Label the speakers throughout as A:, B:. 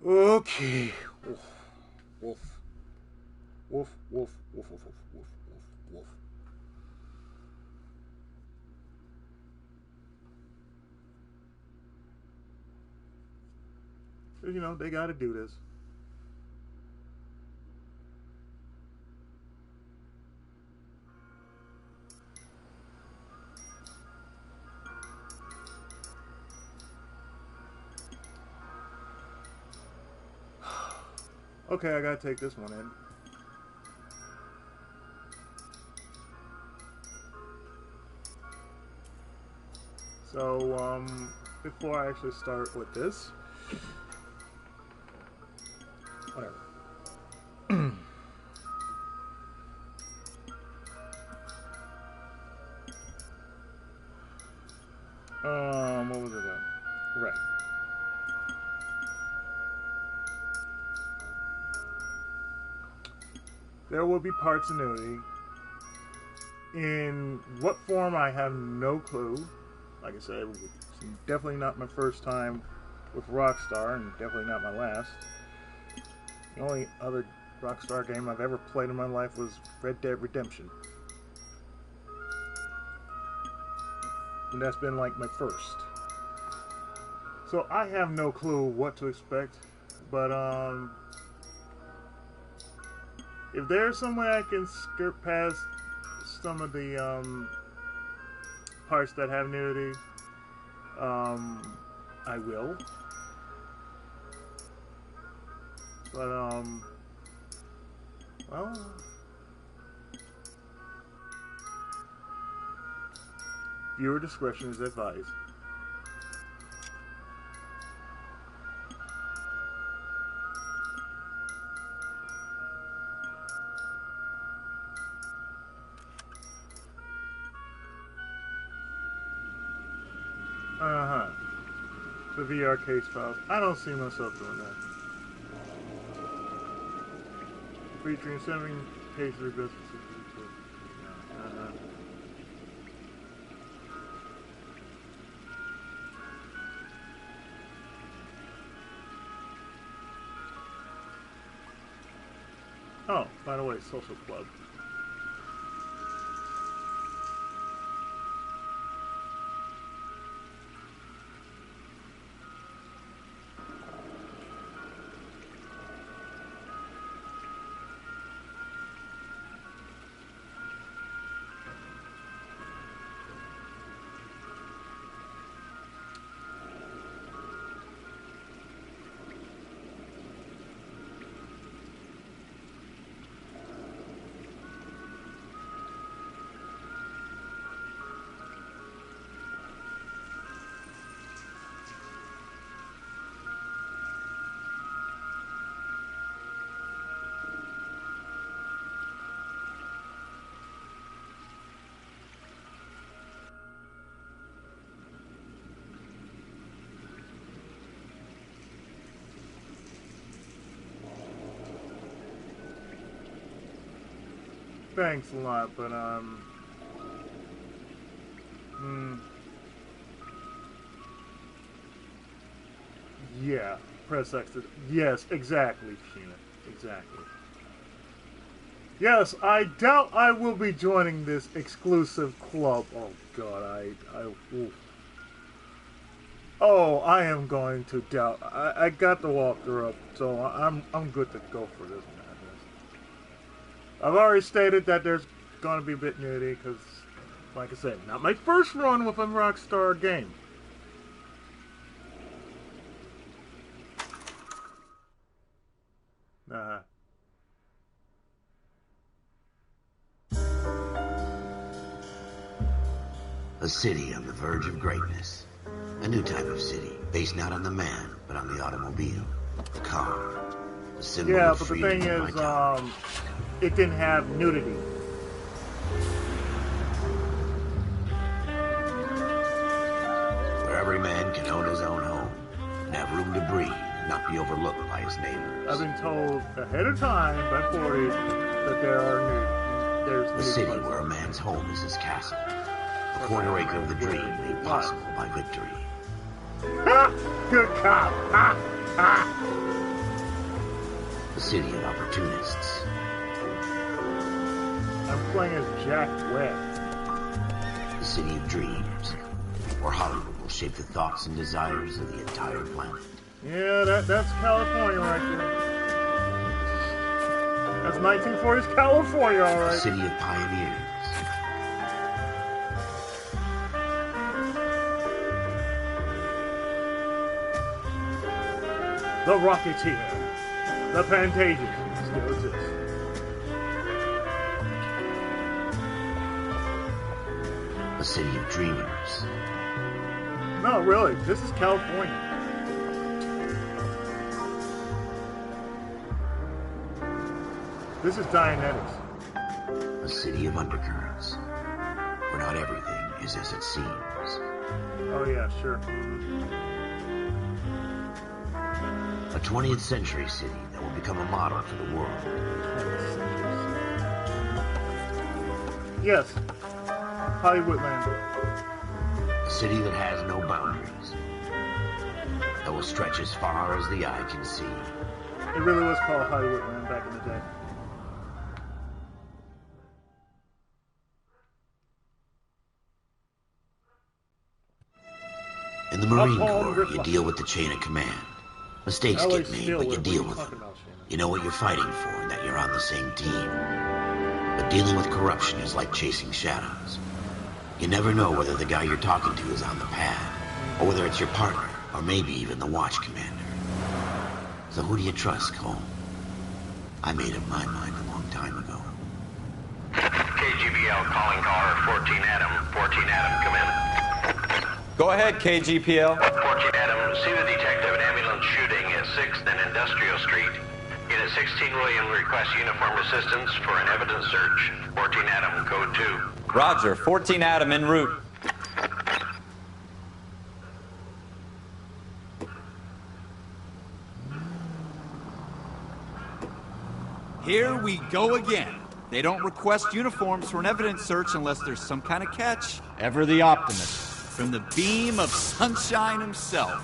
A: Okay. Woof. Woof. Woof. Woof. Woof. Woof. Woof. Woof. Woof. You know, they gotta do this. Okay, I gotta take this one in. So, before I actually start with this, whatever. What was it about? Right. There will be parts of nudity. In what form, I have no clue. Like I said, it's definitely not my first time with Rockstar, and definitely not my last. The only other Rockstar game I've ever played in my life was Red Dead Redemption. And that's been like my first. So I have no clue what to expect. But, if there's some way I can skirt past some of the, parts that have nudity, I will. But, well, viewer discretion is advised. Uh-huh. The VR case files. I don't see myself doing that. Featuring 7 cases of businesses. Oh, by the way, social club. Thanks a lot, but, yeah, press X to, yes, exactly, Sheena, exactly. Yes, I doubt I will be joining this exclusive club. Oh, God, oof. Oh, I am going to doubt. I got the walkthrough up, so I'm good to go for this madness. I've already stated that there's going to be a bit nudity, because, like I said, not my first run with a Rockstar game.
B: A city on the verge of greatness. A new type of city, based not on the man, but on the automobile. The car. The symbol
A: yeah,
B: of
A: but the
B: freedom
A: thing
B: and
A: is,
B: vitality.
A: it didn't have nudity.
B: Where every man can own his own home, and have room to breathe, and not be overlooked by his neighbors.
A: I've been told ahead of time by 40 that there's
B: A city where a man's home is his castle. A quarter acre of the dream made possible by victory.
A: Ha! Good cop! Ha! Ha!
B: city of opportunists.
A: I'm playing as Jack Webb.
B: The city of dreams, where Hollywood will shape the thoughts and desires of the entire planet.
A: Yeah, that's California right there. That's 1940s California, all right.
B: The city of pioneers.
A: The Rocketeer. The Pantages still exists.
B: A city of dreamers.
A: No, really, this is California. This is Dianetics.
B: A city of undercurrents, where not everything is as it seems.
A: Oh yeah, sure.
B: A 20th century city that will become a model for the world.
A: Yes, Hollywoodland.
B: A city that has no boundaries, that will stretch as far as the eye can see.
A: It really was called Hollywoodland back in the day.
B: In the Marine Corps, you deal with the chain of command. Mistakes get made, but you deal with them. You know what you're fighting for and that you're on the same team. But dealing with corruption is like chasing shadows. You never know whether the guy you're talking to is on the pad, or whether it's your partner, or maybe even the watch commander. So who do you trust, Cole? I made up my mind a long time ago.
C: KGBL calling caller 14 Adam. 14 Adam, come in.
D: Go ahead, KGPL.
C: 14 Adam, see the detective, an ambulance shooting at 6th and Industrial Street. Unit 16 William requests uniform assistance for an evidence search. 14 Adam, code 2.
D: Roger, 14 Adam en route.
E: Here we go again. They don't request uniforms for an evidence search unless there's some kind of catch. Ever the optimist. From the beam of sunshine himself.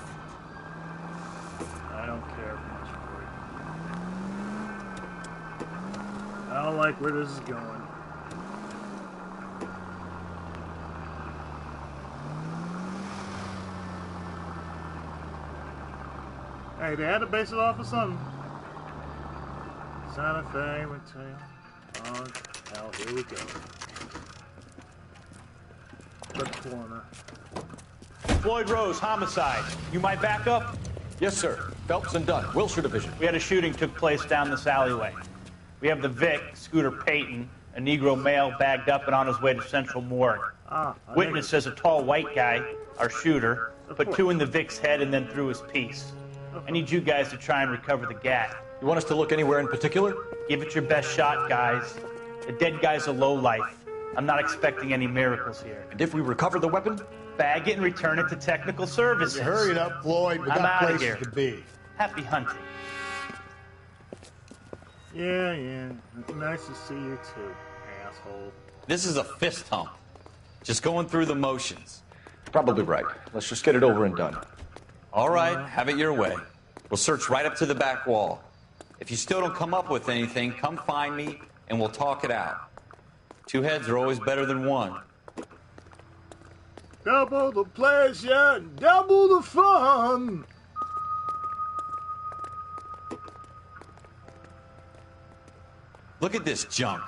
A: I don't care much for it. I don't like where this is going. Hey, they had to base it off of something. Santa Fe, Mateo. Oh, hell, here we go. The corner.
F: Floyd Rose, homicide. You might back up?
G: Yes, sir. Phelps and Dunn, Wilshire Division.
F: We had a shooting took place down this alleyway. We have the Vic, Scooter Payton, a Negro male bagged up and on his way to Central Morgue. Witness says a tall white guy, our shooter, put 2 in the Vic's head and then threw his piece. I need you guys to try and recover the gat.
G: You want us to look anywhere in particular?
F: Give it your best shot, guys. The dead guy's a lowlife. I'm not expecting any miracles here.
G: And if we recover the weapon?
F: Bag it and return it to technical services.
H: Hurry it up, Floyd. We
F: I'm
H: got
F: outta
H: places
F: here.
H: to be.
F: Happy hunting.
A: Yeah. Nice to see you too, asshole.
D: This is a fist hump. Just going through the motions.
G: Probably right. Let's just get it over and done.
D: All right, have it your way. We'll search right up to the back wall. If you still don't come up with anything, come find me and we'll talk it out. 2 heads are always better than 1.
A: Double the pleasure, double the fun.
D: Look at this junk.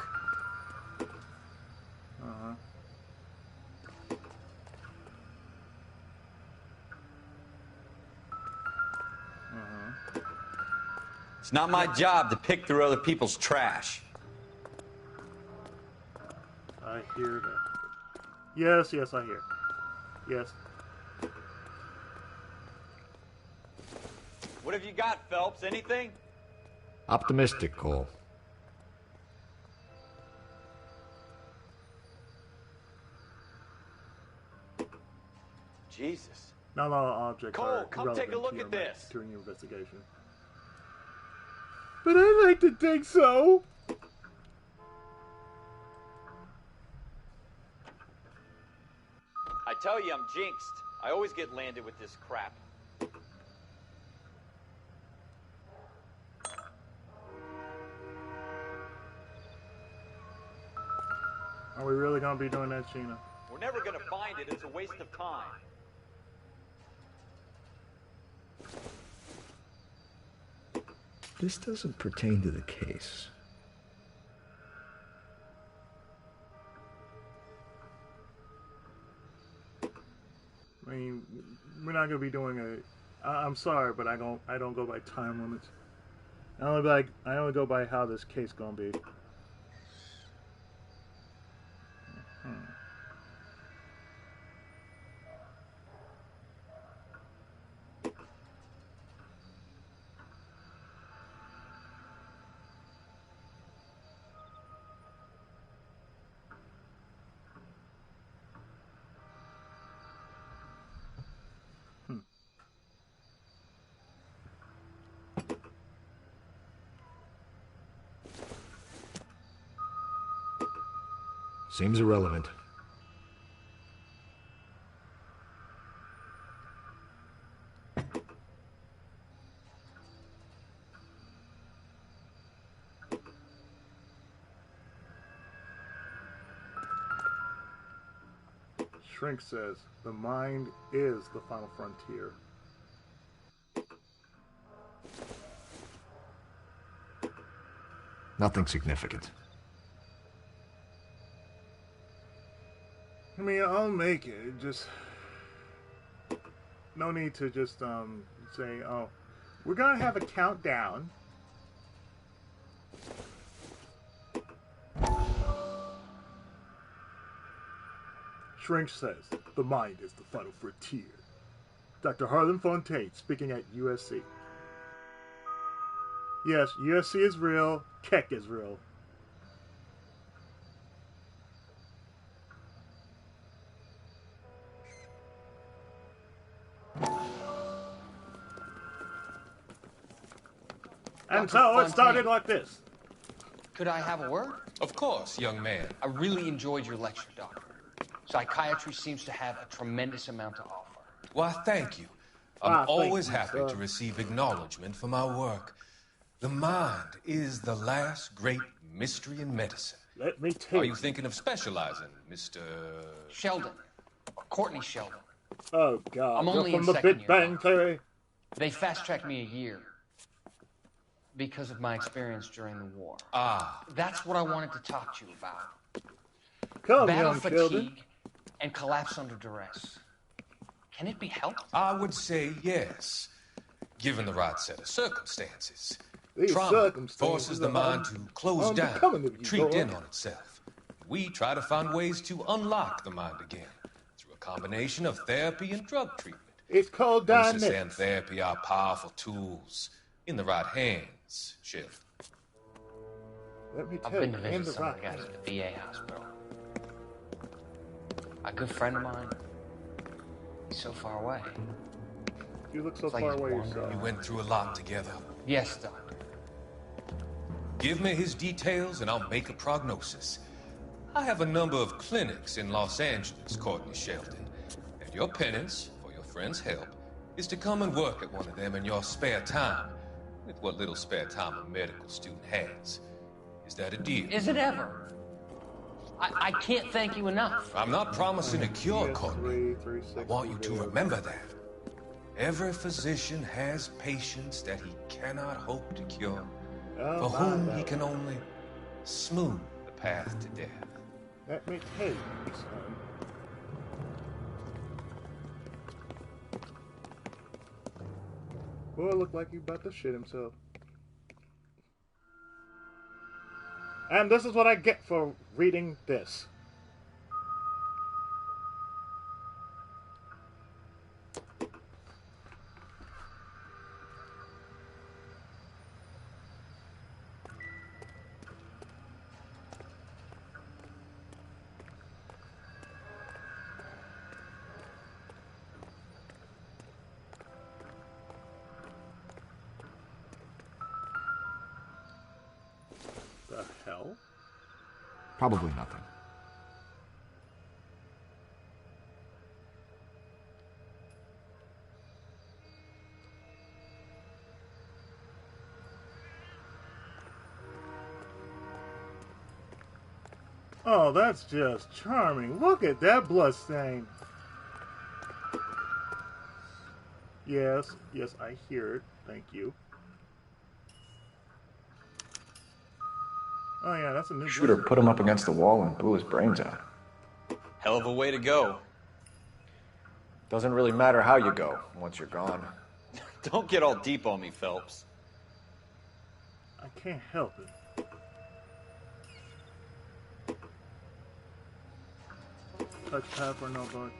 D: It's not my job to pick through other people's trash.
A: I hear that. Yes, I hear. Yes.
D: What have you got, Phelps? Anything?
H: Optimistic, Cole.
D: Jesus.
A: Not all objects
D: Cole,
A: are
D: come take a
A: relevant
D: look
A: to your
D: at this.
A: during your investigation. But I like to think so.
D: I tell you, I'm jinxed. I always get landed with this crap.
A: gonna be doing that, Sheena?
D: We're never gonna find it. It's a waste of time.
I: This doesn't pertain to the case.
A: I mean, we're not gonna be doing a. I'm sorry, but I don't go by time limits. I only go by how this case gonna be.
I: Seems irrelevant.
A: Shrink says, the mind is the final frontier.
I: Nothing significant.
A: I mean, I'll make it. Just no need to just say, "Oh, we're gonna have a countdown." Shrink says, "The mind is the final frontier." Dr. Harlan Fontaine speaking at USC. Yes, USC is real. Keck is real. And so it started like this.
J: Could I have a word?
K: Of course, young man.
J: I really enjoyed your lecture, Doctor. Psychiatry seems to have a tremendous amount to offer.
K: Why, thank you. I'm always happy to receive acknowledgement for my work. The mind is the last great mystery in medicine.
A: Let me tell you.
K: Are you thinking of specializing, Mr.
J: Sheldon. Courtney Sheldon.
A: Oh, God.
J: I'm only in
A: from the
J: second
A: Big
J: year.
A: Bang Theory.
J: They fast-tracked me a year because of my experience during the war.
K: Ah.
J: That's what I wanted to talk to you about.
A: Come,
J: Battle
A: young
J: fatigue
A: children.
J: and collapse under duress. Can it be helped?
K: I would say yes, given the right set of circumstances.
A: These
K: Trauma
A: circumstances
K: forces the mind to close down, retreat in on itself. We try to find ways to unlock the mind again through a combination of therapy and drug treatment.
A: It's called
K: Hypnosis
A: dynamics.
K: and therapy are powerful tools in the right hands, Sheriff.
A: Let me
J: I've
A: tell
J: been
A: you,
J: to
A: in
J: visit
A: the
J: some of
A: right
J: the guys
A: hand.
J: at the VA hospital. A good friend of mine, he's so far away.
A: You look so
J: It's like
A: far
J: he's
A: away
J: wandering.
A: yourself.
K: We went through a lot together.
J: Yes, Doctor.
K: Give me his details and I'll make a prognosis. I have a number of clinics in Los Angeles, Courtney Sheldon. And your penance, for your friend's help, is to come and work at one of them in your spare time. With what little spare time a medical student has. Is that a deal?
J: Is it ever? I can't thank you enough.
K: I'm not promising a cure, Courtney.
A: 3, 3,
K: I want you to remember that. Every physician has patients that he cannot hope to cure, for whom he can only smooth the path to death.
A: Let me tell you, son. Boy, look like he about to shit himself. And this is what I get for reading this. The hell?
I: Probably nothing.
A: Oh, that's just charming. Look at that blood stain. Yes, yes, I hear it. Thank you. Oh yeah, that's a new
G: Shooter put him up against the wall and blew his brains out.
D: Hell of a way to go.
G: Doesn't really matter how you go once you're gone.
D: Don't get all deep on me, Phelps.
A: I can't help it. Touchpad for no bug.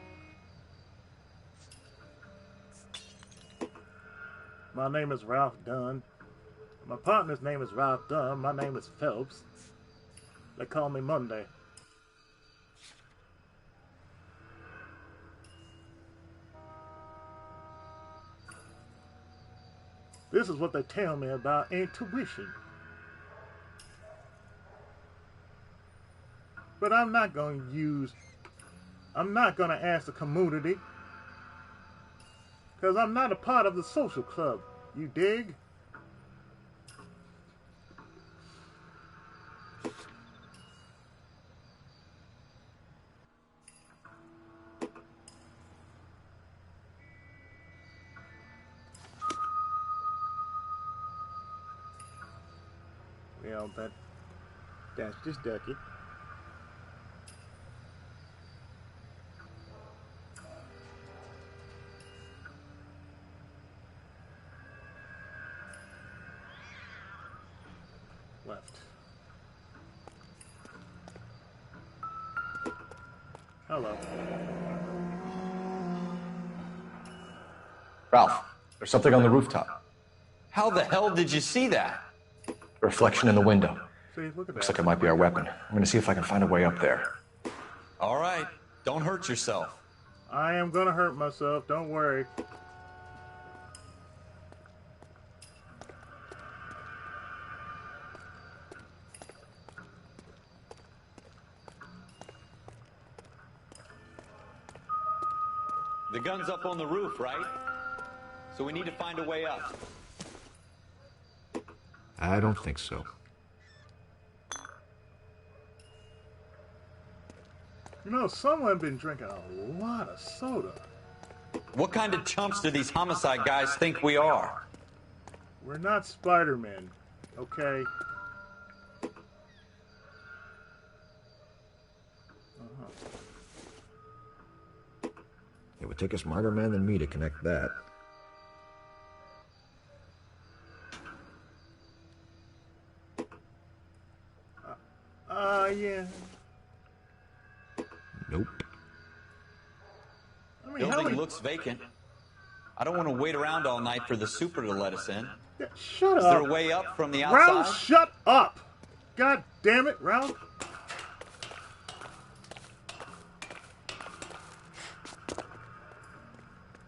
A: My name is Ralph Dunn. My partner's name is Ralph Dunn. My name is Phelps. They call me Monday. This is what they tell me about intuition. But I'm not going to ask the community. Because I'm not a part of the social club. You dig? Well, that's just ducky. Left. Hello.
G: Ralph, there's something on the rooftop.
D: How the hell did you see that?
G: Reflection in the window.
A: See, look at
G: Looks
A: that.
G: like it might be our weapon. I'm gonna see if I can find a way up there.
D: All right, don't hurt yourself.
A: I am gonna hurt myself, don't worry.
D: The gun's up on the roof, right? So we need to find a way up.
I: I don't think so.
A: You know, someone been drinking a lot of soda.
D: What kind of chumps do these homicide guys think we are?
A: We're not Spider-Man, okay?
I: It would take a smarter man than me to connect that.
A: Yeah.
I: Nope.
A: I mean,
D: Building looks vacant. I don't want to wait around all night for the super to let us in.
A: Yeah, shut up.
D: Is there a way up from the outside?
A: Ralph, shut up! God damn it, Ralph.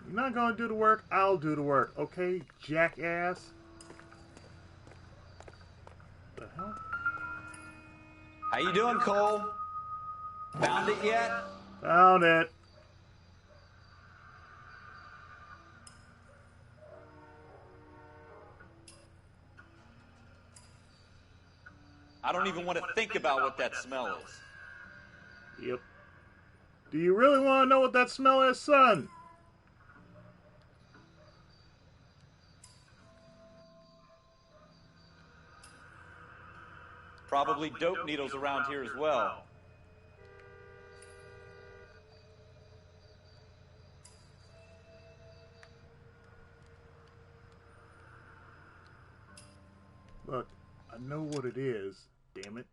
A: You're not gonna do the work, I'll do the work, okay, jackass? The hell?
D: How you doing, Cole? Found it yet?
A: Found it.
D: I don't even want to think about what that smell is.
A: Yep. Do you really want to know what that smell is, son?
D: Probably dope needles around here as well.
A: Look, I know what it is, damn it.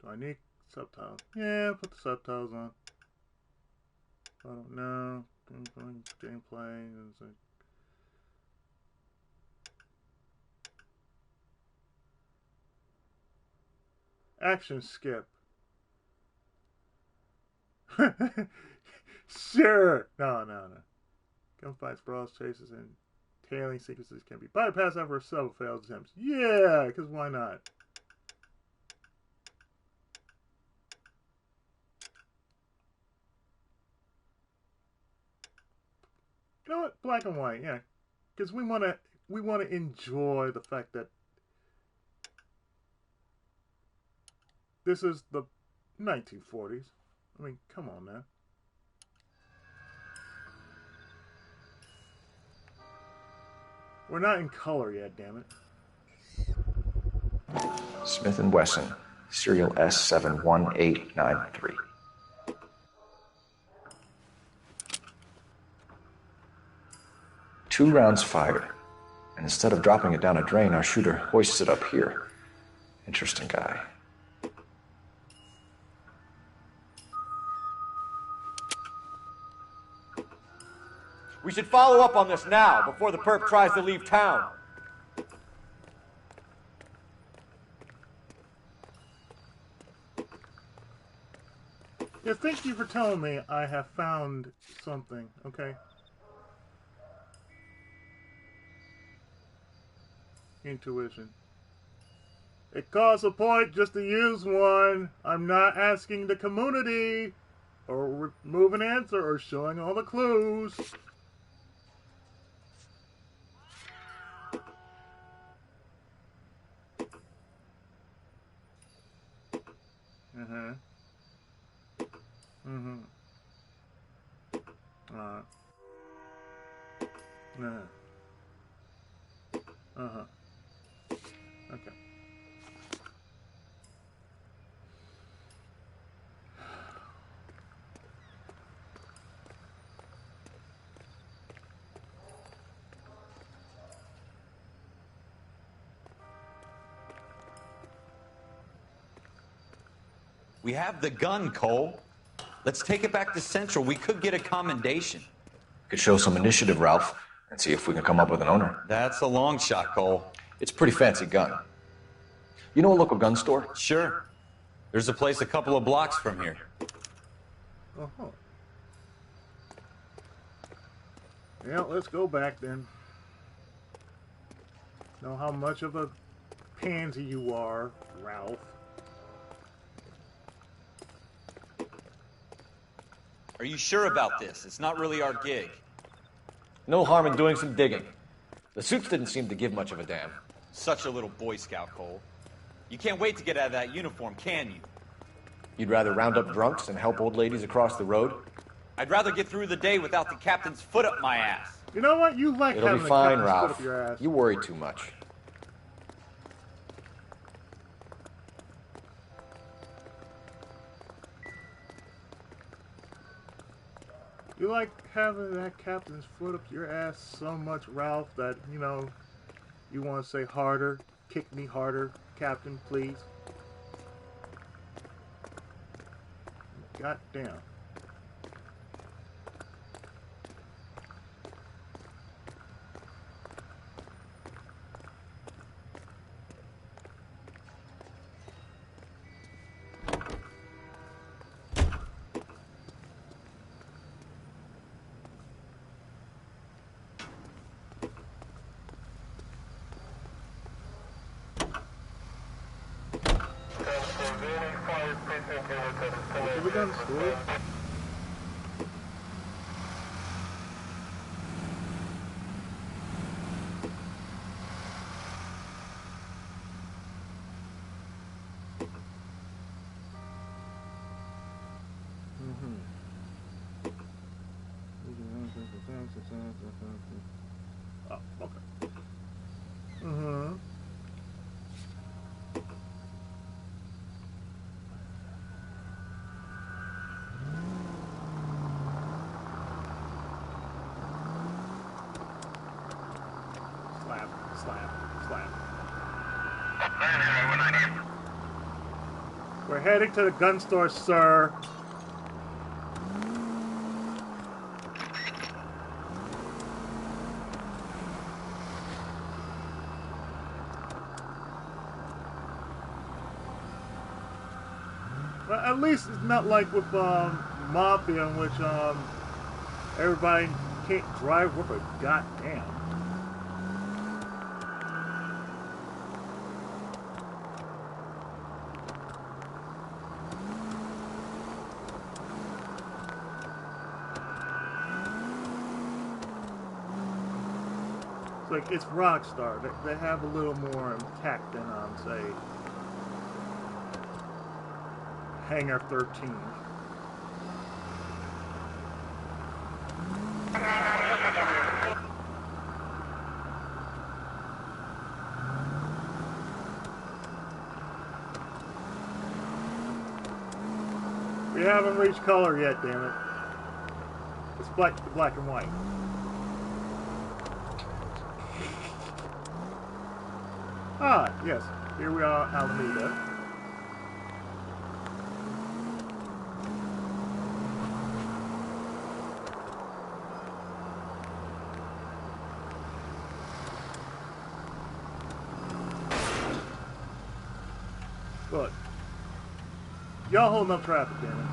A: Do I need subtitles? Yeah, put the subtitles on. I don't know. Gameplay. Action skip. Sure. No. Gunfights, brawls, chases, and tailing sequences can be bypassed after several failed attempts. Yeah, because why not? You know what? Black and white, yeah. Because we wanna enjoy the fact that This is the 1940s. I mean, come on, man. We're not in color yet, damn it.
G: Smith & Wesson, serial S71893. Two rounds fired, and instead of dropping it down a drain, our shooter hoists it up here. Interesting guy.
H: We should follow up on this now, before the perp tries to leave town.
A: Yeah, thank you for telling me I have found something, okay? Intuition. It costs a point just to use one. I'm not asking the community, or remove an answer, or showing all the clues. Uh-huh. Mm-hmm. Uh-huh. Uh-huh. Okay.
D: We have the gun, Cole. Let's take it back to Central. We could get a commendation.
G: Could show some initiative, Ralph, and see if we can come up with an owner.
D: That's a long shot, Cole.
G: It's a pretty fancy gun. You know a local gun store?
D: Sure. There's a place a couple of blocks from here.
A: Uh-huh. Yeah, let's go back then. Know how much of a pansy you are, Ralph.
D: Are you sure about this? It's not really our gig.
G: No harm in doing some digging. The suits didn't seem to give much of a damn.
D: Such a little Boy Scout, Cole. You can't wait to get out of that uniform, can you?
G: You'd rather round up drunks than help old ladies across the road?
D: I'd rather get through the day without the captain's foot up my ass.
A: You know what? You like
G: It'll
A: having
G: be
A: the
G: fine,
A: captain's foot
G: Ralph.
A: up your ass.
G: You worry too much.
A: You like having that captain's foot up your ass so much, Ralph, that, you know, you want to say harder, kick me harder, Captain, please. God damn. Have we done school? Oh, okay. Mm-hmm. Slap. We're heading to the gun store, sir. Well, at least it's not like with Mafia, in which everybody can't drive worth a goddamn. It's like, it's Rockstar. They have a little more tact than, say, Hangar 13. We haven't reached color yet, damn it. It's black and white. Ah, yes. Here we are, Alameda. Look. Y'all holding up traffic, damn it.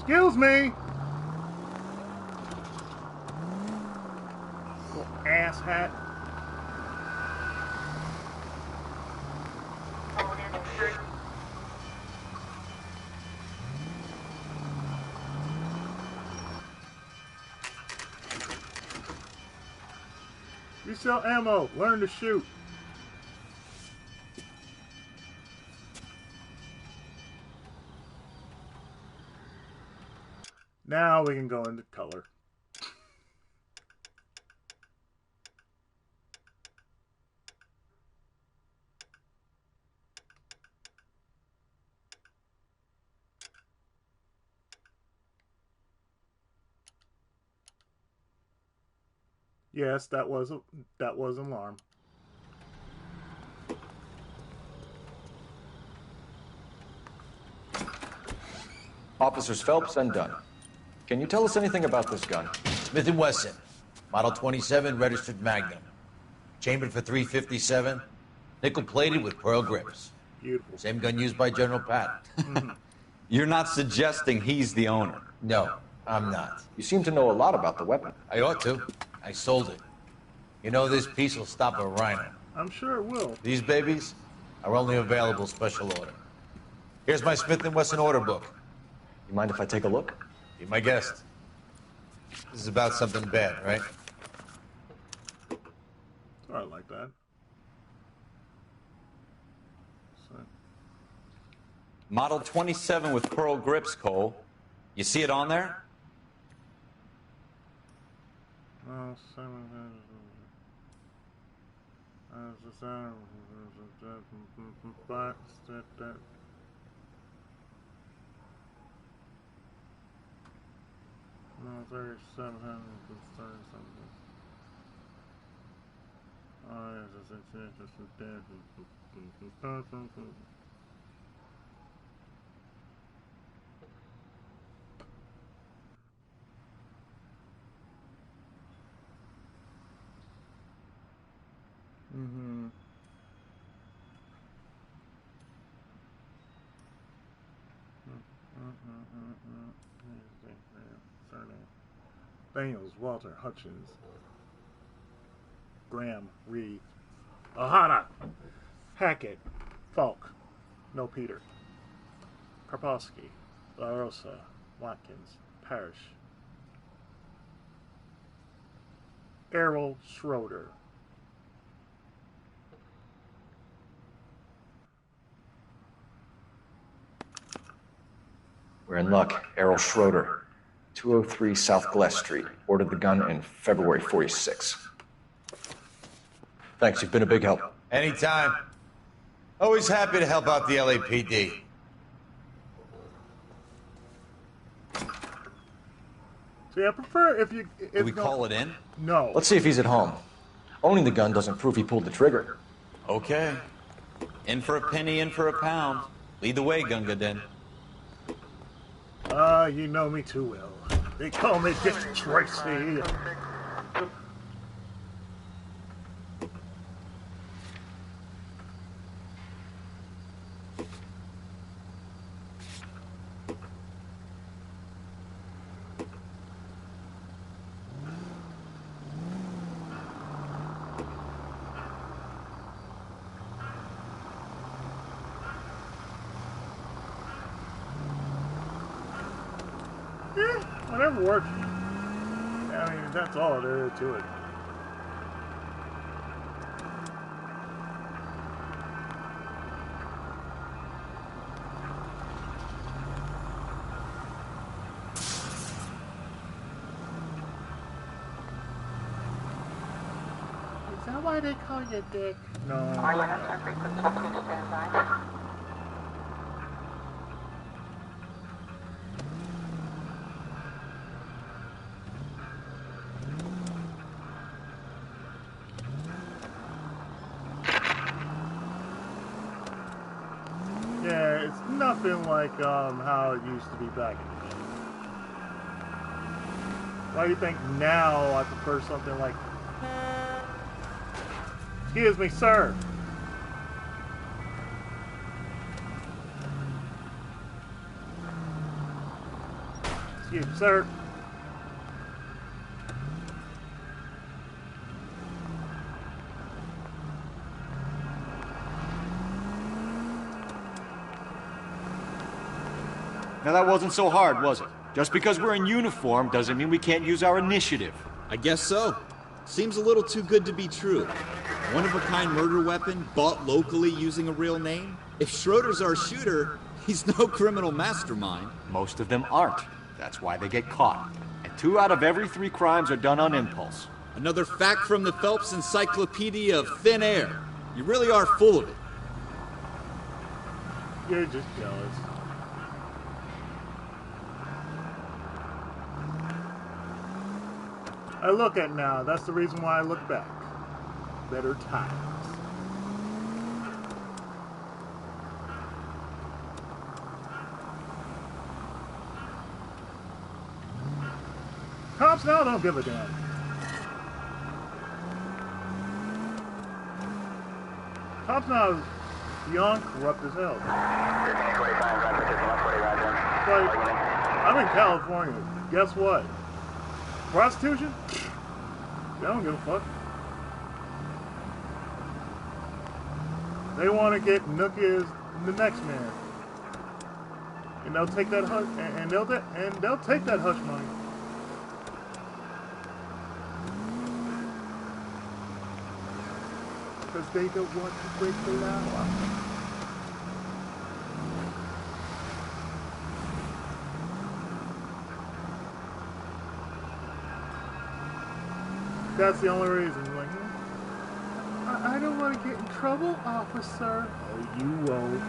A: Excuse me! Little ass hat. You sell ammo. Learn to shoot. Now we can go into color. Yes, that was an alarm.
G: Officers Phelps and Dunn. Can you tell us anything about this gun?
L: Smith & Wesson, Model 27, registered Magnum. Chambered for .357, nickel-plated with pearl grips.
A: Beautiful.
L: Same gun used by General Patton.
D: You're not suggesting he's the owner?
L: No, I'm not.
G: You seem to know a lot about the weapon.
L: I ought to. I sold it. You know, this piece will stop a rhino.
A: I'm sure it will.
L: These babies are only available special order. Here's my Smith & Wesson order book.
G: You mind if I take a look?
L: Be my guest. This is about something bad, right?
A: I like that.
D: Model 27 with pearl grips, Cole. You see it on there?
A: No, 3700 something. Oh, yes, it's dead. Mm-hmm. Daniels, Walter, Hutchins, Graham, Reed, Ohana, Hackett, Falk, No Peter, Karpowski, La Rosa, Watkins, Parrish, Errol Schroeder.
G: We're in luck. Errol Schroeder, 203 South Glass Street. Ordered the gun in February '46. Thanks, you've been a big help.
L: Anytime. Always happy to help out the LAPD.
A: See, I prefer if you...
D: Do we call it in?
A: No.
G: Let's see if he's at home. Owning the gun doesn't prove he pulled the trigger.
D: Okay. In for a penny, in for a pound. Lead the way, Gunga Din.
A: You know me too well. They call me Dick Tracy. Whatever works. That's all there is to it. Is that why they call you Dick? No. Are you on frequency? Stand by. Yeah, it's nothing like how it used to be back in the day. Why do you think now I prefer something like... Excuse me, sir. Excuse me, sir.
H: Now that wasn't so hard, was it? Just because we're in uniform doesn't mean we can't use our initiative.
E: I guess so. Seems a little too good to be true. One-of-a-kind murder weapon, bought locally using a real name? If Schroeder's our shooter, he's no criminal mastermind.
H: Most of them aren't. That's why they get caught. And 2 out of every 3 crimes are done on impulse.
E: Another fact from the Phelps Encyclopedia of Thin Air. You really are full of it.
A: You're just jealous. I look at now. That's the reason why I look back. Better times. Cops now don't give a damn. Cops now is beyond corrupt as hell. But I'm in California. Guess what? Prostitution? They don't give a fuck. They want to get nookie as the next man, and they'll take that hush, and they'll take that hush money. Because they don't want to break the law. That's the only reason. Like, I don't want to get in trouble, officer. Oh, you won't.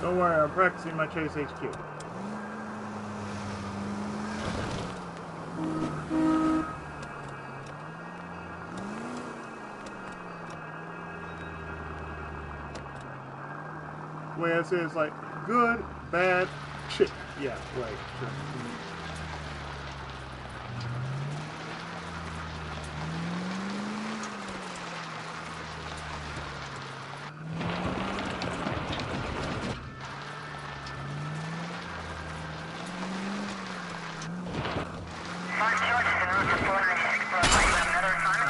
A: Don't worry, I'm practicing my Chase HQ. The way I say it's like good, bad, shit. Yeah, right. Sure.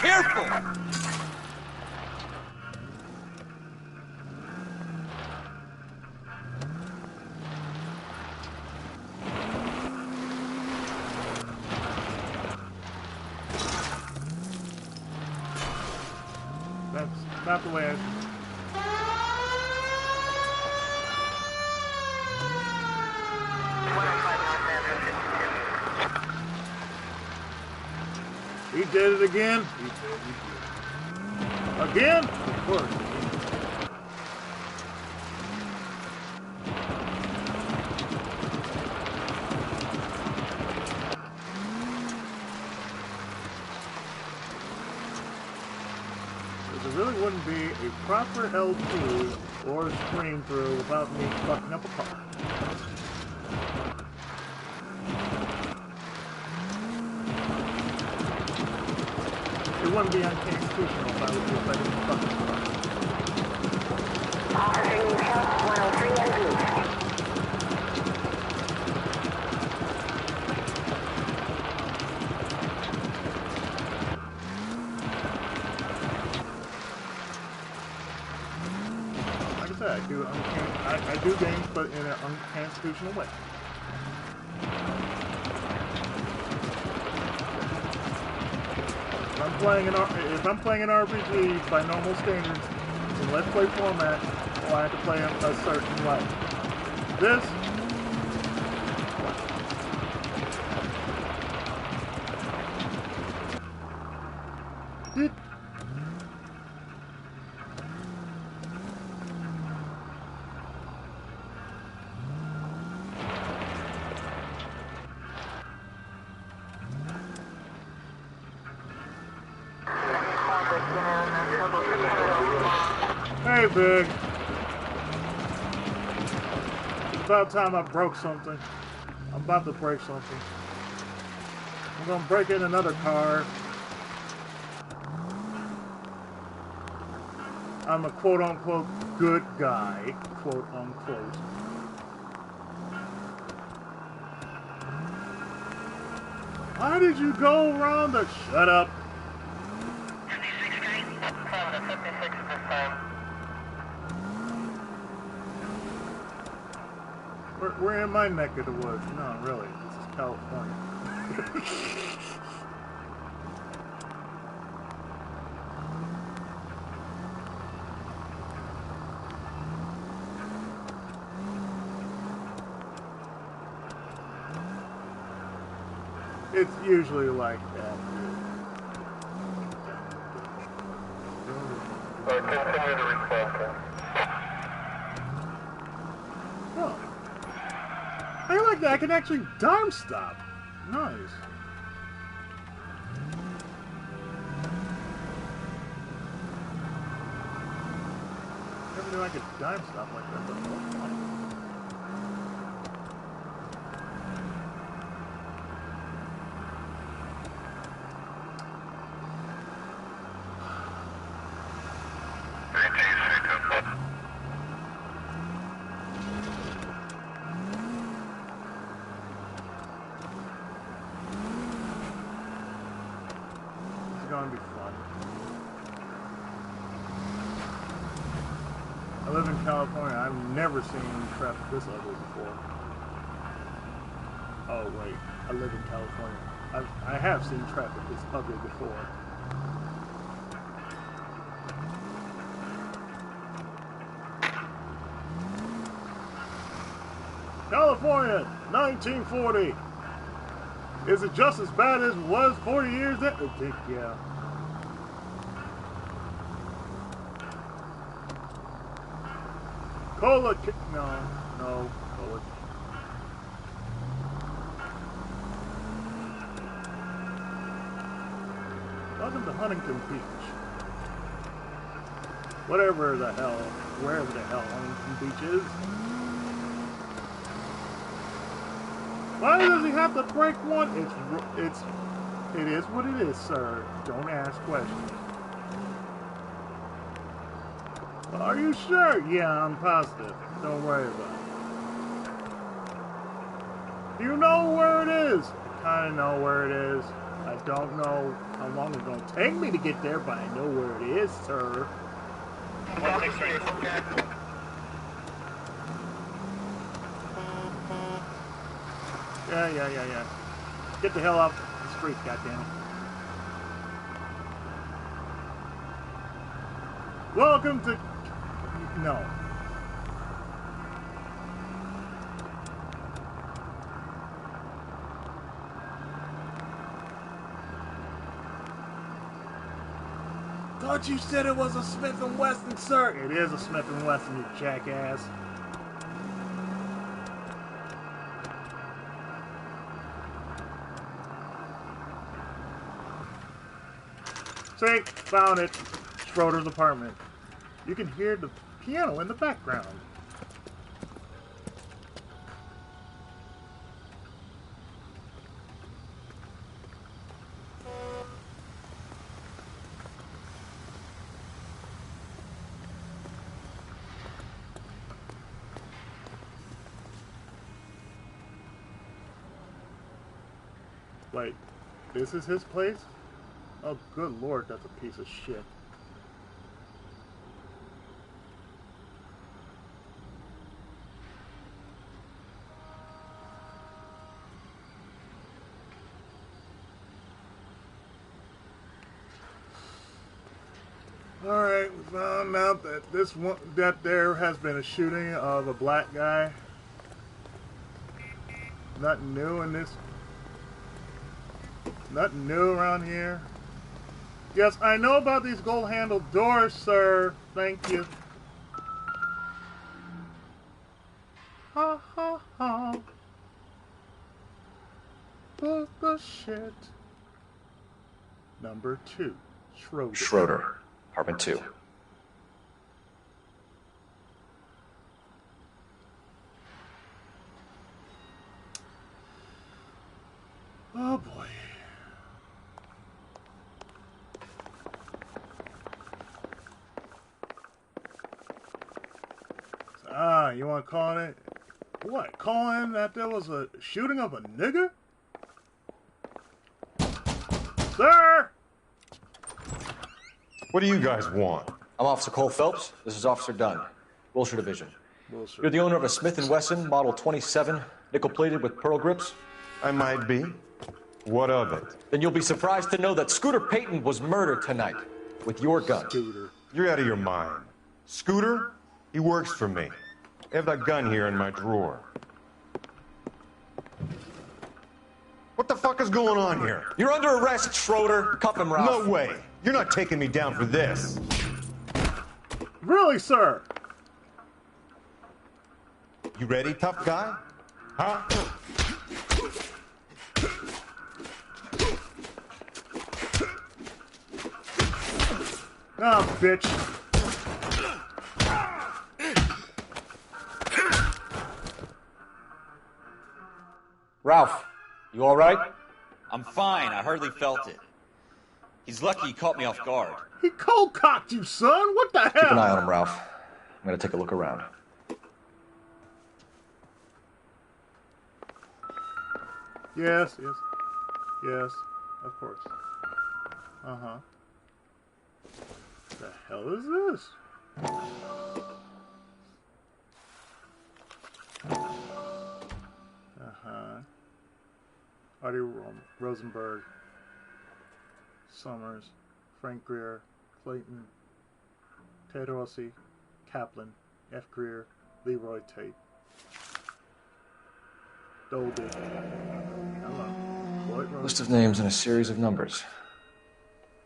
E: Careful!
A: That's not the way I... He did it again. He did it again. Of course. There really wouldn't be a proper L2 or screen through without me fucking up a car. It wouldn't be unconstitutional if I was just letting the fucking car.
M: Offering help 103 and Booth.
A: I do games, but in an unconstitutional way. If I'm playing an RPG by normal standards in Let's Play format, well, I have to play them a certain way. This. Hey, Big. It's about time I broke something. I'm about to break something. I'm gonna break in another car. I'm a quote-unquote good guy. Quote-unquote. Why did you go around the... Shut up. We're in my neck of the woods. No, really. This is California. It's usually like that.
N: Continue to request.
A: Oh. I like that. I can actually dime stop. Nice. Never knew I could dime stop like that. That's so funny. Gonna be fun. I live in California. I've never seen traffic this ugly before. Oh wait, I live in California. I have seen traffic this ugly before. California, 1940. Is it just as bad as it was 40 years ago? Yeah. Cola. No. Cola. Welcome to Huntington Beach. Whatever the hell, wherever the hell Huntington Beach is. Why does he have to break one? It is what it is, sir. Don't ask questions. Are you sure? Yeah, I'm positive. Don't worry about it. You know where it is? I kind of know where it is. I don't know how long it's going to take me to get there, but I know where it is, sir. Yeah. Get the hell off the street, goddammit. Welcome to... No. Thought you said it was a Smith & Wesson, sir. It is a Smith & Wesson, you jackass. See? Found it. Schroeder's apartment. You can hear the piano in the background. Wait, this is his place? Oh, good lord, that's a piece of shit. Alright, we found out that there has been a shooting of a black guy. Nothing new in this. Nothing new around here. Yes, I know about these gold-handled doors, sir. Thank you. Ha ha ha. What the shit? Number 2.
G: Schroeder, apartment 2.
A: Oh boy. You want to call it? What? Calling that there was a shooting of a nigger? Sir!
O: What do you guys want?
G: I'm Officer Cole Phelps. This is Officer Dunn, Wilshire Division.
A: Wilshire.
G: You're the owner of a Smith & Wesson Model 27, nickel-plated with pearl grips?
O: I might be. What of it?
G: Then you'll be surprised to know that Scooter Payton was murdered tonight with your gun.
A: Scooter.
O: You're out of your mind. Scooter? He works for me. I have that gun here in my drawer. What the fuck is going on here?
G: You're under arrest, Schroeder. Cuff him, Ralph.
O: No way. You're not taking me down for this.
A: Really, sir?
O: You ready, tough guy? Huh?
A: Oh, bitch.
G: Ralph, you all right?
D: I'm fine. I hardly felt it. He's lucky he caught me off guard.
A: He cold-cocked you, son. What the hell?
G: Keep an eye on him, Ralph. I'm going to take a look around.
A: Yes. Yes, of course. Uh-huh. The hell is this? Uh-huh. Artie Rosenberg, Summers, Frank Greer, Clayton, Ted Rossi, Kaplan, F. Greer, Leroy Tate. Dolby. Hello. Floyd Rose.
G: List of names and a series of numbers.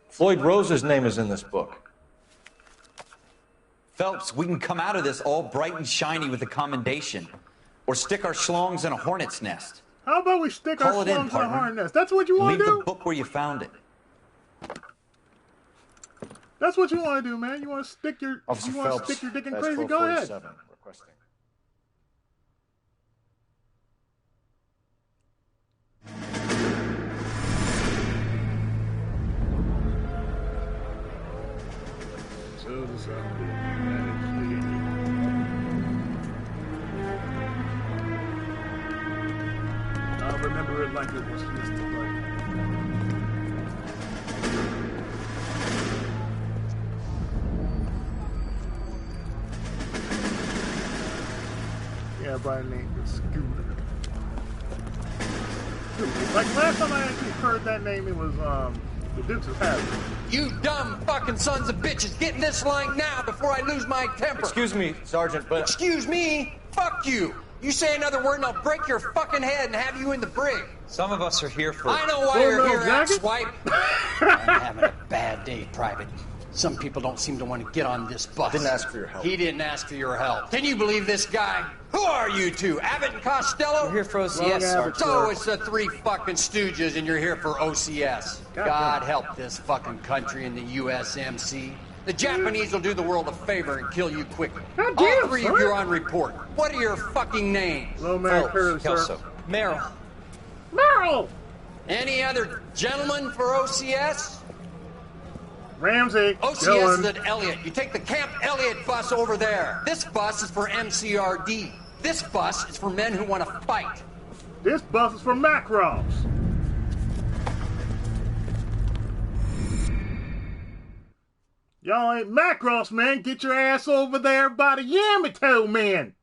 G: Floyd Rose's name is in this book.
D: Phelps, we can come out of this all bright and shiny with a commendation. Or stick our schlongs in a hornet's nest.
A: How about we stick our schlongs in a hornet's nest? That's what you want to do?
D: Leave the book where you found it.
A: That's what you want to do, man. You want to stick your
G: Officer
A: you want
G: Phelps,
A: to stick your dick in
G: that's
A: crazy? Go ahead.
G: 447, requesting.
A: So this I'll remember it like it was yesterday. Yeah, Brian named it Scooter. Like last time I actually heard that name, it was the Dukes of Hazzard.
P: You dumb fucking sons of bitches, get in this line now before I lose my temper.
G: Excuse me, Sergeant, but...
P: Excuse me? Fuck you. You say another word and I'll break your fucking head and have you in the brig.
D: Some of us are here for...
P: I know why you're here, asswipe.
J: I'm having a bad day, Private. Some people don't seem to want to get on this bus.
G: Didn't ask for your help.
J: He didn't ask for your help.
P: Can you believe this guy? Who are you two? Abbott and Costello?
J: We're here for OCS, Sergeant.
P: So it's the three fucking stooges and you're here for OCS. God help this fucking country and the USMC. The Japanese will do the world a favor and kill you quickly. All three of you are on report. What are your fucking names?
A: Hello, Mary Curtis, sir.
P: Merrill.
A: Merrill!
P: Any other gentlemen for OCS?
A: Ramsey.
P: OCS is at Elliott. You take the Camp Elliott bus over there. This bus is for MCRD. This bus is for men who want to fight.
A: This bus is for Macros. Y'all ain't Macros, man. Get your ass over there by the Yamato, man.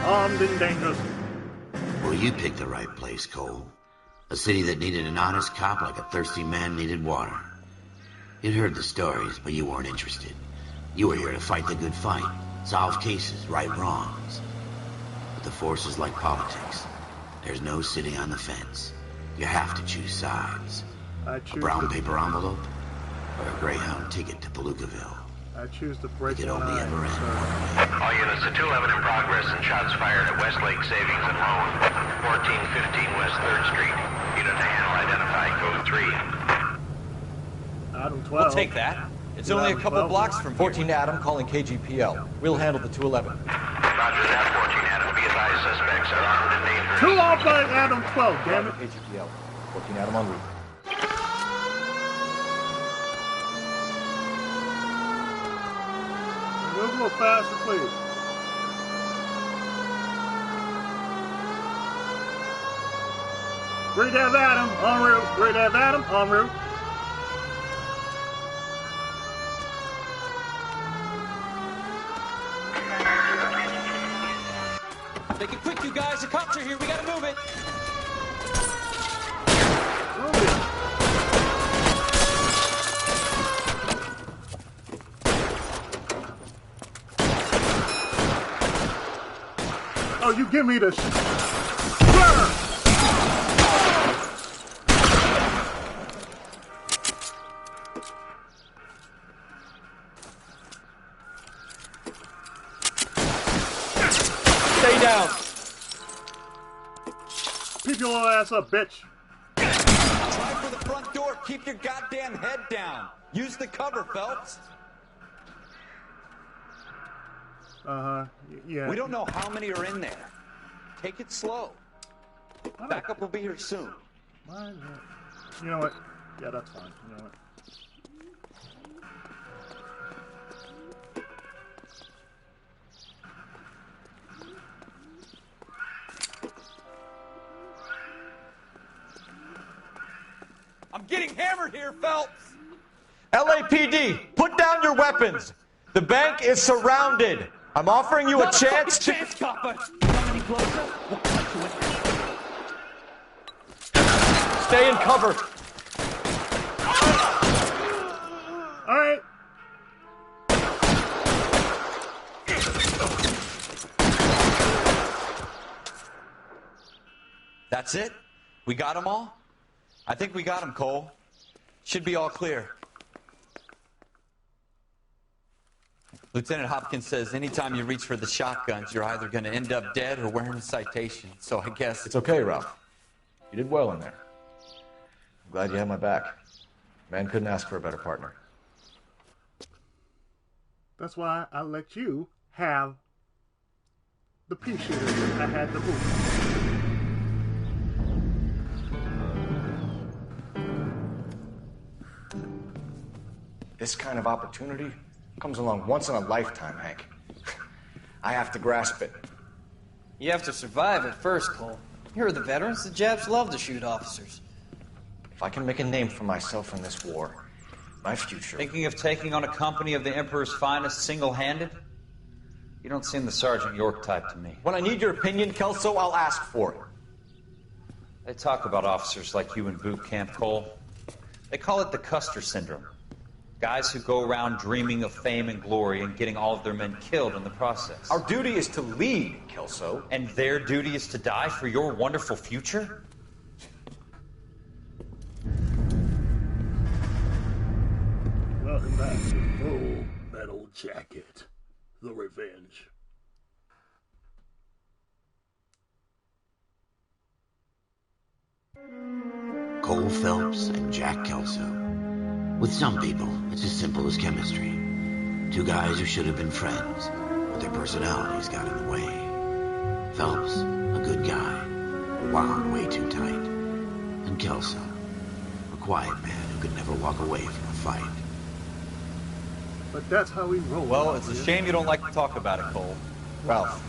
A: Armed and dangerous.
B: Well, you picked the right place, Cole. A city that needed an honest cop like a thirsty man needed water. You'd heard the stories, but you weren't interested. You were here to fight the good fight, solve cases, right wrongs. But the force is like politics. There's no sitting on the fence. You have to choose sides. A brown paper envelope or a Greyhound ticket to Palookaville.
A: I choose to break
B: it only ever end.
C: All units to 211 in progress and shots fired at Westlake Savings and Loan, 1415 West 3rd Street. Unit to handle identified code 3.
A: Adam 12.
E: We'll take that. It's only a couple blocks from
G: 14 Adam calling KGPL. We'll handle the 211.
C: Roger that, 14 Adam. Be advised, suspects are armed and dangerous.
A: 2 off by Adam 12, damn it.
G: KGPL. 14 Adam en route.
A: Move a little faster, please. Great to have Adam en route. Great to have Adam en route.
E: Make it quick, you guys. The cops are here. We gotta move it.
A: Oh, you give me the
E: Stay down.
A: Keep your little ass up, bitch.
E: Try for the front door. Keep your goddamn head down. Use the cover, Phelps.
A: Yeah.
E: We don't know how many are in there. Take it slow. Backup will be here soon.
A: You know what? Yeah, that's fine. You know what?
E: I'm getting hammered here, Phelps. LAPD, put down your weapons. The bank is surrounded. I'm offering you a chance to... Stay in cover.
A: All right.
D: That's it? We got them all? I think we got them, Cole. Should be all clear. Lieutenant Hopkins says anytime you reach for the shotguns, you're either going to end up dead or wearing a citation. So I guess...
G: It's okay, Ralph. You did well in there. I'm glad you had my back. Man couldn't ask for a better partner.
A: That's why I let you have the pea shooter. I had the boot.
G: This kind of opportunity comes along once in a lifetime, Hank. I have to grasp it.
Q: You have to survive it first, Cole. Here are the veterans. The Japs love to shoot officers.
G: If I can make a name for myself in this war, my future...
E: Thinking of taking on a company of the Emperor's finest single-handed? You don't seem the Sergeant York type to me.
G: When I need your opinion, Kelso, I'll ask for it.
E: They talk about officers like you in boot camp, Cole. They call it the Custer Syndrome. Guys who go around dreaming of fame and glory and getting all of their men killed in the process.
G: Our duty is to lead, Kelso.
E: And their duty is to die for your wonderful future?
A: Welcome back to Full Metal Jacket. The Revenge.
B: Cole Phelps and Jack Kelso. With some people, it's as simple as chemistry. Two guys who should have been friends, but their personalities got in the way. Phelps, a good guy, wound way too tight. And Kelso, a quiet man who could never walk away from a fight.
A: But that's how we roll.
E: Well, it's a shame you don't like to talk about it, Cole.
G: Ralph,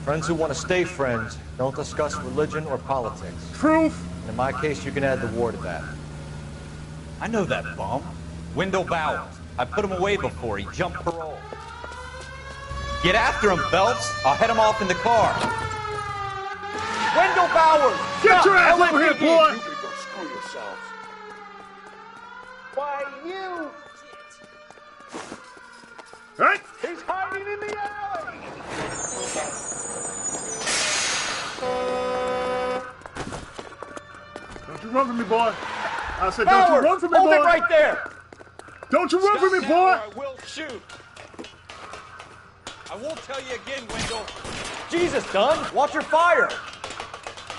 G: friends who want to stay friends don't discuss religion or politics.
A: Truth!
G: And in my case, you can add the war to that.
E: I know that bum. Wendell Bowers. I put him away before. He jumped parole. Get after him, Phelps. I'll head him off in the car. Wendell Bowers!
A: Get your ass over here, boy!
R: Why, you...
A: Right?
R: He's hiding in the alley!
A: Don't you run from me, boy. I said, don't you run from me, boy.
R: Hold it right there.
A: Don't you run from me, boy.
E: I will shoot. I won't tell you again, Wendell.
R: Jesus, Dunn, watch your fire.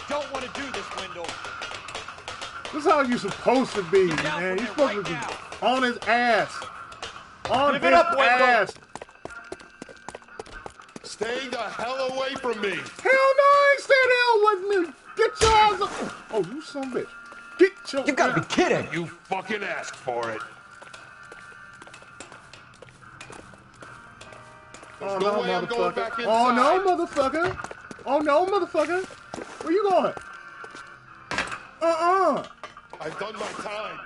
E: Don't want to do this, Wendell.
A: This is how you're supposed to be, man. You're supposed to be on his ass. On
R: Give
A: his
R: it up, Wendell.
A: ass.
S: Stay the hell away from me.
A: Hell no, I ain't staying the hell with me. Get your ass up. Oh, you son of a bitch. Get your
R: You gotta be kidding.
S: You fucking asked for it.
A: Oh,
S: no
A: no,
S: way I'm going back inside.
A: Oh, no, motherfucker. Oh, no, motherfucker. Where you going?
S: I've done my time.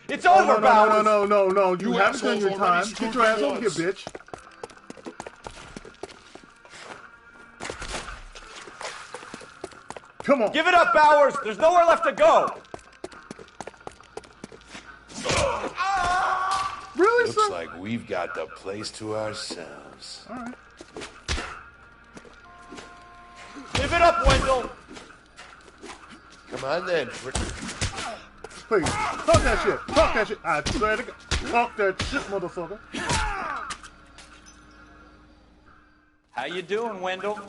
R: It's over, Bowers.
A: No. You haven't done your time. Get your ass over here, bitch. Come on.
R: Give it up, Bowers. There's nowhere left to go.
A: Really,
S: Looks like we've got the place to ourselves.
A: All right.
R: Give it up, Wendell.
S: Come on then.
A: Please, talk that shit. Talk that shit. I swear to God. Talk that shit, motherfucker.
E: How you doing, Wendell?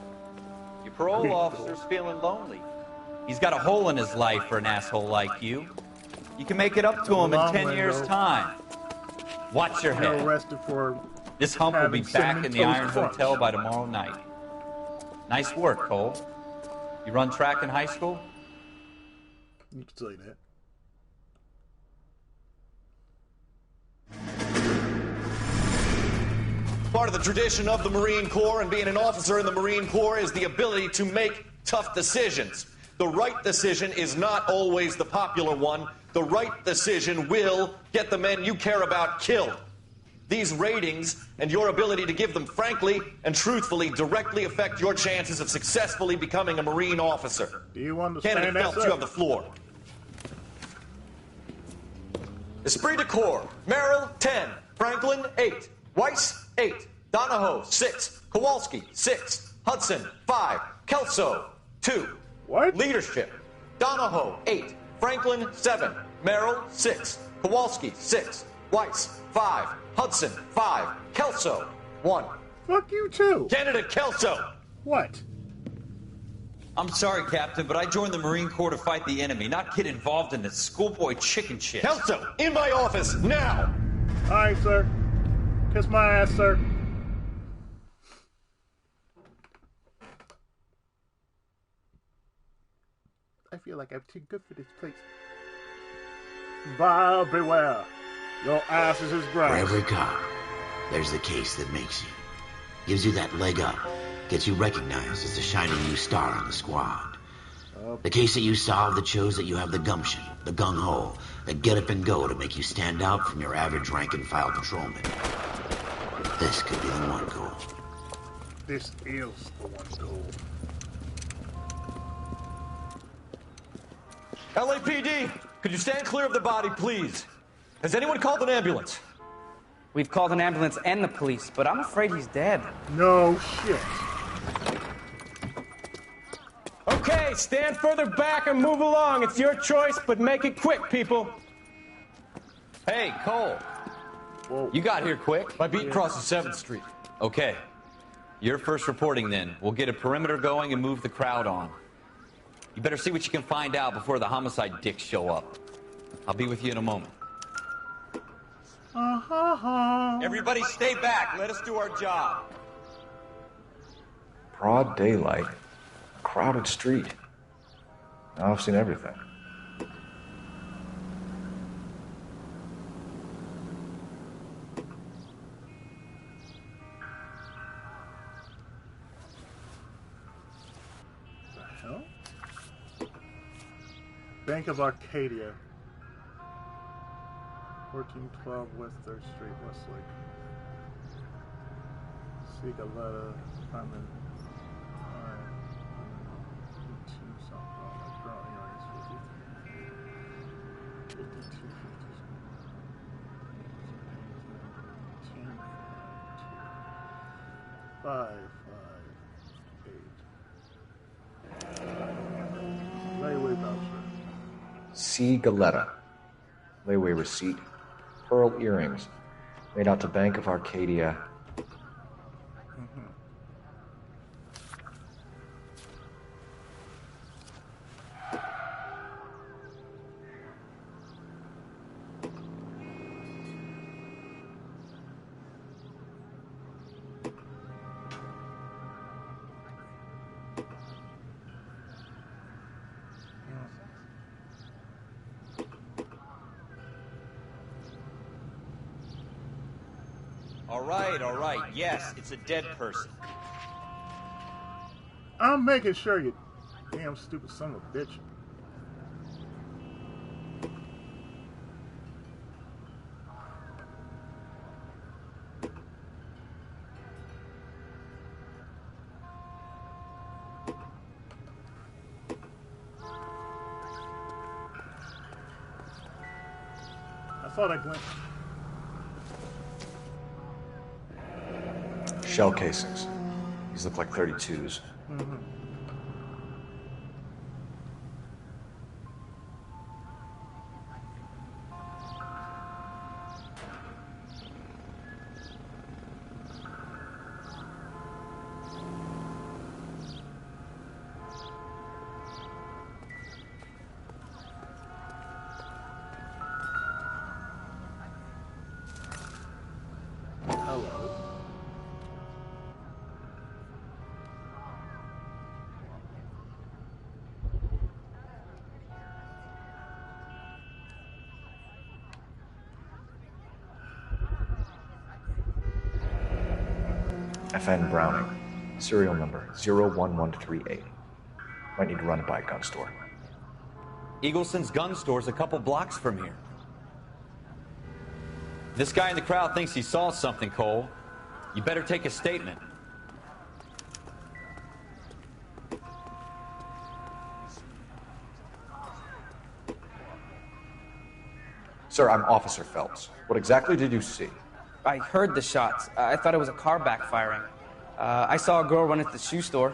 E: Your parole officer's feeling lonely. He's got a hole in his life for an asshole like you. You can make it up to him in 10 years' time. Watch your head.
A: Arrested for
E: this hump will be back in the Iron Hotel by tomorrow night. Nice work, Cole. You run track in high school?
A: You can say that.
T: Part of the tradition of the Marine Corps and being an officer in the Marine Corps is the ability to make tough decisions. The right decision is not always the popular one. The right decision will get the men you care about killed. These ratings and your ability to give them frankly and truthfully directly affect your chances of successfully becoming a Marine officer.
A: Do you understand
T: Candidate
A: that,
T: Phelps,
A: sir?
T: you have the floor. Esprit de Corps, Merrill, 10. Franklin, 8. Weiss, 8. Donahoe, 6. Kowalski, 6. Hudson, 5. Kelso, 2.
A: What?
T: Leadership, Donahoe, 8. Franklin, 7. Merrill, 6. Kowalski, 6. Weiss, 5. Hudson, 5. Kelso, 1.
A: Fuck you too.
T: Candidate Kelso.
A: What?
E: I'm sorry, Captain, but I joined the Marine Corps to fight the enemy, not get involved in this schoolboy chicken shit.
T: Kelso, in my office, now!
A: All right, sir. Kiss my ass, sir. I feel like I'm too good for this place. Buyer beware. Your ass is his grass.
B: For every cop, there's the case that makes you. Gives you that leg up. Gets you recognized as the shining new star on the squad. The case that you solve that shows that you have the gumption, the gung-ho, the get up and go to make you stand out from your average rank-and-file patrolman. This could be the one goal.
A: This is the one goal.
T: LAPD, could you stand clear of the body, please? Has anyone called an ambulance?
U: We've called an ambulance and the police, but I'm afraid he's dead.
A: No shit.
R: Okay, stand further back and move along. It's your choice, but make it quick, people.
E: Hey, Cole.
A: Whoa.
E: You got here quick.
T: My beat crosses 7th Street.
E: Okay. You're first reporting then. We'll get a perimeter going and move the crowd on. You better see what you can find out before the homicide dicks show up. I'll be with you in a moment. Everybody stay back. Let us do our job.
G: Broad daylight, crowded street. Now I've seen everything.
A: The hell? Bank of Arcadia. 1412 West 3rd Street, Westlake. Seek a letter. Simon. Alright. 52 something. Oh, my girl, 52. 558. Layaway voucher.
G: C. Galetta. Layaway receipt. Pearl earrings. Made out to Bank of Arcadia.
D: All right. Yes, it's a dead person.
A: I'm making sure, you damn stupid son of a bitch. I thought I blinked.
G: Shell casings. These look like 32s.
A: Mm-hmm.
G: FN Browning. Serial number 01138. Might need to run it by a gun store.
D: Eagleson's gun store's a couple blocks from here. This guy in the crowd thinks he saw something, Cole. You better take a statement.
G: Sir, I'm Officer Phelps. What exactly did you see?
U: I heard the shots. I thought it was a car backfiring. I saw a girl run into the shoe store.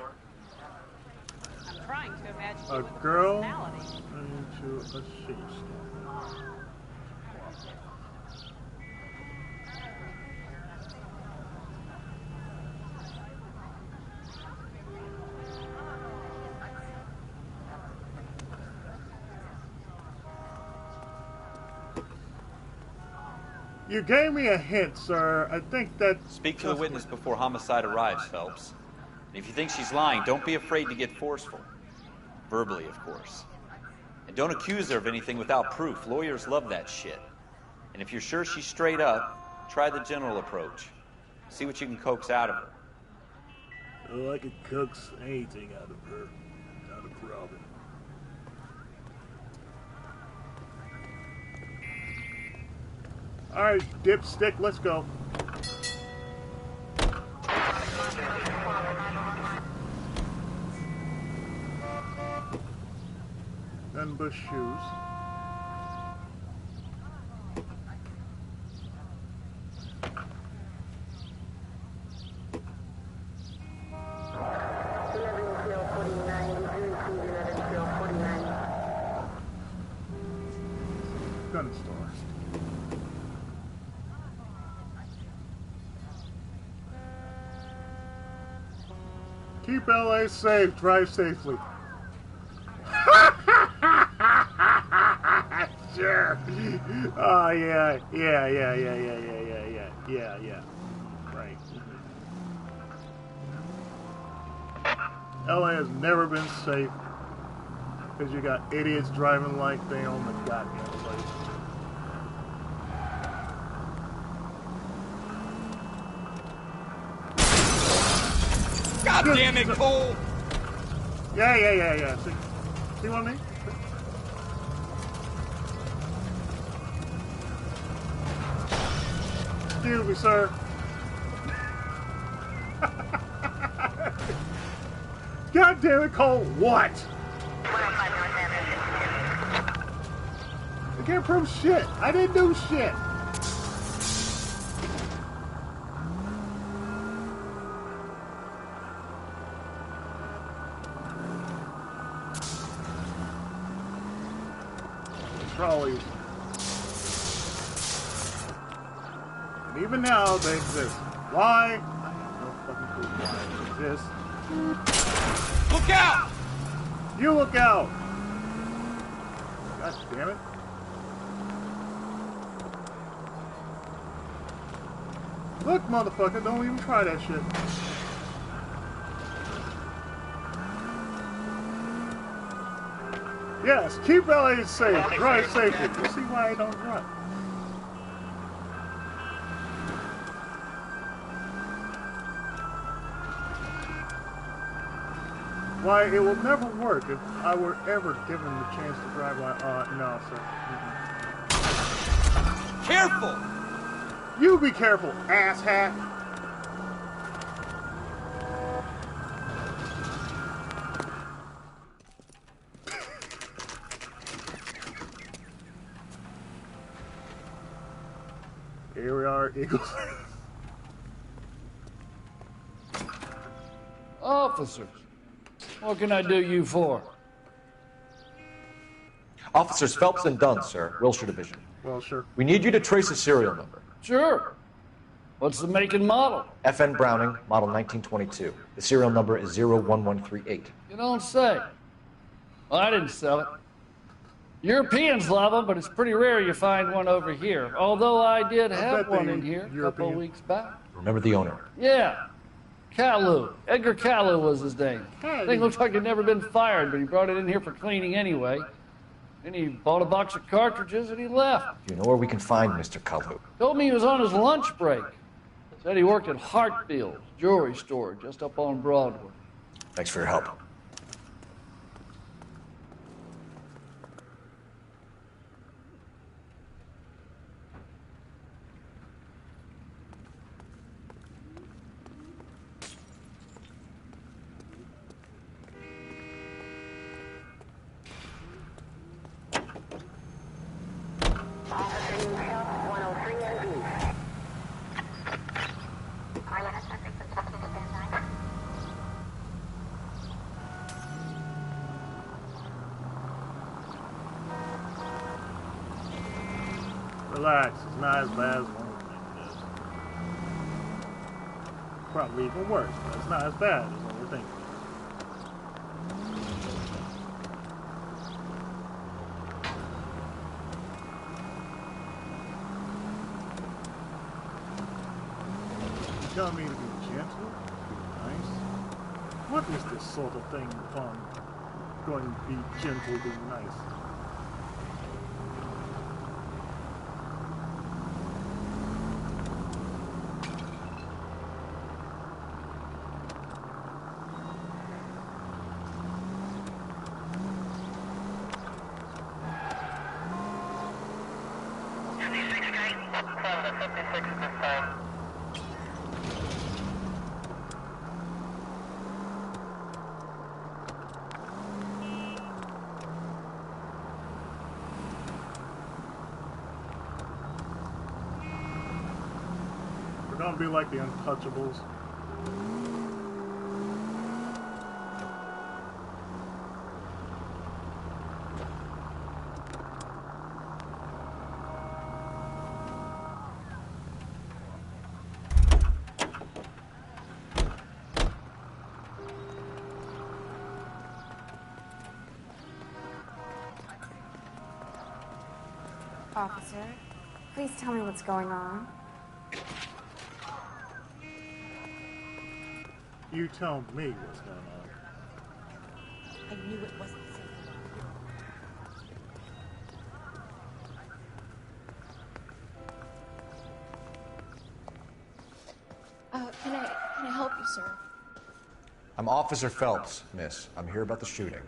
M: I'm trying to imagine
A: a girl into a shoe store. You gave me a hint, sir. I think that...
D: Speak to the witness before homicide arrives, Phelps. And if you think she's lying, don't be afraid to get forceful. Verbally, of course. And don't accuse her of anything without proof. Lawyers love that shit. And if you're sure she's straight up, try the general approach. See what you can coax out of her.
A: Oh, I could coax anything out of her. Not a problem. Alright, dipstick, let's go. Gunbush shoes. Gun store. Keep LA safe, drive safely. Sure. Oh yeah. Right. LA has never been safe because you got idiots driving like they own the goddamn place.
E: God damn it, Cole!
A: Yeah. See what I mean? Excuse me, sir. God damn it, Cole. What? I can't prove shit. I didn't do shit. probably... And even now, they exist. Why? I have no fucking clue why they exist.
T: Look out!
A: You look out! God damn it. Look, motherfucker, don't even try that shit. Yes, keep LA safe. Drive safely. You see why I don't drive. Why, it will never work if I were ever given the chance to drive my... no, sir.
T: Careful!
A: You be careful, asshat! Here we are, Eagles.
F: Officers, what can I do you for?
H: Officers Phelps and Dunn, sir, Wilshire Division.
A: Well, sure.
H: We need you to trace a serial number.
F: Sure. What's the make and model?
H: FN Browning, model 1922. The serial number is 01138.
F: You don't say. Well, I didn't sell it. Europeans love them, but it's pretty rare you find one over here. Although I did have one in here a couple of weeks back.
H: Remember the owner?
F: Yeah. Kalu. Edgar Kalu was his name. Thing looks like he'd never been fired, but he brought it in here for cleaning anyway. Then he bought a box of cartridges and he left.
H: Do you know where we can find Mr. Kalu?
F: Told me he was on his lunch break. Said he worked at Hartfield's jewelry store just up on Broadway.
H: Thanks for your help.
A: Relax, it's not as bad as one would think it is. Probably even worse, but it's not as bad as one would think. You telling me to be gentle? Be nice? What is this sort of thing upon going to be gentle, be nice? Don't be like the Untouchables.
V: Officer, please tell me what's going on.
A: You tell me what's going on.
V: I knew it wasn't safe.
W: Can I help you, sir?
H: I'm Officer Phelps, miss. I'm here about the shooting.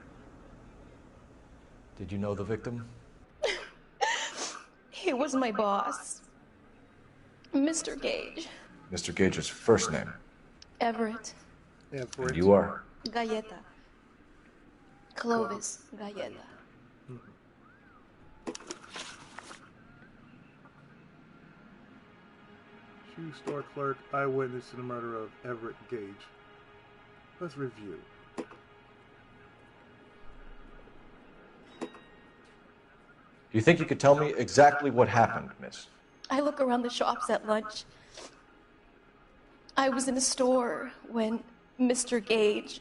H: Did you know the victim?
W: He was my boss. Mr. Gage.
G: Mr. Gage's first name?
W: Everett.
G: And you are?
W: Galleta. Clovis Galleta.
A: Shoe store clerk, eyewitness to the murder of Everett Gage. Let's review.
G: Do you think you could tell me exactly what happened, miss?
W: I look around the shops at lunch. I was in a store when Mr. Gage,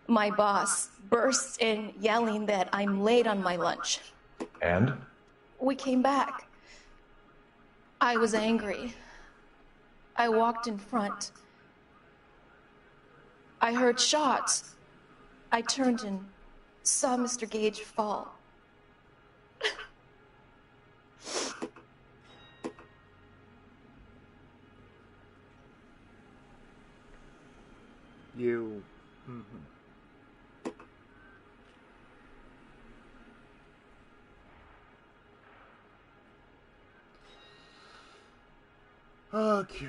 W: my boss, bursts in yelling that I'm late on my lunch.
G: And?
W: We came back. I was angry. I walked in front. I heard shots. I turned and saw Mr. Gage fall.
A: You. Okay.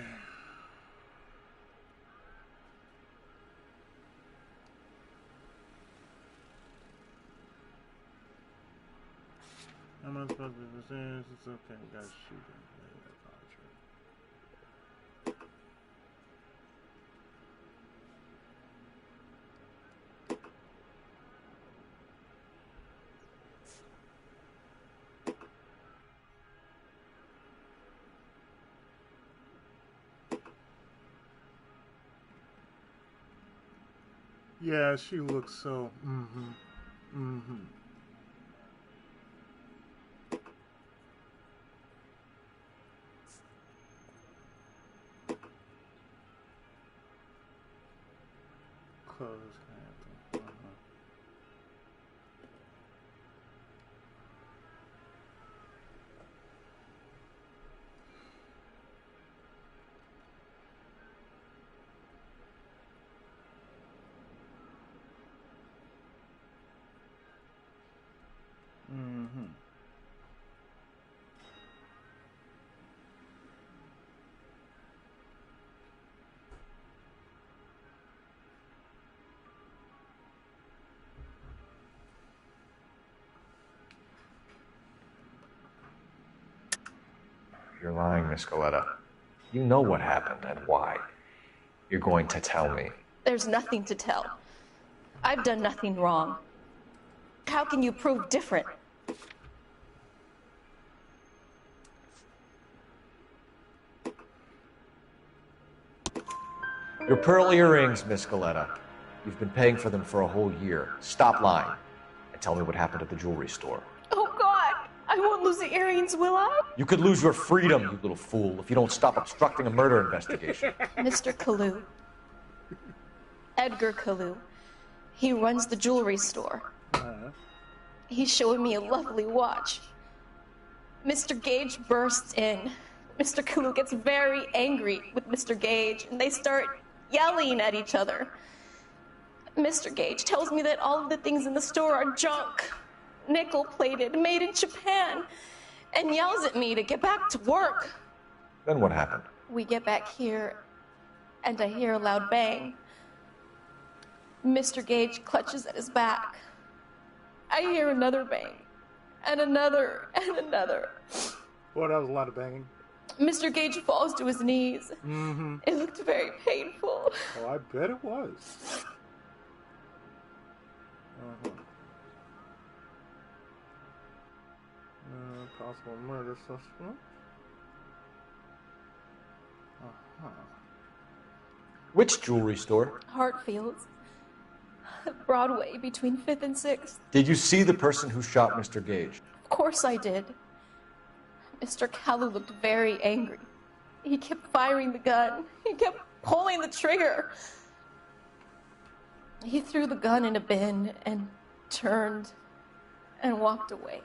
A: How am I supposed to do this? It's okay, guys, shoot him. Yeah, she looks so. Close hand.
G: You're lying, Miss Galetta. You know what happened and why. You're going to tell me.
W: There's nothing to tell. I've done nothing wrong. How can you prove different?
G: Your pearl earrings, Miss Galetta. You've been paying for them for a whole year. Stop lying and tell me what happened at the jewelry store.
W: Oh, God! I won't lose the earrings, will I?
G: You could lose your freedom, you little fool, if you don't stop obstructing a murder investigation.
W: Mr. Kalu. Edgar Kalu. He runs the jewelry store. He showed me a lovely watch. Mr. Gage bursts in. Mr. Kalu gets very angry with Mr. Gage, and they start yelling at each other. Mr. Gage tells me that all of the things in the store are junk, nickel-plated, made in Japan, and yells at me to get back to work.
G: Then what happened?
W: We get back here, and I hear a loud bang. Mr. Gage clutches at his back. I hear another bang, and another, and another.
A: Well, that was a lot of banging.
W: Mr. Gage falls to his knees. It looked very painful.
A: Oh, I bet it was. Possible murder suspect.
G: Which jewelry store?
W: Hartfield's. Broadway, between 5th and 6th.
G: Did you see the person who shot Mr. Gage?
W: Of course I did. Mr. Kalu looked very angry. He kept firing the gun. He kept pulling the trigger. He threw the gun in a bin and turned and walked away.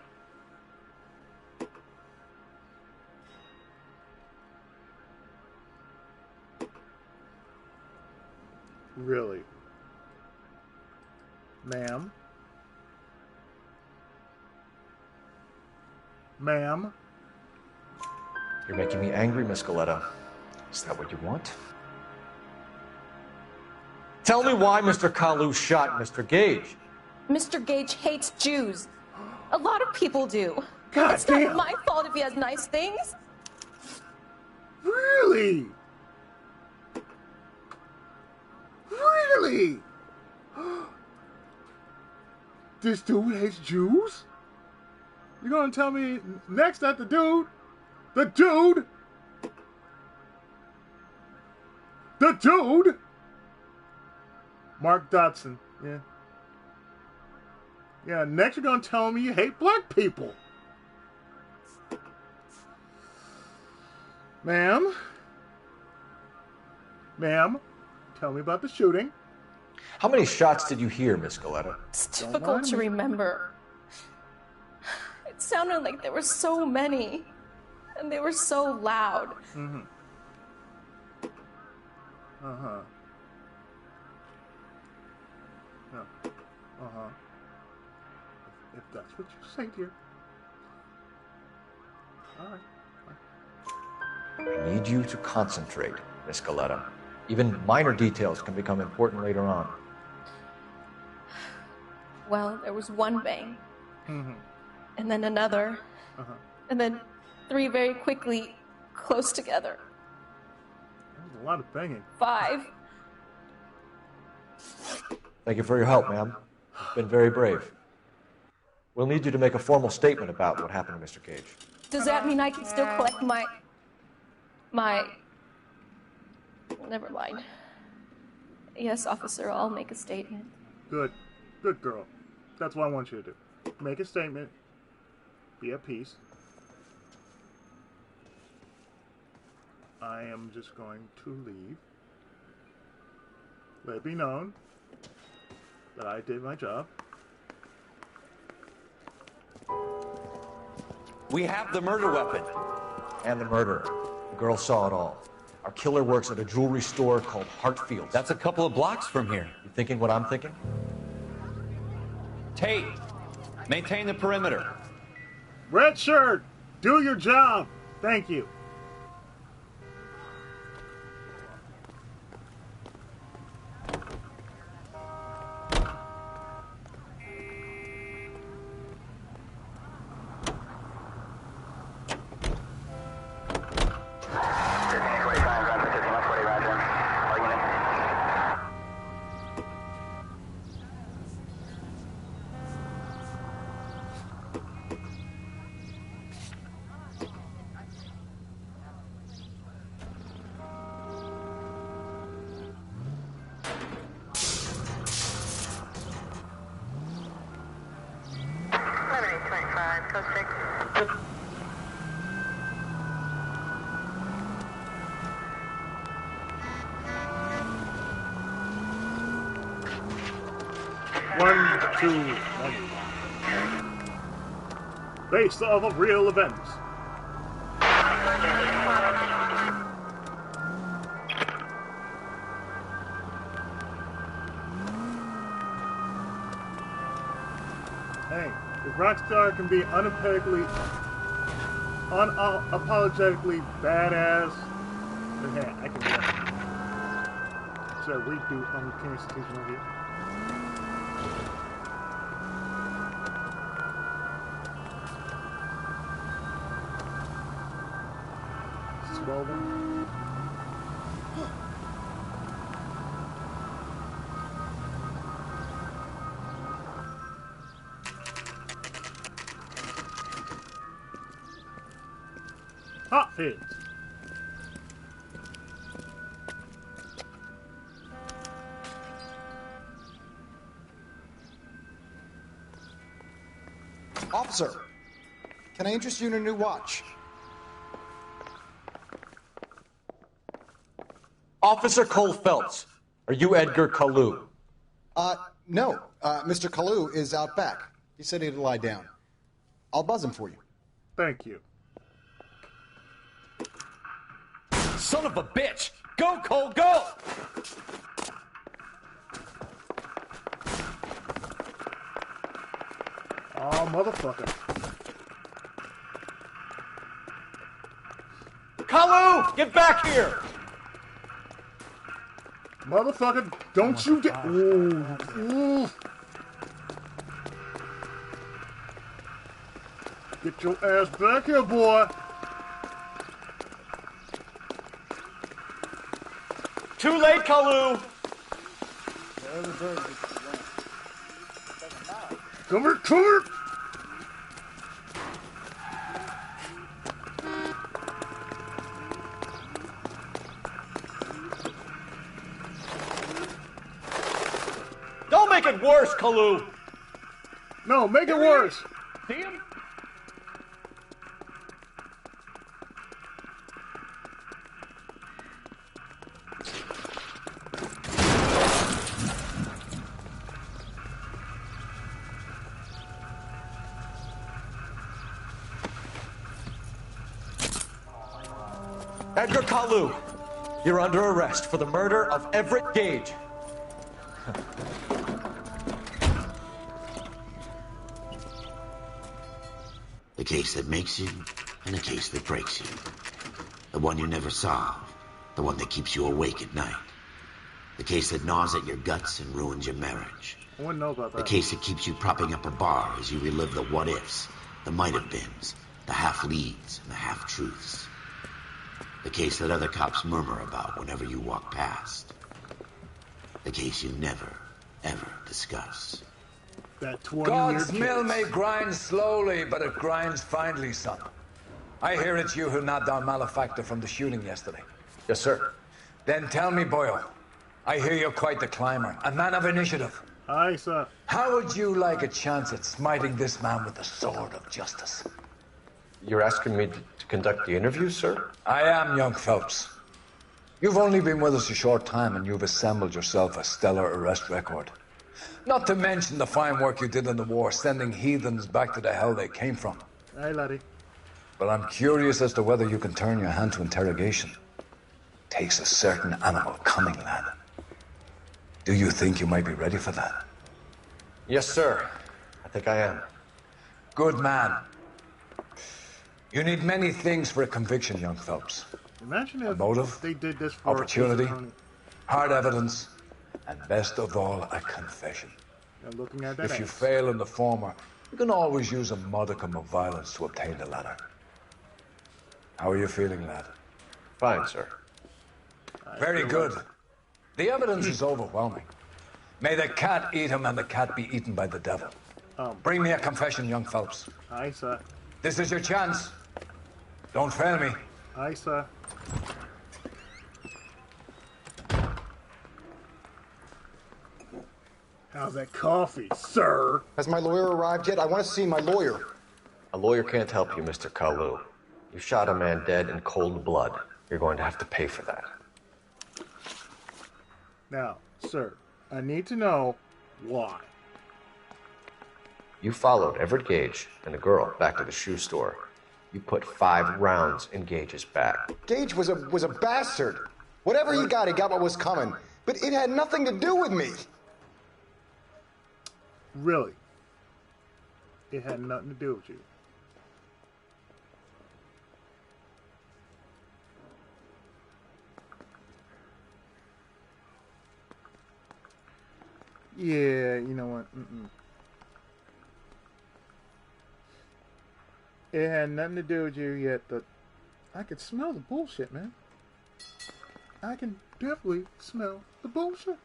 A: Really? Ma'am? Ma'am?
G: You're making me angry, Miss Galetta. Is that what you want? Tell me why Mr. Kalu shot Mr. Gage.
W: Mr. Gage hates Jews. A lot of people do.
A: God
W: it's
A: damn.
W: not my fault if he has nice things.
A: Really? Really? This dude hates Jews? You're gonna tell me next that the dude, Mark Dodson, yeah. Yeah, next you're gonna tell me you hate black people. Ma'am, tell me about the shooting.
G: How many shots did you hear, Miss Galetta?
W: It's difficult to remember. It sounded like there were so many, and they were so loud.
A: Mm-hmm. Uh-huh. No. Uh-huh. If that's what you say, dear. All right.
G: I need you to concentrate, Miss Galetta. Even minor details can become important later on.
W: Well, there was one bang,
A: Mm-hmm.
W: and then another,
A: Uh-huh.
W: and then 3 very quickly, close together.
A: There's a lot of banging.
W: 5.
G: Thank you for your help, ma'am. You've been very brave. We'll need you to make a formal statement about what happened to Mr. Cage.
W: Does that mean I can still collect my... Never mind. Yes, officer, I'll make a statement.
A: Good. Good girl. That's what I want you to do. Make a statement. Be at peace. I am just going to leave. Let it be known that I did my job.
T: We have the murder weapon.
G: And the murderer. The girl saw it all. Our killer works at a jewelry store called Hartfield.
E: That's a couple of blocks from here.
G: You thinking what I'm thinking?
E: Tate, maintain the perimeter.
A: Red shirt, do your job. Thank you. Based off of real events. Hey, if Rockstar can be unapologetically badass, then hey, I can do that. So we do on the King Station over here. Hot figs.
I: Officer, can I interest you in a new watch?
G: Officer Cole Phelps, are you Edgar Kalu?
I: No. Mr. Kalu is out back. He said he'd lie down. I'll buzz him for you.
A: Thank you.
T: Son of a bitch! Go, Cole, go!
A: Oh, motherfucker.
T: Kalu! Get back here!
A: Motherfucker, don't you get... Ooh. Ooh. Get your ass back here, boy.
T: Too late, Kalu!
A: Come here, come here!
T: make it worse, Kalu!
A: No, make it worse!
R: See him?
T: Edgar Kalu, you're under arrest for the murder of Everett Gage.
B: The case that makes you, and the case that breaks you. The one you never solve. The one that keeps you awake at night. The case that gnaws at your guts and ruins your marriage.
A: I wouldn't know about that.
B: The case that keeps you propping up a bar as you relive the what-ifs, the might-have-beens, the half-leads, and the half-truths. The case that other cops murmur about whenever you walk past. The case you never, ever discuss.
A: That 20-year
K: God's mill may grind slowly, but it grinds finely, son. I hear it's you who nabbed our malefactor from the shooting yesterday.
G: Yes, sir.
K: Then tell me, Boyle. I hear you're quite the climber, a man of initiative.
A: Aye, sir.
K: How would you like a chance at smiting this man with the sword of justice?
G: You're asking me to conduct the interview, sir?
K: I am, young Phelps. You've only been with us a short time, and you've assembled yourself a stellar arrest record. Not to mention the fine work you did in the war, sending heathens back to the hell they came from.
A: Aye, laddie.
K: But I'm curious as to whether you can turn your hand to interrogation. Takes a certain animal cunning, lad. Do you think you might be ready for that?
G: Yes, sir. I think I am.
K: Good man. You need many things for a conviction, young Phelps.
A: Imagine if
K: motive,
A: they did this for
K: opportunity, hard evidence, and best of all, a confession.
A: I'm looking at that
K: If you
A: ass.
K: fail in the former, you can always use a modicum of violence to obtain the latter. How are you feeling, lad?
G: Fine, sir.
K: Very good. The evidence is overwhelming. May the cat eat him and the cat be eaten by the devil. Bring me a confession, young Phelps.
A: Aye, sir.
K: This is your chance. Don't fail me.
A: Aye, sir. How's that coffee, sir?
I: Has my lawyer arrived yet? I want to see my lawyer.
G: A lawyer can't help you, Mr. Kalu. You shot a man dead in cold blood. You're going to have to pay for that.
A: Now, sir, I need to know why.
G: You followed Everett Gage and the girl back to the shoe store. You put 5 rounds in Gage's back.
I: Gage was a bastard. Whatever he got what was coming. But it had nothing to do with me.
A: Really? It had nothing to do with you. Yeah, you know what? It had nothing to do with you yet, but I could smell the bullshit, man. I can definitely smell the bullshit.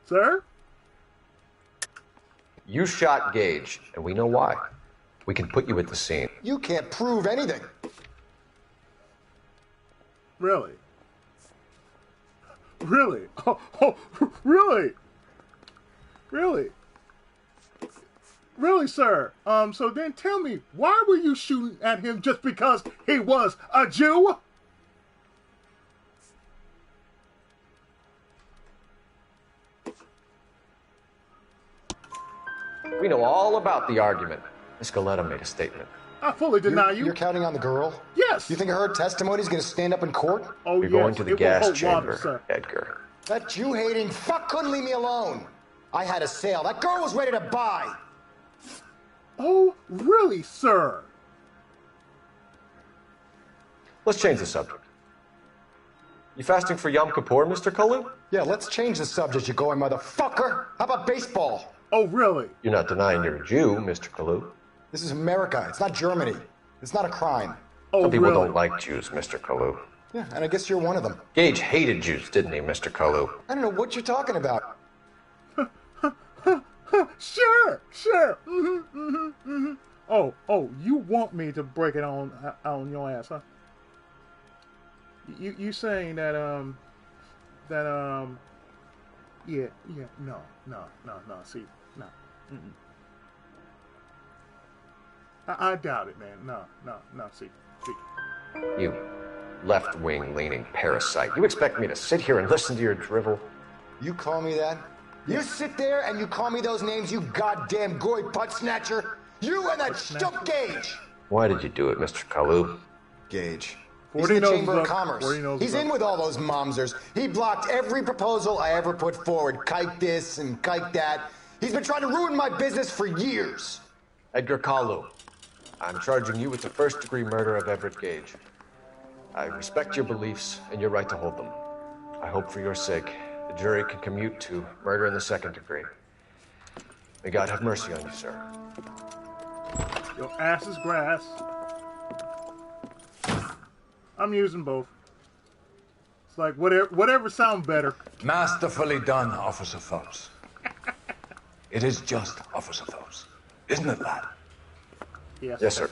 A: Sir?
G: You shot Gage, and we know why. We can put you at the scene.
I: You can't prove anything.
A: Really? Really? Oh, really? Really? Really, sir? So then tell me, why were you shooting at him just because he was a Jew?
G: We know all about the argument. Miss Galetta made a statement.
A: I fully deny you.
I: You're counting on the girl?
A: Yes.
I: You think her testimony's going to stand up in court?
A: Oh,
G: You're going to the gas chamber, Edgar.
I: That Jew-hating fuck couldn't leave me alone. I had a sale. That girl was ready to buy.
A: Oh, really, sir?
G: Let's change the subject. You fasting for Yom Kippur, Mr. Kalu?
I: Yeah, let's change the subject, you going motherfucker. How about baseball?
A: Oh, really?
G: You're not denying you're a Jew, Mr. Kalu.
I: This is America. It's not Germany. It's not a crime.
G: Some people don't like Jews, Mr. Kalu.
I: Yeah, and I guess you're one of them.
G: Gage hated Jews, didn't he, Mr. Kalu?
I: I don't know what you're talking about.
A: Sure. Oh, you want me to break it on your ass, huh? You saying that that yeah, no. See, no. I doubt it, man. No. See.
H: You left-wing leaning parasite. You expect me to sit here and listen to your drivel?
I: You call me that? You sit there and you call me those names, you goddamn goy butt snatcher? You and that stump Gage!
H: Why did you do it, Mr. Kalu?
I: Gage. He's in the Chamber of Commerce. He's in with all those momsers. He blocked every proposal I ever put forward. Kike this and kike that. He's been trying to ruin my business for years.
H: Edgar Kalu, I'm charging you with the first-degree murder of Everett Gage. I respect your beliefs and your right to hold them. I hope for your sake the jury can commute to murder in the second degree. May God have mercy on you, sir.
A: Your ass is grass. I'm using both. It's like whatever sounds better.
K: Masterfully done, Officer Phelps. It is just Officer Phelps, isn't it, lad?
H: Yes, sir.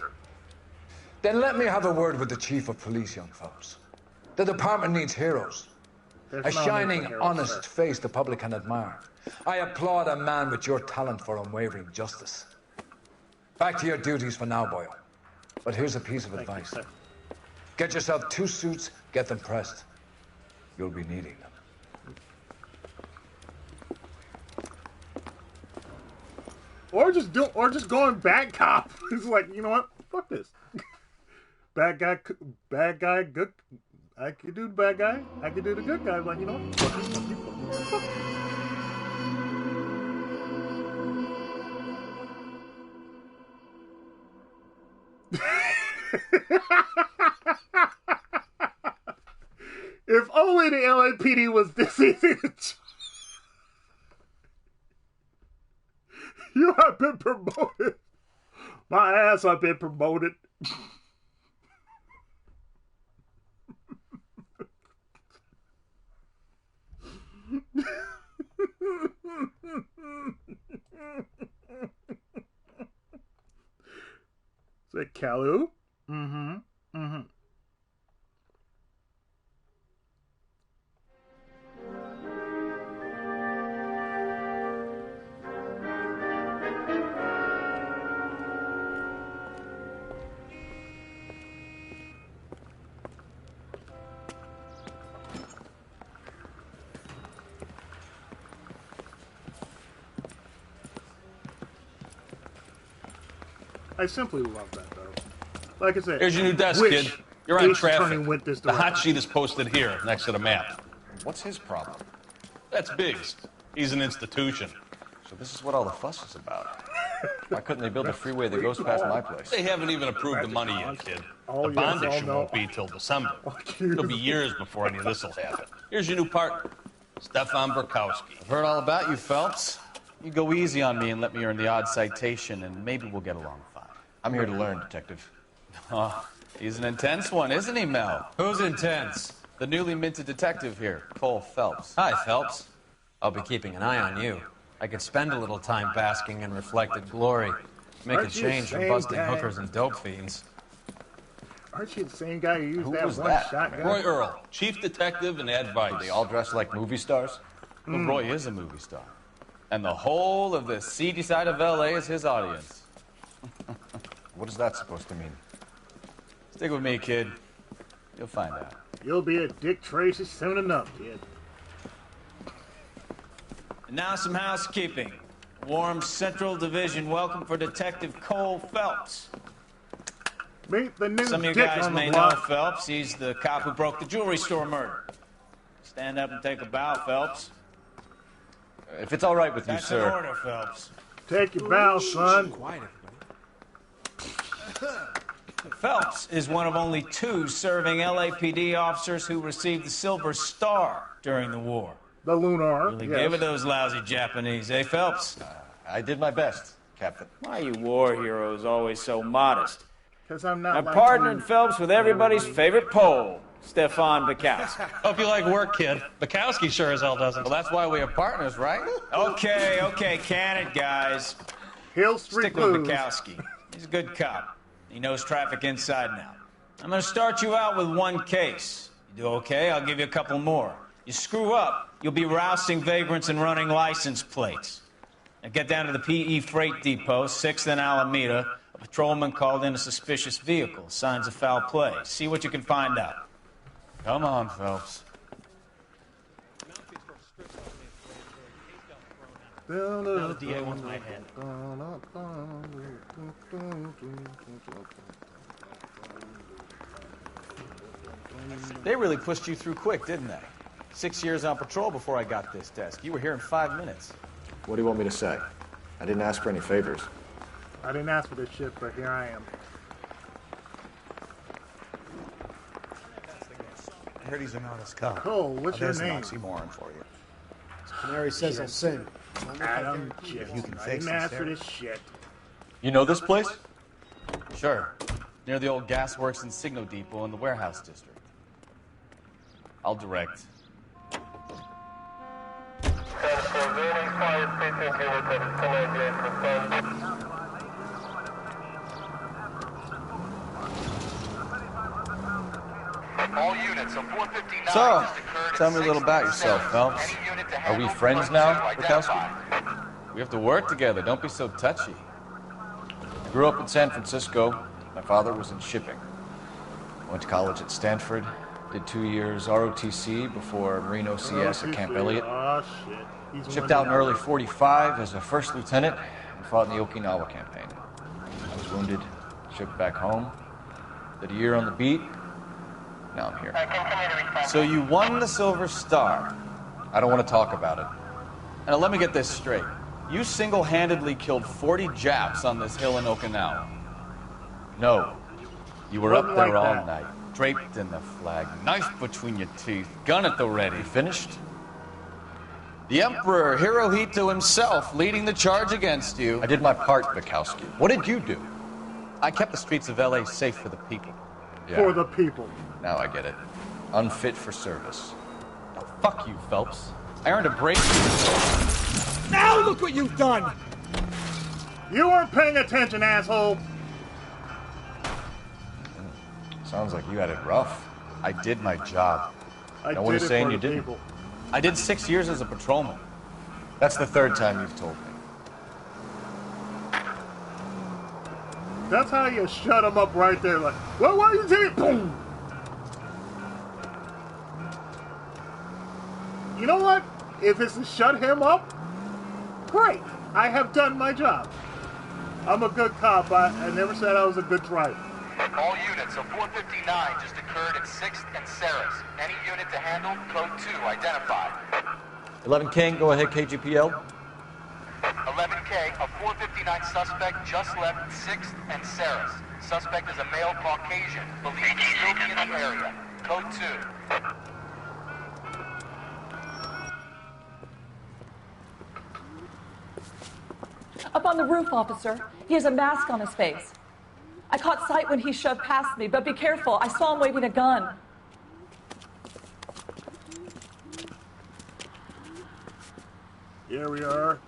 K: Then let me have a word with the Chief of Police, young Phelps. The department needs heroes.
A: There's
K: A
A: no
K: shining,
A: need for heroes,
K: honest
A: sir.
K: face the public can admire. I applaud a man with your talent for unwavering justice. Back to your duties for now, Boyle. But here's a piece of advice. Get yourself 2 suits, get them pressed. You'll be needing them.
A: Or just going bad cop. It's like, you know what? Fuck this. Bad guy, good. I could do the bad guy. I could do the good guy. Like, you know what? Fuck this. Fuck this. If only the LAPD was this easy to You have been promoted. My ass, I've been promoted. Is that Kalu? Mm-hmm. I simply love that, though. Like I said,
L: here's your new desk, kid. You're on traffic.
A: Went this
L: the hot sheet is posted here, next to the map.
H: What's his problem?
L: That's Biggs. He's an institution.
H: So this is what all the fuss is about. Why couldn't they build a freeway that goes past my place?
L: They haven't even approved the money yet, kid. The bond issue won't be till December. It'll be years before any of this will happen. Here's your new partner, Stefan Burkowski.
D: I've heard all about you, Phelps. You go easy on me and let me earn the odd citation, and maybe we'll get along fine.
H: I'm here to learn, Detective.
D: Oh, he's an intense one, isn't he, Mel?
Q: Who's intense?
D: The newly minted detective here, Cole Phelps.
Q: Hi, Phelps. I'll be keeping an eye on you. I could spend a little time basking in reflected glory. Make a change from busting hookers and dope fiends.
A: Aren't you the same guy who used
H: Who
A: that
H: was
A: one
H: that?
A: shot guy?
L: Roy Earl, chief detective and advice.
H: They all dress like movie stars?
D: Well, Roy is a movie star. And the whole of the seedy side of L.A. is his audience.
H: What is that supposed to mean?
D: Stick with me, kid. You'll find out.
A: You'll be a Dick Tracy soon enough, kid.
N: And now some housekeeping. Warm Central Division welcome for Detective Cole Phelps.
A: Meet the new
N: Some of you
A: dick
N: guys
A: on the
N: may know
A: block.
N: Phelps. He's the cop who broke the jewelry store murder. Stand up and take a bow, Phelps.
H: If it's all right with you,
N: That's
H: sir.
N: an order, Phelps.
A: Take your bow, son.
N: Quiet, Phelps is one of only 2 serving LAPD officers who received the Silver Star during the war.
A: The Lunar.
N: Really
A: yes.
N: gave it those lousy Japanese, eh, Phelps?
H: I did my best, Captain.
N: Why are you war heroes always so modest?
A: Because I'm not
N: I'm
A: like
N: partnered
A: you.
N: Phelps with everybody's favorite Pole, Stefan Bukowski.
L: Hope you like work, kid. Bukowski sure as hell doesn't.
D: Well, that's why we are partners, right?
N: Okay, can it, guys.
A: Hill Street
N: Stick with
A: Blues.
N: Bukowski. He's a good cop. He knows traffic inside and out. I'm going to start you out with one case. You do okay, I'll give you a couple more. You screw up, you'll be rousting vagrants and running license plates. Now get down to the PE Freight Depot, 6th and Alameda. A patrolman called in a suspicious vehicle. Signs of foul play. See what you can find out.
E: Come on, Phelps.
L: Now the DA wants my head.
D: They really pushed you through quick, didn't they? 6 years on patrol before I got this desk. You were here in 5 minutes.
G: What do you want me to say? I didn't ask for any favors.
A: I didn't ask for this shit, but here I am.
L: I heard he's an honest cop.
A: Cole, what's your name?
L: There's an oxymoron for you.
J: Canary says I'll sing.
A: Adam Jim. I didn't ask for this shit.
E: You know this place?
D: Sure. Near the old gasworks and Signo Depot in the warehouse district. I'll direct.
C: All units of 459
E: So, tell me a little about yourself, Phelps. Are we friends now, Bukowski?
D: We have to work together. Don't be so touchy.
G: I grew up in San Francisco. My father was in shipping. Went to college at Stanford. Did 2 years ROTC before Marine OCS at Camp Elliott.
A: Oh, shit.
G: Shipped out in early 45 as a first lieutenant and fought in the Okinawa campaign. I was wounded, shipped back home. Did a year on the beat. Now I'm here.
D: So you won the Silver Star.
G: I don't want to talk about it.
D: Now let me get this straight. You single-handedly killed 40 Japs on this hill in Okinawa.
G: No.
D: You were up there all night, draped in the flag, knife between your teeth, gun at the ready.
G: You finished?
D: The Emperor Hirohito himself leading the charge against you.
G: I did my part, Bukowski. What did you do?
D: I kept the streets of L.A. safe for the people.
G: Yeah.
A: For the people.
G: Now I get it. Unfit for service.
D: Oh, fuck you, Phelps. I earned a break.
J: Now look what you've done!
A: You weren't paying attention, asshole!
G: Sounds like you had it rough.
D: I did my job.
G: No one is saying you didn't.
A: People.
D: I did 6 years as a patrolman.
G: That's the third time you've told me.
A: That's how you shut him up right there. Like, well, why are you doing it? Boom! You know what? If it's to shut him up, great. I have done my job. I'm a good cop. I never said I was a good driver.
C: All units of 459 just occurred at 6th and Saris. Any unit to handle, code 2 identified.
G: 11 King, go ahead, KGPL.
C: 11K, a 459 suspect just left 6th and Saris. Suspect is a male Caucasian, believed to still be in the area. Code 2.
O: Up on the roof, officer. He has a mask on his face. I caught sight when he shoved past me, but be careful. I saw him waving a gun.
A: Here we are.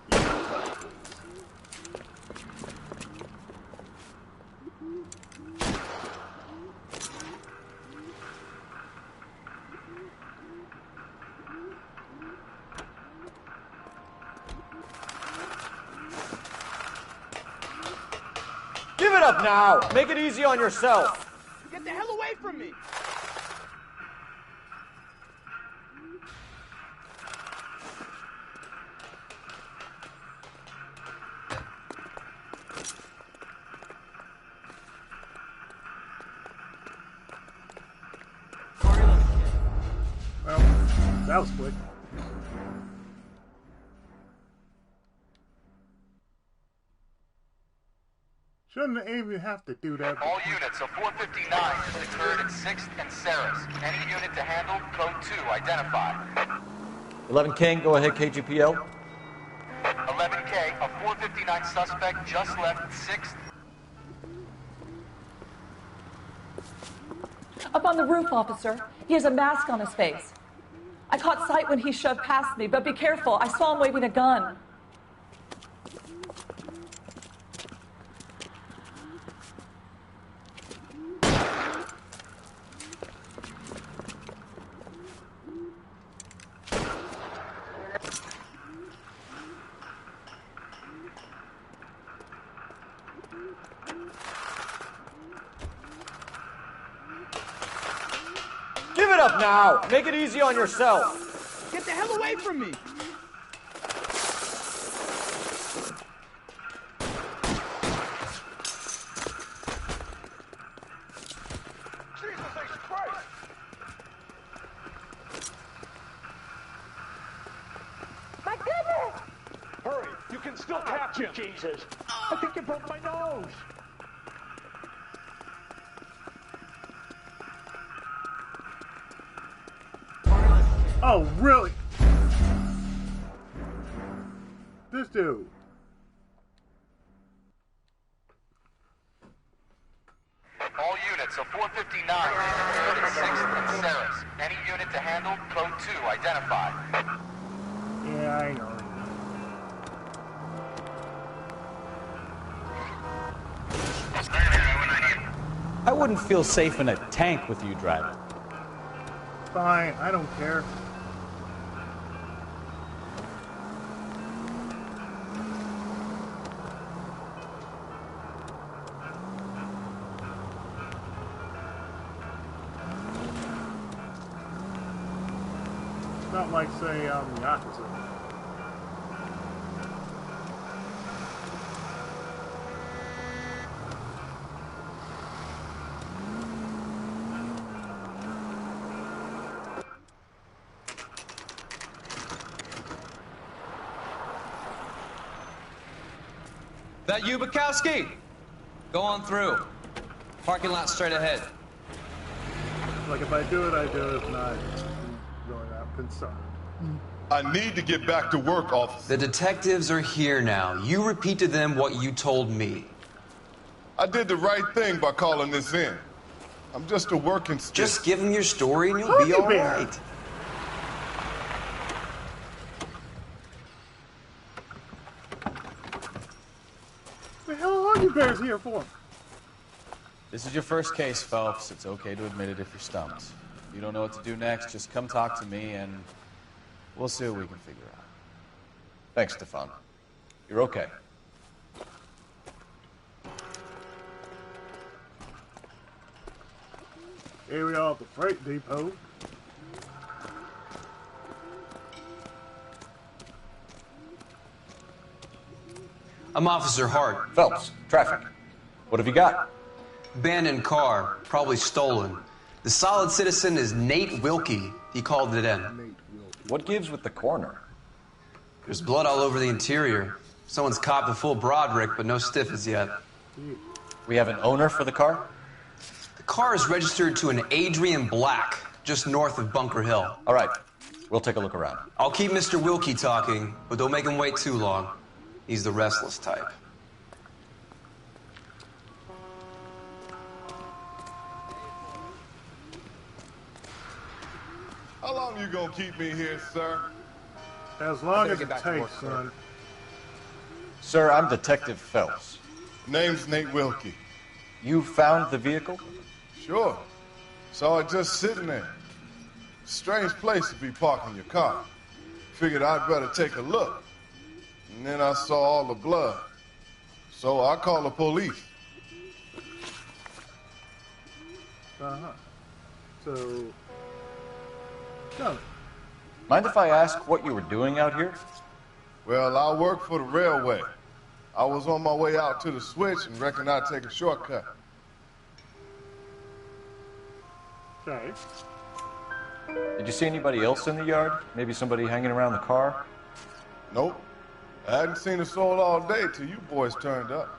H: Give it up now! Make it easy on yourself!
J: Get the hell away from me!
A: Well, that was quick. Shouldn't even have to do that.
C: All units of 459 just occurred at 6th and Saris. Any unit to handle, code 2 identified.
G: 11 King, go ahead, KGPL.
C: 11K, a 459 suspect just left 6th.
O: Up on the roof, officer. He has a mask on his face. I caught sight when he shoved past me, but be careful. I saw him waving a gun.
R: now. Make it easy on yourself.
J: Get the hell away from me! My goodness! Hurry, you can still catch him. Jesus, I think you broke my nose.
A: Oh, really? This dude.
P: All units of 459, unit 6th and Ceres. Any unit to handle, code 2, identify.
A: Yeah, I know.
D: I wouldn't feel safe in a tank with you driving.
A: Fine, I don't care. It's not like, say, the opposite.
Q: That you, Bukowski? Go on through. Parking lot straight ahead.
A: Like, if I do it, I do it. If not, I'm really not concerned.
S: I need to get back to work, officer.
Q: The detectives are here now. You repeat to them what you told me.
S: I did the right thing by calling this in. I'm just a working stick.
Q: Just give them your story and you'll be all right.
A: What the hell are you bears here for?
D: This is your first case, Phelps. It's okay to admit it if you're stumped. If you don't know what to do next, just come talk to me and we'll see what we can figure out.
G: Thanks, Stefan. You're okay.
A: Here we are at the freight depot.
Q: I'm Officer Hart.
G: Phelps, traffic. What have you got?
Q: Abandoned car, probably stolen. The solid citizen is Nate Wilkie. He called it in.
G: What gives with the coroner?
Q: There's blood all over the interior. Someone's copped a full Broderick, but no stiff as yet.
G: We have an owner for the car?
Q: The car is registered to an Adrian Black, just north of Bunker Hill.
G: All right. We'll take a look around.
Q: I'll keep Mr. Wilkie talking, but don't make him wait too long. He's the restless type.
S: How long you gonna keep me here, sir?
A: As long as it takes, son.
G: Sir, I'm Detective Phelps.
S: Name's Nate Wilkie.
G: You found the vehicle?
S: Sure. Saw it just sitting there. Strange place to be parking your car. Figured I'd better take a look. And then I saw all the blood. So I called the police.
A: Uh-huh. So... No.
G: Mind if I ask what you were doing out here?
S: Well, I work for the railway. I was on my way out to the switch and reckoned I'd take a shortcut.
A: Okay.
G: Did you see anybody else in the yard? Maybe somebody hanging around the car?
S: Nope. I hadn't seen a soul all day till you boys turned up.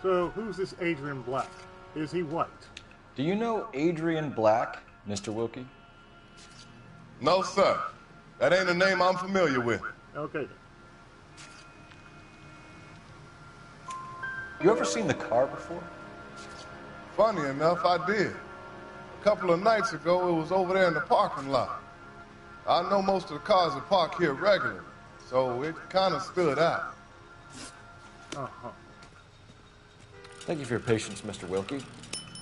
A: So, who's this Adrian Black? Is he white?
G: Do you know Adrian Black, Mr. Wilkie?
S: No, sir. That ain't a name I'm familiar with.
A: Okay.
G: You ever seen the car before?
S: Funny enough, I did. A couple of nights ago, it was over there in the parking lot. I know most of the cars are parked here regularly, so it kind of stood out.
A: Uh-huh.
G: Thank you for your patience, Mr. Wilkie.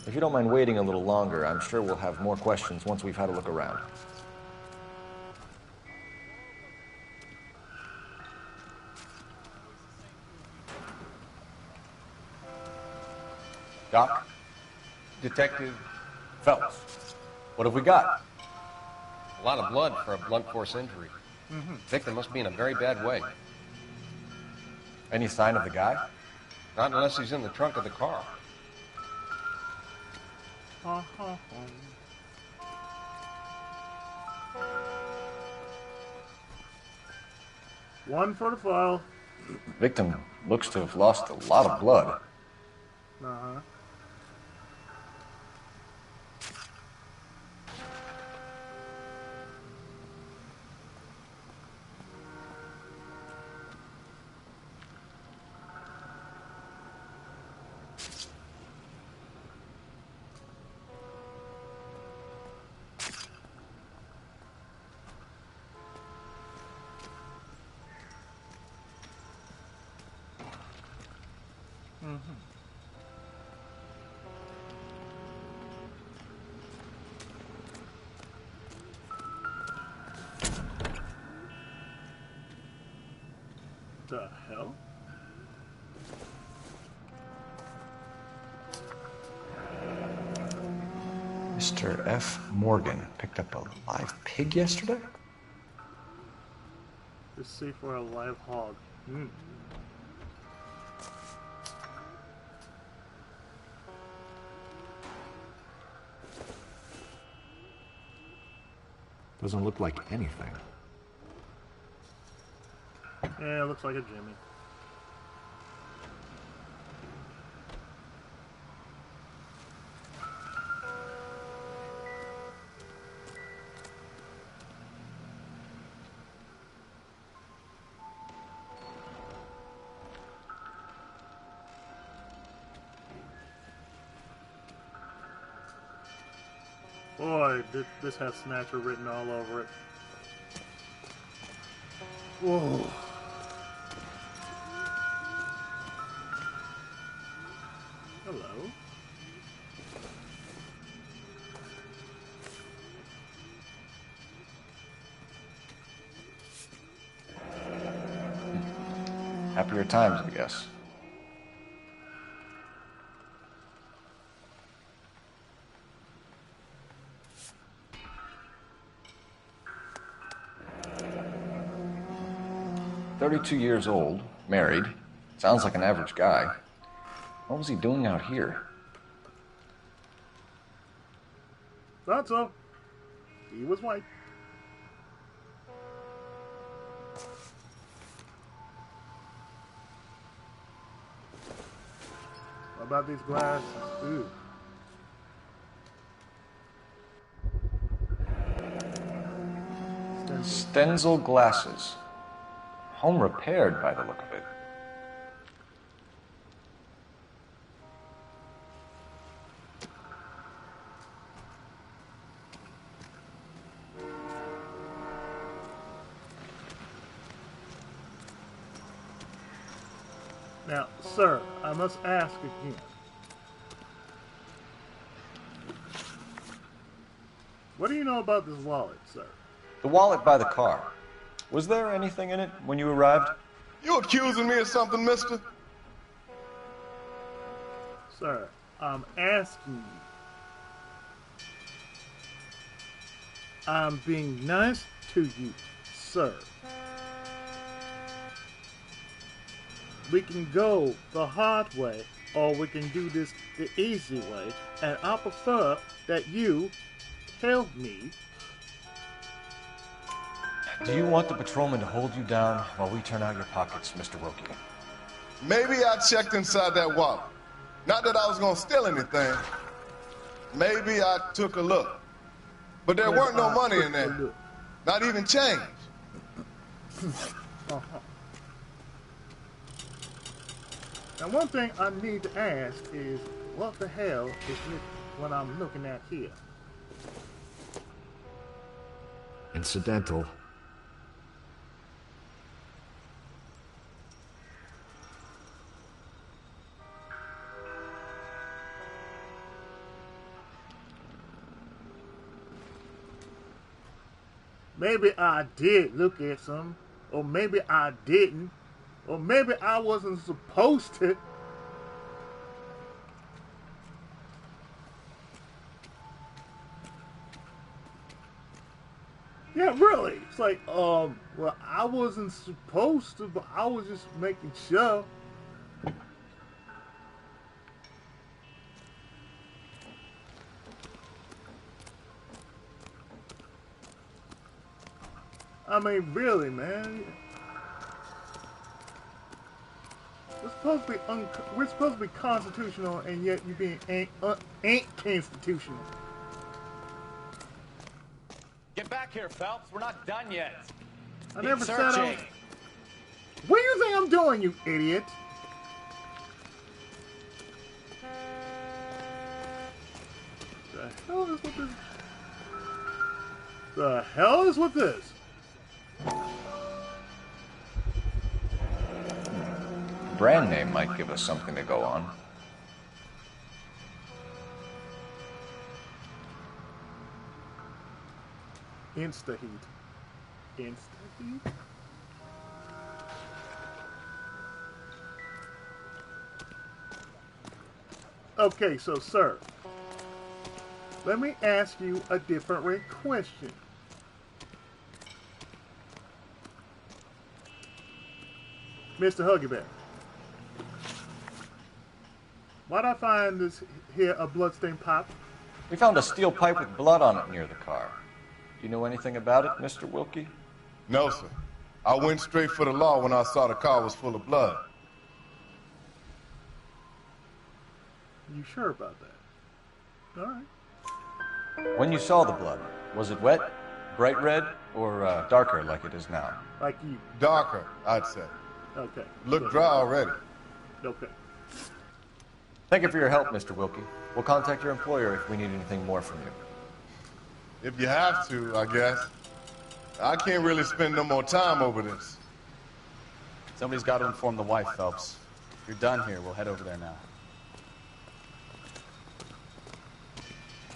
G: If you don't mind waiting a little longer, I'm sure we'll have more questions once we've had a look around. Doc? Detective Phelps, what have we got?
F: A lot of blood for a blunt force injury. Victim must be in a very bad way.
G: Any sign of the guy?
F: Not unless he's in the trunk of the car.
A: One for the file.
G: Victim looks to have lost a lot of blood.
A: Uh-huh. The hell?
H: Mr. F. Morgan picked up a live pig yesterday?
A: Let's see for a live hog.
H: Doesn't look like anything.
A: Yeah, it looks like a Jimmy. Boy, this has Snatcher written all over it. Whoa. Hello.
G: Happier times, I guess. "32 years old, married. Sounds like an average guy. What was he doing out here?"
A: Thought so. He was white. What about these glasses? Ooh.
G: Stenzel glasses. Home repaired by the look of it.
A: Now, sir, I must ask again. What do you know about this wallet, sir?
G: The wallet by the car. Was there anything in it when you arrived?
S: You accusing me of something, mister?
A: Sir, I'm asking you. I'm being nice to you, sir. We can go the hard way, or we can do this the easy way, and I prefer that you tell me.
G: Do you want the patrolman to hold you down while we turn out your pockets, Mr. Wilkie?
S: Maybe I checked inside that wallet. Not that I was gonna steal anything. Maybe I took a look. But there weren't no money in there. Not even change.
A: Now, one thing I need to ask is, what the hell is it what I'm looking at here?
H: Incidental.
A: Maybe I did look at some, or maybe I didn't, or maybe I wasn't supposed to. Yeah, really. It's like, well, I wasn't supposed to, but I was just making sure. I mean, really, man. We're supposed to be constitutional, and yet you're being ain't constitutional.
N: Get back here, Phelps. We're not done yet.
A: I never said I was... What do you think I'm doing, you idiot? The hell is with this? The hell is with this?
G: Brand name might give us something to go on.
A: Insta heat. Insta heat? Okay, so sir, let me ask you a different question. Mr. Huggybear, why'd I find this here a bloodstained pipe?
G: We found a steel pipe with blood on it near the car. Do you know anything about it, Mr. Wilkie?
S: No, sir. I went straight for the law when I saw the car was full of blood.
A: You sure about that? All right.
G: When you saw the blood, was it wet, bright red, or darker like it is now?
A: Like you.
S: Darker, I'd say.
A: Okay.
S: Look dry already.
A: Okay.
G: Thank you for your help, Mr. Wilkie. We'll contact your employer if we need anything more from you.
S: If you have to, I guess. I can't really spend no more time over this.
D: Somebody's got to inform the wife, Phelps. If you're done here, we'll head over there now.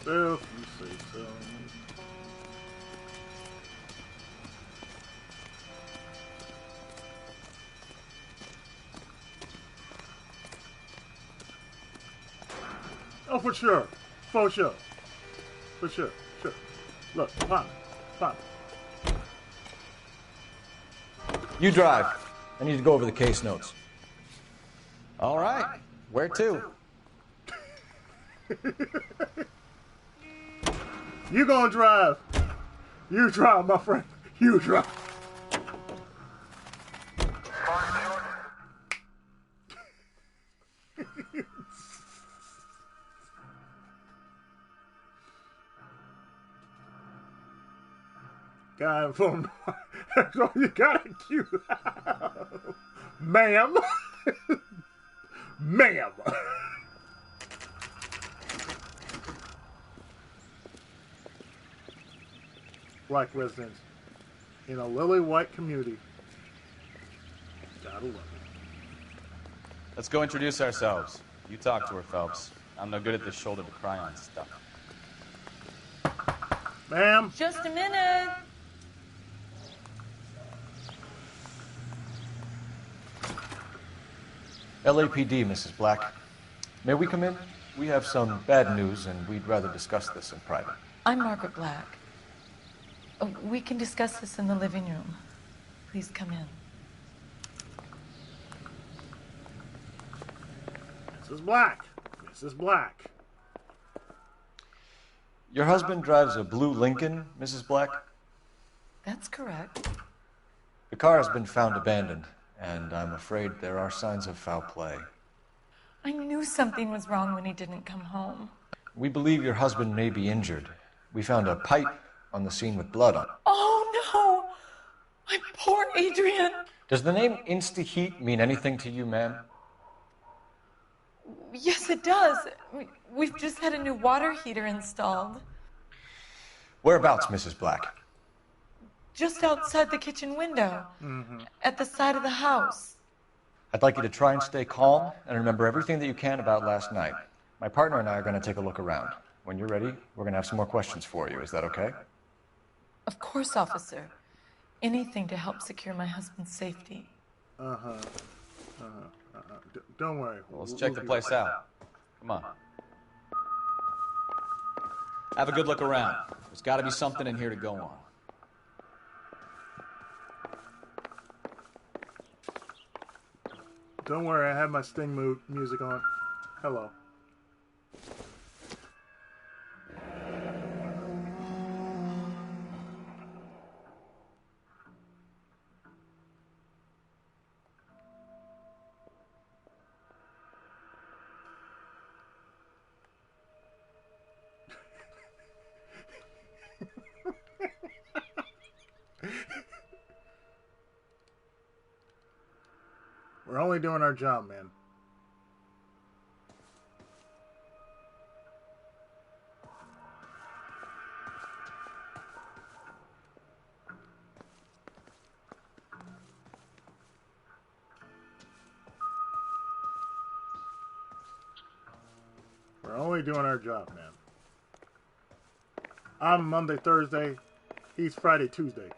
A: If you say so. Oh, for sure. For sure. For sure. Sure. Look, pop.
G: You drive. I need to go over the case notes.
D: All right. Where to?
A: You gonna drive. You drive, my friend. You drive. Guy from so you got a cue. Ma'am. Ma'am. Black residents in a lily white community. Gotta love it.
D: Let's go introduce ourselves. You talk to her, Phelps. I'm no good at this shoulder to cry on stuff.
A: Ma'am.
O: Just a minute.
G: LAPD, Mrs. Black. May we come in? We have some bad news, and we'd rather discuss this in private.
O: I'm Margaret Black. We can discuss this in the living room. Please come in.
A: Mrs. Black. Mrs. Black.
G: Your husband drives a blue Lincoln, Mrs. Black?
O: That's correct.
G: The car has been found abandoned, and I'm afraid there are signs of foul play.
O: I knew something was wrong when he didn't come home.
G: We believe your husband may be injured. We found a pipe on the scene with blood on it.
O: Oh, no! My poor Adrian!
G: Does the name Insta-Heat mean anything to you, ma'am?
O: Yes, it does. We've just had a new water heater installed.
G: Whereabouts, Mrs. Black?
O: Just outside the kitchen window. At the side of the house.
G: I'd like you to try and stay calm and remember everything that you can about last night. My partner and I are going to take a look around. When you're ready, we're going to have some more questions for you. Is that okay?
O: Of course, officer. Anything to help secure my husband's safety.
A: Don't worry.
D: Well, let's check the place out. Come on. Have a good look around. There's got to be something in here to go on.
A: Don't worry, I have my Sting music on. Hello. We're only doing our job, man. We're only doing our job, man. I'm Monday, Thursday. He's Friday, Tuesday.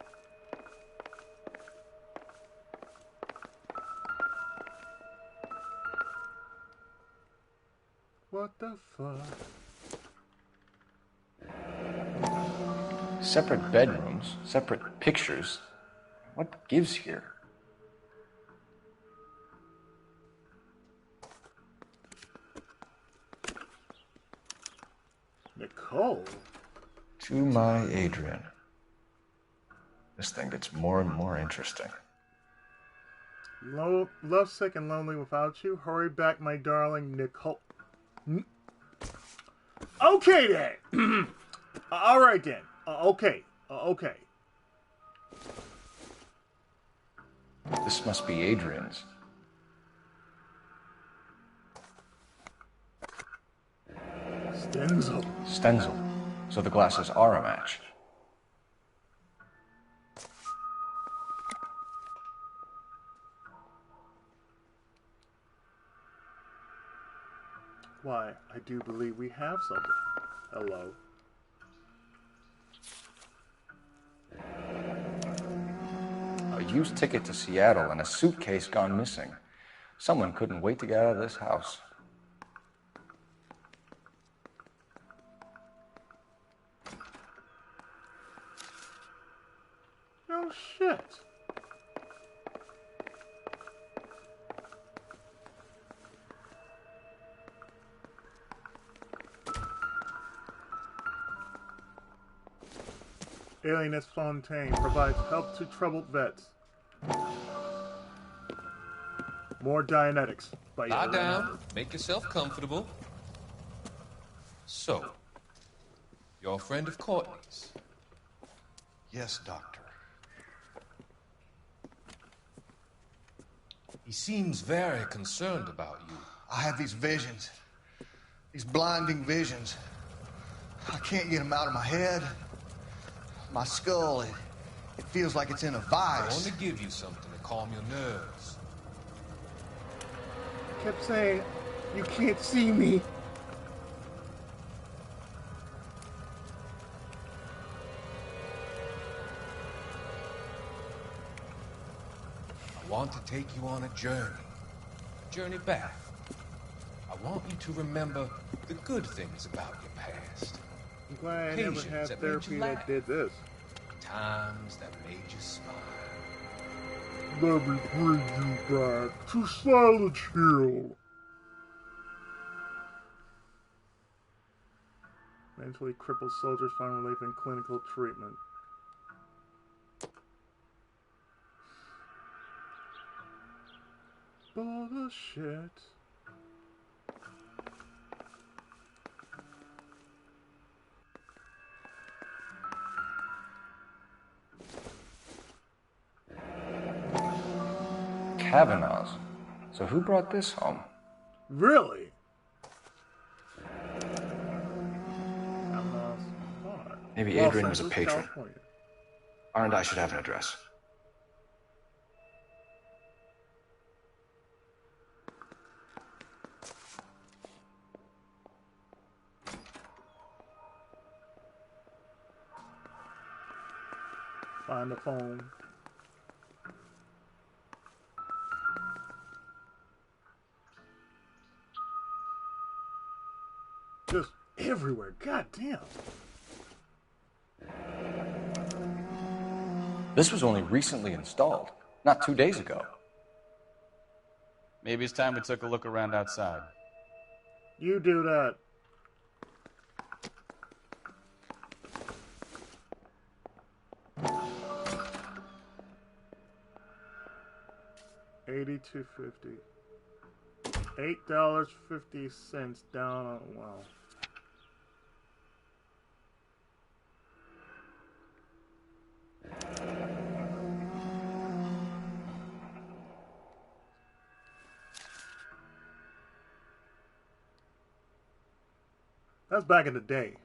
A: What the fuck?
G: Separate bedrooms, separate pictures. What gives here?
A: Nicole?
G: To my Adrian. This thing gets more and more interesting.
A: Love sick and lonely without you. Hurry back, my darling Nicole. Okay then. All right then. Okay. Okay.
G: This must be Adrian's. Stenzel. So the glasses are a match.
A: Why, I do believe we have something. Hello.
G: A used ticket to Seattle and a suitcase gone missing. Someone couldn't wait to get out of this house.
A: Oh shit. Alienist Fontaine provides help to troubled vets. More Dianetics.
M: Lie down. Make yourself comfortable. So, you're a friend of Courtney's?
U: Yes, Doctor.
M: He seems very concerned about you.
U: I have these visions. These blinding visions. I can't get them out of my head. My skull, it feels like it's in a vice.
M: I want to give you something to calm your nerves.
A: I kept saying, you can't see me.
M: I want to take you on a journey back. I want you to remember the good things about your past.
A: I'm glad I never had therapy that did this.
M: Times that made you smile.
A: Let me bring you back to Silent Hill. Mentally crippled soldiers find relief in clinical treatment. Bullshit.
G: Kavanaugh's. So who brought this home?
A: Really?
G: Maybe Adrian was a patron. R&I should have an address.
A: Find the phone. Just everywhere. God damn.
G: This was only recently installed, not 2 days ago.
L: Maybe it's time we took a look around outside.
A: You do that. $82.50. $8.50 down on wow. That's back in the day.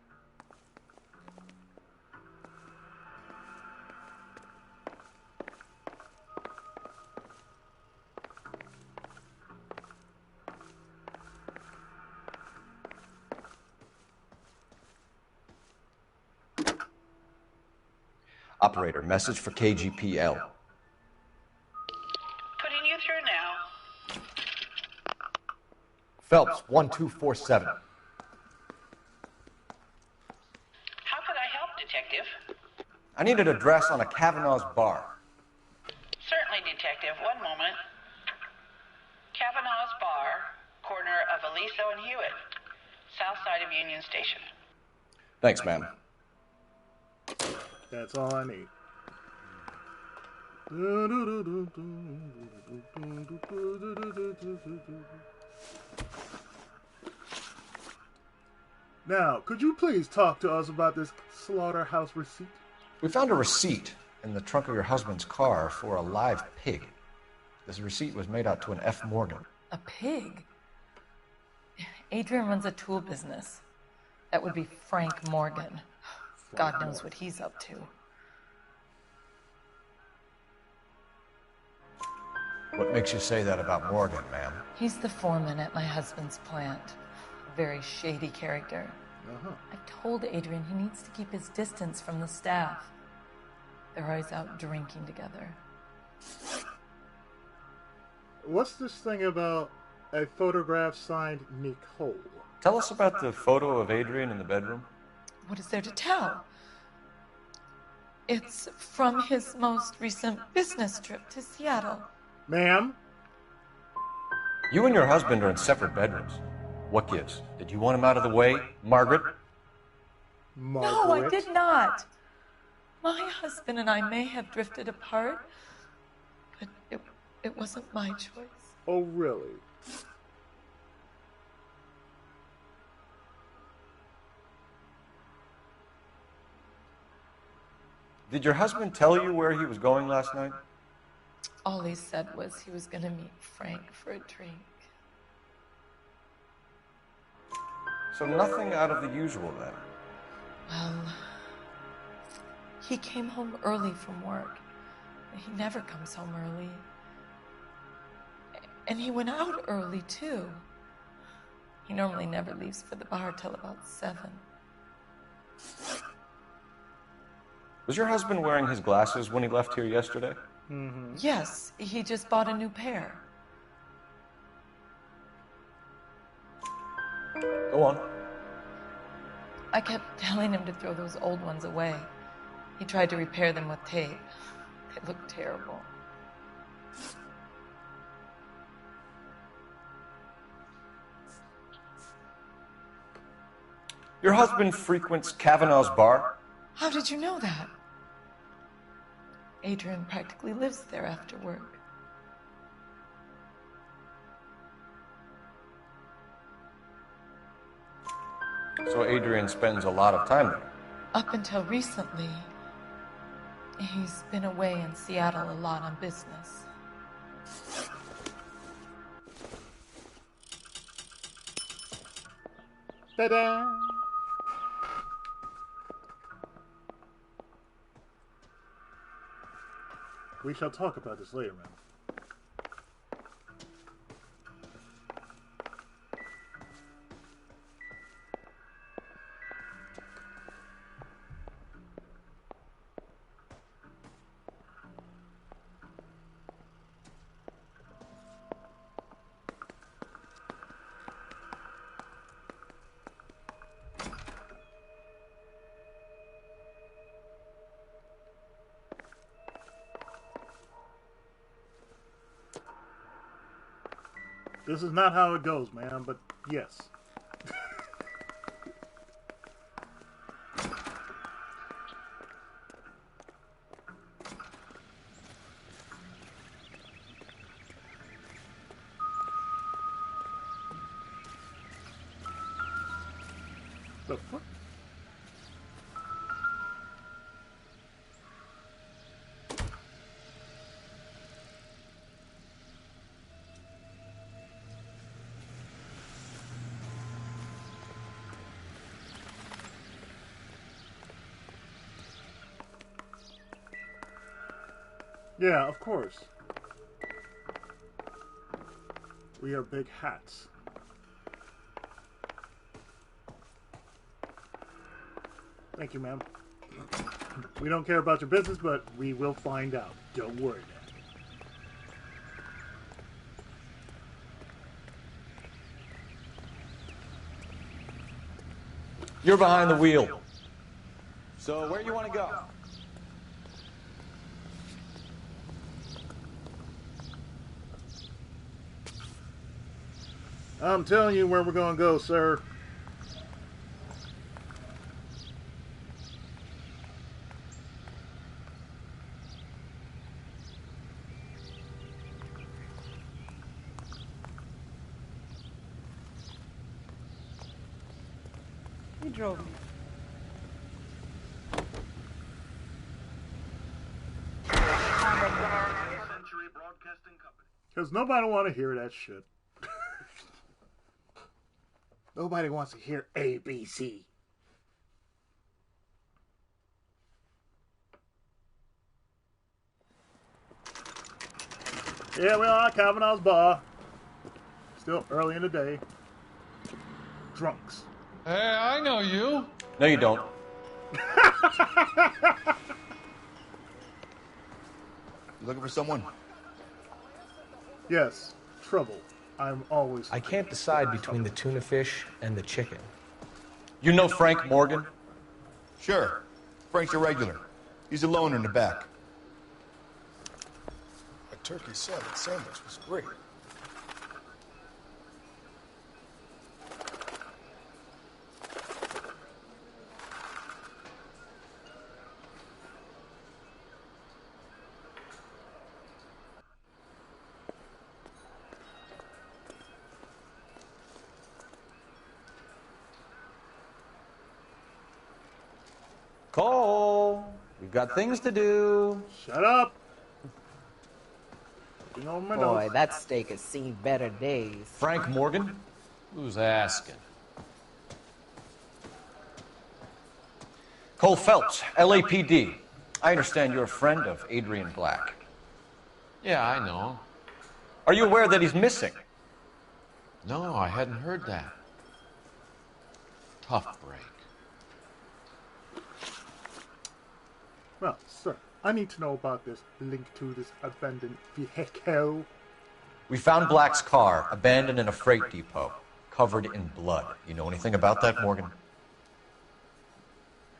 H: Operator, message for KGPL.
T: Putting you through now.
H: Phelps, 1247.
T: How could I help, Detective?
H: I need an address on a Kavanaugh's bar.
T: Certainly, Detective. One moment. Kavanaugh's Bar, corner of Aliso and Hewitt, south side of Union Station.
H: Thanks, ma'am.
A: That's all I need. Now, could you please talk to us about this slaughterhouse receipt?
H: We found a receipt in the trunk of your husband's car for a live pig. This receipt was made out to an F. Morgan.
O: A pig? Adrian runs a tool business. That would be Frank Morgan. God knows what he's up to.
H: What makes you say that about Morgan, ma'am?
O: He's the foreman at my husband's plant. A very shady character. I told Adrian he needs to keep his distance from the staff. They're always out drinking together.
A: What's this thing about a photograph signed Nicole?
G: Tell us about the photo of Adrian in the bedroom.
O: What is there to tell? It's from his most recent business trip to Seattle.
A: Ma'am?
H: You and your husband are in separate bedrooms. What gives? Did you want him out of the way, Margaret?
O: No, I did not. My husband and I may have drifted apart, but it wasn't my choice.
A: Oh, really?
H: Did your husband tell you where he was going last night?
O: All he said was he was going to meet Frank for a drink.
H: So nothing out of the usual then?
O: Well, he came home early from work. He never comes home early. And he went out early, too. He normally never leaves for the bar till about 7.
H: Was your husband wearing his glasses when he left here yesterday?
O: Yes, he just bought a new pair.
H: Go on.
O: I kept telling him to throw those old ones away. He tried to repair them with tape. They looked terrible.
H: Your husband frequents Kavanaugh's bar?
O: How did you know that? Adrian practically lives there after work.
H: So Adrian spends a lot of time there?
O: Up until recently, he's been away in Seattle a lot on business.
A: Ta-da! We shall talk about this later, man. This is not how it goes, man, but yes. The fuck? Yeah, of course. We are big hats. Thank you, ma'am. We don't care about your business, but we will find out. Don't worry, man.
G: You're behind the wheel.
B: So where you want to go?
A: I'm telling you where we're going to go, sir.
O: You drove me.
A: Because nobody want to hear that shit. Nobody wants to hear ABC. Yeah, we are at Kavanaugh's bar. Still early in the day. Drunks.
B: Hey, I know you.
G: No, you don't.
B: You looking for someone?
A: Yes, trouble. I'm always...
F: I can't decide between the tuna fish and the chicken.
G: You know Frank Morgan?
B: Sure. Frank's a regular. He's a loner in the back.
U: A turkey salad sandwich was great.
Q: Cole, we've got things to do.
A: Shut up.
V: Boy, that steak has seen better days.
G: Frank Morgan?
Q: Who's asking?
G: Cole Phelps, LAPD. I understand you're a friend of Adrian Black.
Q: Yeah, I know.
G: Are you aware that he's missing?
Q: No, I hadn't heard that. Tough break.
A: Well, sir, I need to know about this link to this abandoned vehicle.
G: We found Black's car, abandoned in a freight depot, covered in blood. You know anything about that, Morgan?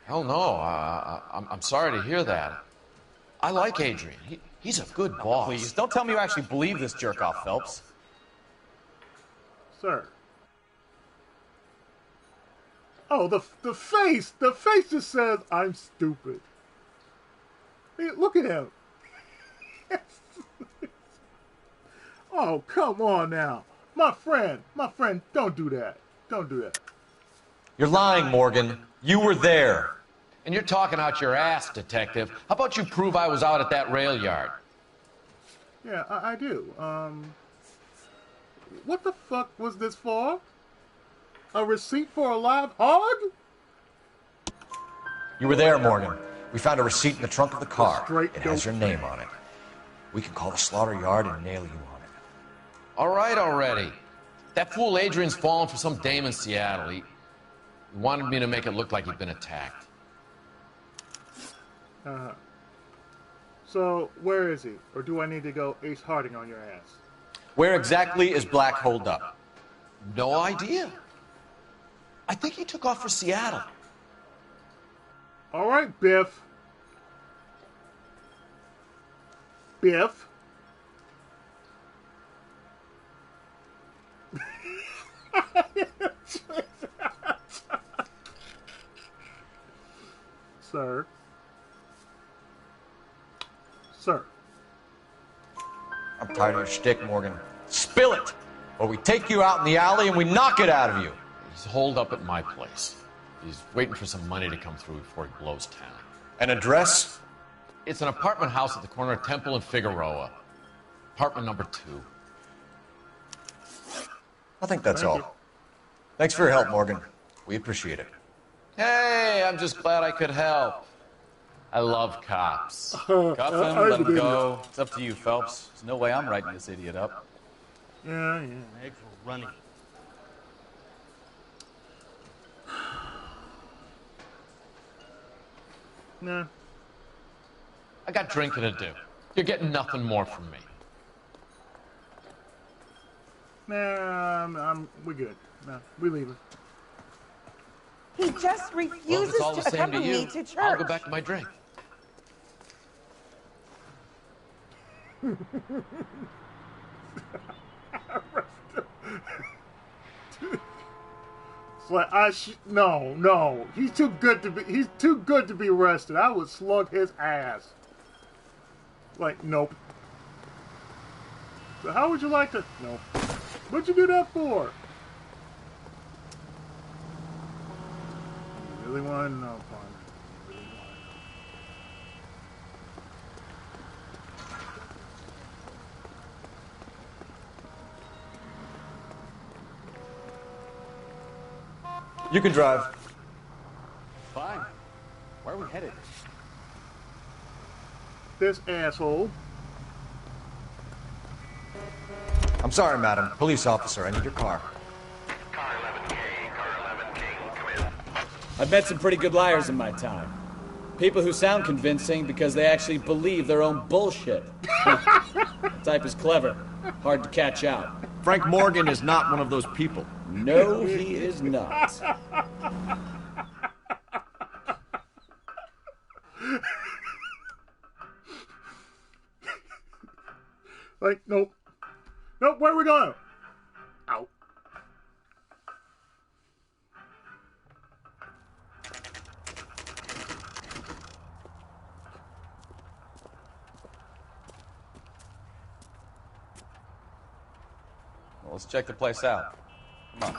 Q: Hell no. I'm sorry to hear that. I like Adrian. He's a good boss.
N: Please, don't tell me you actually believe this jerk-off, Phelps.
A: Sir. Oh, the face! The face just says, I'm stupid. Hey, look at him. Oh, come on now. My friend, don't do that. Don't do that.
G: You're lying, Morgan. You were there.
Q: And you're talking out your ass, detective. How about you prove I was out at that rail yard?
A: Yeah, I do. What the fuck was this for? A receipt for a live hog?
G: You were there, Morgan. We found a receipt in the trunk of the car.
A: Straight
G: It has your name on it. We can call the slaughter yard and nail you on it.
Q: All right already. That fool Adrian's fallen for some dame in Seattle. He wanted me to make it look like he'd been attacked.
A: So, where is he? Or do I need to go Ace Harding on your ass?
G: Where exactly is Black holed up?
Q: No idea. I think he took off for Seattle.
A: All right, Biff. Biff. Sir. Sir.
G: I'm tired of your shtick, Morgan. Spill it! Or we take you out in the alley and we knock it out of you.
M: He's holed up at my place. He's waiting for some money to come through before he blows town.
G: An address?
M: It's an apartment house at the corner of Temple and Figueroa. Apartment number 2.
G: I think that's all. Thanks for your help, Morgan. We appreciate it.
M: Hey, I'm just glad I could help. I love cops.
N: Cuff him, let him go. It's up to you, Phelps. There's no way I'm writing this idiot up.
A: Yeah.
L: Legs were running.
A: Nah.
M: I got drinking to do. You're getting nothing more from me.
A: Nah, we good. Nah, we leaving.
I: He just refuses
M: Well, if it's all
I: to
M: the same to
I: accompany
M: you,
I: me to church.
M: I'll go back to my drink.
A: It's like no. He's too good to be arrested. I would slug his ass. Like, nope. So how would you like to? Nope. What'd you do that for? You really want to know, partner? You really want to know?
G: You can drive.
N: Fine. Where are we headed?
A: This asshole.
G: I'm sorry, madam. Police officer, I need your car.
K: I've met some pretty good liars in my time. People who sound convincing because they actually believe their own bullshit. The type is clever, hard to catch out.
G: Frank Morgan is not one of those people.
K: No, he is not.
A: Like, nope. Nope, where are we going? Out.
N: Well, let's check the place out. Come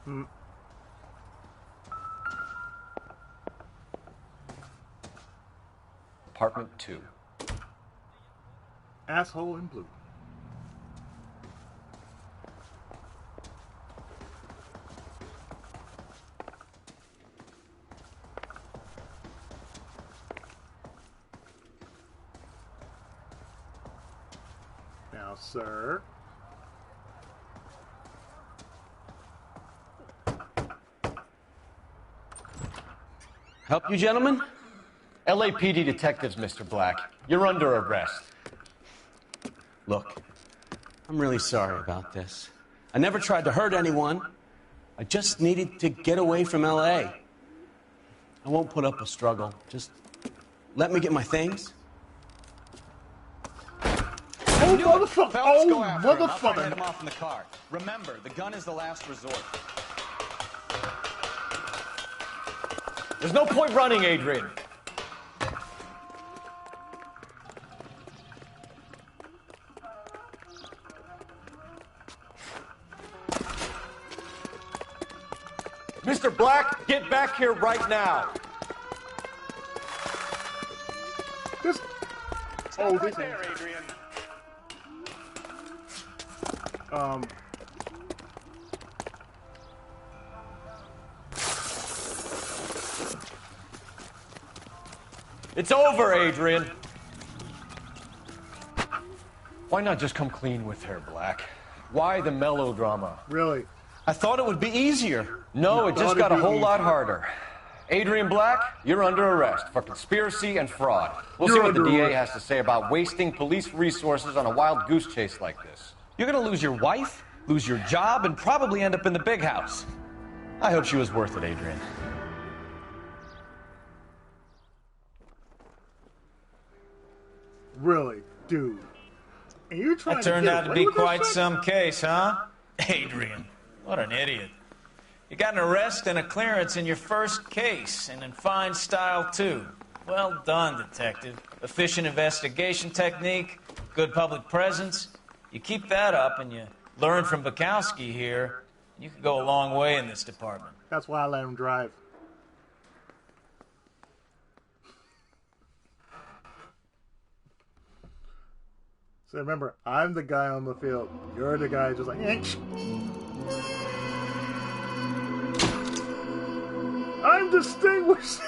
N: on.
G: Apartment 2.
A: Asshole in blue. Now, sir.
Q: Help you, gentlemen?
H: LAPD detectives, Mr. Black. You're under arrest.
Q: Look, I'm really sorry about this. I never tried to hurt anyone. I just needed to get away from LA. I won't put up a struggle. Just let me get my things.
A: Oh, motherfucker!
K: Phelps, go after him. I'll try to head him off in the car. Remember, the gun is the last resort.
H: There's no point running, Adrian. Mr. Black, get back here right now.
A: This.
J: Oh, this there, Adrian.
H: It's over, Adrian. Why not just come clean with her, Black? Why the melodrama?
A: Really?
H: I thought it would be easier. No, it just got a whole lot harder. Adrian Black, you're under arrest for conspiracy and fraud. We'll see what the DA has to say about wasting police resources on a wild goose chase like this.
Q: You're gonna lose your wife, lose your job, and probably end up in the big house. I hope she was worth it, Adrian.
A: Really, dude. And you trying
N: That turned
A: to
N: out to be quite some case, huh? Adrian, what an idiot. You got an arrest and a clearance in your first case, and in fine style, too. Well done, detective. Efficient investigation technique, good public presence. You keep that up and you learn from Bukowski here, you could go a long way in this department.
A: That's why I let him drive. So remember, I'm the guy on the field. You're the guy just like, I'm distinguished.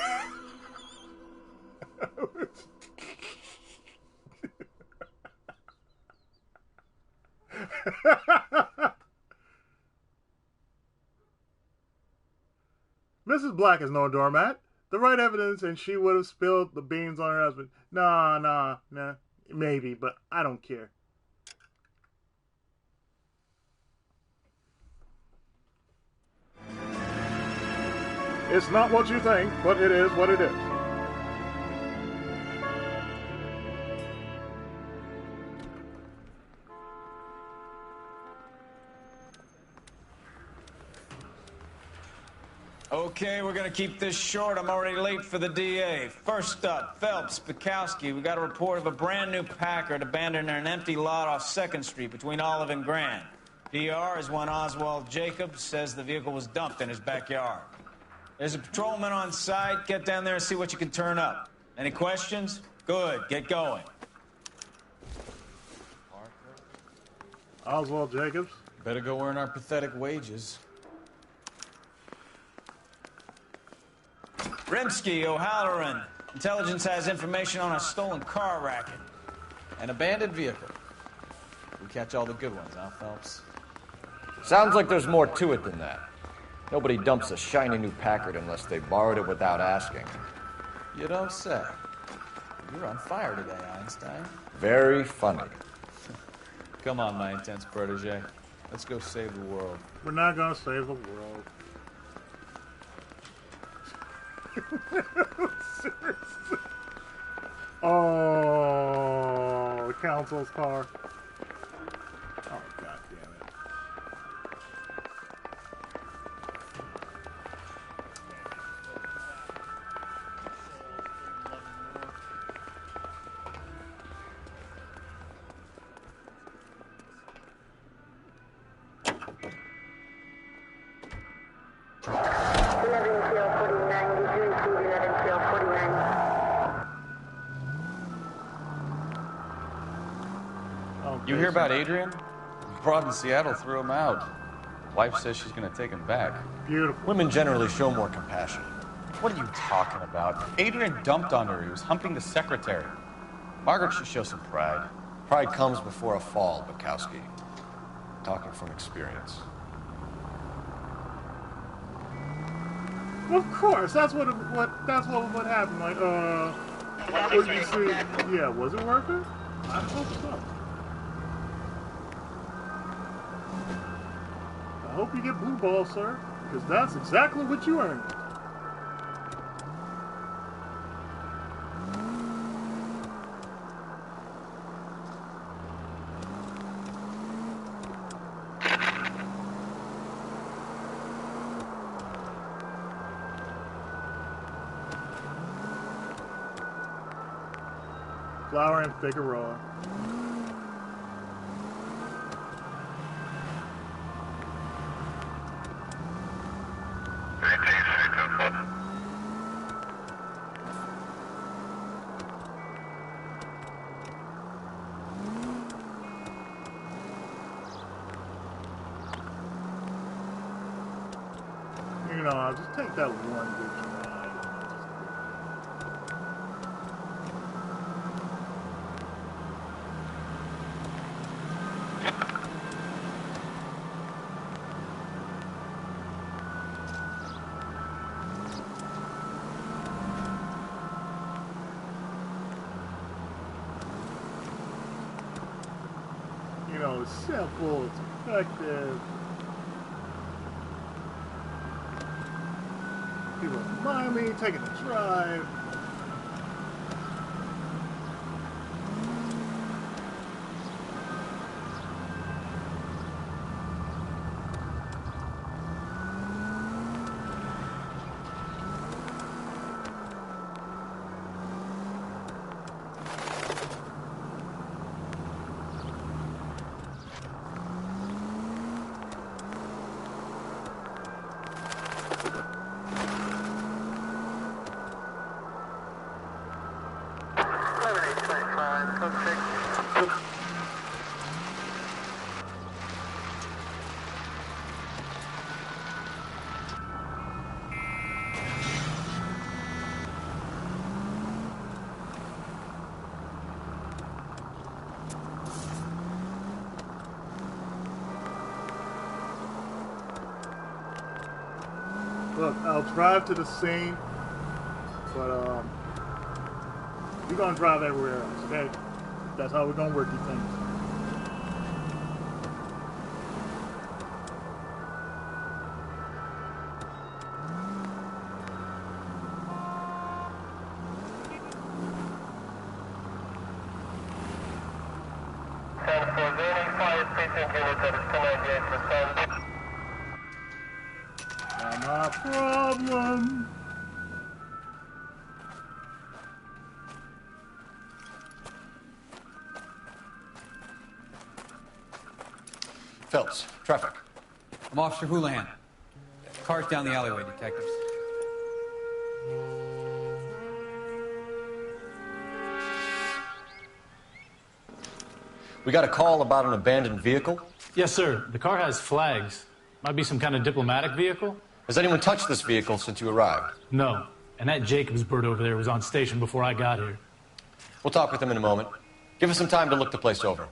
A: Mrs. Black is no doormat. The right evidence and she would have spilled the beans on her husband. Nah. Maybe, but I don't care. It's not what you think, but it is what it is.
N: Okay, we're gonna keep this short. I'm already late for the DA. First up, Phelps, Bukowski. We got a report of a brand new Packard abandoned in an empty lot off 2nd Street between Olive and Grand. PR is one Oswald Jacobs says the vehicle was dumped in his backyard. There's a patrolman on site. Get down there and see what you can turn up. Any questions? Good, get going.
A: Oswald Jacobs?
K: Better go earn our pathetic wages.
N: Rimsky, O'Halloran. Intelligence has information on a stolen car racket.
K: An abandoned vehicle. We catch all the good ones, huh, Phelps?
G: Sounds like there's more to it than that. Nobody dumps a shiny new Packard unless they borrowed it without asking.
K: You don't say. You're on fire today, Einstein.
G: Very funny.
K: Come on, my intense protege. Let's go save the world.
A: We're not gonna save the world. Seriously. Oh, council's car. Oh, god damn it.
K: You hear about Adrian? Broad in Seattle threw him out. Wife says she's gonna take him back.
A: Beautiful.
G: Women generally show more compassion.
K: What are you talking about? Adrian dumped on her. He was humping the secretary. Margaret should show some pride.
G: Pride comes before a fall, Bukowski. Talking from experience.
A: Of course, that's what happened. Like, what you see? Yeah, was it worth it? I hope so. I hope you get blue balls, sir, because that's exactly what you earned. Flower and Figueroa. You know, I'll just take that one good try. You know, it's simple, it's effective. People admire me taking a drive. Look, I'll drive to the scene, but you're gonna drive everywhere else, okay? That's how we're gonna work these things. Not my problem.
C: Phelps, traffic.
E: I'm Officer Houlihan. Car's down the alleyway, detectives.
C: We got a call about an abandoned vehicle?
W: Yes, sir. The car has flags. Might be some kind of diplomatic vehicle.
C: Has anyone touched this vehicle since you arrived?
W: No. And that Jacobs bird over there was on station before I got here.
C: We'll talk with him in a moment. Give us some time to look the place over.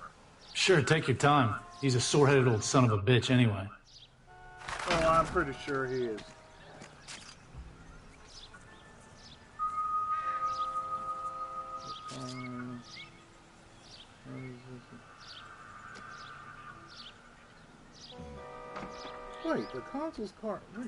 W: Sure, take your time. He's a sore-headed old son of a bitch anyway.
A: Oh, I'm pretty sure he is. Wait, the console's car. Wait.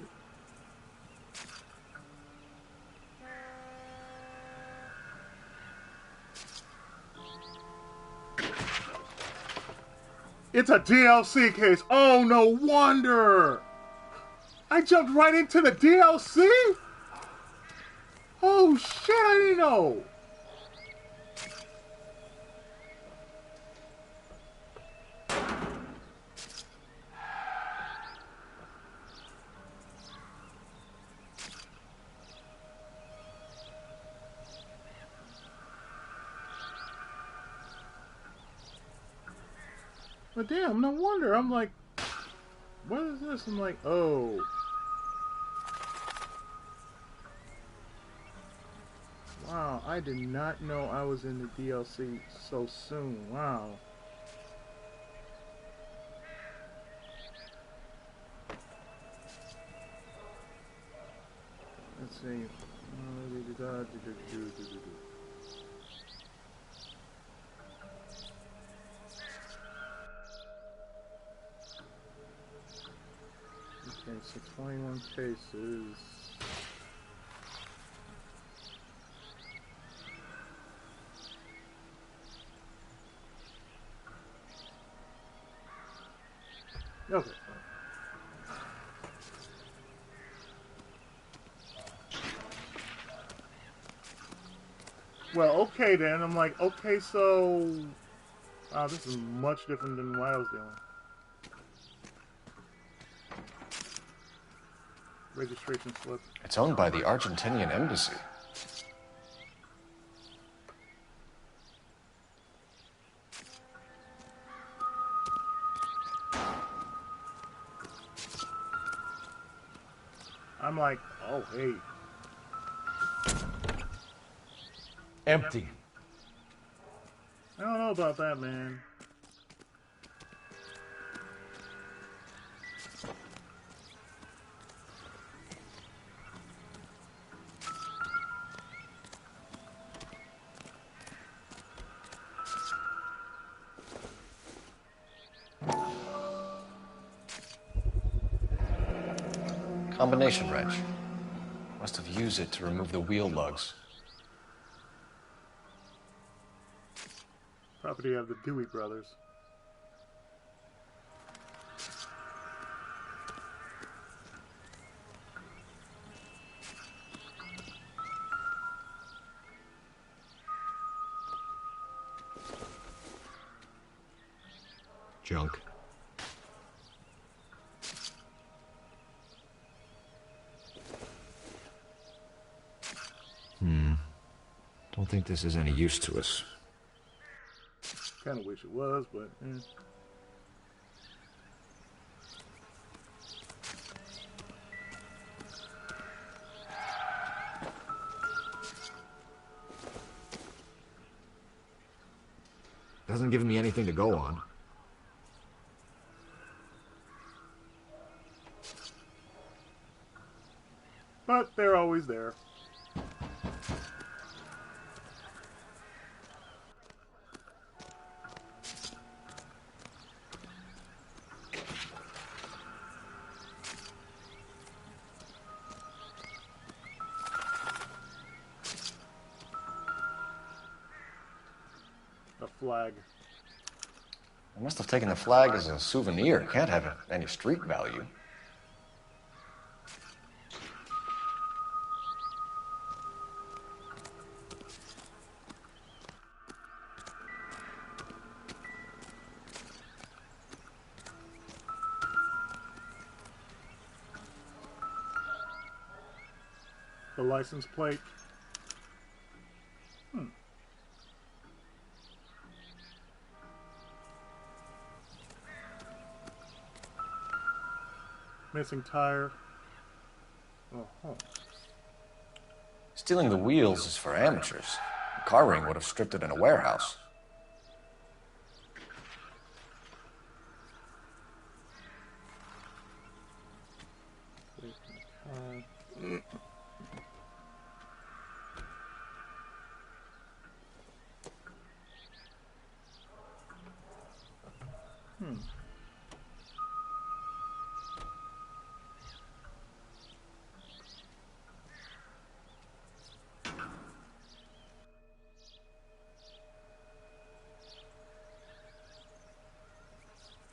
A: It's a DLC case. Oh, no wonder. I jumped right into the DLC? Oh, shit, I didn't know. But damn, no wonder. I'm like, what is this? I'm like, oh. Wow, I did not know I was in the DLC so soon. Wow. Let's see. Okay, so 21 cases. Okay. Well, okay then. I'm like, okay, so... Wow, this is much different than what I was doing. Registration slip.
C: It's owned by the Argentinian embassy.
A: I'm like, oh, hey.
W: Empty.
A: I don't know about that, man.
C: Combination wrench. Must have used it to remove the wheel lugs.
A: Property of the Dewey brothers.
H: Junk.
G: Don't think this is any use to us.
A: Kind of wish it was, but...
G: Doesn't give me anything to go on.
A: They're always there. A flag.
G: I must have taken the flag as a souvenir. Can't have any street value.
A: The license plate. Missing tire. Oh.
G: Stealing the wheels is for amateurs. The car ring would have stripped it in a warehouse.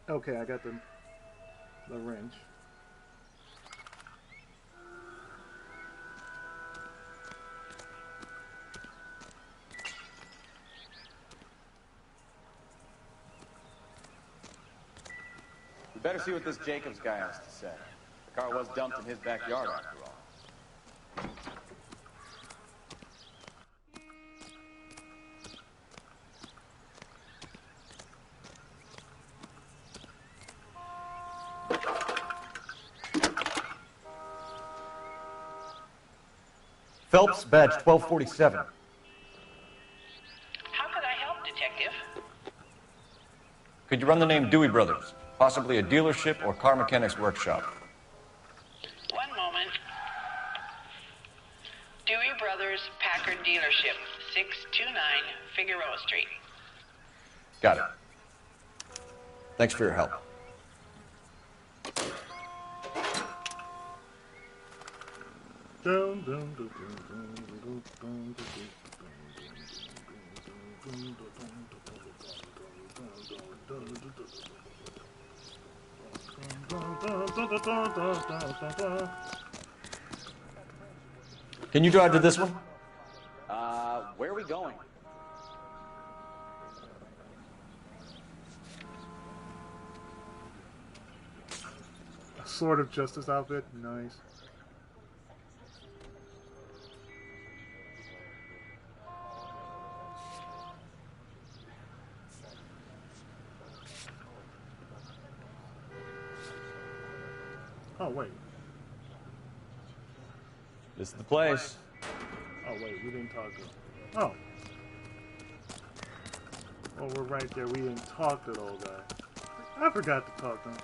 A: Okay, I got the wrench.
C: We better see what this Jacobs guy has to say. The car was dumped in his backyard after all.
G: Phelps, badge 1247.
T: How could I help, Detective?
G: Could you run the name Dewey Brothers? Possibly a dealership or car mechanics workshop.
T: One moment. Dewey Brothers Packard Dealership, 629 Figueroa Street.
G: Got it. Thanks for your help. Can you drive to this one?
C: Where are we going?
A: A Sword of Justice outfit, nice. Oh, wait.
C: This is the place.
A: Oh, wait, we didn't talk to him. Oh. Oh, we're right there. We didn't talk to the old guy. I forgot to talk to him.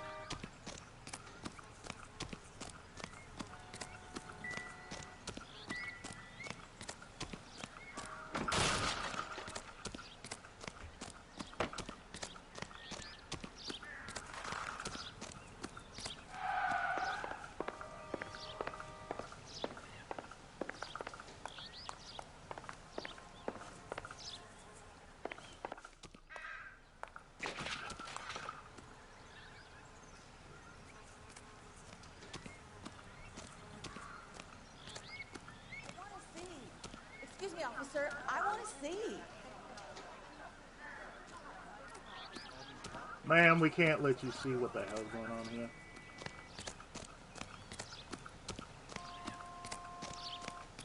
I: Excuse me, officer. I want to see.
A: Ma'am, we can't let you see what the hell's going on here.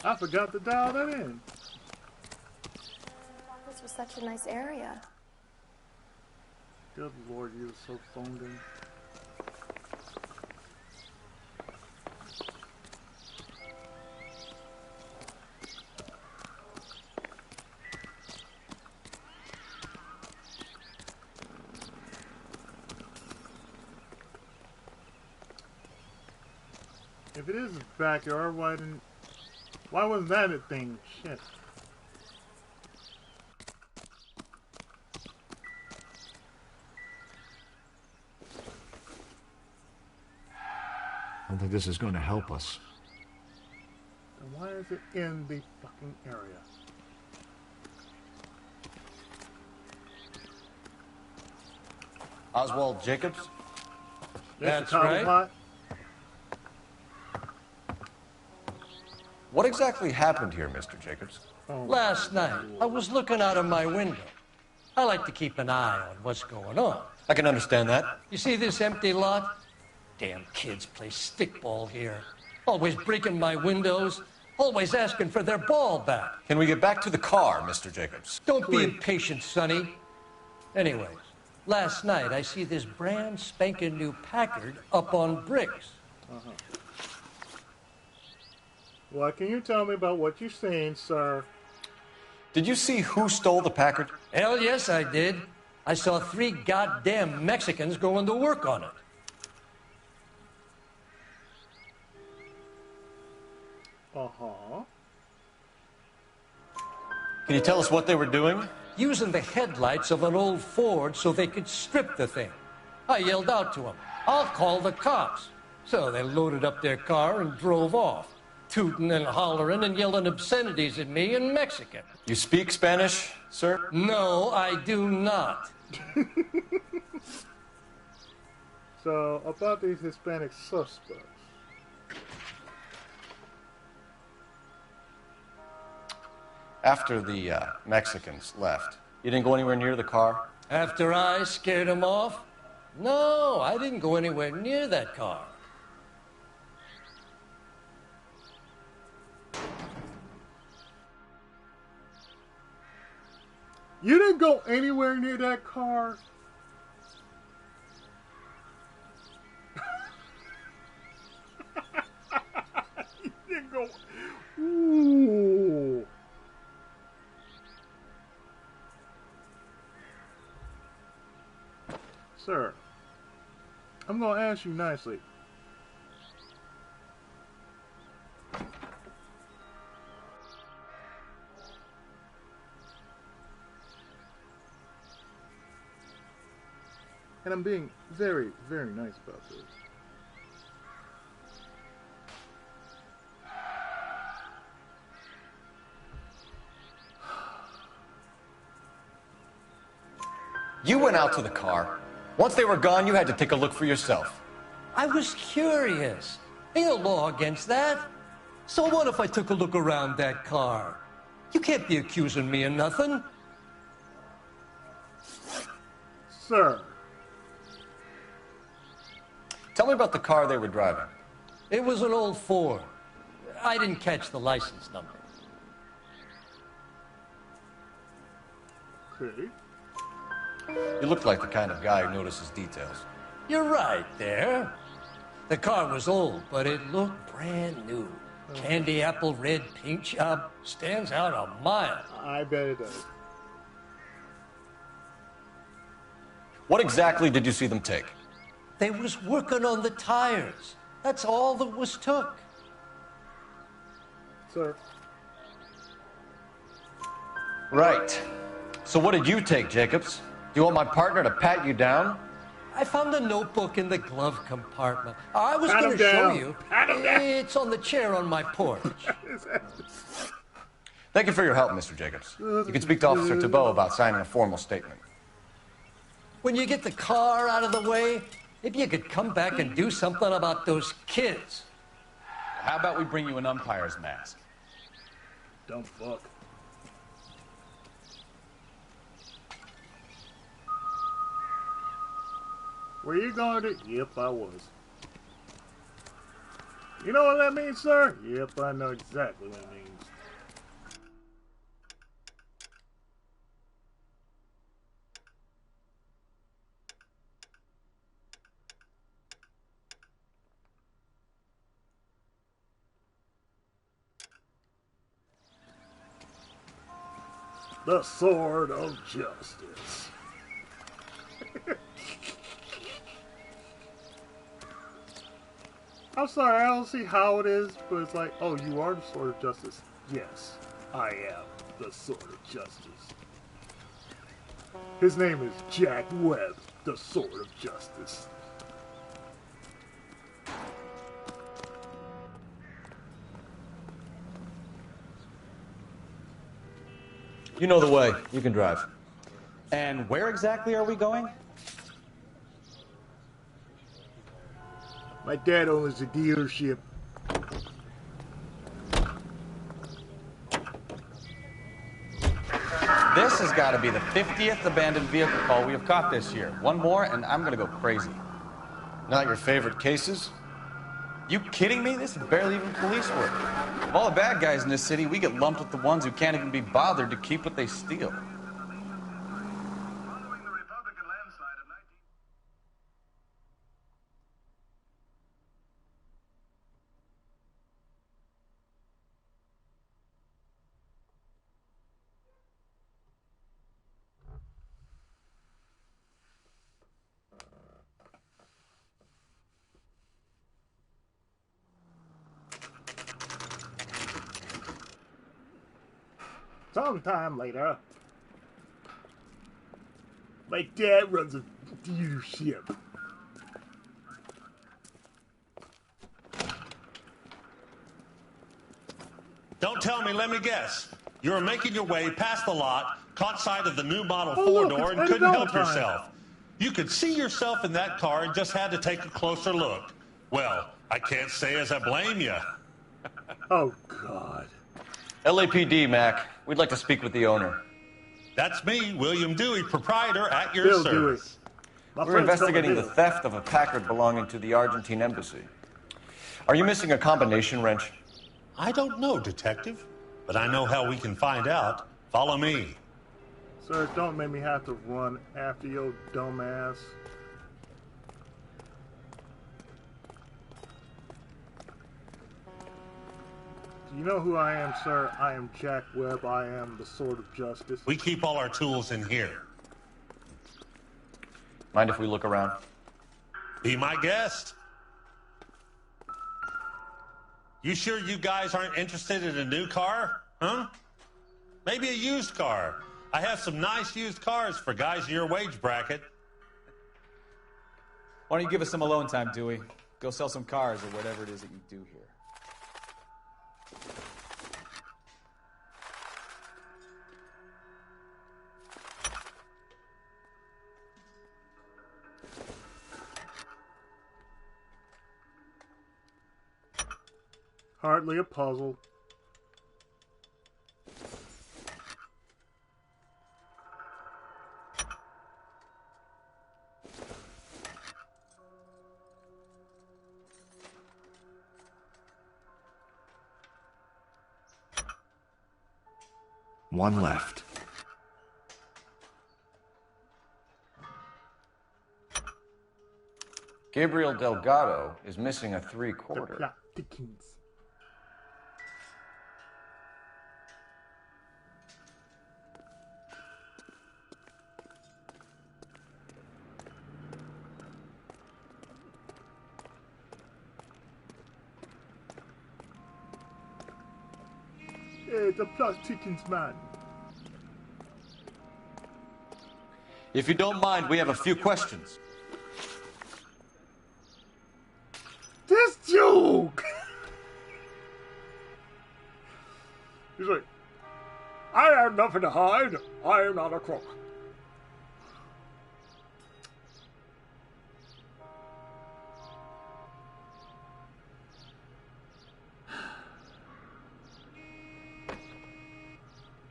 A: I forgot to dial that in.
P: This was such a nice area.
A: Good Lord, you're so phoned in. If it is his backyard, why didn't Why was that a thing? Shit.
D: I don't think this is going to help us.
A: And why is it in the fucking area?
G: Oswald Jacobs?
Q: That's right.
G: What exactly happened here, Mr. Jacobs?
R: Last night, I was looking out of my window. I like to keep an eye on what's going on.
G: I can understand that.
R: You see this empty lot? Damn kids play stickball here. Always breaking my windows, always asking for their ball back.
G: Can we get back to the car, Mr. Jacobs?
R: Don't be impatient, Sonny. Anyways, last night I see this brand spanking new Packard up on bricks.
A: Well, can you tell me about what you're seeing, sir?
G: Did you see who stole the Packard?
R: Hell yes, I did. I saw 3 goddamn Mexicans going to work on it.
A: Uh-huh.
G: Can you tell us what they were doing?
R: Using the headlights of an old Ford so they could strip the thing. I yelled out to them, "I'll call the cops." So they loaded up their car and drove off, tooting and hollering and yelling obscenities at me in Mexican.
G: You speak Spanish, sir?
R: No, I do not.
A: So, about these Hispanic suspects.
G: After the Mexicans left, you didn't go anywhere near the car?
R: After I scared them off? No, I didn't go anywhere near that car.
A: You didn't go anywhere near that car? You didn't go... Ooh. Sir, I'm going to ask you nicely. And I'm being very, very nice about this.
G: You went out to the car. Once they were gone, you had to take a look for yourself.
R: I was curious. Ain't no law against that. So what if I took a look around that car? You can't be accusing me of nothing.
A: Sir.
G: Tell me about the car they were driving.
R: It was an old Ford. I didn't catch the license number.
A: Okay.
G: You look like the kind of guy who notices details.
R: You're right there. The car was old, but it looked brand new. Candy apple red paint job stands out a mile.
A: I bet it does.
G: What exactly did you see them take?
R: They was working on the tires. That's all that was took.
A: Sir.
G: Right. So what did you take, Jacobs? Do you want my partner to pat you down?
R: I found a notebook in the glove compartment. I was going to show you. It's on the chair on my porch.
G: Thank you for your help, Mr. Jacobs. You can speak to Officer Thibault about signing a formal statement.
R: When you get the car out of the way, maybe you could come back and do something about those kids.
C: How about we bring you an umpire's mask?
A: Dumb fuck. Were you going to... Yep, I was. You know what that means, sir? Yep, I know exactly what it means. The sword of justice. I'm sorry, I don't see how it is, but it's like, oh, you are the Sword of Justice. Yes, I am the Sword of Justice. His name is Jack Webb, the Sword of Justice.
G: You know the way. You can drive.
D: And where exactly are we going?
A: My dad owns a dealership.
D: This has got to be the 50th abandoned vehicle call we have caught this year. One more, and I'm going to go crazy.
G: Not your favorite cases?
D: You kidding me? This is barely even police work. Of all the bad guys in this city, we get lumped with the ones who can't even be bothered to keep what they steal.
A: Sometime later, my dad runs a dealership.
L: Don't tell me, let me guess. You were making your way past the lot, caught sight of the new Model
A: Oh,
L: 4
A: look,
L: door,
A: it's
L: and couldn't help
A: Valentine.
L: yourself. You could see yourself in that car and just had to take a closer look. Well, I can't say as I blame you.
A: Oh, God.
G: LAPD, Mac. We'd like to speak with the owner.
L: That's me, William Dewey, proprietor at your
A: Bill
L: service.
G: We're investigating the theft of a Packard belonging to the Argentine embassy. Are you missing a combination wrench?
L: I don't know, Detective, but I know how we can find out. Follow me.
A: Sir, don't make me have to run after your dumbass. Do you know who I am, sir? I am Jack Webb. I am the Sword of Justice.
L: We keep all our tools in here.
G: Mind if we look around?
L: Be my guest. You sure you guys aren't interested in a new car? Huh? Maybe a used car. I have some nice used cars for guys in your wage bracket.
E: Why don't you give us some alone time, Dewey? Go sell some cars or whatever it is that you do here.
A: Hardly a puzzle.
O: One left.
G: Gabriel Delgado is missing a 3/4.
A: Plot thickens. The plot thickens, man.
G: If you don't mind, we have a few questions.
A: This joke! He's like, I have nothing to hide. I am not a crook.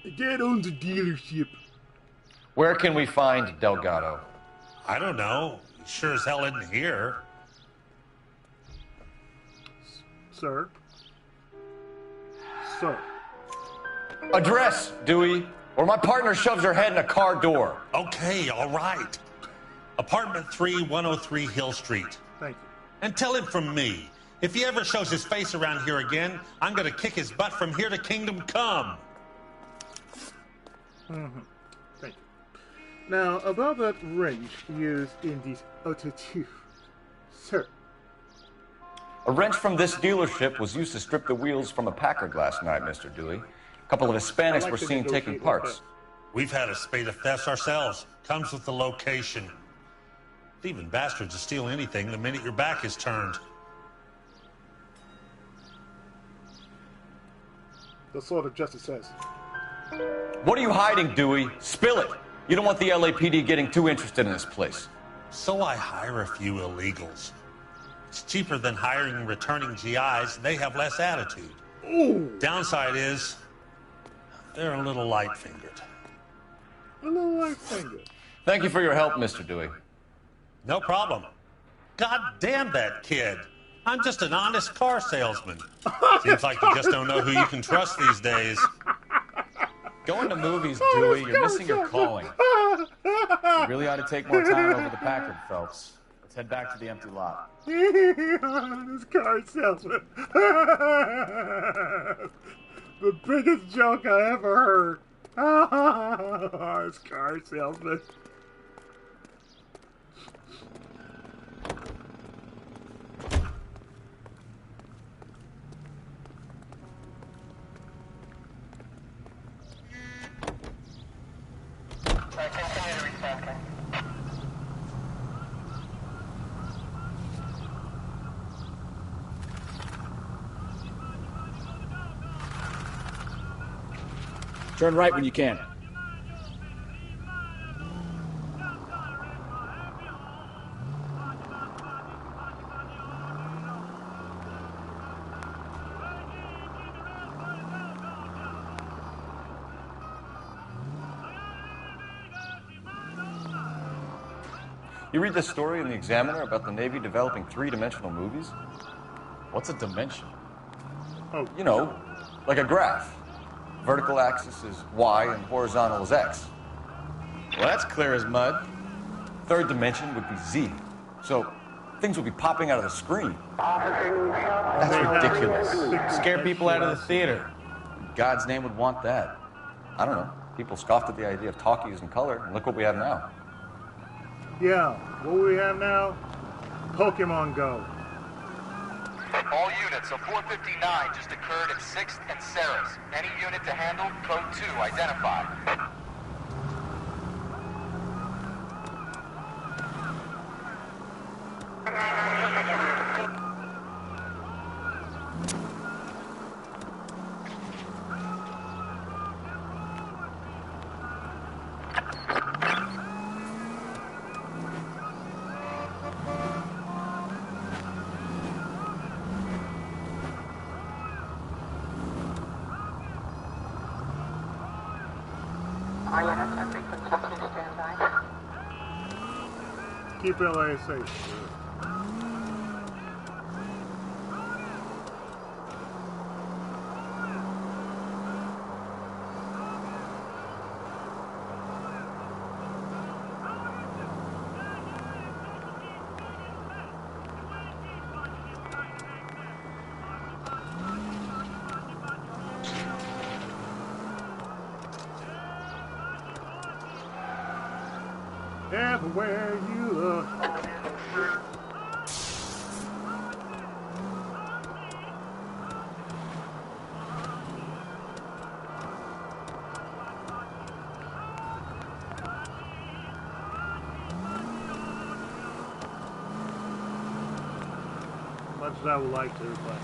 A: The dad owns a dealership.
G: Where can we find Delgado?
L: I don't know. He sure as hell isn't here.
A: Sir? Sir.
G: Address, Dewey, or my partner shoves her head in a car door.
L: Okay, all right. Apartment 3, 103 Hill Street.
A: Thank you.
L: And tell him from me, if he ever shows his face around here again, I'm going to kick his butt from here to Kingdom Come.
A: Mm-hmm. Thank you. Now, about that wrench used in this auto too. Sir,
G: A wrench from this dealership was used to strip the wheels from a Packard last night, Mr. Dewey. A couple of Hispanics were seen taking parts.
L: We've had a spate of thefts ourselves. Comes with the location. Thieving bastards will steal anything the minute your back is turned.
A: That's what the justice says.
G: What are you hiding, Dewey? Spill it. You don't want the LAPD getting too interested in this place.
L: So I hire a few illegals. It's cheaper than hiring returning GIs, and they have less attitude.
A: Ooh.
L: Downside is, they're a little light-fingered.
A: A little light-fingered.
G: Thank you for your help, Mr. Dewey.
L: No problem. God damn that kid. I'm just an honest car salesman. Seems like you just don't know who you can trust these days.
D: Going to movies, Dewey, you're missing your calling. You really ought to take more time over the Packard, Phelps. Let's head back to the empty lot.
A: This car salesman. The biggest joke I ever heard. This car salesman.
K: Turn right when you can.
G: You read this story in the Examiner about the Navy developing three-dimensional movies?
D: What's a dimension?
A: Oh,
G: you know, like a graph. Vertical axis is Y and horizontal is X.
D: Well, that's clear as mud.
G: Third dimension would be Z. So things would be popping out of the screen.
D: That's ridiculous. Scare people out of the theater. In God's name would want that.
G: I don't know. People scoffed at the idea of talkies in color, and look what we have now.
A: Yeah, what we have now? Pokemon Go.
F: All units, a 459 just occurred at 6th and Sarah's. Any unit to handle, code 2, identify.
A: Keep LA safe. Everywhere you look. Much as I would like to, but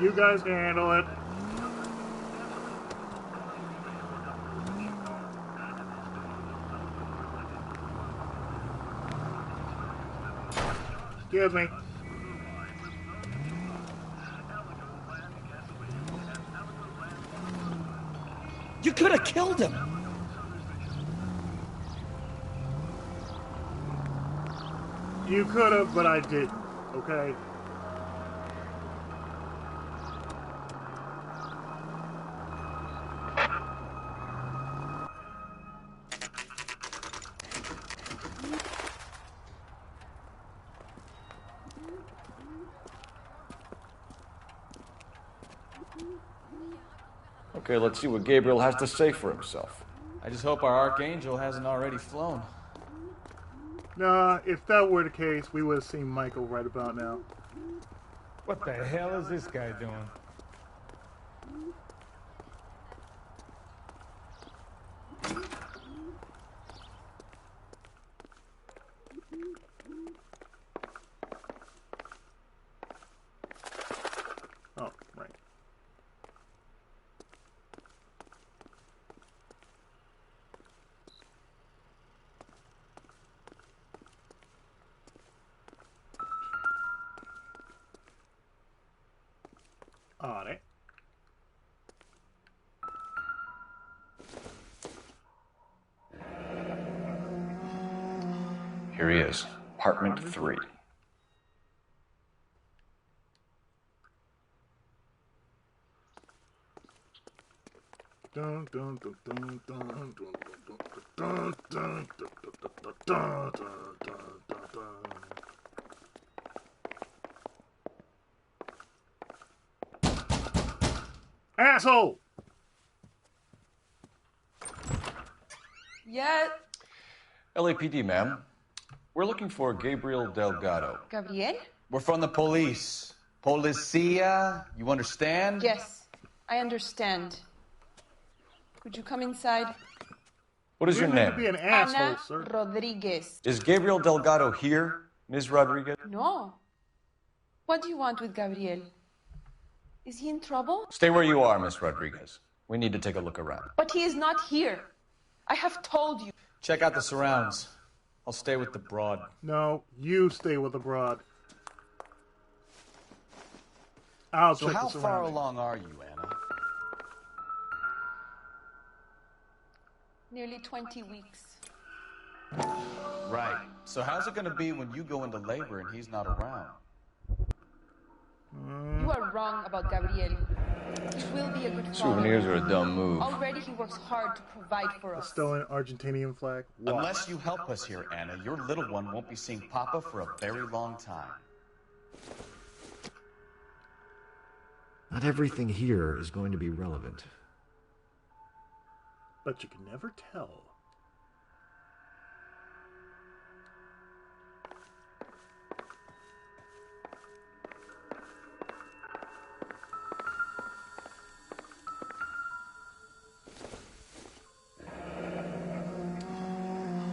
A: you guys can handle it. Excuse me.
Q: You could have killed him.
A: You could have, but I didn't. okay?
G: Okay, let's see what Gabriel has to say for himself.
E: I just hope our Archangel hasn't already flown.
A: Nah, if that were the case, we would have seen Michael right about now.
B: What the hell is this guy doing?
A: Oh, right. On it.
G: Here he is, apartment 3.
A: Dun, dun, dun, dun, dun, dun, dun, dun, dun, dun. Asshole!
O: Yeah.
G: LAPD, ma'am. We're looking for Gabriel Delgado.
O: Gabriel?
E: We're from the police. Policia, you understand?
O: Yes, I understand. Could you come inside?
G: What is your
A: You need
G: name?
A: to be an asshole,
O: Ana
A: sir.
O: Rodriguez.
G: Is Gabriel Delgado here, Ms. Rodriguez?
O: No. What do you want with Gabriel? Is he in trouble?
G: Stay where you are, Ms. Rodriguez. We need to take a look around.
O: But he is not here. I have told you.
E: Check out the surrounds. I'll stay with the broad.
A: No, you stay with the broad. I'll
E: So
A: check
E: how
A: the
E: far
A: surroundings.
E: along are you, Anna?
O: Nearly 20 weeks.
E: Right. So how's it going to be when you go into labor and he's not around?
O: You are wrong about Gabriel. He will be a good father.
G: Souvenirs are a dumb move.
O: Already he works hard to provide for
A: A
O: us.
A: stolen Argentinian flag? What?
E: Unless you help us here, Anna, your little one won't be seeing Papa for a very long time.
S: Not everything here is going to be relevant.
A: But you can never tell.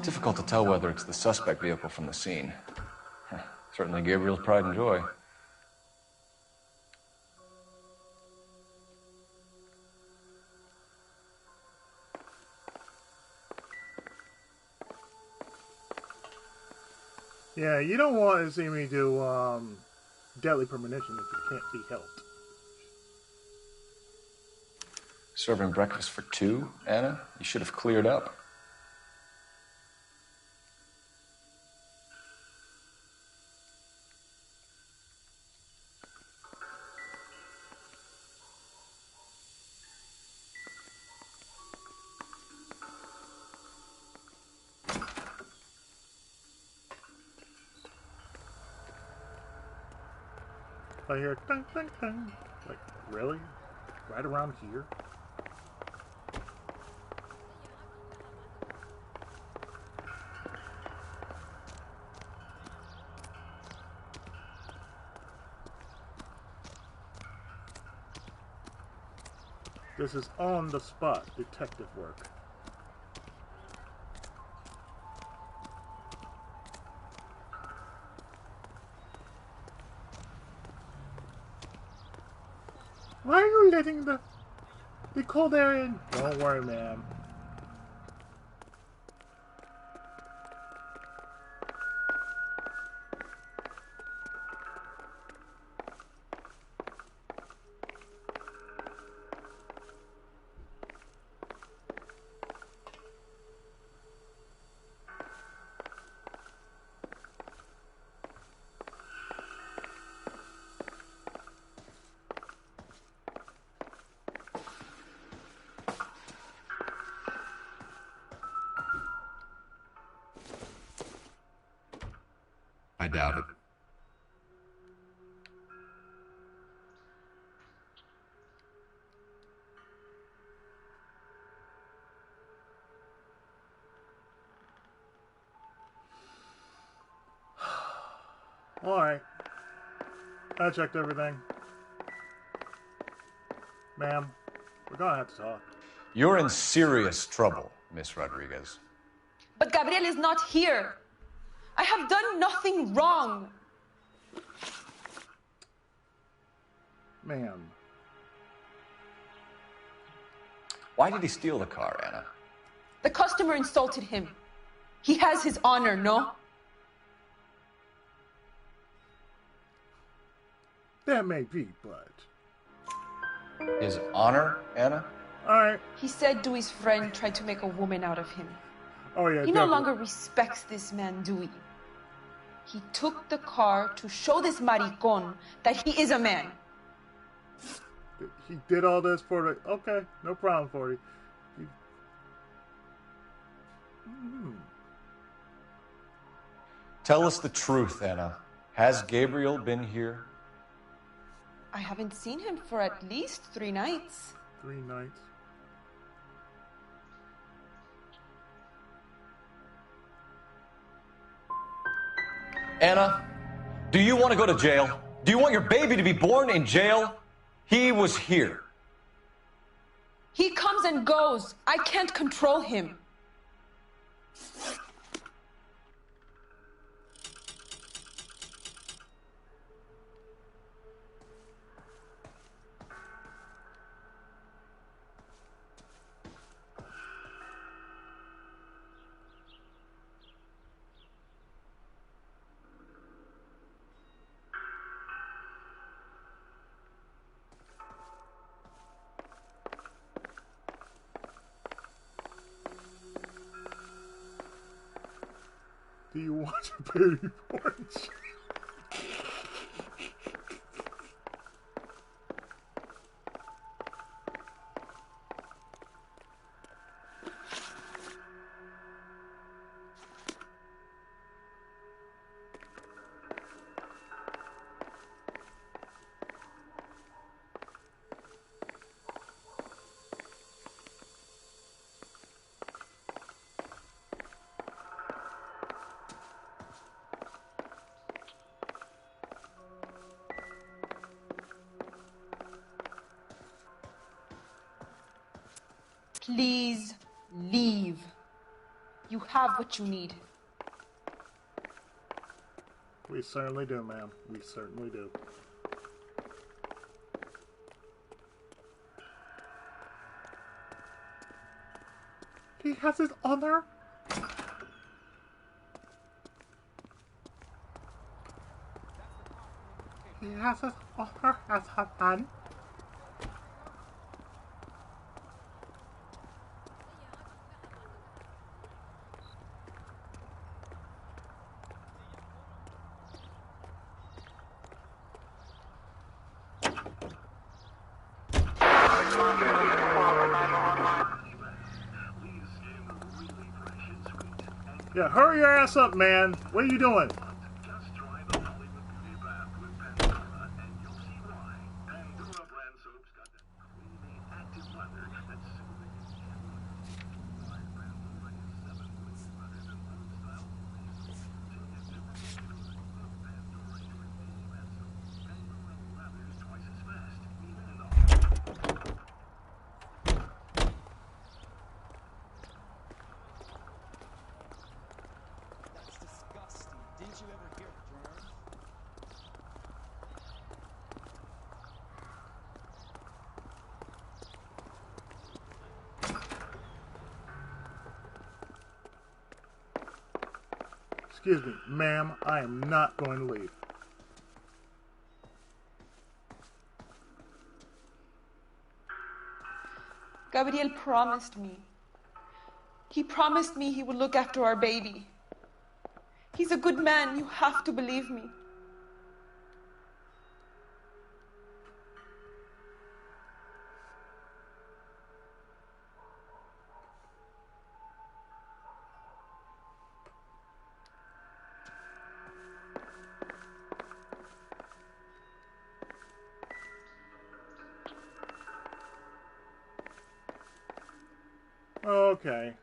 G: Difficult to tell whether it's the suspect vehicle from the scene. Certainly Gabriel's pride and joy.
A: Yeah, you don't want to see me do deadly premonition if it can't be helped.
G: Serving breakfast for 2, Anna? You should have cleared up.
A: I hear ding, ding, ding. Like, really? Right around here? This is on-the-spot detective work. Why are you letting the cold air in? Don't worry, ma'am.
S: I doubt it.
A: Alright. I checked everything. Ma'am, we're gonna have to talk.
G: You're in serious trouble, Miss Rodriguez.
O: But Gabriel is not here. I have done nothing wrong.
A: Ma'am.
G: Why did he steal the car, Anna?
O: The customer insulted him. He has his honor, no?
A: That may be, but...
G: His honor, Anna?
A: Alright.
O: He said Dewey's friend tried to make a woman out of him.
A: Oh, yeah,
O: He no longer respects this man, Dewey. He took the car to show this maricon that he is a man.
A: He did all this for the... Okay, no problem for you.
G: Tell us the truth, Anna. Has Gabriel been here?
O: I haven't seen him for at least 3 nights.
A: 3 nights?
G: Anna, do you want to go to jail? Do you want your baby to be born in jail? He was here.
O: He comes and goes. I can't control him.
A: Do you want your baby born?
O: Please leave. You have what you need.
A: We certainly do, ma'am. We certainly do. He has his honor. He has his honor as a man. Yeah, hurry your ass up, man. What are you doing? Excuse me, ma'am, I am not going to leave.
O: Gabriel promised me. He promised me he would look after our baby. He's a good man. You have to believe me.
A: Okay.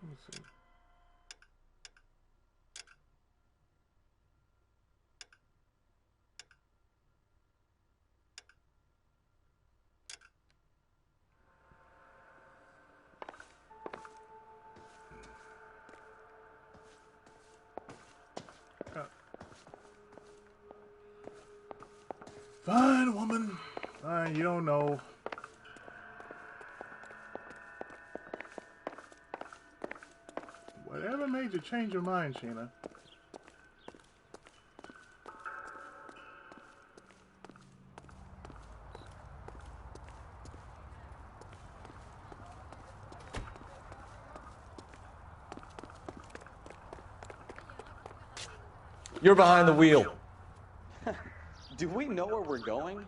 A: Let's see. Fine, woman. Fine, you don't know. Whatever made you change your mind, Sheena?
G: You're behind the wheel.
E: Do we know where we're going?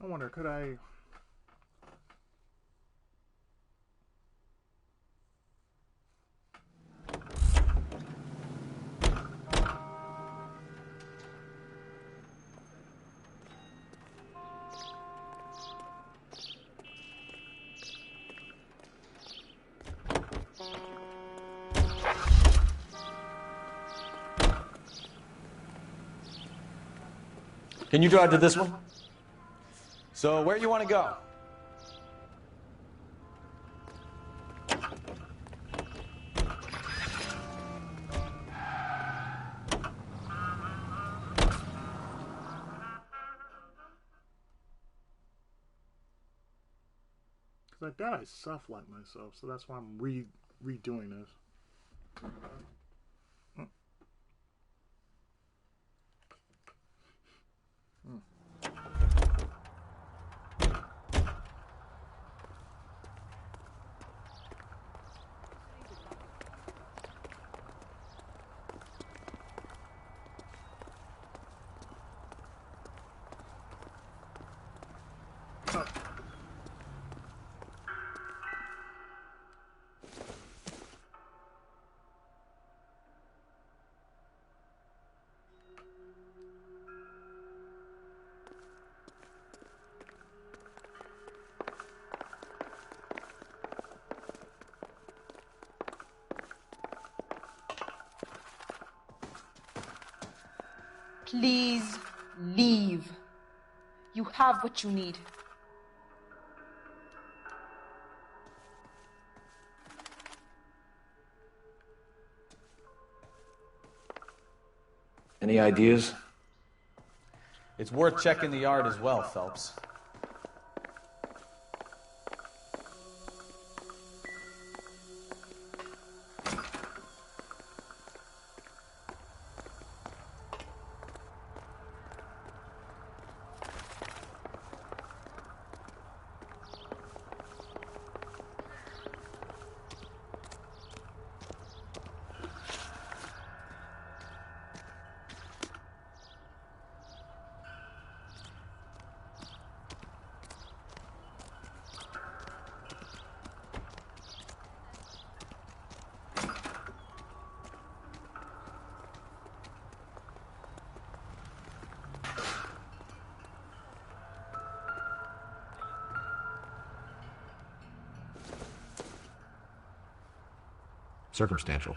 A: I wonder, could I...
G: Can you drive to this one?
E: So, where you want to go?
A: Because I doubt I soft like myself, so that's why I'm redoing this.
O: Please leave. You have what you need.
G: Any ideas?
E: It's worth checking the yard as well, Phelps.
S: Circumstantial.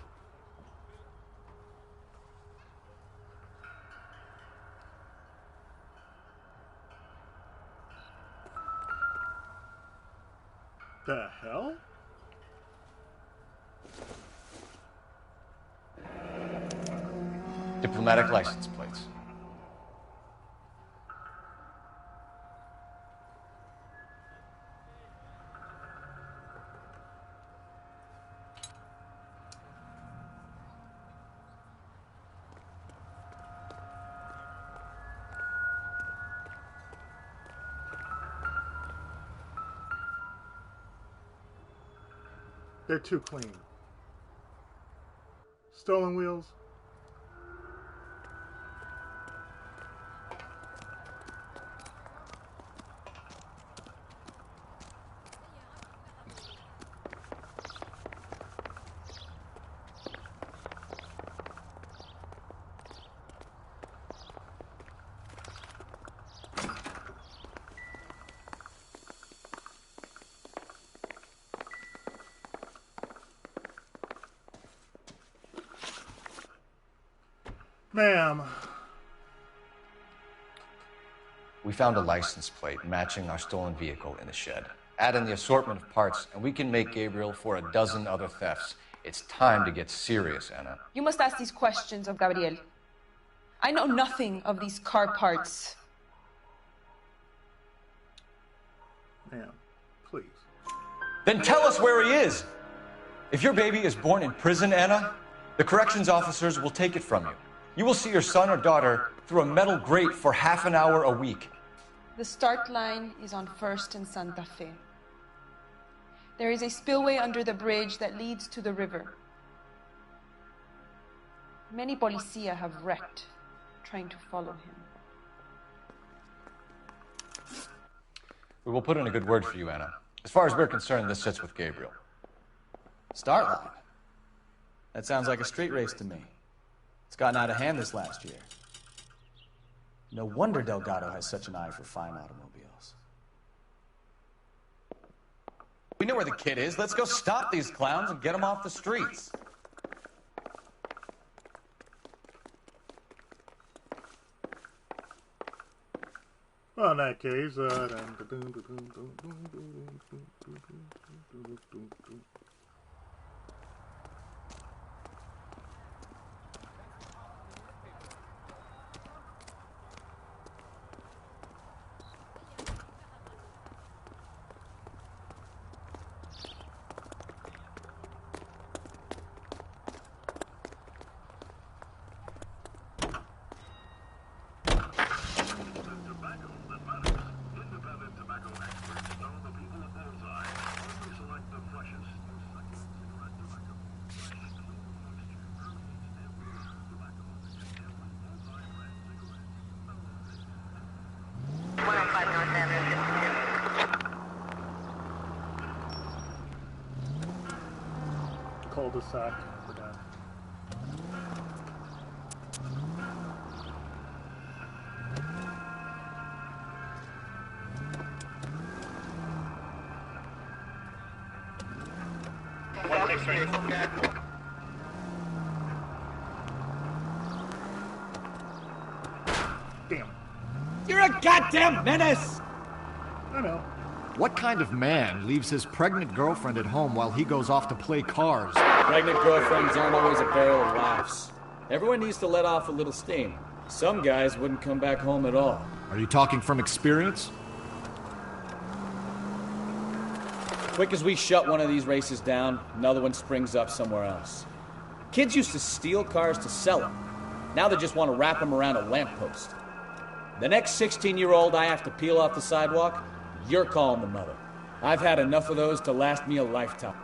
A: The hell?
G: Diplomatic license plates.
A: They're too clean. Stolen wheels? Ma'am.
G: We found a license plate matching our stolen vehicle in the shed. Add in the assortment of parts, and we can make Gabriel for a dozen other thefts. It's time to get serious, Anna.
O: You must ask these questions of Gabriel. I know nothing of these car parts.
A: Ma'am, please.
G: Then tell us where he is! If your baby is born in prison, Anna, the corrections officers will take it from you. You will see your son or daughter through a metal grate for half an hour a week.
O: The start line is on 1st and Santa Fe. There is a spillway under the bridge that leads to the river. Many policia have wrecked trying to follow him.
G: We will put in a good word for you, Anna. As far as we're concerned, this sits with Gabriel.
E: Start line? That sounds like a street race to me. It's gotten out of hand this last year. No wonder Delgado has such an eye for fine automobiles.
D: We know where the kid is. Let's go stop these clowns and get them off the streets.
A: Well, in that case, cul-de-sac for that. Damn.
S: You're a goddamn menace!
A: I know.
S: What kind of man leaves his pregnant girlfriend at home while he goes off to play cars?
K: Pregnant girlfriends aren't always a barrel of laughs. Everyone needs to let off a little steam. Some guys wouldn't come back home at all.
S: Are you talking from experience?
K: Quick as we shut one of these races down, another one springs up somewhere else. Kids used to steal cars to sell them. Now they just want to wrap them around a lamppost. The next 16-year-old I have to peel off the sidewalk, you're calling the mother. I've had enough of those to last me a lifetime.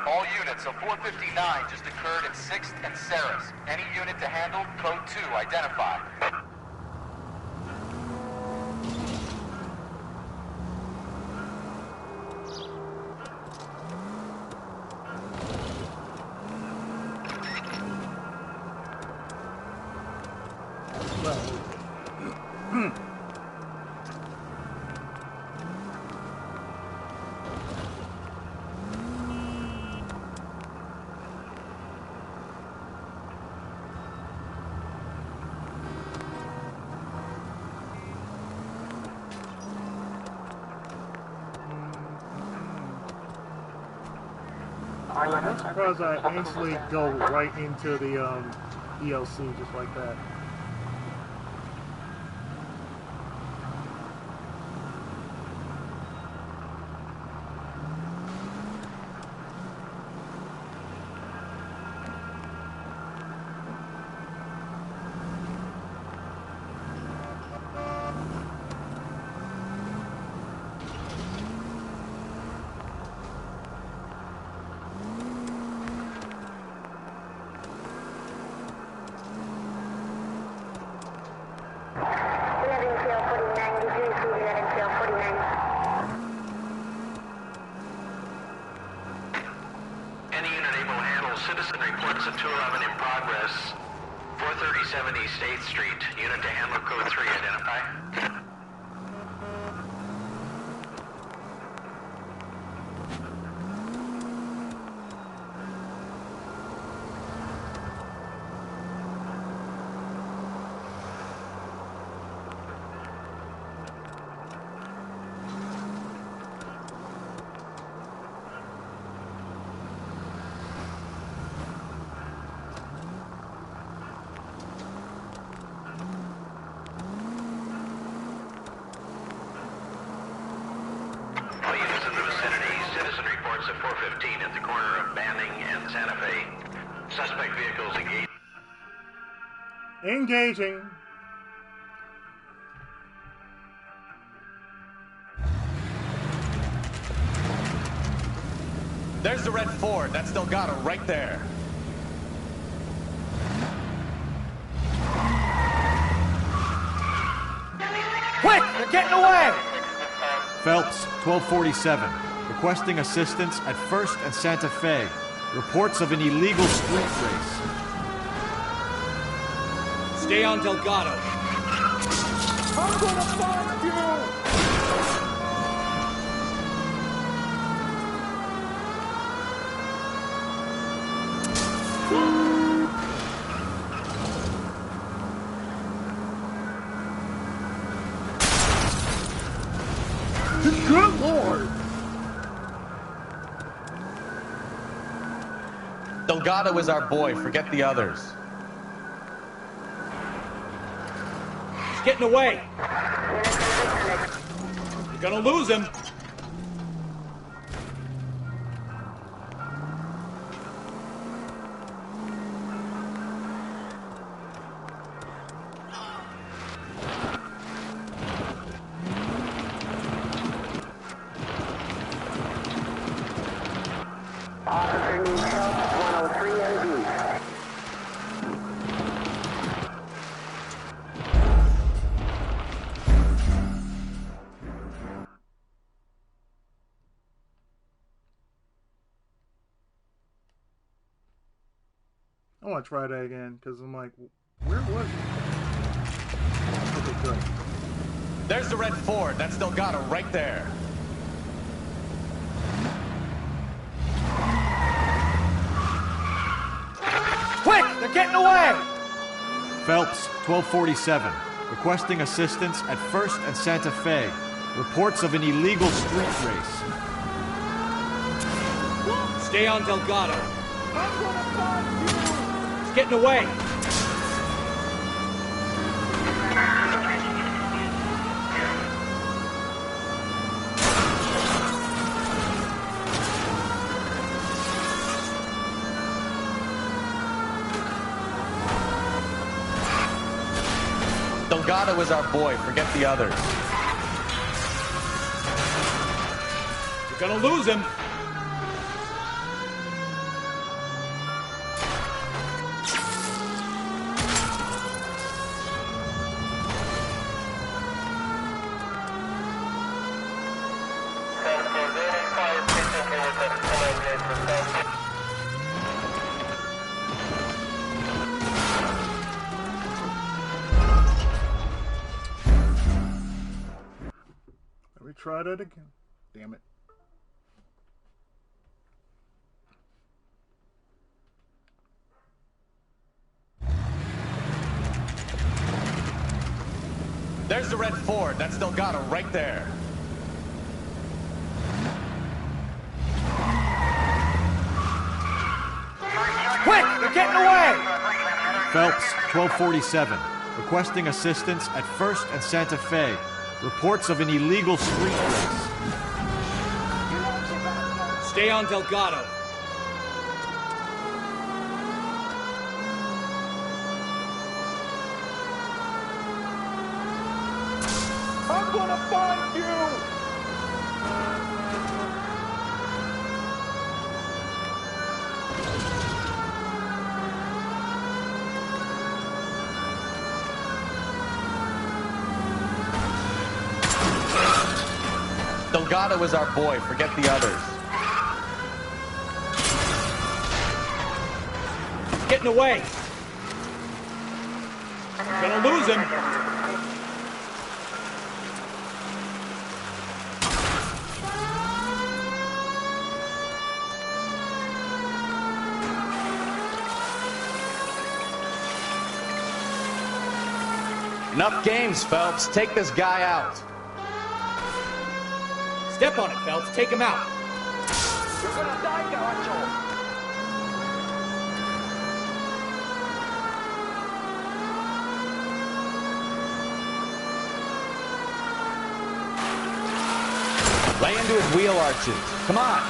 F: All units, a 459 just occurred at 6th and Saris. Any unit to handle, code 2, identify.
A: I'm surprised I instantly go right into the ELC just like that.
F: 211 in progress. 437 East 8th Street. Unit to handler code 3. Identify. At 415 at the corner of Banning and Santa Fe. Suspect vehicles engaged.
A: Engaging.
D: There's the red Ford. That's Delgado right there.
J: Quick! They're getting away!
S: Phelps, 1247. Requesting assistance at 1st and Santa Fe. Reports of an illegal street race.
K: Stay on Delgado.
J: I'm gonna find you!
A: Good Lord!
D: Delgado is our boy. Forget the others.
K: He's getting away. You're gonna lose him.
A: I want to try that again because I'm like, where was it? Okay, good.
D: There's the red Ford. That's Delgado right there.
J: Quick! They're getting away!
S: Phelps, 1247. Requesting assistance at 1st and Santa Fe. Reports of an illegal street race.
K: Stay on Delgado.
J: I'm gonna find you!
K: He's getting away.
D: Delgado is our boy. Forget the others.
K: You're gonna lose him.
A: Let me try that again. Damn it.
D: There's the red Ford. That's Delgado right there.
J: Quick! They're getting away!
S: Phelps, 1247. Requesting assistance at 1st and Santa Fe. Reports of an illegal street race.
K: Stay on Delgado.
J: I'm gonna find you!
D: Delgado is our boy. Forget the others.
K: Getting getting away. Gonna lose him.
E: Enough games, Phelps. Take this guy out.
K: Step on it, Phelps. Take him out.
J: You're gonna die, Garacho.
E: Lay into his wheel arches. Come on.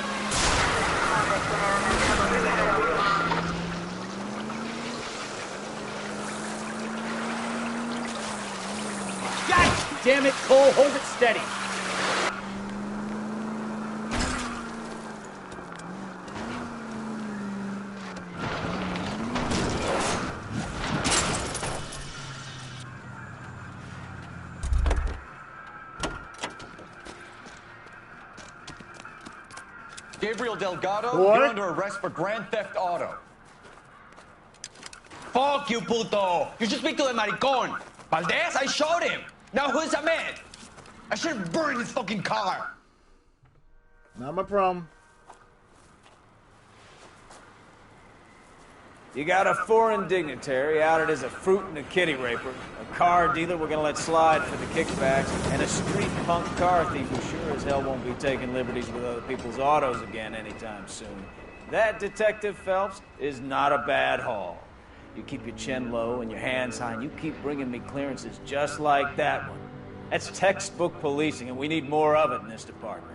K: God damn it, Cole. Hold it steady.
G: Gabriel Delgado,
A: What?
G: you're under arrest for grand theft auto.
N: Fuck you, puto. You should speak to the maricon. Valdez, I showed him. Now who's the man? I should have burned his fucking car.
A: Not my problem.
K: You got a foreign dignitary outed as a fruit and a kitty raper, a car dealer we're gonna let slide for the kickbacks, and a street punk car thief who sure as hell won't be taking liberties with other people's autos again anytime soon. That, Detective Phelps, is not a bad haul. You keep your chin low and your hands high, and you keep bringing me clearances just like that one. That's textbook policing, and we need more of it in this department.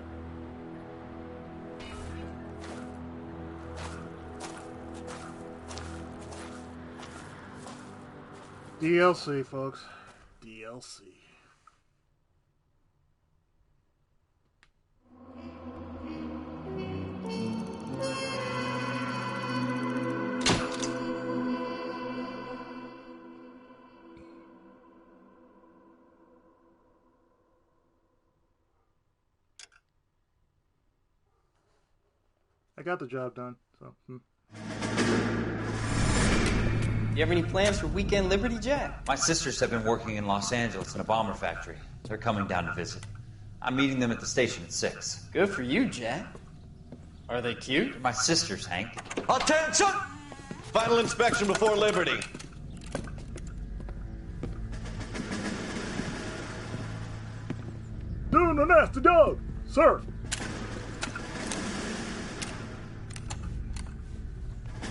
A: DLC, folks. DLC. I got the job done, so.
M: You have any plans for weekend Liberty, Jack?
U: My sisters have been working in Los Angeles in a bomber factory. They're coming down to visit. I'm meeting them at the station at 6.
M: Good for you, Jack. Are they cute?
U: They're my sisters, Hank.
V: Attention! Final inspection before Liberty.
A: Doing a nasty dog, sir.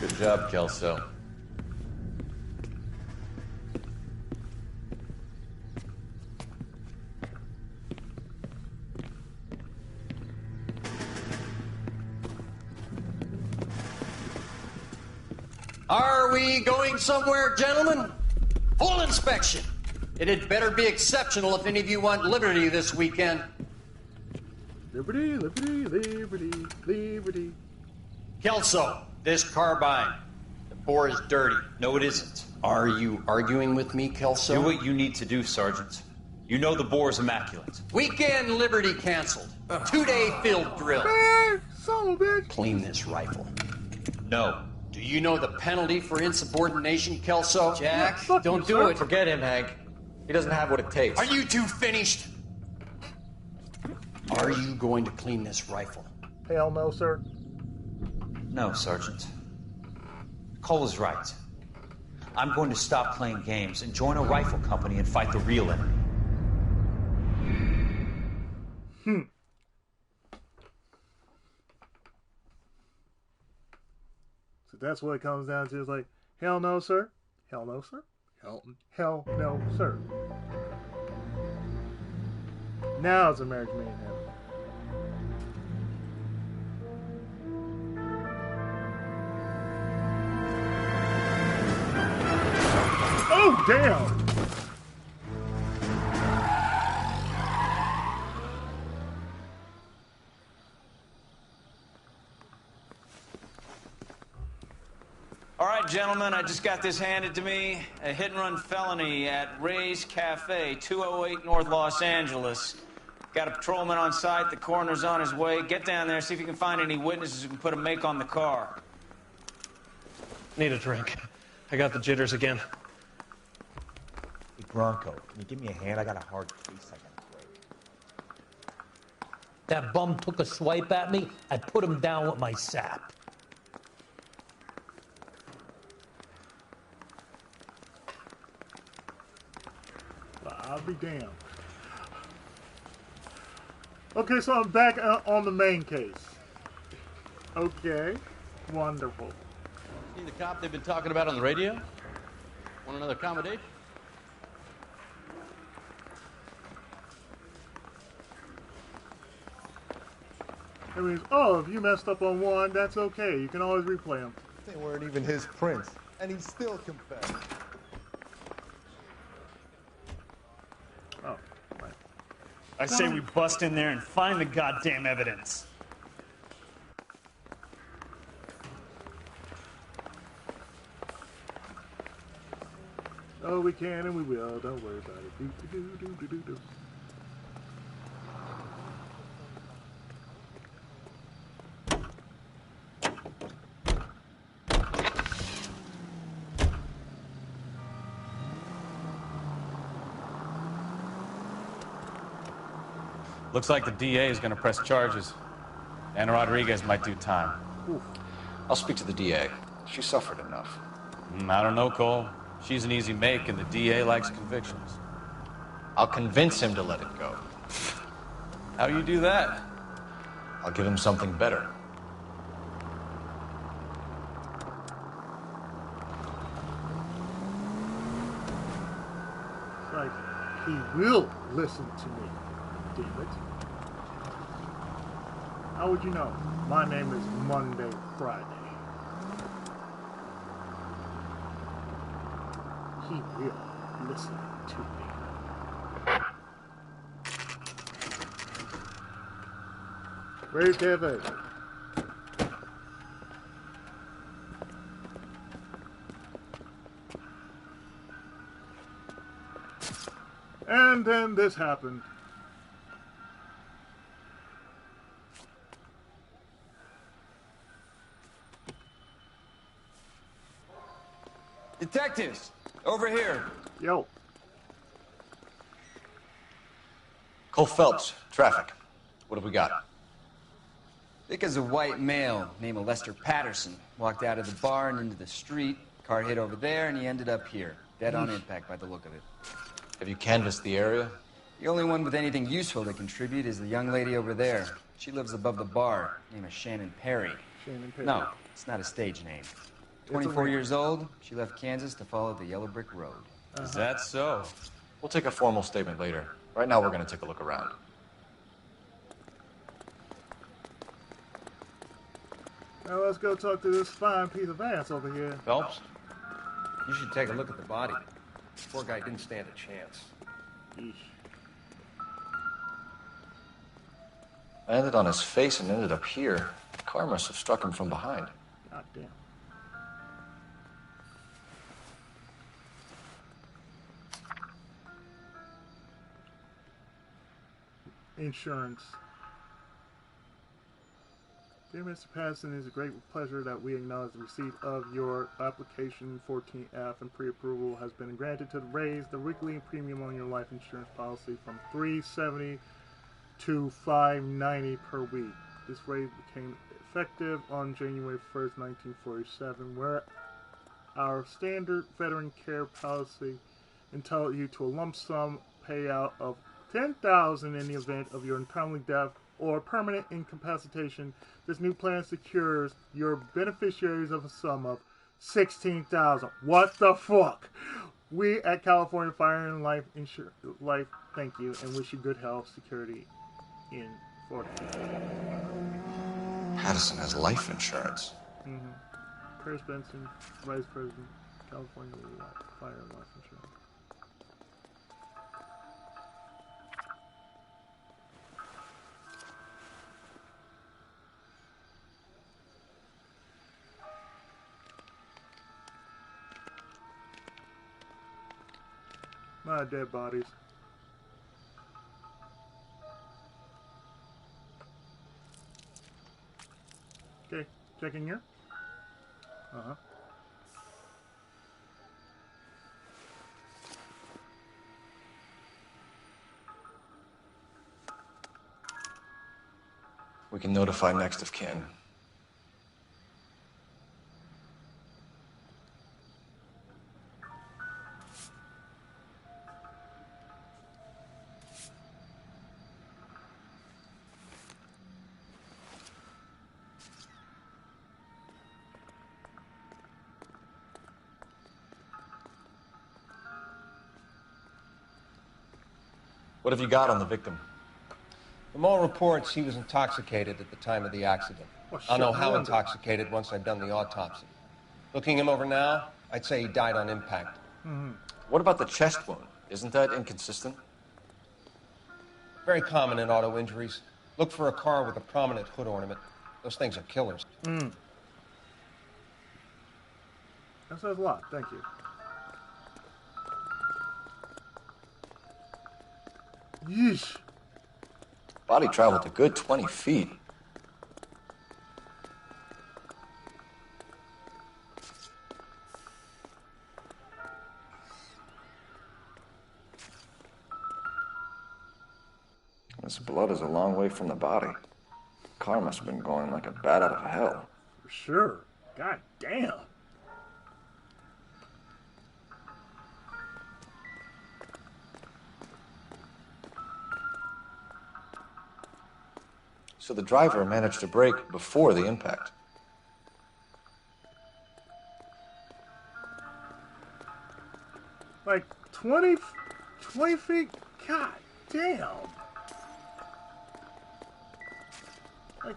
U: Good job, Kelso.
V: Are we going somewhere, gentlemen? Full inspection. It had better be exceptional if any of you want liberty this weekend.
A: Liberty, liberty, liberty, liberty.
V: Kelso, this carbine. The bore is dirty.
U: No, it isn't.
V: Are you arguing with me, Kelso?
U: Do what you need to do, Sergeant. You know the bore's immaculate.
V: Weekend Liberty canceled. 2-day field drill.
A: Hey, son of a bitch.
V: Clean this rifle.
U: No.
V: Do you know the penalty for insubordination, Kelso?
M: Jack,
V: don't do it.
H: Forget him, Hank. He doesn't have what it takes.
V: Are you two finished? Are you going to clean this rifle?
A: Hell no, sir.
U: No, Sergeant. Cole is right. I'm going to stop playing games and join a rifle company and fight the real enemy.
A: So that's what it comes down to. It's like, hell no, sir. Hell no, sir. Hell no, sir. Now it's a marriage made in heaven. Oh, damn!
N: All right, gentlemen, I just got this handed to me. A hit-and-run felony at Ray's Cafe, 208 North Los Angeles. Got a patrolman on site. The coroner's on his way. Get down there, see if you can find any witnesses who can put a make on the car.
R: Need a drink.
I: I got the jitters again.
T: Hey, Bronco, can you give me a hand? I got a hard case I gotta break.
J: That bum took a swipe at me. I put him down with my sap.
A: I'll be damned. Okay, so I'm back on the main case. Okay, wonderful.
W: See the cop they've been talking about on the radio? Want another accommodation?
A: That means, oh, if you messed up on one, that's okay. You can always replay them.
X: They weren't even his prints, and he still confessed.
A: Oh, right.
Y: I say we bust in there and find the goddamn evidence.
A: Oh, we can and we will. Don't worry about it. Do, do, do, do, do, do.
D: Looks like the DA is going to press charges. Anna Rodriguez might do time.
H: Oof. I'll speak to the DA. She suffered enough.
D: I don't know, Cole. She's an easy make, and the DA likes convictions.
H: I'll convince him to let it go.
D: How you do that?
H: I'll give him something better.
A: It's like, he will listen to me, damn it. How would you know? My name is Monday Friday. He will listen to me. Where's David? And then this happened.
E: Detectives, over here.
A: Yo.
H: Cole Phelps, traffic. What have we got?
M: Thick as a white male named Lester Patterson walked out of the bar and into the street. Car hit over there, and he ended up here. Dead on impact by the look of it.
H: Have you canvassed the area?
M: The only one with anything useful to contribute is the young lady over there. She lives above the bar. Name is Shannon Perry.
A: Shannon Perry.
M: No, it's not a stage name. 24 years old, she left Kansas to follow the Yellow Brick Road.
D: Is that so?
H: We'll take a formal statement later. Right now, we're going to take a look around.
A: Now let's go talk to this fine piece of ass over here.
T: Phelps, you should take a look at the body. The poor guy didn't stand a chance.
A: Eesh.
H: Landed on his face and ended up here. The car must have struck him from behind.
A: God damn. Insurance. Dear Mr. Patterson, it is a great pleasure that we acknowledge the receipt of your application 14F and pre-approval has been granted to raise the weekly premium on your life insurance policy from $370 to $590 per week. This rate became effective on January 1st, 1947, where our standard veteran care policy entitled you to a lump sum payout of $10,000 in the event of your untimely death or permanent incapacitation. This new plan secures your beneficiaries of a sum of $16,000. What the fuck? We at California Fire and Life thank you and wish you good health, security in Florida.
H: Patterson has life insurance.
A: Chris Benson, Vice President, California Fire and Life Insurance. My dead bodies. Okay, checking here.
H: We can notify next of kin. What have you got on the victim?
V: From all reports, he was intoxicated at the time of the accident. I'll know how intoxicated once I've done the autopsy. Looking him over now, I'd say he died on impact.
H: What about the chest wound? Isn't that inconsistent?
V: Very common in auto injuries. Look for a car with a prominent hood ornament. Those things are killers.
A: That says a lot. Thank you. Yeesh.
H: Body traveled a good 20 feet. This blood is a long way from the body. Car must have been going like a bat out of hell.
A: For sure. God damn.
H: So the driver managed to brake before the impact.
A: Like 20 feet? God damn. Like,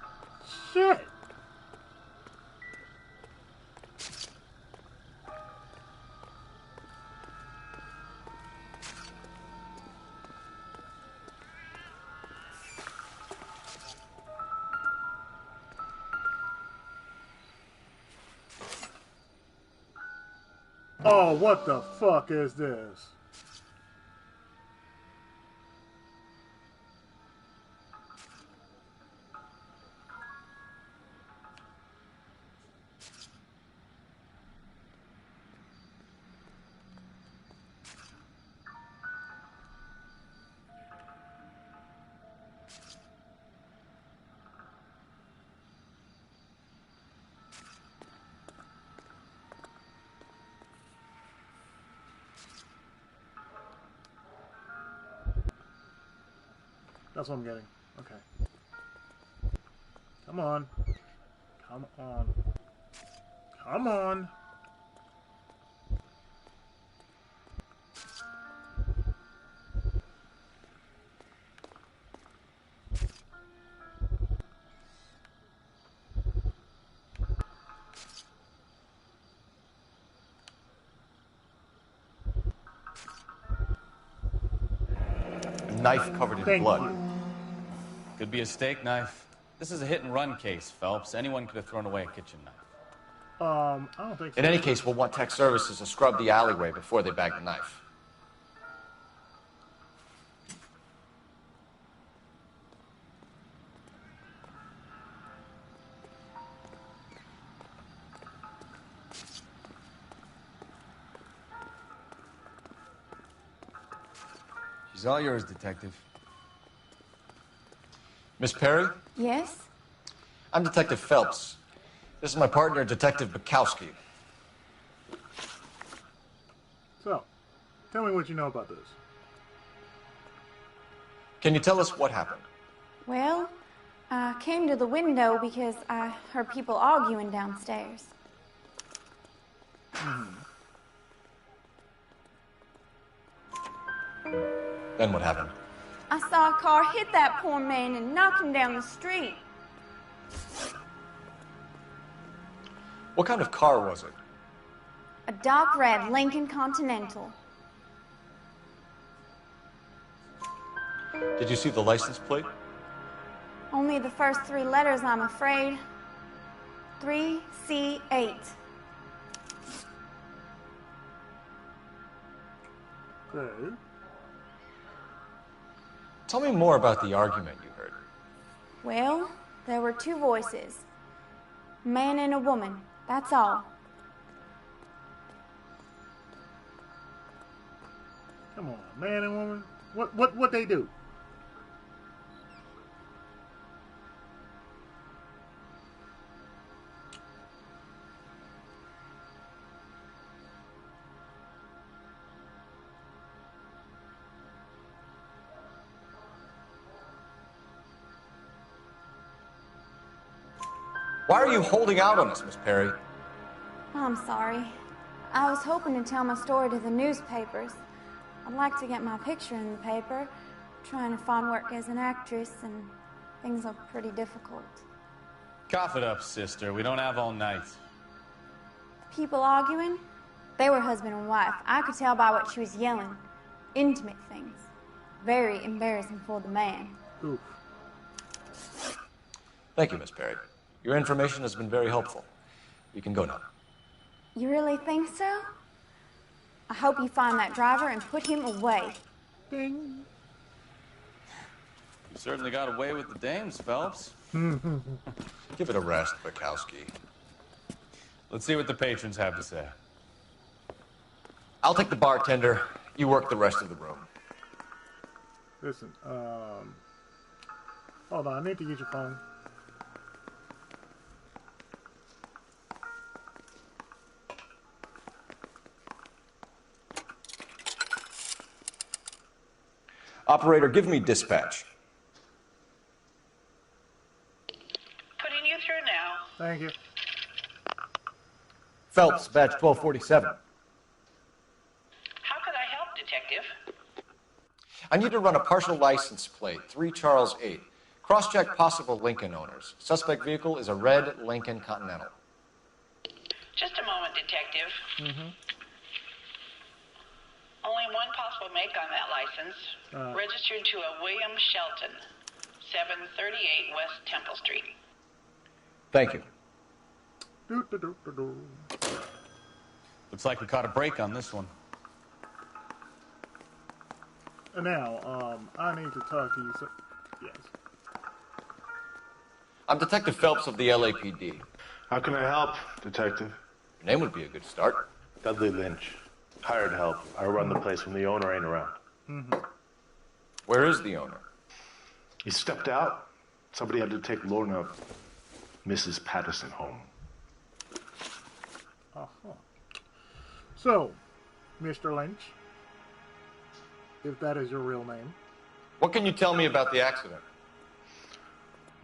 A: shit. Oh, what the fuck is this? That's what I'm getting. Okay. Come on. Come on. Come on.
H: A knife covered in blood.
D: Could be a steak knife. This is a hit-and-run case, Phelps. Anyone could have thrown away a kitchen knife.
A: I don't think so.
H: In any case, we'll want tech services to scrub the alleyway before they bag the knife.
M: She's all yours, Detective.
H: Miss Perry?
C: Yes?
H: I'm Detective Phelps. This is my partner, Detective Bukowski.
A: So, tell me what you know about this.
H: Can you tell us what happened?
C: Well, I came to the window because I heard people arguing downstairs.
H: Then what happened?
C: I saw a car hit that poor man and knock him down the street.
H: What kind of car was it?
C: A dark red Lincoln Continental.
H: Did you see the license plate?
C: Only the first three letters, I'm afraid. 3C8.
A: Okay.
H: Tell me more about the argument you heard.
C: Well, there were two voices. A man and a woman, that's all.
A: Come on, man and woman. What they do?
G: Why are you holding out on us, Miss Perry?
C: I'm sorry. I was hoping to tell my story to the newspapers. I'd like to get my picture in the paper. Trying to find work as an actress, and things are pretty difficult.
D: Cough it up, sister. We don't have all night.
C: People arguing? They were husband and wife. I could tell by what she was yelling. Intimate things. Very embarrassing for the man.
A: Oof.
G: Thank you, Miss Perry. Your information has been very helpful. You can go now.
C: You really think so? I hope you find that driver and put him away.
A: Ding.
D: You certainly got away with the dames, Phelps.
G: Give it a rest, Bukowski.
D: Let's see what the patrons have to say.
G: I'll take the bartender. You work the rest of the room.
A: Listen, hold on, I need to use your phone.
G: Operator, give me dispatch.
B: Putting you through now.
A: Thank you.
G: Phelps, badge 1247.
B: How could I help, Detective?
G: I need to run a partial license plate, 3 Charles 8. Cross-check possible Lincoln owners. Suspect vehicle is a red Lincoln Continental.
B: Just a moment, Detective. Only one possible make on that license. Registered to a William Shelton, 738 West Temple Street.
G: Thank you.
D: Looks like we caught a break on this one.
A: Now, I need to talk to you. So, yes.
G: I'm Detective Phelps of the LAPD.
I: How can I help, Detective?
G: Your name would be a good start.
I: Dudley Lynch. Hired help. I run the place when the owner ain't around.
G: Where is the owner?
I: He stepped out. Somebody had to take Lorna, Mrs. Patterson, home.
A: So, Mr. Lynch, if that is your real name.
G: What can you tell me about the accident?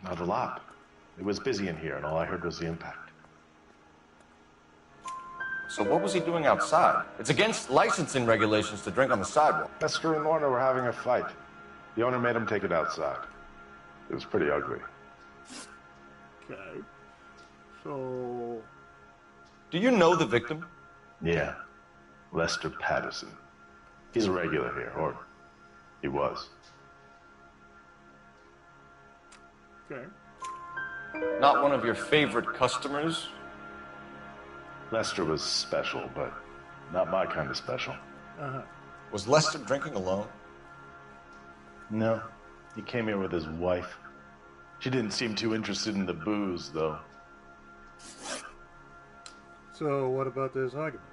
I: Not a lot. It was busy in here, and all I heard was the impact.
G: So what was he doing outside? It's against licensing regulations to drink on the sidewalk.
I: Lester and Lorna were having a fight. The owner made him take it outside. It was pretty ugly.
A: Okay. So...
G: Do you know the victim?
I: Yeah. Lester Patterson. He's a regular here, or he was.
A: Okay.
G: Not one of your favorite customers?
I: Lester was special, but not my kind of special.
G: Was Lester drinking alone?
I: No. He came here with his wife. She didn't seem too interested in the booze, though.
A: So, what about this argument?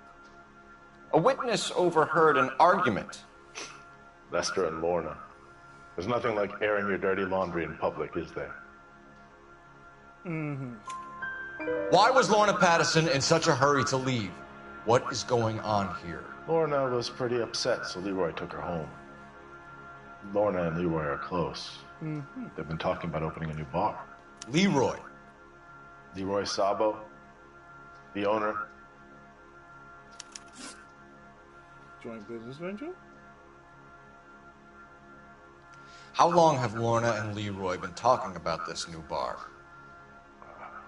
G: A witness overheard an argument.
I: Lester and Lorna. There's nothing like airing your dirty laundry in public, is there?
G: Why was Lorna Patterson in such a hurry to leave? What is going on here?
I: Lorna was pretty upset, so Leroy took her home. Lorna and Leroy are close. They've been talking about opening a new bar.
G: Leroy?
I: Leroy Sabo, the owner.
A: Joint business venture?
G: How long have Lorna and Leroy been talking about this new bar?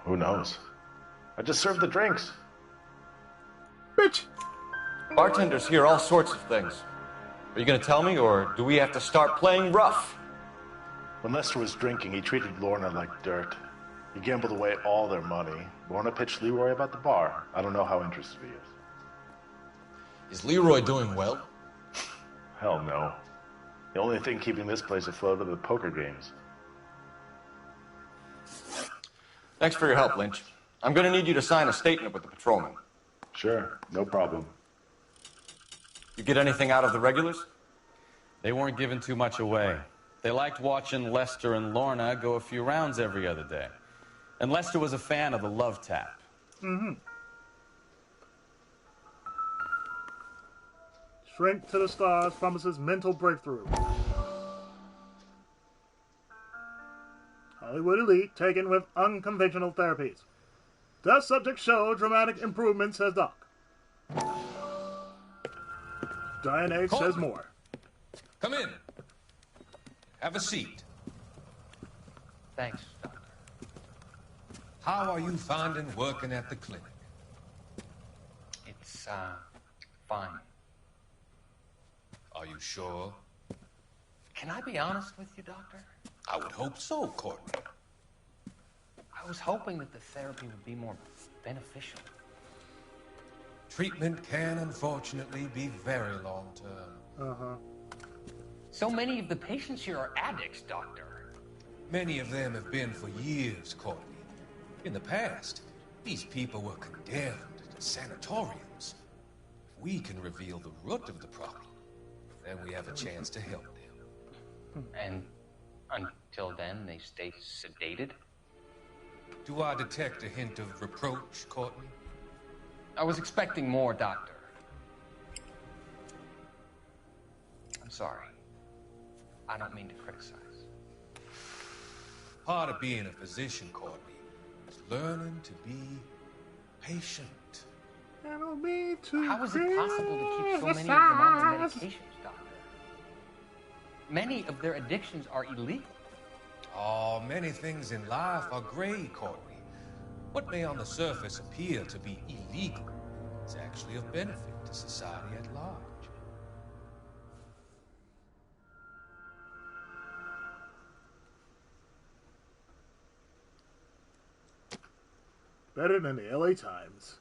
I: Who knows? I just served the drinks.
A: Bitch!
G: Bartenders hear all sorts of things. Are you going to tell me, or do we have to start playing rough?
I: When Lester was drinking, he treated Lorna like dirt. He gambled away all their money. Lorna pitched Leroy about the bar. I don't know how interested he is.
G: Is Leroy doing well?
I: Hell no. The only thing keeping this place afloat are the poker games.
G: Thanks for your help, Lynch. I'm going to need you to sign a statement with the patrolman.
I: Sure, no problem.
G: You get anything out of the regulars?
D: They weren't giving too much away. They liked watching Lester and Lorna go a few rounds every other day. And Lester was a fan of the love tap.
A: Shrink to the Stars promises mental breakthrough. Hollywood elite taken with unconventional therapies. Test subject show dramatic improvement, says Doc. Diane H says more.
F: Come in. Have a seat.
M: Thanks, Doctor.
F: How are you finding working at the clinic?
M: It's, fine.
F: Are you sure?
M: Can I be honest with you, Doctor?
F: I would hope so, Courtney.
M: I was hoping that the therapy would be more beneficial.
F: Treatment can, unfortunately, be very long-term.
A: Uh-huh.
M: So many of the patients here are addicts, Doctor.
F: Many of them have been for years, Courtney. In the past, these people were condemned to sanatoriums. If we can reveal the root of the problem, then we have a chance to help them.
M: And until then, they stay sedated?
F: Do I detect a hint of reproach, Courtney?
M: I was expecting more, Doctor. I'm sorry. I don't mean to criticize.
F: Part of being a physician, Courtney, is learning to be patient.
A: I don't mean to.
M: How is it possible to keep so many of them on their medications, Doctor? Many of their addictions are illegal.
F: Oh, many things in life are gray, Courtney. What may on the surface appear to be illegal is actually of benefit to society at large.
A: Better than the LA Times.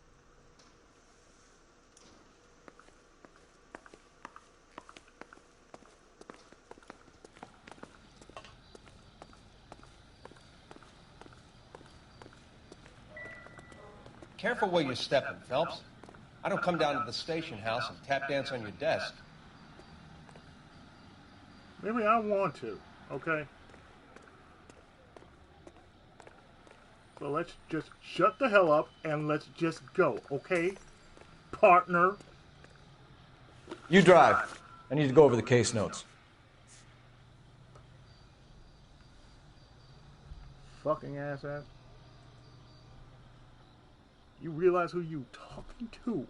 V: Careful where you're stepping, Phelps. I don't come down to the station house and tap dance on your desk.
A: Maybe I want to, okay? So let's just shut the hell up and let's just go, okay? Partner.
E: You drive. I need to go over the case notes.
A: Fucking ass. You realize who you talking to?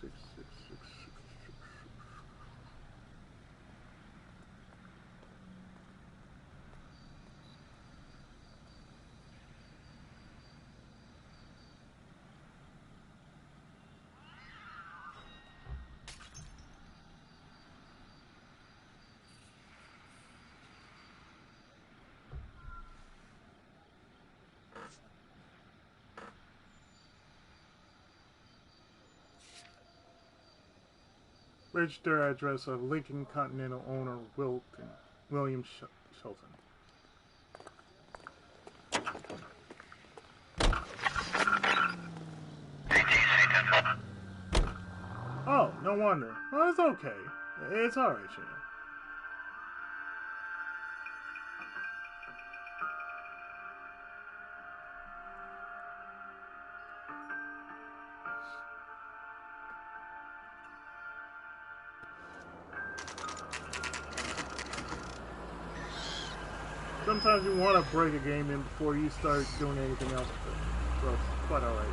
A: Six. Register address of Lincoln Continental owner William Shelton. Oh, no wonder. Well, it's okay. It's alright, Shane. Sometimes you want to break a game in before you start doing anything else with it. So it's quite alright.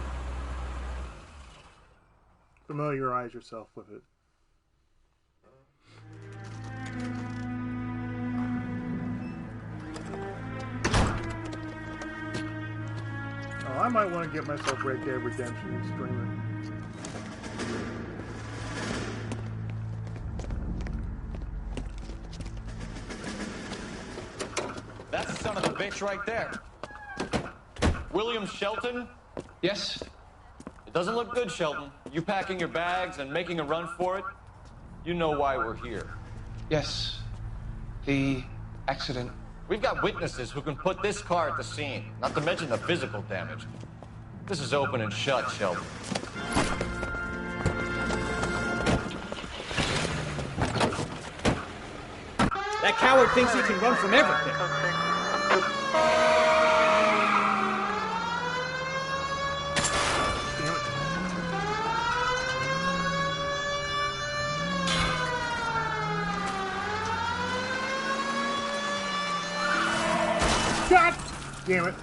A: Familiarize yourself with it. Oh, I might want to get myself Red Dead Redemption streaming.
G: That's the son of a bitch right there. William Shelton?
V: Yes?
G: It doesn't look good, Shelton. You packing your bags and making a run for it? You know why we're here.
V: Yes. The accident.
G: We've got witnesses who can put this car at the scene, not to mention the physical damage. This is open and shut, Shelton.
K: That coward thinks he can run from everything.
A: God damn it.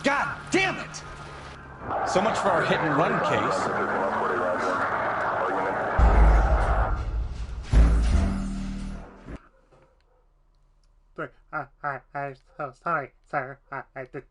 E: God damn it! So much for our hit and run case.
A: I'm so sorry, sir. I did.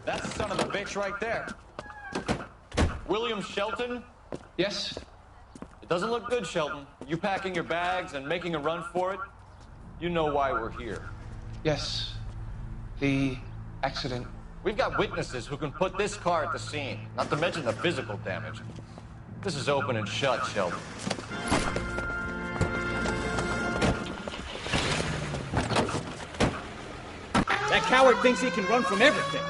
G: That's the son of a bitch right there. William Shelton?
V: Yes?
G: It doesn't look good, Shelton. You packing your bags and making a run for it? You know why we're here.
V: Yes. The accident.
G: We've got witnesses who can put this car at the scene, not to mention the physical damage. This is open and shut, Shelton.
K: That coward thinks he can run from everything.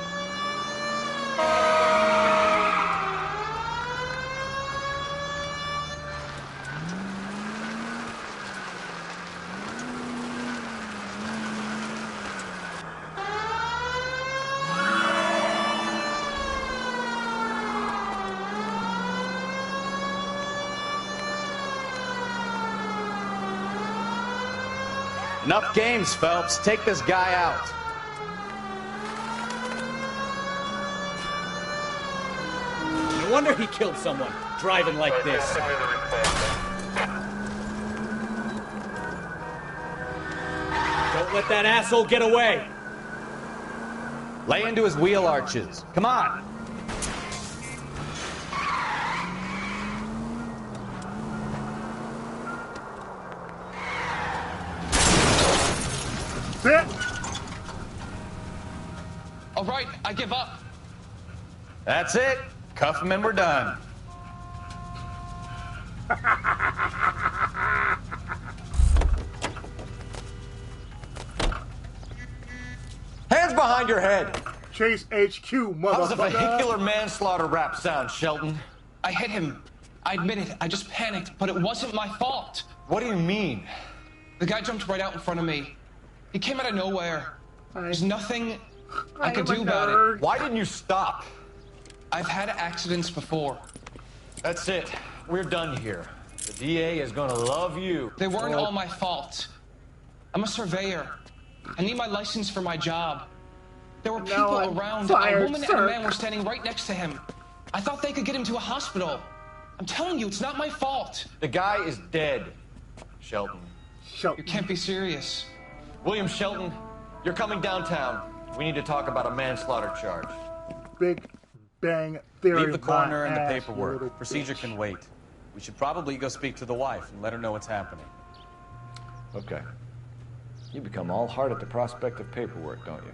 E: Enough games, Phelps. Take this guy out.
K: No wonder he killed someone, driving like this. Don't let that asshole get away.
E: Lay into his wheel arches. Come on.
V: All right, I give up.
E: That's it. Cuff him and we're done.
G: Hands behind your head.
A: Chase HQ, motherfucker.
G: How does a vehicular manslaughter rap sound, Shelton?
V: I hit him. I admit it. I just panicked, but it wasn't my fault.
G: What do you mean?
V: The guy jumped right out in front of me. He came out of nowhere. There's nothing I could do about it.
G: Why didn't you stop?
V: I've had accidents before.
G: That's it. We're done here. The DA is gonna love you.
V: They weren't all my fault. I'm a surveyor. I need my license for my job. There were people around. A woman and a man were standing right next to him. I thought they could get him to a hospital. I'm telling you, it's not my fault.
G: The guy is dead, Shelton.
V: You can't be serious.
G: William Shelton, you're coming downtown. We need to talk about a manslaughter charge.
A: Big Bang Theory.
E: Leave the coroner and the
A: ass,
E: paperwork. Procedure can wait. We should probably go speak to the wife and let her know what's happening.
H: Okay. You become all heart at the prospect of paperwork, don't you?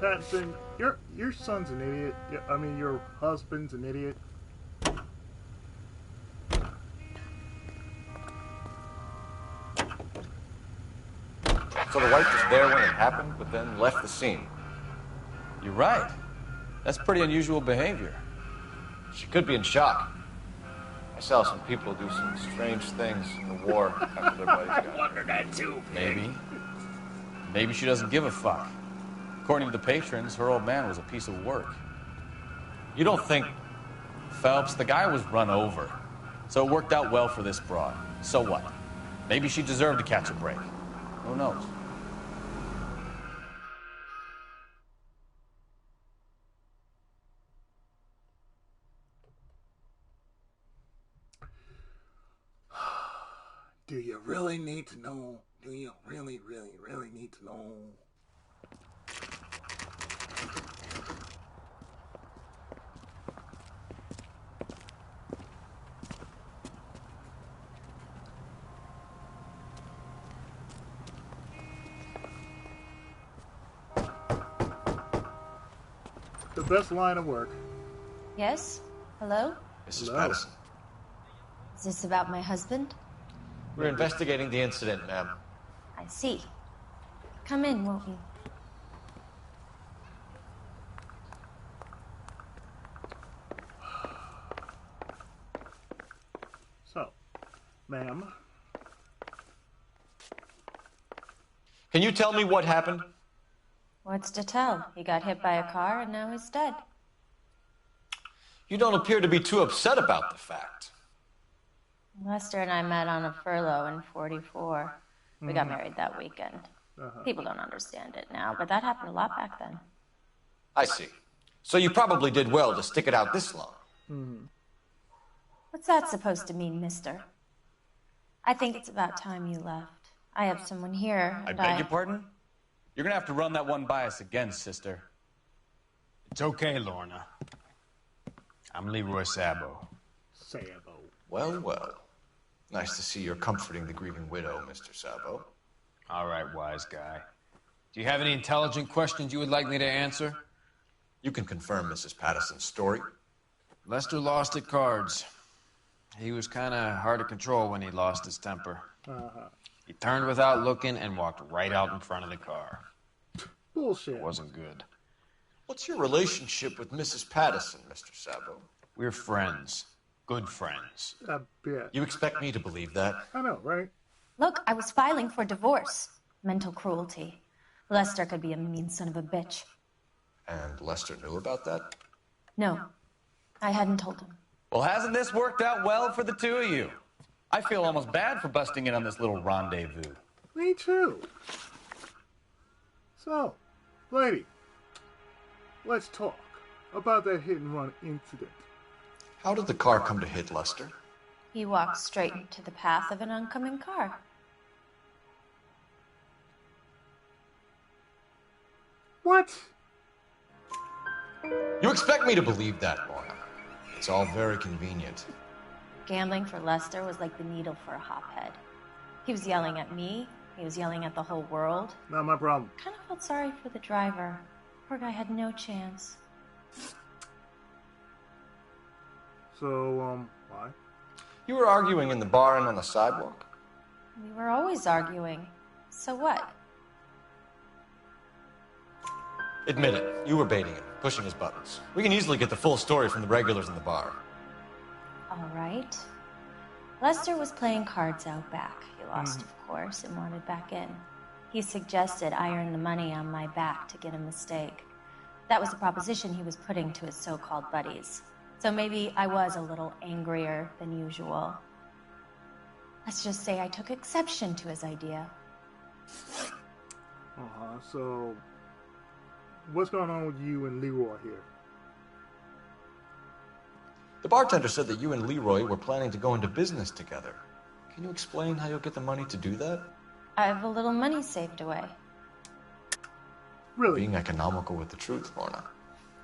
A: Patterson, your son's an idiot. I mean, your husband's an idiot.
G: So the wife was there when it happened, but then left the scene.
E: You're right. That's pretty unusual behavior.
G: She could be in shock. I saw some people do some strange things in the war after their buddies got.
A: I wondered that too.
E: Maybe. Maybe she doesn't give a fuck. According to the patrons, her old man was a piece of work.
G: You don't think...
E: Phelps, the guy was run over. So it worked out well for this broad. So what? Maybe she deserved to catch a break. Who knows?
A: Do you really need to know? Do you really need to know? The best line of work.
L: Yes? Hello?
H: Mrs. Patterson.
L: Is this about my husband?
H: We're investigating the incident, ma'am.
L: I see. Come in, won't you?
A: So, ma'am.
H: Can you tell me what happened?
L: What's to tell? He got hit by a car and now he's dead.
H: You don't appear to be too upset about the fact.
L: Lester and I met on a furlough in 44. We got married that weekend. People don't understand it now, but that happened a lot back then.
H: I see. So you probably did well to stick it out this long.
L: What's that supposed to mean, mister? I think it's about time you left. I have someone here,
D: I
L: and
D: beg your pardon? You're gonna have to run that one by us again, sister.
N: It's okay, Lorna. I'm Leroy Sabo.
A: Sabo.
H: Well, well. Nice to see you're comforting the grieving widow, Mr. Sabo.
N: All right, wise guy. Do you have any intelligent questions you would like me to answer?
H: You can confirm Mrs. Patterson's story.
N: Lester lost at cards. He was kind of hard to control when he lost his temper. He turned without looking and walked right out in front of the car.
A: Bullshit.
N: It wasn't good.
H: What's your relationship with Mrs. Patterson, Mr. Sabo?
N: We're friends. Good friends.
A: I bet.
H: You expect me to believe that?
A: I know, right?
L: Look, I was filing for divorce. Mental cruelty. Lester could be a mean son of a bitch.
H: And Lester knew about that?
L: No, I hadn't told him.
D: Well, hasn't this worked out well for the two of you? I feel almost bad for busting in on this little rendezvous.
A: Me too. So, lady, let's talk about that hit and run incident.
H: How did the car come to hit Lester?
L: He walked straight into the path of an oncoming car.
A: What?
H: You expect me to believe that, Lorna? It's all very convenient.
L: Gambling for Lester was like the needle for a hophead. He was yelling at me. He was yelling at the whole world.
A: Not my problem.
L: Kind of felt sorry for the driver. Poor guy had no chance.
A: So, why?
H: You were arguing in the bar and on the sidewalk?
L: We were always arguing. So what?
H: Admit it. You were baiting him, pushing his buttons. We can easily get the full story from the regulars in the bar.
L: All right. Lester was playing cards out back. He lost, of course, and wanted back in. He suggested I earn the money on my back to get a mistake. That was the proposition he was putting to his so-called buddies. So maybe I was a little angrier than usual. Let's just say I took exception to his idea.
A: So, what's going on with you and Leroy here?
H: The bartender said that you and Leroy were planning to go into business together. Can you explain how you'll get the money to do that?
L: I have a little money saved away.
A: Really?
H: Being economical with the truth, Lorna.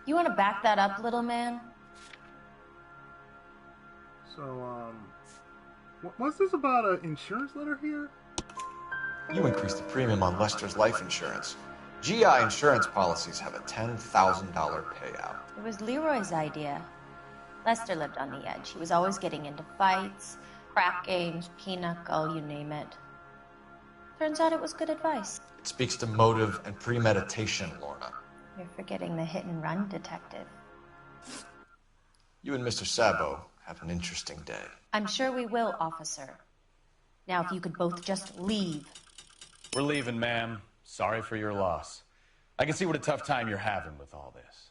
L: You want to back that up, little man?
A: So, what's this about an insurance letter here?
H: You increased the premium on Lester's life insurance. GI insurance policies have a $10,000 payout.
L: It was Leroy's idea. Lester lived on the edge. He was always getting into fights, crap games, pinochle, you name it. Turns out it was good advice.
H: It speaks to motive and premeditation, Lorna.
L: You're forgetting the hit-and-run detective.
H: You and Mr. Sabo have an interesting day.
L: I'm sure we will, officer. Now, if you could both just leave.
D: We're leaving, ma'am. Sorry for your loss. I can see what a tough time you're having with all this.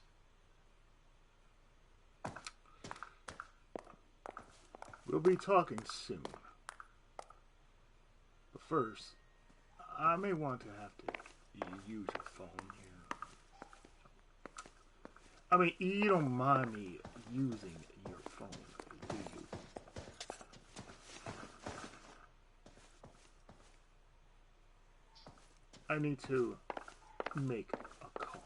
A: We'll be talking soon. But first, I may want to have to use your phone here. I mean, you don't mind me using your phone, do you? I need to make a call.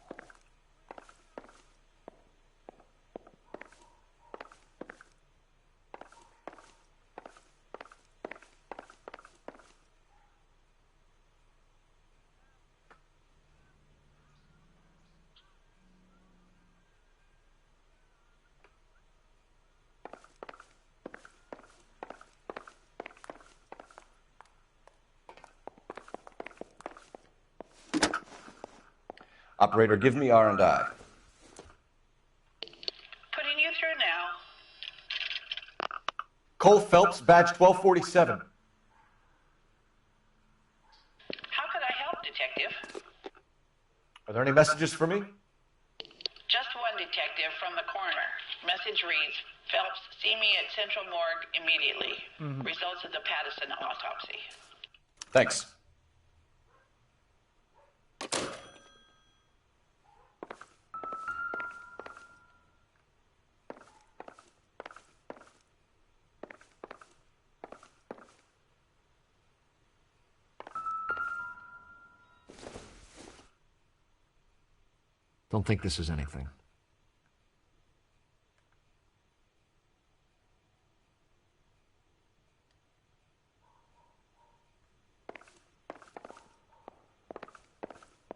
H: Operator, give me R&I.
B: Putting you through now.
H: Cole Phelps, badge 1247.
B: How could I help, Detective?
H: Are there any messages for me?
B: Just one, Detective, from the coroner. Message reads, Phelps, see me at Central Morgue immediately. Results of the Patterson autopsy.
H: Thanks. Don't think this is anything.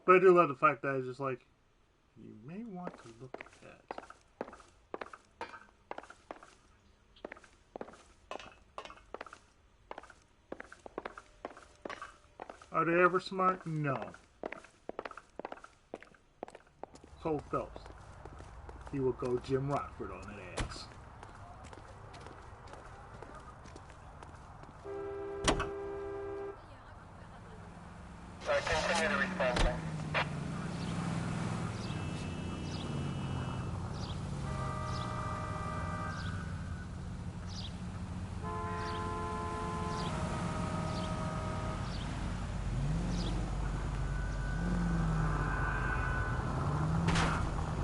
A: But I do love the fact that it's just like, you may want to look at that. Are they ever smart? No. Cole Phelps. He will go Jim Rockford on that ass.
J: Continue to respond.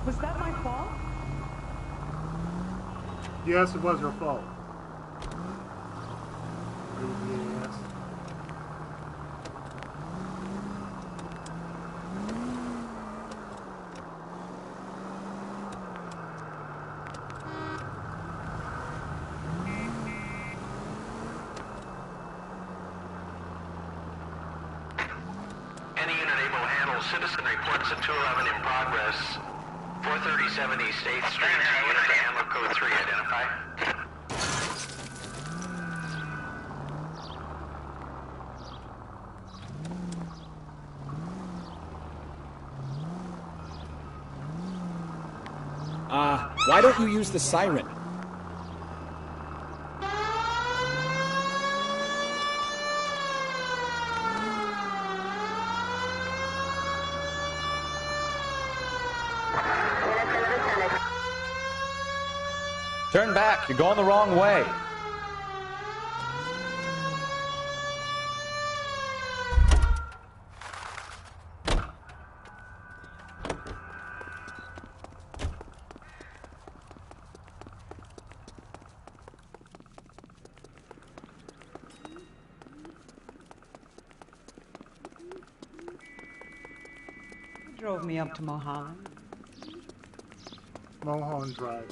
O: Was that my fault?
A: Yes, it was her fault. Yes.
J: Any unit able to handle citizen reports of 211 in progress. 437 East 8th Street. Unit to handler code 3 identify.
K: Why don't you use the siren?
E: Turn back. You're going the wrong way.
O: Drove me up to Mulholland.
A: Mulholland Drive.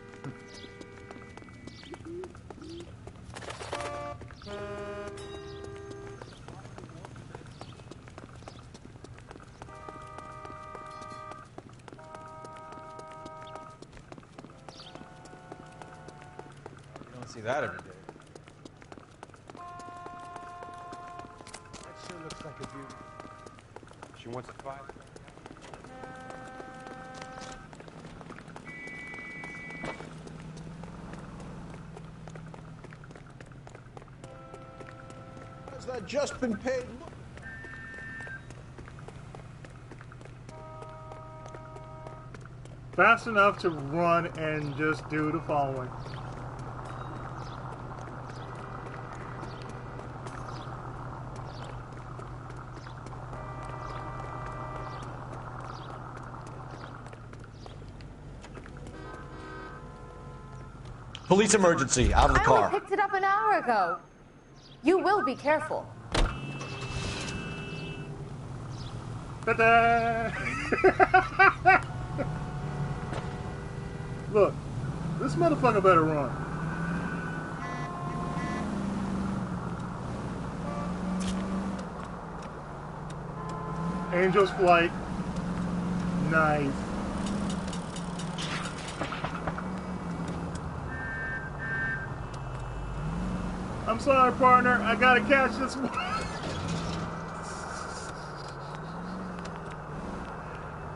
E: You don't see that every day.
X: That sure looks like a beauty.
H: She wants a fight.
X: Has that just been paid?
A: Fast enough to run and just do the following.
H: Police emergency, out of the
P: I
H: car.
P: only picked it up an hour ago. You will be careful.
A: Ta-da! Look, this motherfucker better run. Angel's Flight. Nice. I'm sorry, partner. I gotta catch this one.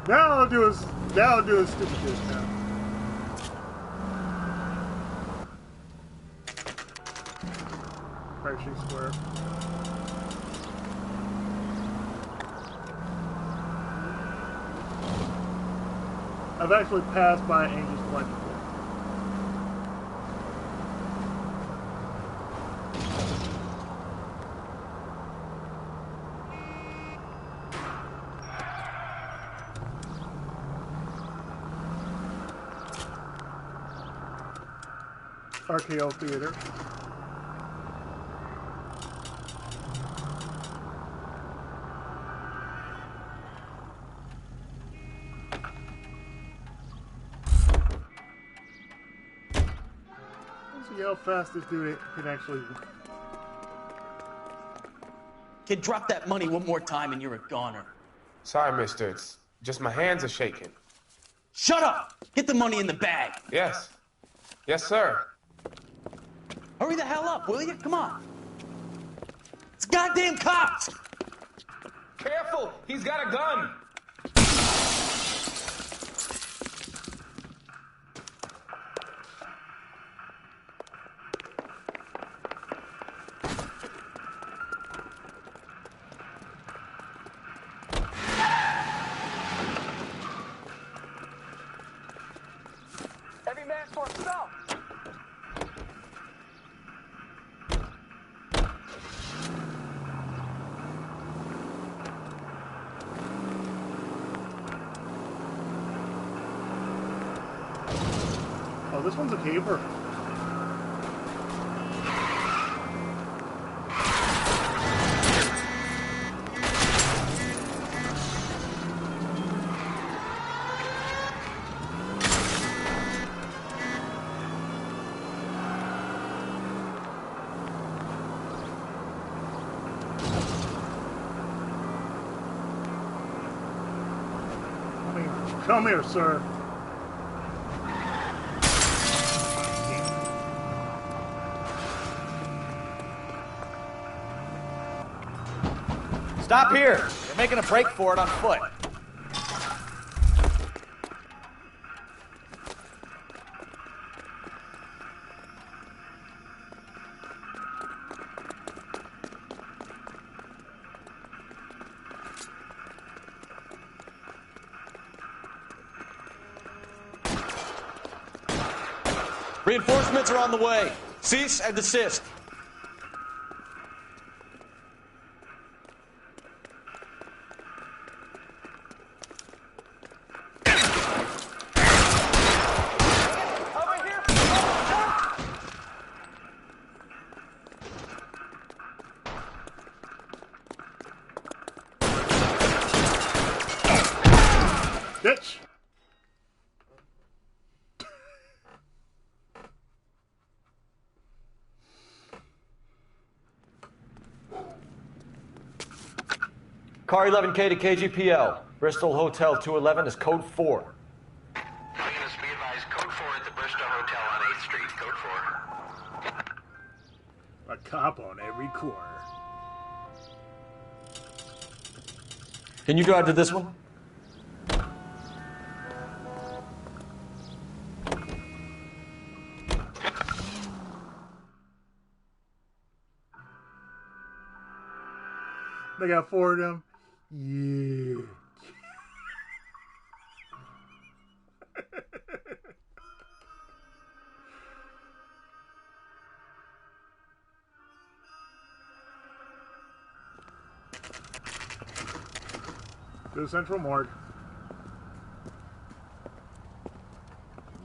A: Now I'll do a stupid shit now. Parachute square. I've actually passed by Angel's Flight before. RKO Theater. Let's see how fast this dude can actually.
P: Kid, drop that money one more time and you're a goner.
Q: Sorry, mister. It's just my hands are shaking.
P: Shut up! Get the money in the bag.
Q: Yes. Yes, sir.
P: Hurry the hell up, will you? Come on. It's goddamn cops!
Q: Careful! He's got a gun!
P: Every man for himself!
A: Oh, this one's a caper. Come here, sir.
K: Stop here. We're making a break for it on foot.
P: Reinforcements are on the way. Cease and desist.
A: Bitch!
H: Car 11K to KGPL. Bristol Hotel 211 is code 4.
J: Units be advised, code 4 at the Bristol Hotel on 8th Street, code 4.
A: A cop on every corner.
H: Can you drive to this one?
A: They got 4 of them. Yeah. To the Central Morgue.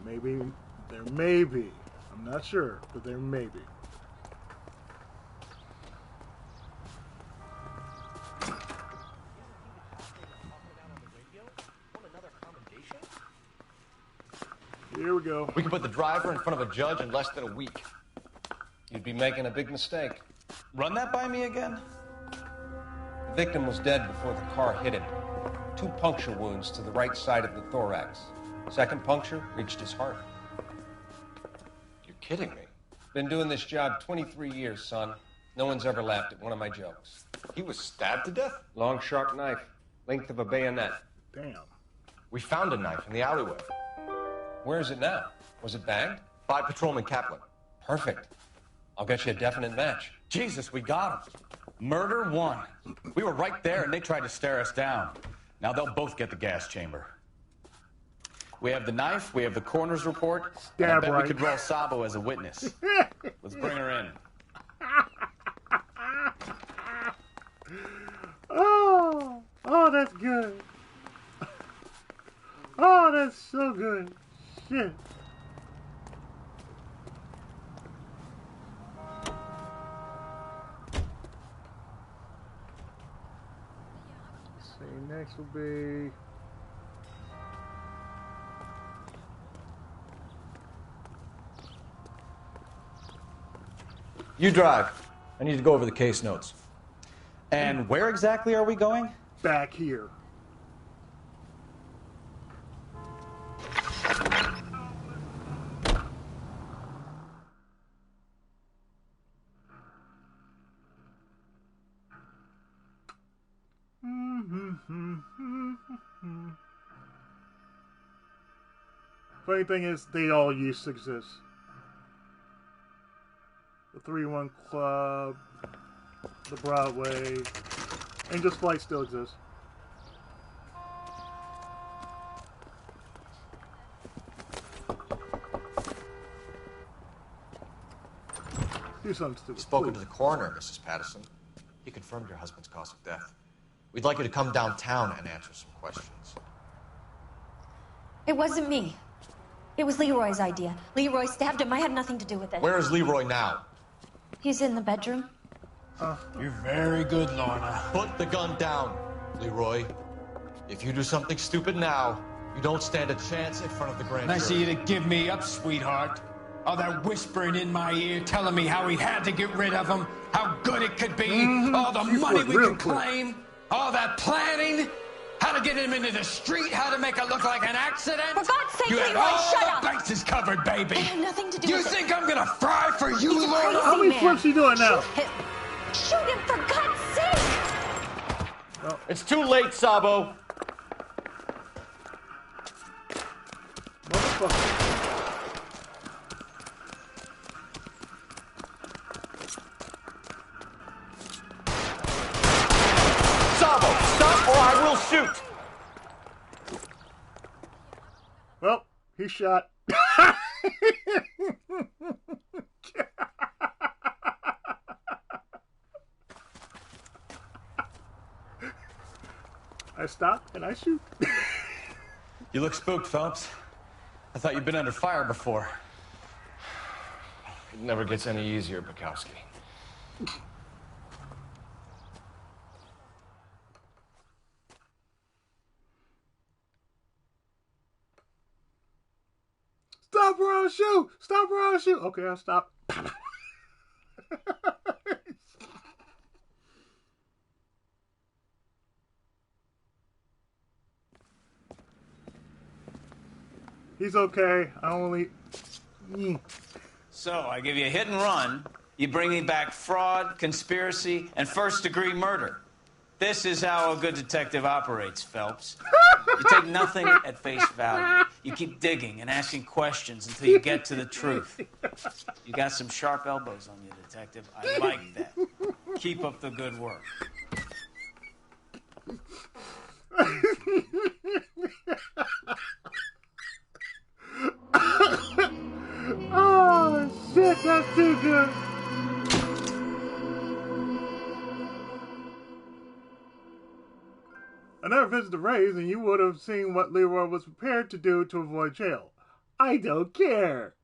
A: Maybe, there may be. I'm not sure, but there may be. Here we go.
G: We can put the driver in front of a judge in less than a week.
H: You'd be making a big mistake.
E: Run that by me again?
H: The victim was dead before the car hit him. 2 puncture wounds to the right side of the thorax. Second puncture reached his heart.
G: You're kidding me.
H: Been doing this job 23 years, son. No one's ever laughed at one of my jokes.
G: He was stabbed to death?
H: Long, sharp knife. Length of a bayonet.
A: Damn.
G: We found a knife in the alleyway.
H: Where is it now? Was it bagged?
G: By Patrolman Kaplan.
H: Perfect. I'll get you a definite match.
E: Jesus, we got him. Murder 1. We were right there and they tried to stare us down. Now they'll both get the gas chamber. We have the knife, we have the coroner's report, and I bet we could roll Sabo as a witness. Let's bring her in.
A: Oh, that's good. Oh, that's so good. Shit. Let's see, next will be...
E: You drive. I need to go over the case notes. And where exactly are we going?
A: Back here. Funny thing is, they all used to exist. The 3-1 Club, the Broadway, Angels Flight still exists. Do something stupid.
T: You've spoken to the coroner, Mrs. Patterson. He confirmed your husband's cause of death. We'd like you to come downtown and answer some questions.
L: It wasn't me. It was Leroy's idea. Leroy stabbed him. I had nothing to do with it.
T: Where is Leroy now?
L: He's in the bedroom.
T: You're very good, Lorna. Put the gun down, Leroy. If you do something stupid now, you don't stand a chance in front of the grand jury.
R: Nice of you to give me up, sweetheart. All that whispering in my ear telling me how we had to get rid of him, how good it could be, all the money we could claim, all that planning, how to get him into the street, how to make it look like an accident.
L: For God's sake,
R: you had
L: Leroy,
R: all
L: shut
R: the
L: up.
R: bases covered, baby.
L: I had nothing to do
R: you
L: with it.
R: think I'm gonna fry for you,
L: He's a
R: Lorna?
L: crazy
A: How many
L: man.
A: flips you doing now?
L: Shoot him, for God's sake!
G: Oh. It's too late, Sabo.
A: Motherfucker.
G: Sabo, stop or I will shoot.
A: Well, he shot. I stop and I shoot.
E: You look spooked, Phelps. I thought you'd been under fire before.
H: It never gets any easier, Bukowski.
A: Stop or I'll shoot! Stop or I'll shoot! Okay, I'll stop. He's okay. I only...
N: So, I give you a hit and run. You bring me back fraud, conspiracy, and first-degree murder. This is how a good detective operates, Phelps. You take nothing at face value. You keep digging and asking questions until you get to the truth. You got some sharp elbows on you, detective. I like that. Keep up the good work.
A: Oh, shit, that's too good. I never visited the Rays, and you would have seen what Leroy was prepared to do to avoid jail. I don't care.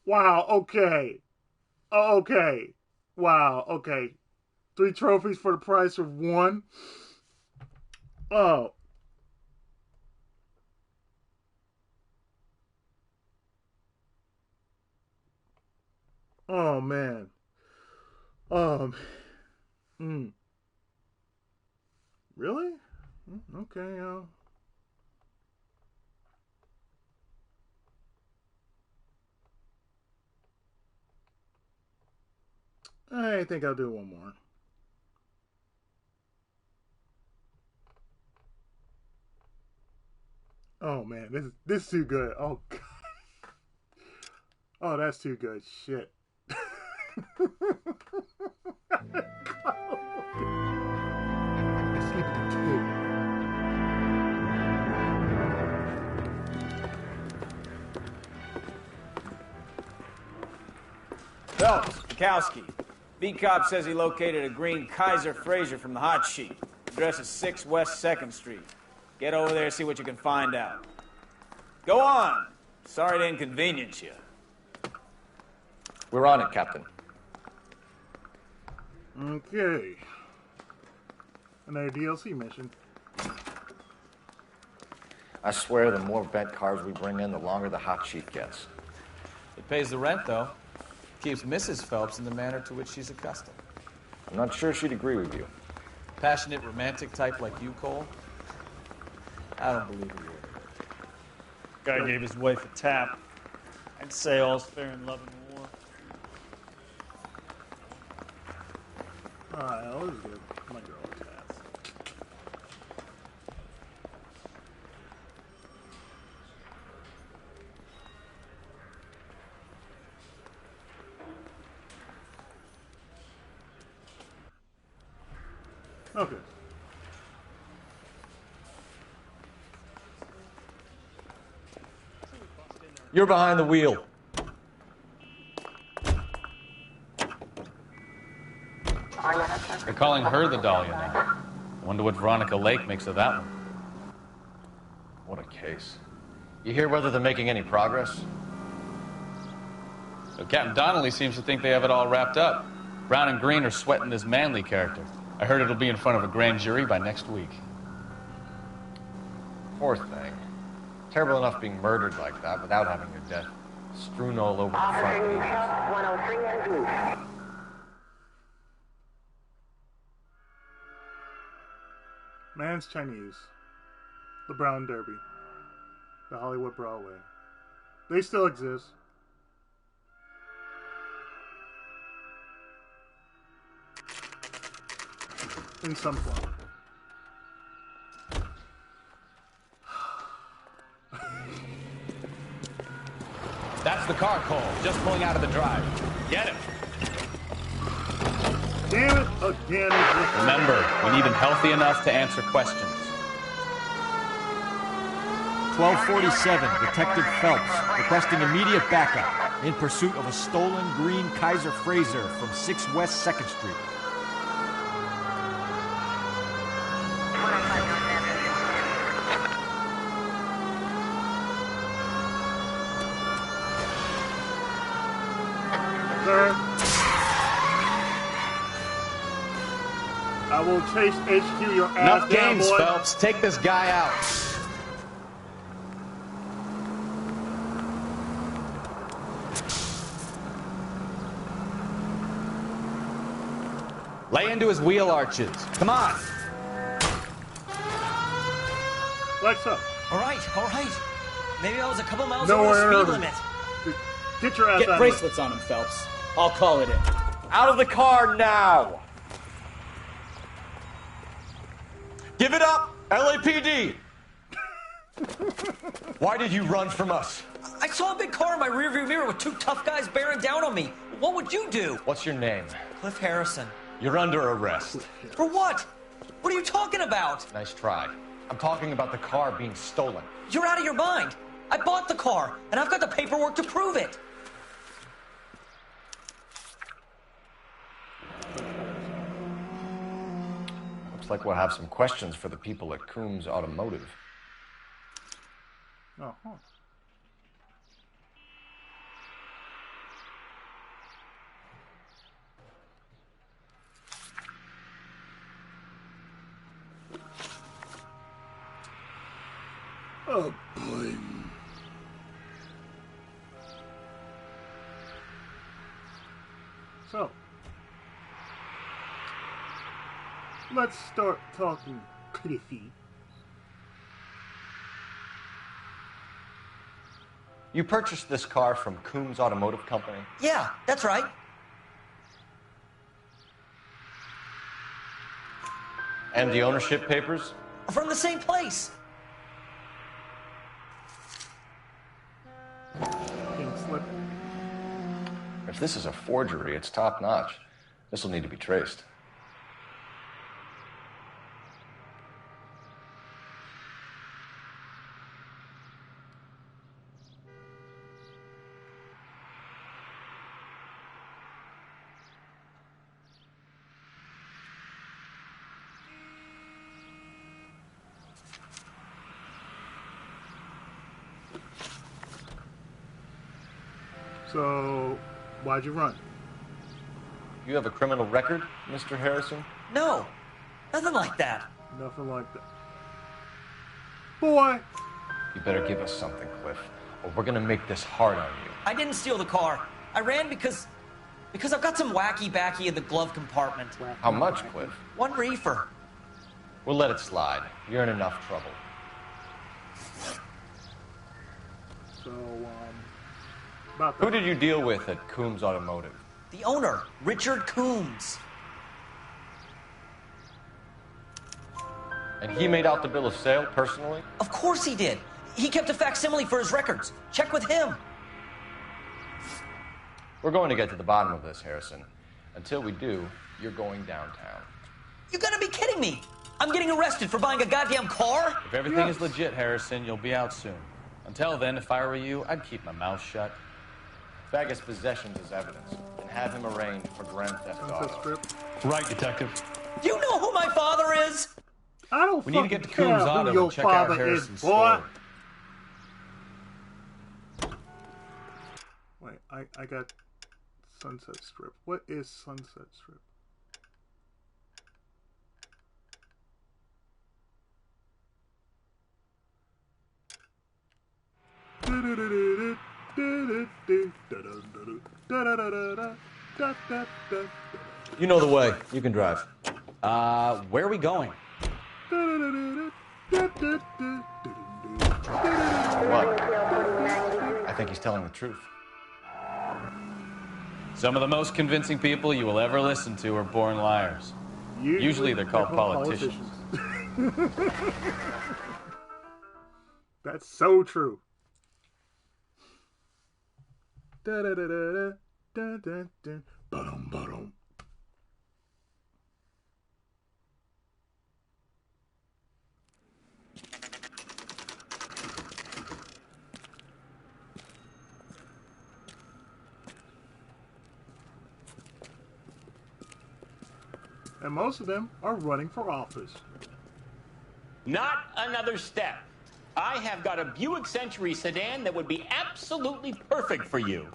A: Wow, okay. Oh, okay. Wow. Okay. 3 trophies for the price of 1. Oh. Oh man. Mm. Really? Okay. I think I'll do one more. Oh man, this is too good. Oh god. Oh, that's too good. Shit.
N: Phelps, Bukowski. V-Cop says he located a green Kaiser Fraser from the hot sheet. Address is 6 West 2nd Street. Get over there, see what you can find out. Go on. Sorry to inconvenience you.
H: We're on it, Captain.
A: Okay. Another DLC mission.
H: I swear the more bent cars we bring in, the longer the hot sheet gets.
E: It pays the rent, though. Keeps Mrs. Phelps in the manner to which she's accustomed.
H: I'm not sure she'd agree with you.
E: Passionate, romantic type like you, Cole? I don't believe it.
C: Guy gave his wife a tap. I'd say all's fair in love and war.
A: Alright, I'll just give my girl a tap. Okay.
G: You're behind the wheel.
D: They're calling her the Dahlia now. I wonder what Veronica Lake makes of that one.
H: What a case. You hear whether they're making any progress?
D: So Captain Donnelly seems to think they have it all wrapped up. Brown and Green are sweating this Manley character. I heard it'll be in front of a grand jury by next week.
H: Poor thing. Terrible enough being murdered like that without having your death strewn all over the front pages.
A: Man's Chinese. The Brown Derby. The Hollywood Broadway. They still exist. In some form.
D: That's the car, Cole. Just pulling out of the drive. Get him.
A: Damn it again.
D: Remember, we need him healthy enough to answer questions.
S: 1247, Detective Phelps, requesting immediate backup in pursuit of a stolen green Kaiser Fraser from 6 West 2nd Street.
A: Sir, I will chase HQ your ass
D: Enough
A: down,
D: games,
A: boy.
D: Phelps. Take this guy out. Lay into his wheel arches. Come on.
A: Lights up.
U: All right. Maybe I was a couple miles
A: Noire.
U: over the speed limit.
A: Get your ass
K: Get
A: out
K: bracelets on him, Phelps. I'll call it in.
G: Out of the car now! Give it up, LAPD! Why did you run from us?
U: I saw a big car in my rearview mirror with 2 tough guys bearing down on me. What would you do?
H: What's your name?
U: Cliff Harrison.
G: You're under arrest.
U: For what? What are you talking about?
H: Nice try. I'm talking about the car being stolen.
U: You're out of your mind. I bought the car, and I've got the paperwork to prove it.
H: Looks like we'll have some questions for the people at Coombs Automotive.
A: Oh boy. So, let's start talking Cliffy.
G: You purchased this car from Coombs Automotive Company?
U: Yeah, that's right.
G: And the ownership papers?
U: From the same place.
A: Pink slip.
G: If this is a forgery, it's top-notch. This will need to be traced.
A: So, why'd you run?
G: You have a criminal record, Mr. Harrison?
U: No, nothing like that.
A: Nothing like that. Boy!
G: You better give us something, Cliff, or we're gonna make this hard on you.
U: I didn't steal the car. I ran because I've got some wacky backy in the glove compartment.
G: How much, Cliff?
U: 1 reefer.
G: We'll let it slide. You're in enough trouble.
A: So, about
G: Who did you deal with at Coombs Automotive?
U: The owner, Richard Coombs.
G: And he made out the bill of sale personally?
U: Of course he did. He kept a facsimile for his records. Check with him.
G: We're going to get to the bottom of this, Harrison. Until we do, you're going downtown.
U: You gotta be kidding me. I'm getting arrested for buying a goddamn car?
E: If everything is legit, Harrison, you'll be out soon. Until then, if I were you, I'd keep my mouth shut.
G: Bag his possessions as evidence and have him arraigned for grand theft auto.
E: Right, Detective.
U: Do you know who my father is?
A: I don't
E: We need to get to
A: care
E: Coombs
A: who
E: Auto
A: your
E: and check out
A: father
E: Harrison's
A: is, boy.
E: story.
A: Wait, I got Sunset Strip. What is Sunset Strip?
E: You know the way. You can drive. Where are we going?
G: What? I think he's telling the truth.
E: Some of the most convincing people you will ever listen to are born liars. Usually they're called politicians.
A: That's so true. Ba-dum. And most of them are running for office.
F: Not another step. I have got a Buick Century sedan that would be absolutely perfect for you.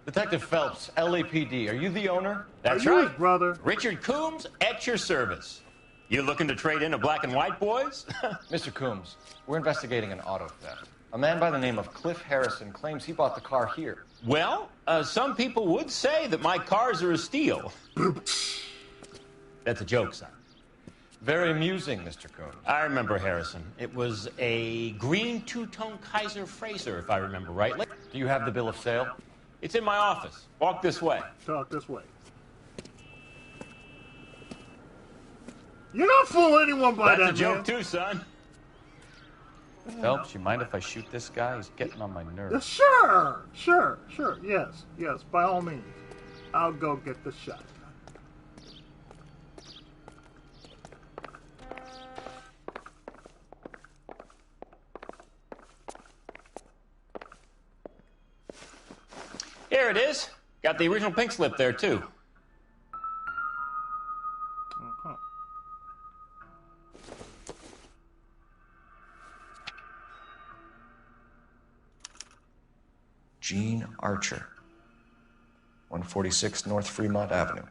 G: Detective Phelps, LAPD, are you the owner?
F: That's
A: Are you
F: right,
A: his brother?
F: Richard Coombs, at your service. You looking to trade in a black and white, boys?
G: Mr. Coombs, we're investigating an auto theft. A man by the name of Cliff Harrison claims he bought the car here.
F: Well, some people would say that my cars are a steal. That's a joke, son.
G: Very amusing, Mr. Coombs.
F: I remember Harrison. It was a green two-tone Kaiser Frazer, if I remember rightly.
G: Do you have the bill of sale?
F: It's in my office. Walk this way.
A: Talk this way. You're not fooling anyone by
F: That's
A: that,
F: a joke
A: man.
F: too, son.
E: Phelps, you mind if I shoot this guy? He's getting on my nerves.
A: Sure. Yes, by all means. I'll go get the shot.
F: Here it is. Got the original pink slip there, too.
A: Uh-huh.
H: Gene Archer, 146 North Fremont Avenue.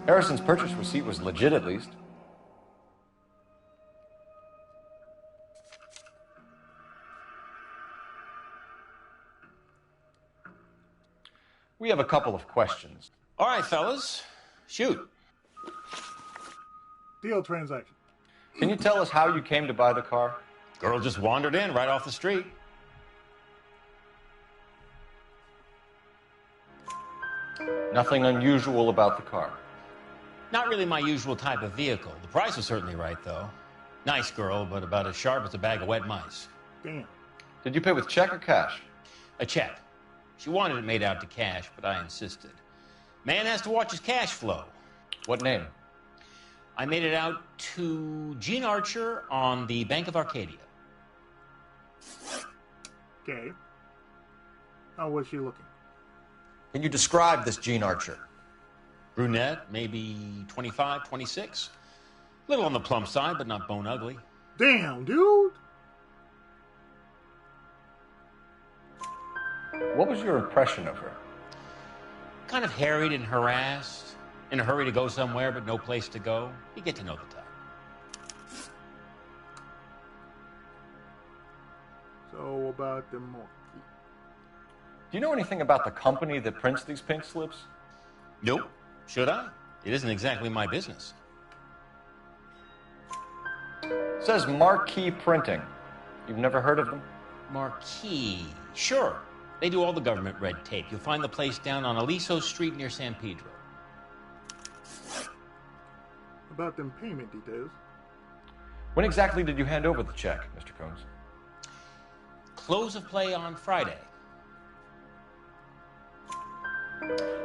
G: Harrison's purchase receipt was legit, at least. We have a couple of questions.
F: All right, fellas. Shoot.
A: Deal transaction.
G: Can you tell us how you came to buy the car?
F: Girl just wandered in right off the street.
G: Nothing unusual about the car.
F: Not really my usual type of vehicle. The price was certainly right, though. Nice girl, but about as sharp as a bag of wet mice.
A: Damn.
G: Did you pay with check or cash?
F: A check. She wanted it made out to cash, but I insisted. Man has to watch his cash flow.
G: What name?
F: I made it out to Gene Archer on the Bank of Arcadia.
A: Okay. How was she looking?
G: Can you describe this Gene Archer?
F: Brunette, maybe 25, 26. Little on the plump side, but not bone ugly.
A: Damn, dude.
G: What was your impression of her?
F: Kind of harried and harassed. In a hurry to go somewhere, but no place to go. You get to know the type.
A: So about the monkey.
G: Do you know anything about the company that prints these pink slips?
F: Nope. Should I? It isn't exactly my business.
G: It says Marquee Printing. You've never heard of them?
F: Marquee. Sure. They do all the government red tape. You'll find the place down on Aliso Street near San Pedro.
A: About them payment details.
G: When exactly did you hand over the check, Mr. Combs?
F: Close of play on Friday.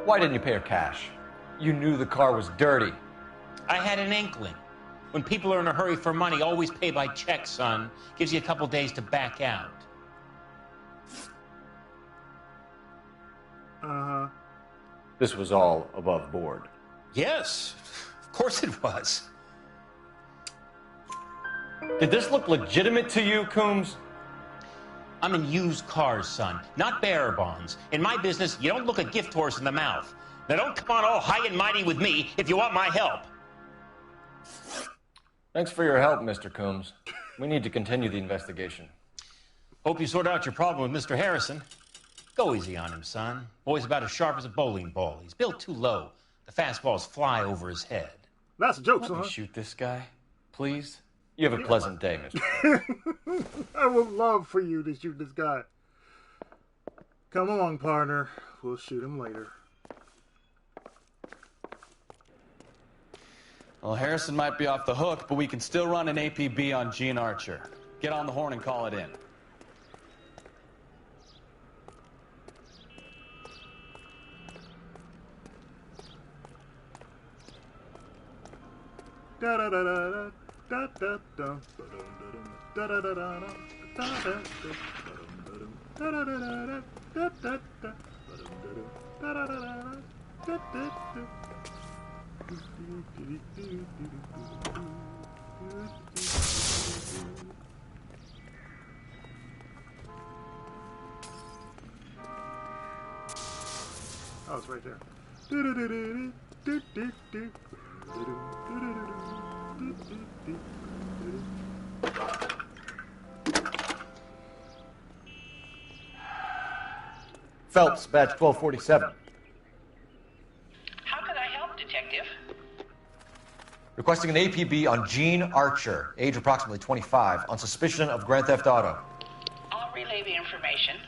G: Why didn't you pay her cash? You knew the car was dirty.
F: I had an inkling. When people are in a hurry for money, always pay by check, son. Gives you a couple days to back out.
A: Uh-huh.
G: This was all above board.
F: Yes, of course it was.
G: Did this look legitimate to you, Coombs?
F: I'm in used cars, son, not bearer bonds. In my business, you don't look a gift horse in the mouth. Now don't come on all high and mighty with me if you want my help.
G: Thanks for your help, Mr. Coombs. We need to continue the investigation.
F: Hope you sort out your problem with Mr. Harrison. Go easy on him, son. Boy's about as sharp as a bowling ball. He's built too low. The fastballs fly over his head.
A: That's a joke,
G: Let
A: son.
G: me shoot this guy, please. You have a pleasant day, Mr.
A: I would love for you to shoot this guy. Come along, partner. We'll shoot him later.
K: Well, Harrison might be off the hook, but we can still run an APB on Gene Archer. Get on the horn and call it in.
A: Da da da da da da da da da da da Oh, it's right there.
G: Phelps, badge 1247.
B: How could I help, Detective?
G: Requesting an APB on Gene Archer, age approximately 25, on suspicion of Grand Theft Auto.
B: I'll relay the information.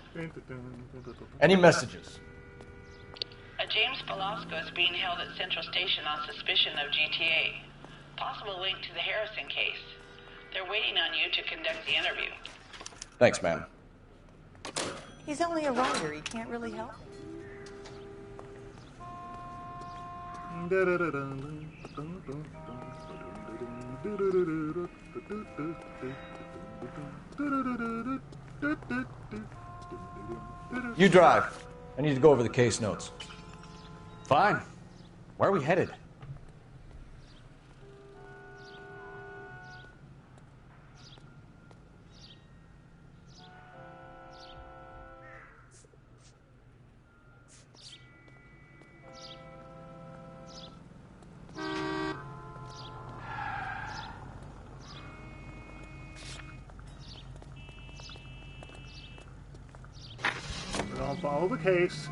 G: Any messages?
B: A James Velasco is being held at Central Station on suspicion of GTA. Possible link to the Harrison case. They're waiting on you to conduct the interview.
G: Thanks, ma'am.
I: He's only a writer. He can't really help.
G: You drive. I need to go over the case notes.
K: Fine. Where are we headed?
A: follow the case.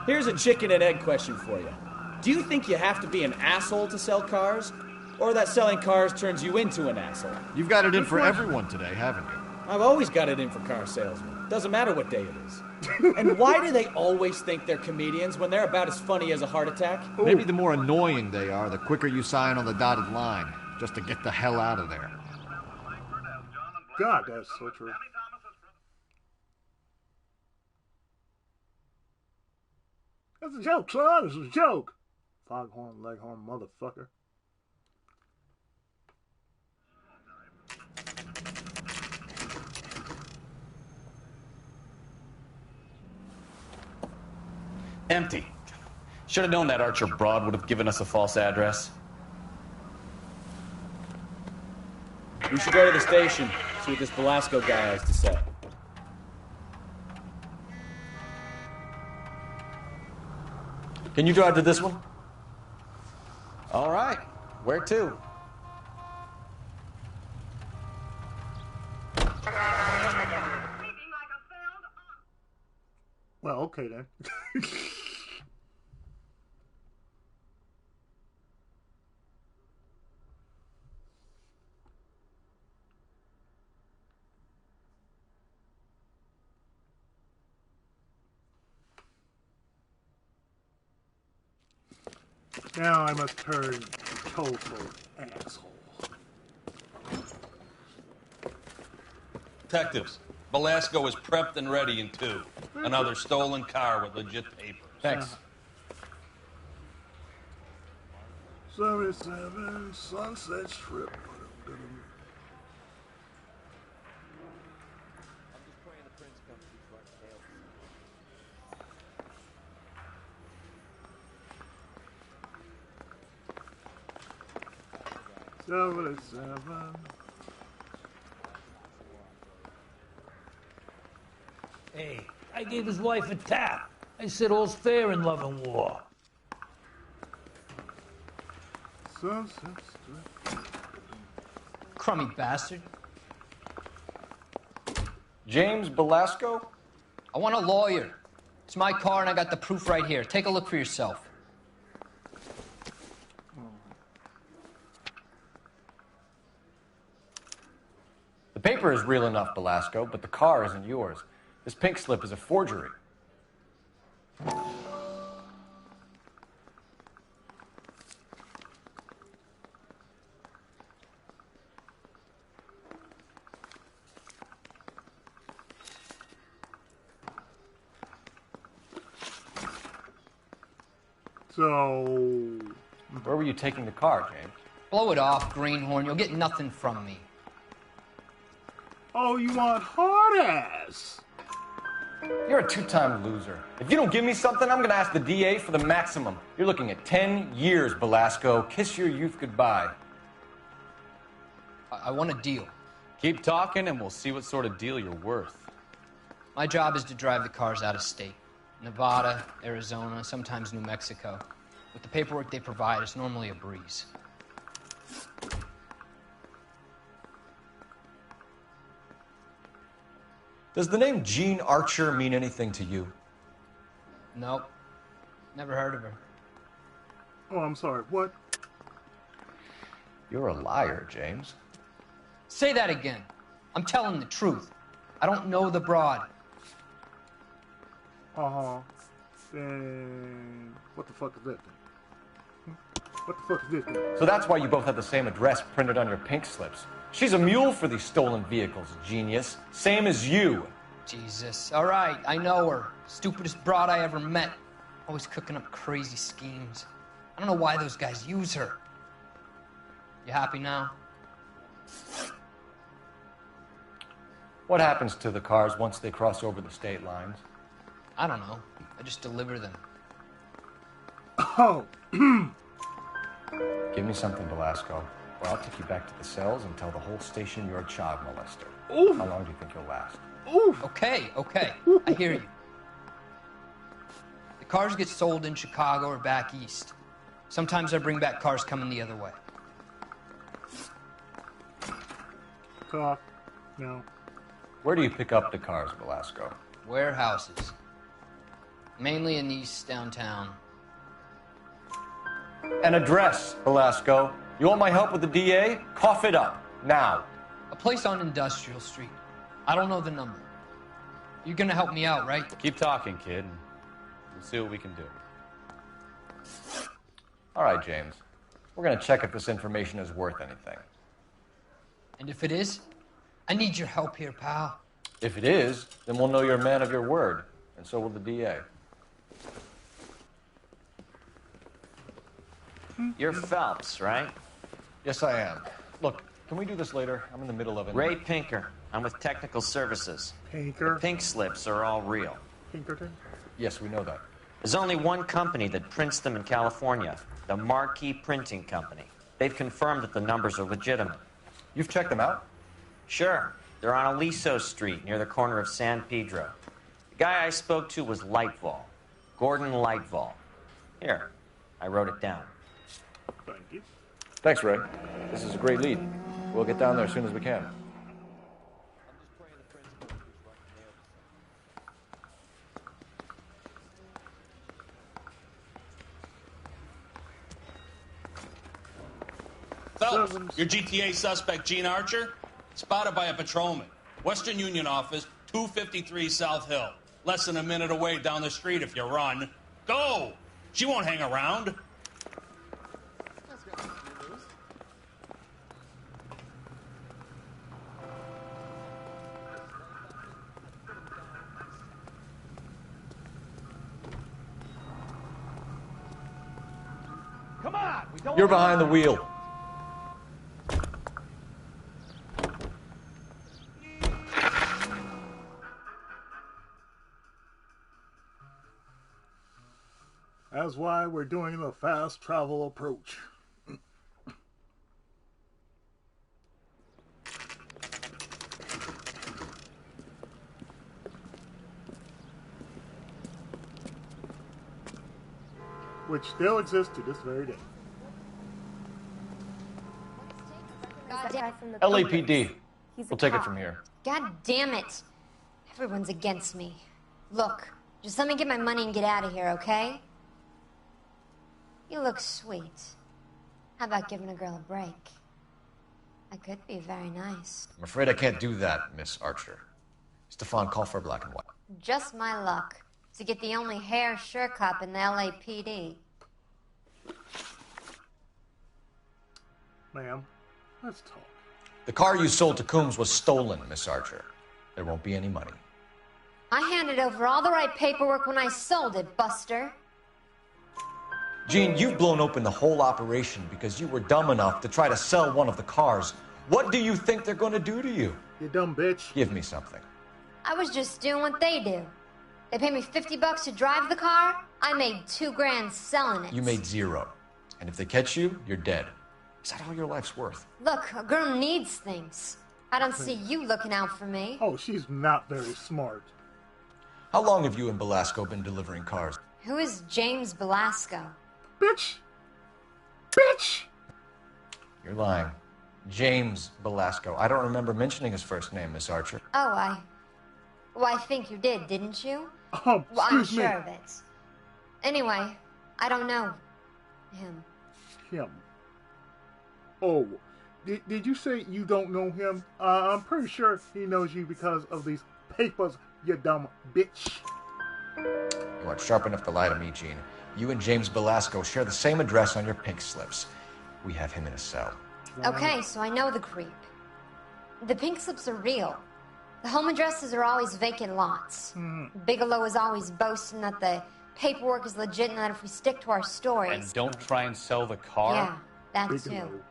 K: Here's a chicken and egg question for you. Do you think you have to be an asshole to sell cars? Or that selling cars turns you into an asshole?
S: You've got it in for everyone today, haven't you?
K: I've always got it in for car salesmen. Doesn't matter what day it is. And why do they always think they're comedians when they're about as funny as a heart attack?
S: Maybe the more annoying they are, the quicker you sign on the dotted line, just to get the hell out of there.
A: God, that's so true. That's a joke, son. This is a joke. Foghorn, leghorn, motherfucker.
G: Empty. Should have known that Archer broad would have given us a false address.
K: We should go to the station, see what this Velasco guy has to say.
G: Can you drive to this one? All right. Where to?
A: Well, okay then. Now I must turn total asshole.
F: Detectives, Velasco is prepped and ready in 2. Another stolen car with legit papers.
G: Thanks.
A: 77 Sunset Strip.
M: Hey, I gave his wife a tap. I said all's fair in love and war.
O: Crummy bastard.
G: James Velasco?
O: I want a lawyer. It's my car and I got the proof right here. Take a look for yourself.
G: The paper is real enough, Velasco, but the car isn't yours. This pink slip is a forgery.
A: So...
G: Where were you taking the car, James?
O: Blow it off, greenhorn. You'll get nothing from me.
A: Oh, you want hard ass?
G: You're a two-time loser. If you don't give me something, I'm gonna ask the DA for the maximum. You're looking at 10 years, Velasco. Kiss your youth goodbye.
O: I want a deal.
G: Keep talking and we'll see what sort of deal you're worth.
O: My job is to drive the cars out of state. Nevada, Arizona, sometimes New Mexico. With the paperwork they provide, it's normally a breeze.
G: Does the name Jean Archer mean anything to you?
O: Nope. Never heard of her.
A: Oh, I'm sorry. What?
G: You're a liar, James.
O: Say that again. I'm telling the truth. I don't know the broad.
A: Uh-huh. Then what the fuck is that then? What the fuck is this then?
G: So that's why you both have the same address printed on your pink slips. She's a mule for these stolen vehicles, genius. Same as you.
O: Jesus. All right, I know her. Stupidest broad I ever met. Always cooking up crazy schemes. I don't know why those guys use her. You happy now?
G: What happens to the cars once they cross over the state lines?
O: I don't know. I just deliver them.
A: Oh.
G: Give me something, Velasco, or I'll take you back to the cells and tell the whole station you're a child molester.
A: Ooh.
G: How long do you think you'll last?
A: Ooh.
O: Okay. I hear you. The cars get sold in Chicago or back east. Sometimes I bring back cars coming the other way.
A: Talk. No.
G: Where do you pick up the cars, Velasco?
O: Warehouses. Mainly in East downtown.
G: An address, Velasco. You want my help with the DA? Cough it up, now.
O: A place on Industrial Street. I don't know the number. You're gonna help me out, right?
D: Keep talking, kid, and we'll see what we can do.
H: All right, James. We're gonna check if this information is worth anything.
O: And if it is, I need your help here, pal.
H: If it is, then we'll know you're a man of your word, and so will the DA.
N: You're Phelps, right?
H: Yes, I am. Look, can we do this later? I'm in the middle of it.
N: Ray Pinker. I'm with Technical Services.
A: Pinker?
N: The pink slips are all real.
A: Pinkerton?
H: Yes, we know that.
N: There's only one company that prints them in California, the Marquee Printing Company. They've confirmed that the numbers are legitimate.
H: You've checked them out?
N: Sure. They're on Aliso Street, near the corner of San Pedro. The guy I spoke to was Lightval. Gordon Lightval. Here, I wrote it down.
A: Thank you.
H: Thanks, Ray. This is a great lead. We'll get down there as soon as we can.
Q: Phelps, your GTA suspect, Gene Archer, spotted by a patrolman. Western Union office, 253 South Hill. Less than a minute away down the street if you run. Go! She won't hang around.
S: Come on!
H: You're behind the wheel.
A: That's why we're doing the fast travel approach. Which still exists to this very day.
H: LAPD. We'll take it from here.
V: God damn it. Everyone's against me. Look, just let me get my money and get out of here, okay? You look sweet. How about giving a girl a break? I could be very nice.
H: I'm afraid I can't do that, Miss Archer. Stefan, call for black and white.
V: Just my luck to get the only hair sure cop in the LAPD.
A: Ma'am, let's talk.
H: The car you sold to Coombs was stolen, Miss Archer. There won't be any money.
V: I handed over all the right paperwork when I sold it, Buster.
G: Gene, you've blown open the whole operation because you were dumb enough to try to sell one of the cars. What do you think they're going to do to you?
A: You dumb bitch.
G: Give me something.
V: I was just doing what they do. They paid me $50 to drive the car. I made $2 grand selling it.
G: You made $0. And if they catch you, you're dead. Is that all your life's worth?
V: Look, a girl needs things. I don't see you looking out for me.
A: Oh, she's not very smart.
G: How long have you and Belasco been delivering cars?
V: Who is James Belasco?
A: Bitch! Bitch!
G: You're lying. James Belasco. I don't remember mentioning his first name, Miss Archer.
V: Oh, Well, I think you did, didn't you?
A: Oh,
V: well, I'm
A: excuse me.
V: sure of it. Anyway, I don't know him.
A: Him. Oh, did you say you don't know him? I'm pretty sure he knows you because of these papers, you dumb bitch.
H: You aren't sharp enough to lie to me, Gene. You and James Belasco share the same address on your pink slips. We have him in a cell.
V: Okay, so I know the creep. The pink slips are real. The home addresses are always vacant lots. Bigelow is always boasting that the paperwork is legit and that if we stick to our stories...
D: And don't try and sell the car?
V: Yeah, that
A: Bigelow.
V: too.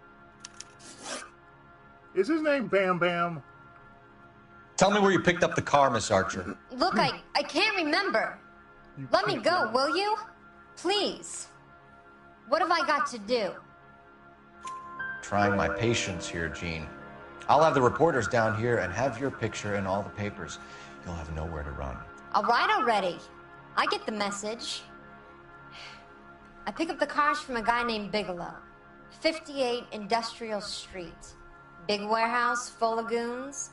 A: Is his name Bam Bam?
G: Tell me where you picked up the car, Miss Archer.
V: Look, I can't remember. Let me go, will you? Please. What have I got to do?
H: Trying my patience here, Gene. I'll have the reporters down here and have your picture in all the papers. You'll have nowhere to run.
V: All right already. I get the message. I pick up the cars from a guy named Bigelow. 58 Industrial Street. Big warehouse, full of goons.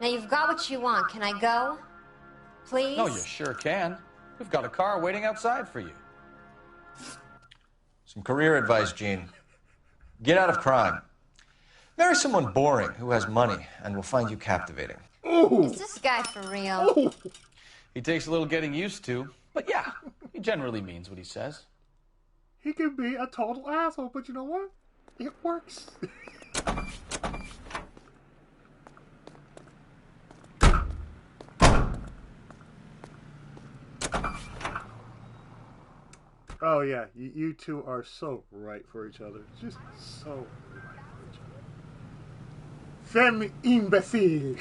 V: Now you've got what you want. Can I go? Please?
D: No, you sure can.
G: We've got a car waiting outside for you.
H: Some career advice, Gene. Get out of crime. Marry someone boring who has money and will find you captivating.
V: Is this guy for real?
E: He takes a little getting used to, but yeah, he generally means what he says.
A: He can be a total asshole, but you know what? It works. Oh yeah, you two are so right for each other. Just so right for each other. Femme imbécile.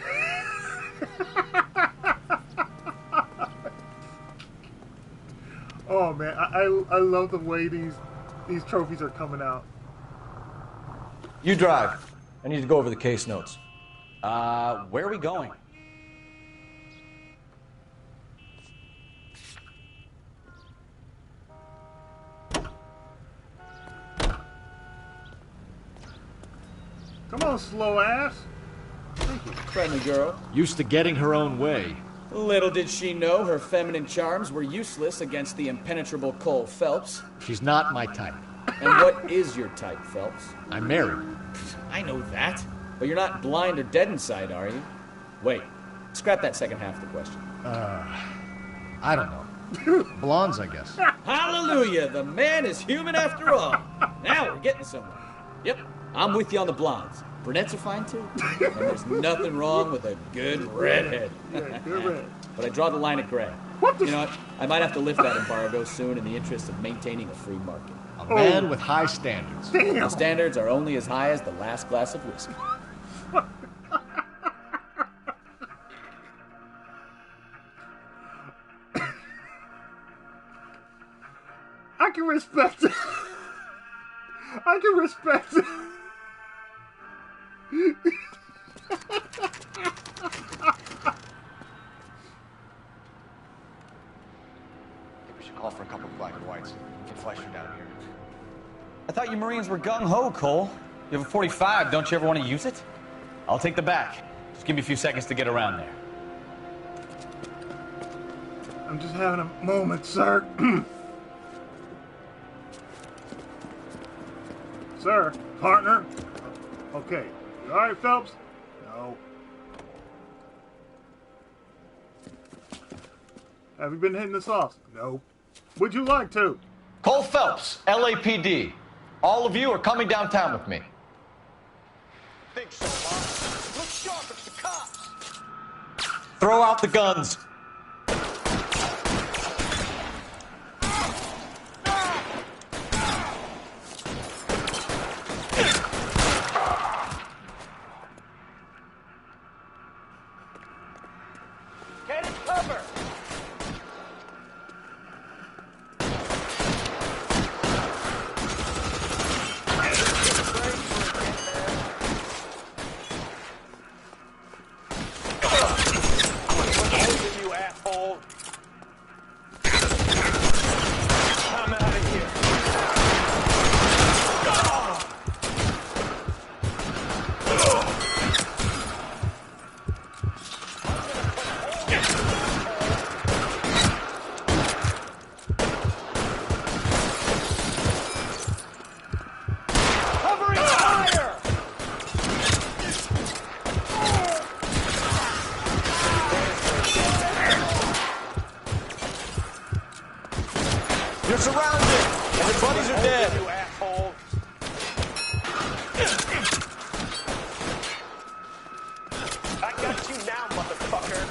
A: Oh man, I love the way these trophies are coming out.
H: You drive. I need to go over the case notes.
E: Where are we going?
A: Come on, slow ass.
K: Friendly girl.
S: Used to getting her own way.
K: Little did she know her feminine charms were useless against the impenetrable Cole Phelps.
S: She's not my type.
K: And what is your type, Phelps?
S: I'm married.
K: I know that. But you're not blind or dead inside, are you? Wait. Scrap that second half of the question.
S: I don't know. Blondes, I guess.
K: Hallelujah! The man is human after all. Now we're getting somewhere. Yep, I'm with you on the blondes. Brunettes are fine too. And there's nothing wrong with a good redhead.
A: Yeah, good red.
K: But I draw the line at gray.
A: What the?
K: You know what? I might have to lift that embargo soon in the interest of maintaining a free market.
S: A man with high standards.
A: Damn.
K: The standards are only as high as the last glass of whiskey.
A: I can respect it. I can respect it.
E: We should call for a couple of black and whites. We can flash you down here. I thought you Marines were gung-ho, Cole. You have a 45. Don't you ever want to use it? I'll take the back. Just give me a few seconds to get around there.
A: I'm just having a moment, sir. Sir, partner. Okay. You all right, Phelps? No. Have you been hitting the sauce? No. Would you like to?
G: Cole Phelps, LAPD. All of you are coming downtown with me.
T: Think so, Bob. Look sharp, it's the cops.
G: Throw out the guns.
T: Get in cover. You asshole. I'm out of here. Covering fire!
G: You're surrounded, and your buddies are dead.
T: You asshole. I got you now, motherfucker.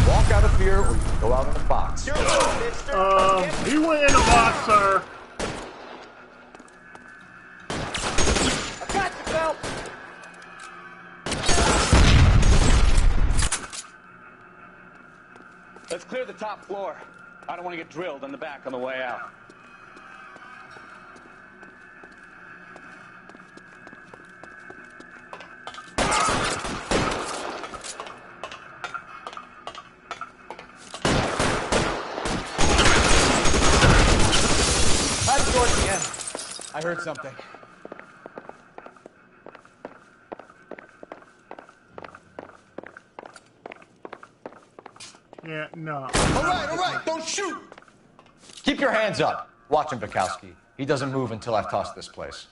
G: Walk out of here, or you can go out in the box.
T: You're alone, mister.
A: He went in the box, sir.
T: I got you, Phelps.
Q: Let's clear the top floor. I don't want to get drilled in the back on the way out.
E: I heard something.
A: Yeah, no.
T: All right, don't shoot!
G: Keep your hands up. Watch him, Bukowski. He doesn't move until I've tossed this place.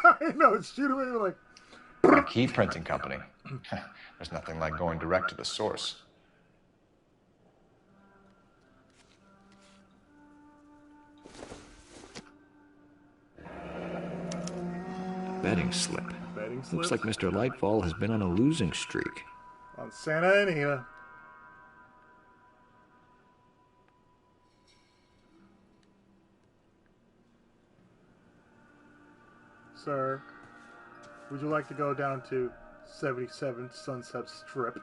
A: I know, shoot him like...
G: Marquee Printing Company. There's nothing like going direct to the source.
S: Betting slip.
A: Betting slip?
S: Looks like Mr. Lightfall has been on a losing streak.
A: On Santa Anita. Sir, would you like to go down to 77 Sunset Strip?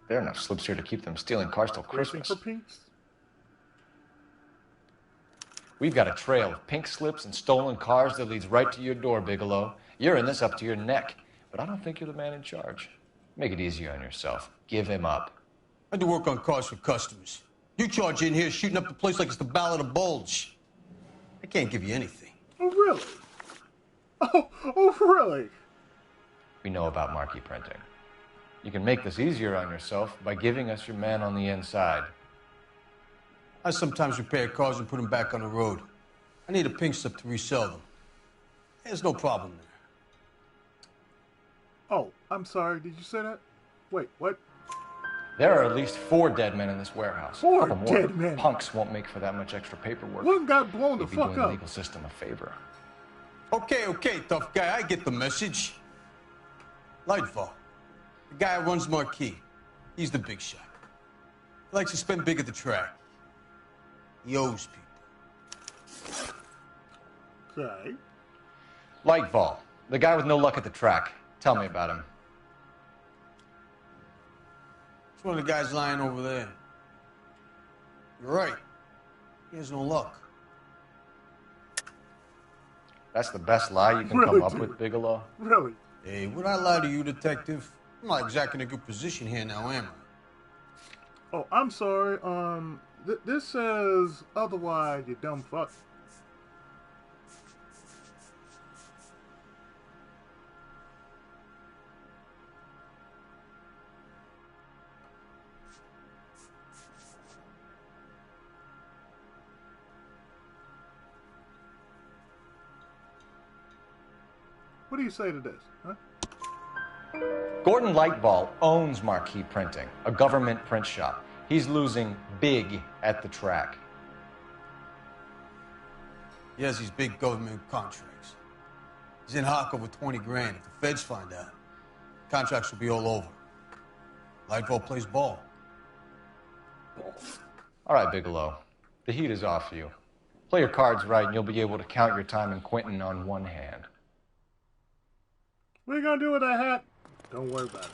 G: There are enough slips here to keep them stealing cars till
A: Racing
G: Christmas.
A: for pinks?
G: We've got a trail of pink slips and stolen cars that leads right to your door, Bigelow. You're in this up to your neck, but I don't think you're the man in charge. Make it easier on yourself. Give him up.
Q: I do work on cars for customers. You charge in here shooting up the place like it's the Ballad of Bulge. I can't give you anything.
A: Oh, really? Oh, really?
G: We know about marquee printing. You can make this easier on yourself by giving us your man on the inside.
Q: I sometimes repair cars and put them back on the road. I need a pink slip to resell them. There's no problem there.
A: Oh, I'm sorry. Did you say that? Wait, what?
G: There are at least 4 dead men in this warehouse.
A: 4
G: Couple more
A: dead men?
G: Punks won't make for that much extra paperwork.
A: One got blown the
G: You'd be
A: fuck
G: doing the
A: up.
G: legal system a favor.
Q: Okay, tough guy. I get the message. Lightfall. The guy who runs Marquee. He's the big shot. He likes to spend big at the track. He owes people.
A: Okay.
G: Lightfall, the guy with no luck at the track. Tell me about him.
Q: It's one of the guys lying over there. You're right. He has no luck.
G: That's the best lie you can come up with, Bigelow?
A: Really?
Q: Hey, would I lie to you, detective? I'm not exactly in a good position here now, am I?
A: Oh, I'm sorry. This says otherwise, you dumb fuck. What do you say to this, huh?
G: Gordon Lightfall owns Marquee Printing, a government print shop. He's losing big at the track.
Q: He has these big government contracts. He's in hock over 20 grand. If the feds find out, contracts will be all over. Lightfall plays ball.
G: All right, Bigelow. The heat is off you. Play your cards right and you'll be able to count your time in Quentin on one hand.
A: What are you gonna do with that hat? Don't worry about it.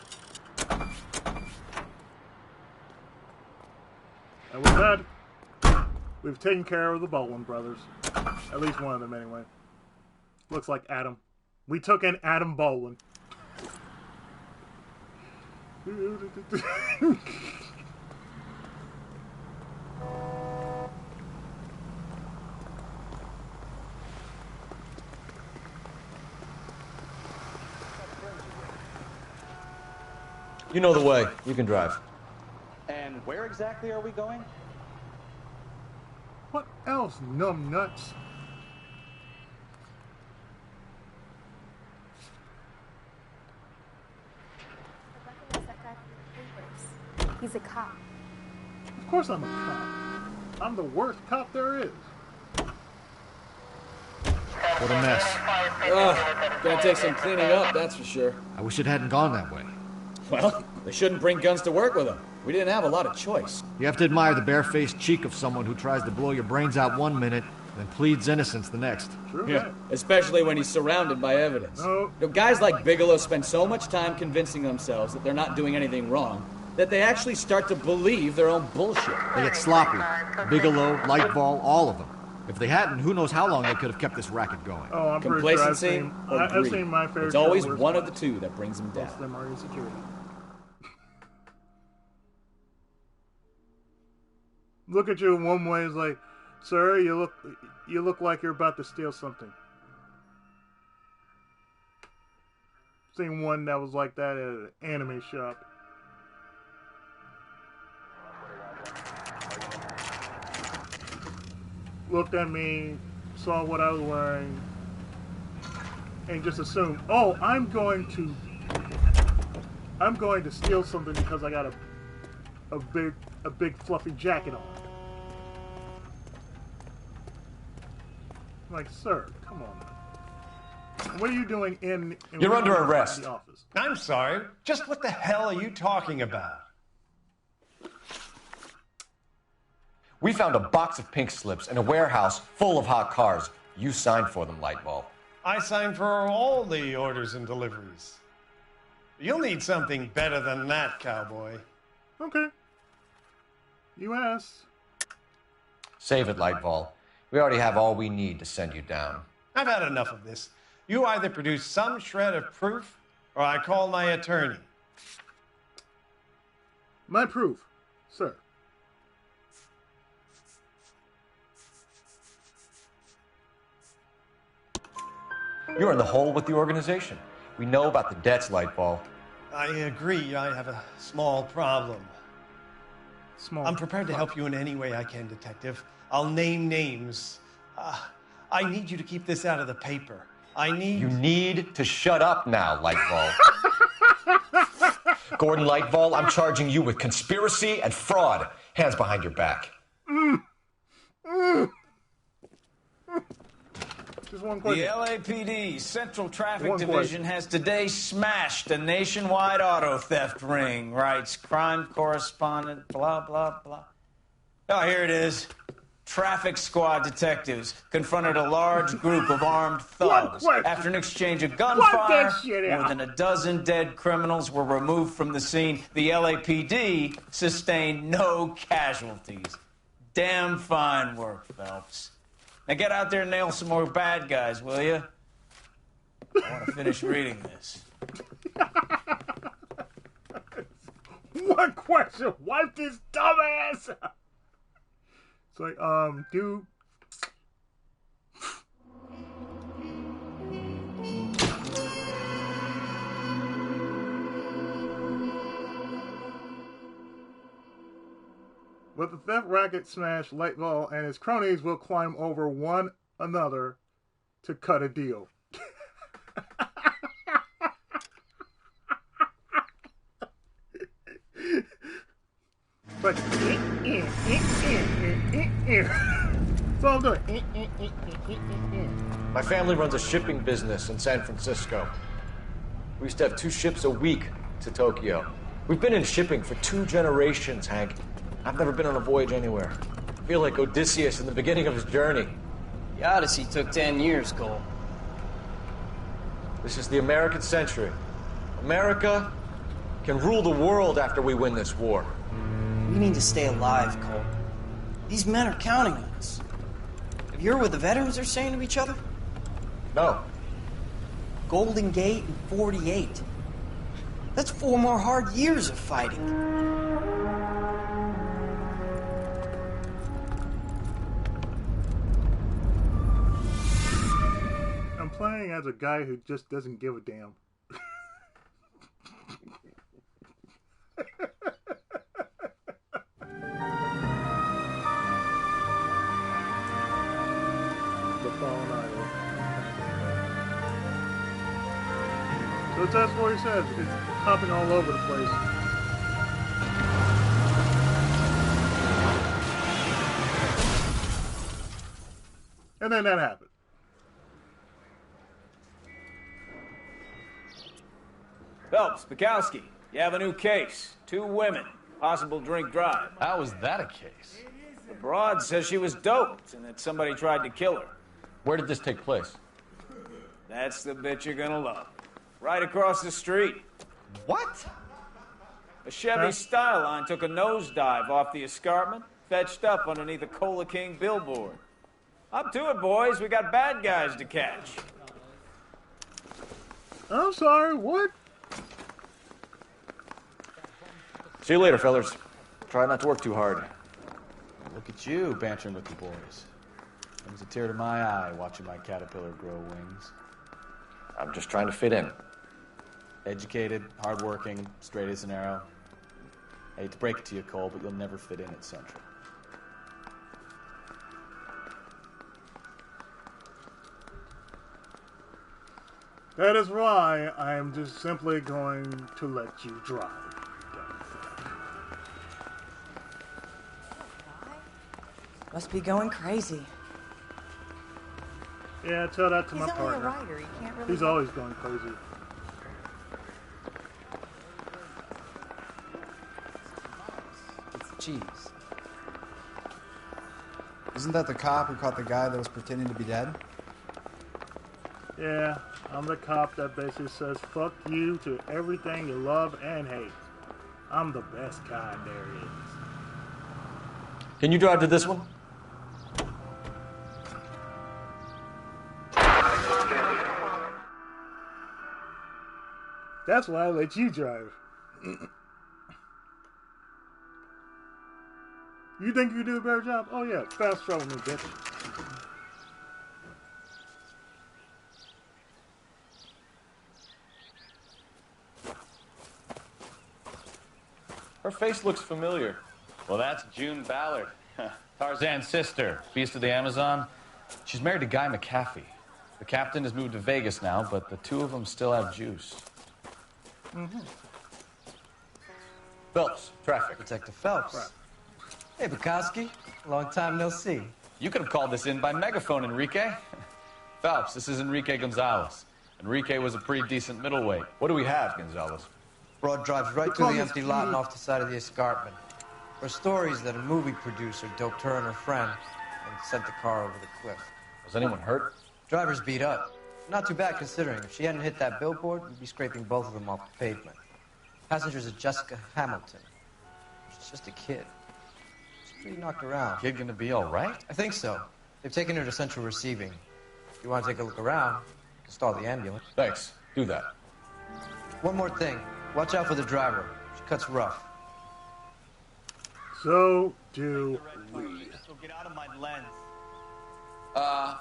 A: And with that, we've taken care of the Baldwin brothers. At least one of them, anyway. Looks like Adam. We took in Adam Baldwin.
G: You know the way. You can drive.
E: And where exactly are we going?
A: What else, numb nuts?
J: He's a cop.
A: Of course I'm a cop. I'm the worst cop there is.
S: What a mess.
K: Gonna take some cleaning up, that's for sure.
S: I wish it hadn't gone that way.
K: Well, they shouldn't bring guns to work with them. We didn't have a lot of choice.
S: You have to admire the barefaced cheek of someone who tries to blow your brains out one minute then pleads innocence the next.
A: True.
K: Yeah, especially when he's surrounded by evidence.
A: No.
K: You know, guys like Bigelow spend so much time convincing themselves that they're not doing anything wrong that they actually start to believe their own bullshit.
S: They get sloppy. Bigelow, Lightball, all of them. If they hadn't, who knows how long they could have kept this racket going.
A: Oh, I'm
K: Complacency
A: pretty sure
K: or
A: I've
K: greed.
A: seen my fair
K: It's
A: share
K: always
A: worse
K: one of the
A: ones.
K: two that brings them down.
A: Most of them are insecurity. Look at you in one way is like, sir, you look like you're about to steal something. Seen one that was like that at an anime shop. Looked at me, saw what I was wearing, and just assumed, oh, I'm going to steal something because I got a big fluffy jacket on. Like, sir, come on. What are you doing in
T: You're under arrest.
A: The office?
F: I'm sorry. Just what the hell are you talking about?
H: We found a box of pink slips in a warehouse full of hot cars. You signed for them, Lightball.
F: I signed for all the orders and deliveries. You'll need something better than that, cowboy.
A: Okay. You asked.
H: Save it, Lightball. We already have all we need to send you down.
F: I've had enough of this. You either produce some shred of proof, or I call my attorney.
A: My proof, sir.
H: You're in the hole with the organization. We know about the debts, Lightball.
F: I agree, I have a small problem. I'm prepared to help you in any way I can, Detective. I'll name names. I need you to keep this out of the paper.
H: You need to shut up now, Lightball. Gordon Lightball, I'm charging you with conspiracy and fraud. Hands behind your back.
A: Just one
N: The
A: question.
N: LAPD Central Traffic
A: One
N: Division
A: question.
N: has today smashed a nationwide auto theft ring, writes crime correspondent, blah, blah, blah. Oh, here it is. Traffic squad detectives confronted a large group of armed thugs. After an exchange of gunfire, more than a dozen dead criminals were removed from the scene. The LAPD sustained no casualties. Damn fine work, Phelps. Now get out there and nail some more bad guys, will you? I want to finish reading this.
A: One question. Wipe this dumbass. It's like, dude. With the theft racket smash, Lightball and his cronies will climb over one another to cut a deal. But so I'm doing.
H: My family runs a shipping business in San Francisco. We used to have 2 ships a week to Tokyo. We've been in shipping for 2 generations, Hank. I've never been on a voyage anywhere. I feel like Odysseus in the beginning of his journey.
U: The Odyssey took 10 years, Cole.
H: This is the American century. America can rule the world after we win this war.
U: We need to stay alive, Cole. These men are counting on us. Have you heard what the veterans are saying to each other?
H: No.
U: Golden Gate and 48. That's 4 more hard years of fighting.
A: I'm playing as a guy who just doesn't give a damn. The Fallen Idol. So that's what he says. It's hopping all over the place. And then that happened.
N: Phelps, Bukowski, you have a new case. 2 women. Possible drink drive.
D: How is that a case?
K: The broad says she was doped and that somebody tried to kill her.
D: Where did this take place?
K: That's the bit you're gonna love. Right across the street.
D: What?
K: A Chevy Styline took a nosedive off the escarpment, fetched up underneath a Cola King billboard. Up to it, boys. We got bad guys to catch.
A: I'm sorry, what?
E: See you later, fellas. Try not to work too hard. Look at you bantering with the boys. Brings a tear to my eye watching my caterpillar grow wings. I'm just trying to fit in. Educated, hardworking, straight as an arrow. I hate to break it to you, Cole, but you'll never fit in at Central.
A: That is why I am just simply going to let you drive.
I: Must be going crazy.
A: Yeah, tell that to my
I: He's only a
A: partner.
I: writer. He can't really.
A: He's always going crazy.
P: It's cheese. Isn't that the cop who caught the guy that was pretending to be dead?
A: Yeah, I'm the cop that basically says fuck you to everything you love and hate. I'm the best kind there is.
E: Can you drive to this one?
A: That's why I let you drive. You think you do a better job? Oh yeah, fast travel me, bitch.
D: Her face looks familiar.
G: Well, that's June Ballard, Tarzan's sister, beast of the Amazon. She's married to Guy McAfee. The captain has moved to Vegas now, but the two of them still have juice.
O: Mm-hmm.
G: Phelps, traffic.
O: Detective Phelps. Hey, Bukowski. Long time no see.
G: You could have called this in by megaphone, Enrique. Phelps, this is Enrique Gonzalez. Enrique was a pretty decent middleweight. What do we have, Gonzalez?
O: Broad drives right through the empty lot and off the side of the escarpment. There are stories that a movie producer doped her and her friend and sent the car over the cliff.
G: Was anyone hurt?
O: Driver's beat up. Not too bad considering. If she hadn't hit that billboard, we'd be scraping both of them off the pavement. Passenger's a Jessica Hamilton. She's just a kid. She's pretty knocked around.
G: Kid gonna be all right?
O: I think so. They've taken her to central receiving. If you want to take a look around, stall the ambulance.
G: Thanks. Do that.
O: One more thing. Watch out for the driver. She cuts rough.
A: So do we.
K: Get out of my lens.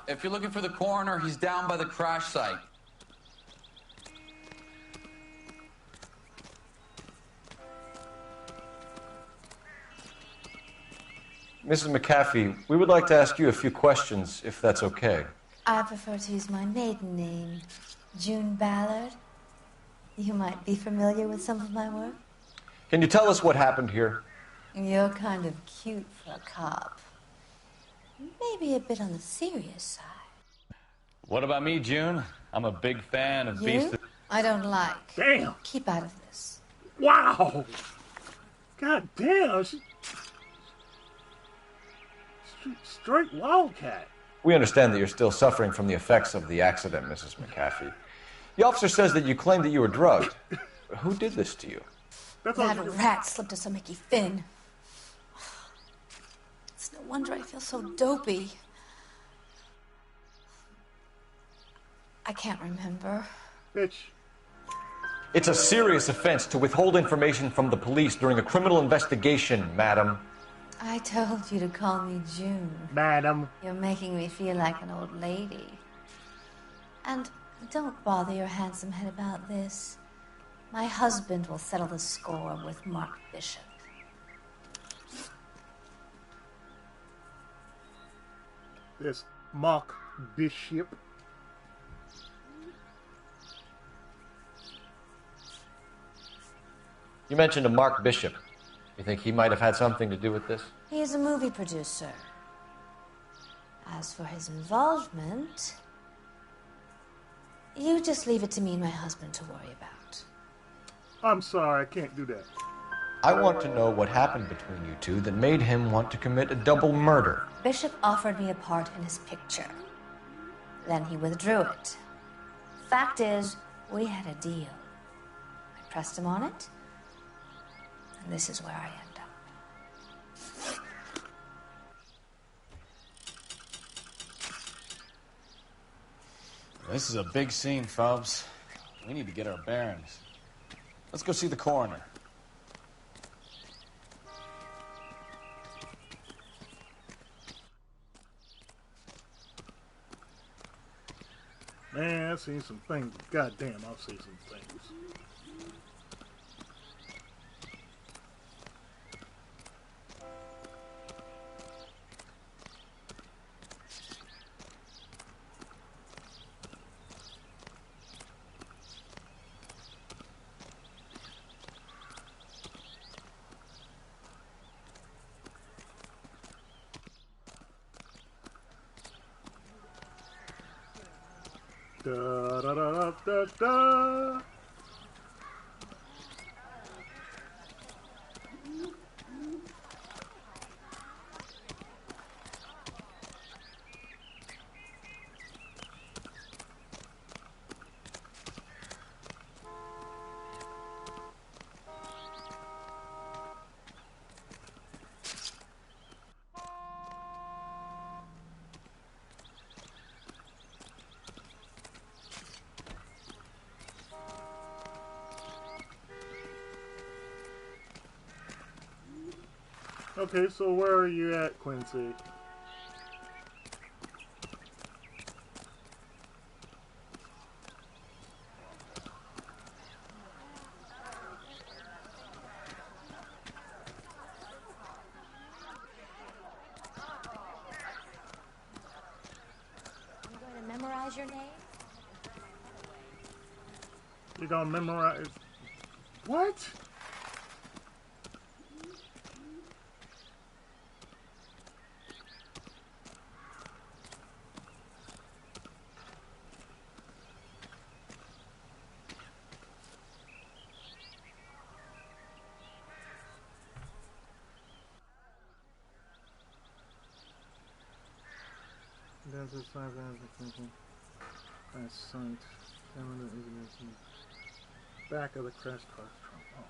R: If you're looking for the coroner, he's down by the crash site.
E: Mrs. McAfee, we would like to ask you a few questions, if that's okay.
L: I prefer to use my maiden name, June Ballard. You might be familiar with some of my work.
E: Can you tell us what happened here?
L: You're kind of cute for a cop. Maybe a bit on the serious side.
G: What about me, June? I'm a big fan of
L: You?
G: Beast of...
L: I don't like.
A: Damn.
L: Keep out of this.
A: Wow. God damn. Straight wildcat.
E: We understand that you're still suffering from the effects of the accident, Mrs. McAfee. The officer says that you claimed that you were drugged. Who did this to you?
L: That rat slipped us a Mickey Finn. It's no wonder I feel so dopey. I can't remember.
A: Bitch.
E: It's a serious offense to withhold information from the police during a criminal investigation, madam.
L: I told you to call me June.
A: Madam.
L: You're making me feel like an old lady. And don't bother your handsome head about this. My husband will settle the score with Mark Bishop.
A: This Mark Bishop.
E: You mentioned a Mark Bishop. You think he might have had something to do with this?
L: He is a movie producer. As for his involvement, you just leave it to me and my husband to worry about.
A: I'm sorry, I can't do that.
H: I want to know what happened between you two that made him want to commit a double murder.
L: Bishop offered me a part in his picture. Then he withdrew it. Fact is, we had a deal. I pressed him on it, and this is where I end up.
E: This is a big scene, Phelps. We need to get our bearings. Let's go see the coroner.
A: Man, I've seen some things. Goddamn, I've seen some things. Da da da da da. Okay, so where are you at, Quincy?
L: I'm going to memorize your name.
A: You're gonna memorize... What? Back of the crash car trunk. Oh.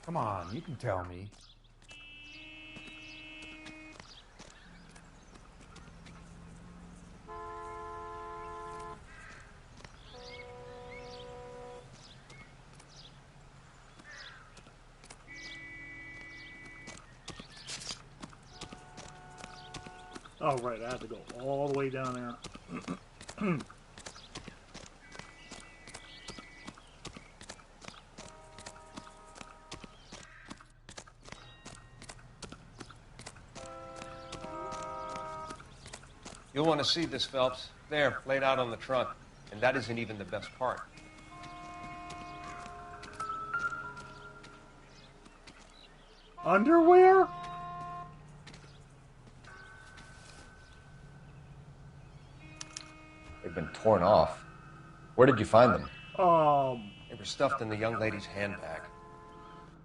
B: Come on, you can tell me.
A: Oh, right, I have to go all the way down there.
H: You'll want to see this, Phelps. There, laid out on the trunk. And that isn't even the best part.
A: Underwear?
H: They've been torn off. Where did you find them?
A: They
H: were stuffed in the young lady's handbag.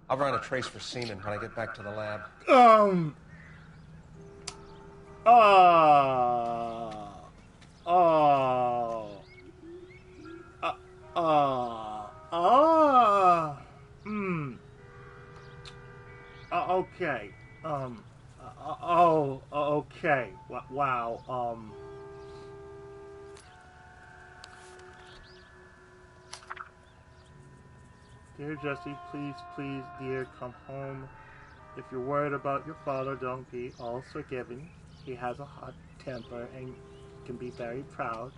H: I'll run a trace for semen when I get back to the lab.
A: Okay. Okay. Wow. Dear Jesse, please, please, dear, come home. If you're worried about your father, don't be all forgiving. He has a hot temper and can be very proud.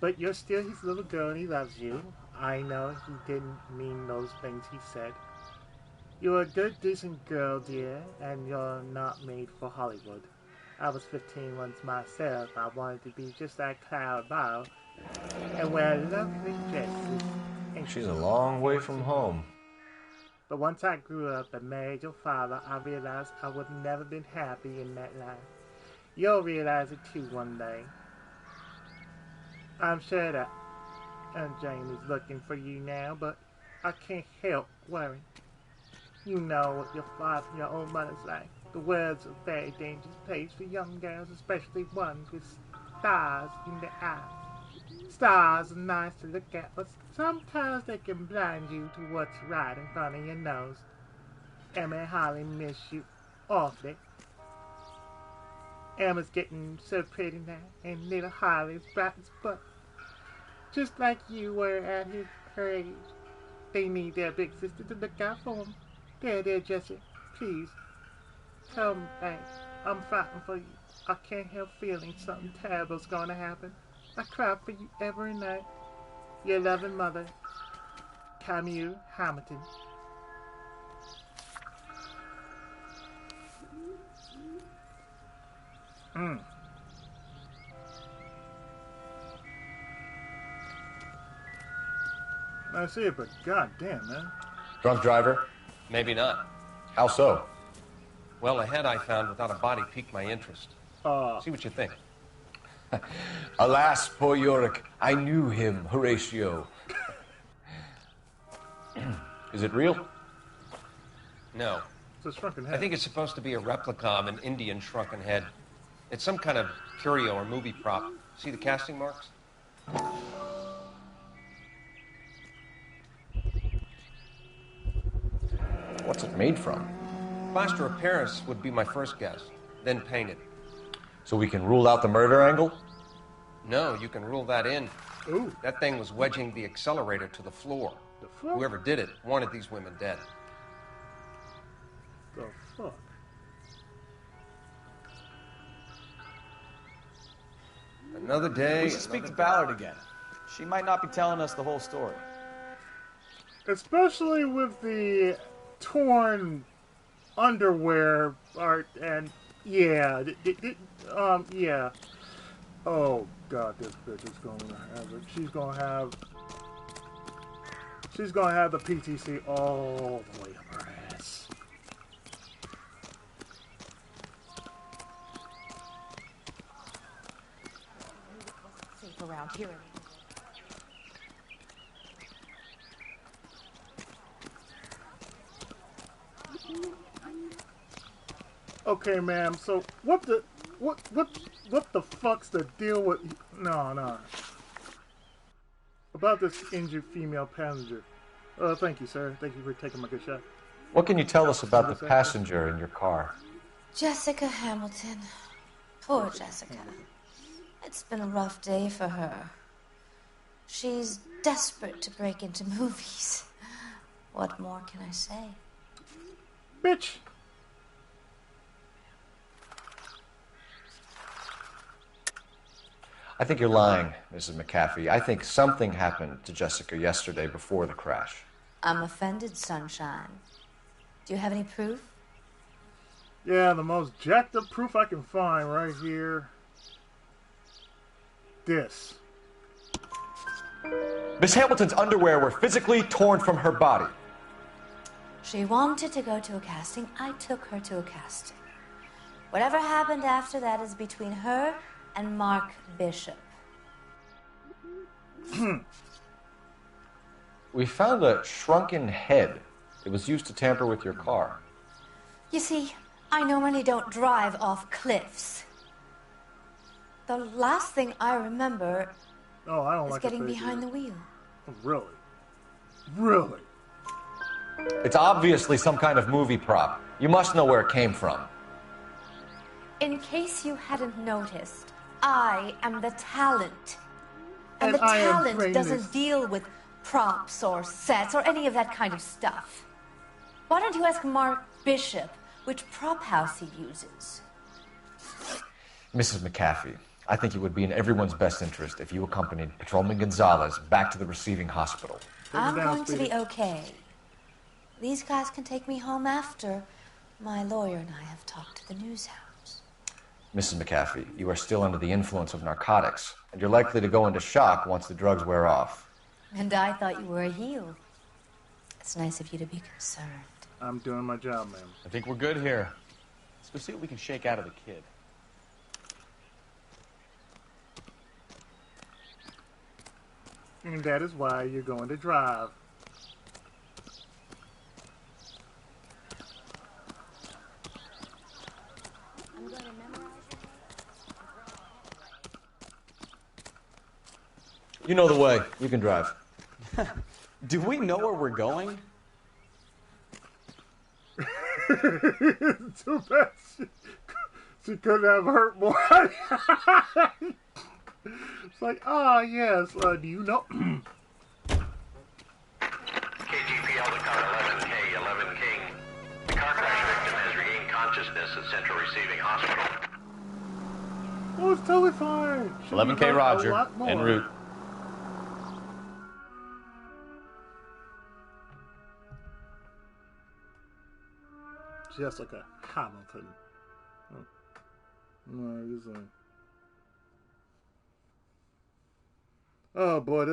A: But you're still his little girl and he loves you. I know he didn't mean those things he said. You're a good, decent girl, dear, and you're not made for Hollywood. I was 15 once myself. I wanted to be just like Clara Bow and wear lovely dresses.
H: She's a long way from home.
A: But once I grew up and married your father, I realized I would have never been happy in that life. You'll realize it too one day. I'm sure that Jamie's looking for you now, but I can't help worrying. You know what your old mother's like. The world's a very dangerous place for young girls, especially ones with stars in their eyes. Stars are nice to look at, but sometimes they can blind you to what's right in front of your nose. Emma and Holly miss you awfully. Emma's getting so pretty now, and little Holly's bright as fuck. Just like you were at her age. They need their big sister to look out for them. There, Jesse. Please. Tell me, babe. I'm frightened for you. I can't help feeling something terrible's gonna happen. I cry for you every night. Your loving mother, Camille Hamilton. I see it, but goddamn, man.
B: Drunk driver?
C: Maybe not.
B: How so?
C: Well, a head I found without a body piqued my interest. See what you think.
B: Alas, poor Yorick, I knew him, Horatio. Is it real?
C: No.
A: It's a shrunken head.
C: I think it's supposed to be a replica of an Indian shrunken head. It's some kind of curio or movie prop. See the casting marks?
B: What's it made from?
C: Plaster of Paris would be my first guess, then painted.
B: So we can rule out the murder angle?
C: No, you can rule that in.
A: Ooh.
C: That thing was wedging the accelerator to the floor.
A: The fuck?
C: Whoever did it wanted these women dead.
A: The fuck?
C: Another day.
K: We should speak to Ballard again. She might not be telling us the whole story.
A: Especially with the torn underwear art and yeah. Oh god, this bitch is gonna have it. She's gonna have the PTC all the way up her ass.
I: Safe around here.
A: Okay, ma'am. So what the fuck's the deal with? No. About this injured female passenger. Thank you, sir. Thank you for taking my good shot.
H: What can you tell us about the passenger in your car?
L: Jessica Hamilton. Poor Jessica. It's been a rough day for her. She's desperate to break into movies. What more can I say?
A: Bitch!
H: I think you're lying, Mrs. McAfee. I think something happened to Jessica yesterday before the crash.
L: I'm offended, Sunshine. Do you have any proof?
A: Yeah, the most jacked up proof I can find right here. This.
G: Miss Hamilton's underwear were physically torn from her body.
L: She wanted to go to a casting. I took her to a casting. Whatever happened after that is between her and Mark Bishop.
H: We found a shrunken head. It was used to tamper with your car.
L: You see, I normally don't drive off cliffs. The last thing I remember is getting behind the wheel.
A: Really? Really?
H: It's obviously some kind of movie prop. You must know where it came from.
L: In case you hadn't noticed, I am the talent. And the
A: I am
L: talent
A: brainless.
L: doesn't deal with
M: props or sets or any of that kind of stuff. Why don't you ask Mark Bishop which prop house he uses?
B: Mrs. McAfee, I think it would be in everyone's best interest if you accompanied Patrolman Gonzalez back to the receiving hospital.
M: I'm going to be okay. These guys can take me home after my lawyer and I have talked to the news house.
B: Mrs. McAfee, you are still under the influence of narcotics, and you're likely to go into shock once the drugs wear off.
M: And I thought you were a heel. It's nice of you to be concerned.
A: I'm doing my job, ma'am.
D: I think we're good here. Let's go see what we can shake out of the kid.
A: And that is why you're going to drive.
B: You know the way. You can drive.
E: Do we know where we're going?
A: Too bad she couldn't have hurt more. It's like, yes, do you know?
V: KGPL to car 11K, 11 King. The car crash victim has regained consciousness at Central Receiving Hospital.
A: Oh, it's totally fine.
D: 11K Roger, en route.
A: Jessica Hamilton. Oh. No, this is oh boy,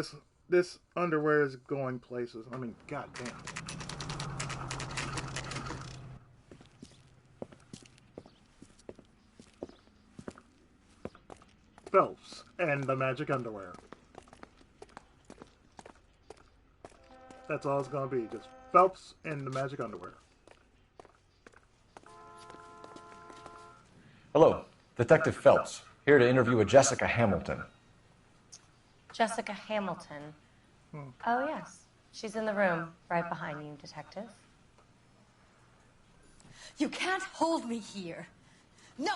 A: this underwear is going places. I mean, goddamn. Phelps and the magic underwear. That's all it's gonna be. Just Phelps and the magic underwear.
B: Hello, Detective Phelps, here to interview a Jessica Hamilton.
L: Jessica Hamilton. Oh, yes. She's in the room right behind you, Detective.
M: You can't hold me here. No!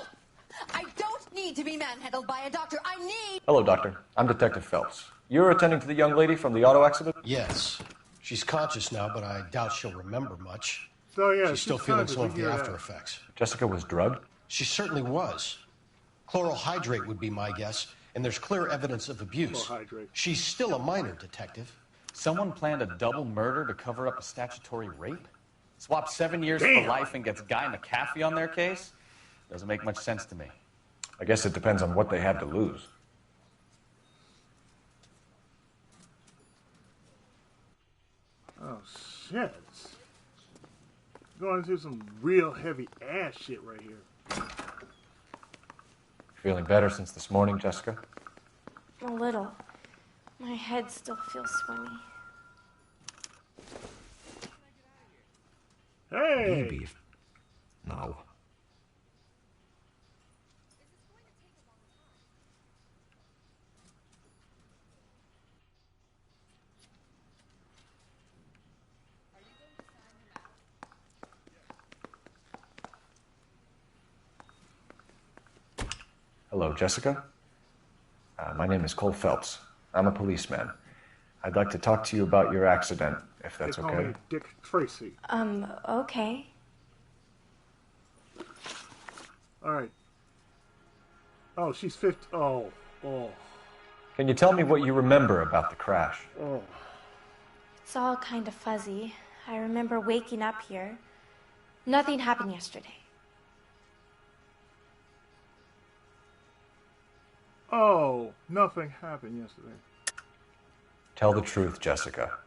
M: I don't need to be manhandled by a doctor. I need...
B: Hello, Doctor. I'm Detective Phelps. You're attending to the young lady from the auto accident?
F: Yes. She's conscious now, but I doubt she'll remember much.
A: So, yeah,
F: she's still feeling some of the after effects.
B: Jessica was drugged?
F: She certainly was. Chloral hydrate would be my guess, and there's clear evidence of abuse. She's still a minor, Detective.
E: Someone planned a double murder to cover up a statutory rape? Swap 7 years for life and gets Guy McAfee on their case? Doesn't make much sense to me.
B: I guess it depends on what they have to lose.
A: Oh, shit. Going through some real heavy ass shit right here.
B: Feeling better since this morning, Jessica?
J: A little. My head still feels swimmy.
A: Hey!
W: Maybe. No.
B: Hello, Jessica. My name is Cole Phelps. I'm a policeman. I'd like to talk to you about your accident, if that's
A: They call
B: okay.
A: me Dick Tracy.
J: Okay.
A: Alright. Oh, she's 50. Oh.
B: Can you tell me what you remember about the crash?
A: Oh.
J: It's all kind of fuzzy. I remember waking up here. Nothing happened yesterday.
A: Oh, nothing happened yesterday.
B: Tell the truth, Jessica.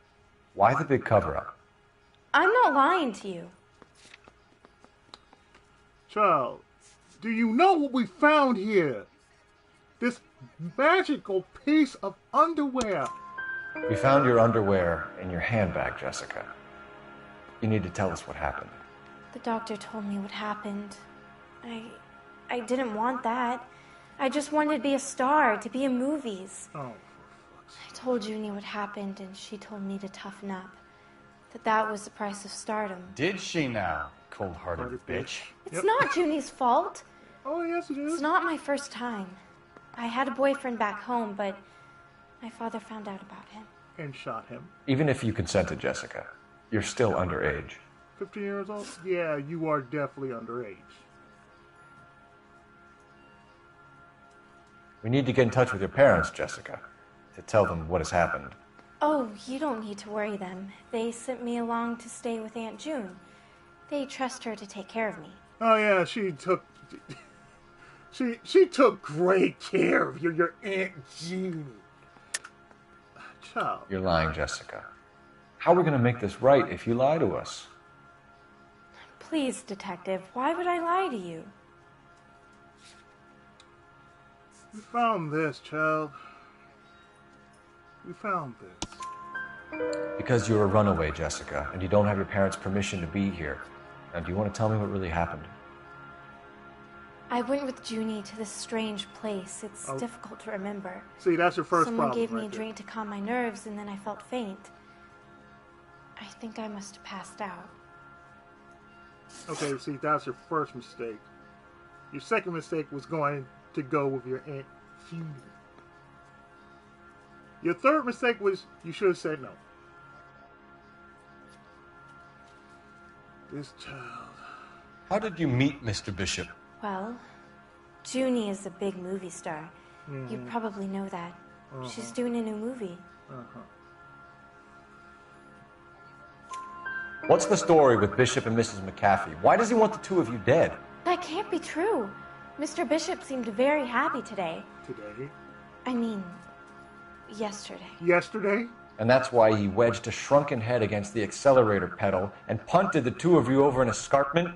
B: Why the big cover-up?
J: I'm not lying to you.
A: Child, do you know what we found here? This magical piece of underwear.
B: We found your underwear in your handbag, Jessica. You need to tell us what happened.
J: The doctor told me what happened. I didn't want that. I just wanted to be a star, to be in movies.
A: Oh.
J: I told Junie what happened, and she told me to toughen up. That was the price of stardom.
E: Did she now, cold-hearted bitch?
J: It's not Junie's fault.
A: Oh, yes, it is.
J: It's not my first time. I had a boyfriend back home, but my father found out about him.
A: and shot him.
B: Even if you consented, Jessica, you're still underage.
A: 15 years old? Yeah, you are definitely underage.
B: We need to get in touch with your parents, Jessica, to tell them what has happened.
J: Oh, you don't need to worry them. They sent me along to stay with Aunt June. They trust her to take care of me.
A: Oh yeah, she took great care of your Aunt June. Child.
B: You're lying, Jessica. How are we going to make this right if you lie to us?
J: Please, Detective, why would I lie to you?
A: We found this, child. We found this.
B: Because you're a runaway, Jessica, and you don't have your parents' permission to be here. Now, do you want to tell me what really happened?
J: I went with Junie to this strange place. It's difficult to remember.
A: See, that's your first
J: Someone
A: problem.
J: gave me
A: right
J: a
A: there.
J: drink to calm my nerves, and then I felt faint. I think I must have passed out.
A: Okay, see, that's your first mistake. Your second mistake was going to go with your Aunt Junie. Your third mistake was you should have said no. This child.
G: How did you meet Mr. Bishop?
J: Well, Junie is a big movie star.
A: Mhm.
J: You probably know that.
A: Uh-huh.
J: She's doing a new movie.
A: Uh-huh.
B: What's the story with Bishop and Mrs. McAfee? Why does he want the two of you dead?
J: That can't be true. Mr. Bishop seemed very happy today.
A: Today?
J: I mean, yesterday.
A: Yesterday?
B: And that's why he wedged a shrunken head against the accelerator pedal and punted the two of you over an escarpment?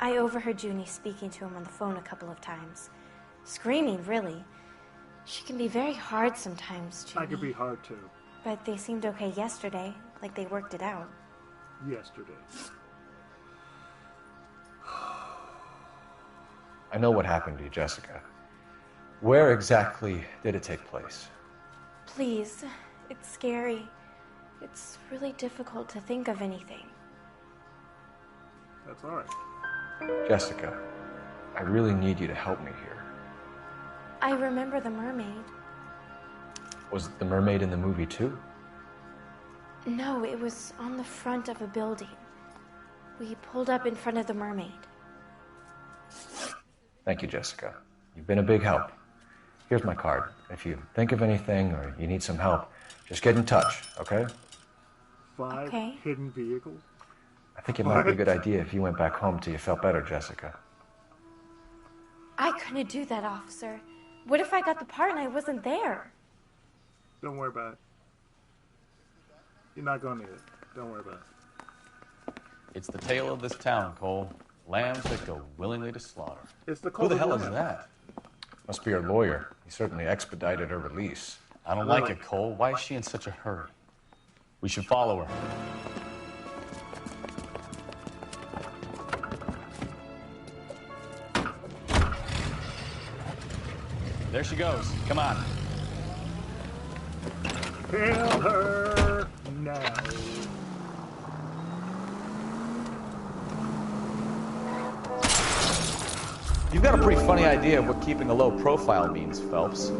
J: I overheard Junie speaking to him on the phone a couple of times. Screaming, really. She can be very hard sometimes, Junie.
A: I could be hard too.
J: But they seemed okay yesterday, like they worked it out.
A: Yesterday.
B: I know what happened to you, Jessica. Where exactly did it take place?
J: Please, it's scary. It's really difficult to think of anything.
A: That's all right.
B: Jessica, I really need you to help me here.
J: I remember the mermaid.
B: Was the mermaid in the movie too?
J: No, it was on the front of a building. We pulled up in front of the mermaid.
B: Thank you, Jessica. You've been a big help. Here's my card. If you think of anything or you need some help, just get in touch, okay?
A: 5 hidden vehicles?
B: I think it might be a good idea if you went back home till you felt better, Jessica.
J: I couldn't do that, officer. What if I got the part and I wasn't there?
A: Don't worry about it. You're not going to need it. Don't worry about it.
D: It's the tale of this town, Cole. Lambs that go willingly to slaughter.
A: It's the
D: Who the hell is
A: Lamb.
D: that?
B: Must be her lawyer. He certainly expedited her release.
D: I don't like it, Cole. Why is she in such a hurry? We should follow her. There she goes. Come on.
A: Kill her now.
E: You've got a pretty funny idea of what keeping a low profile means, Phelps.
A: I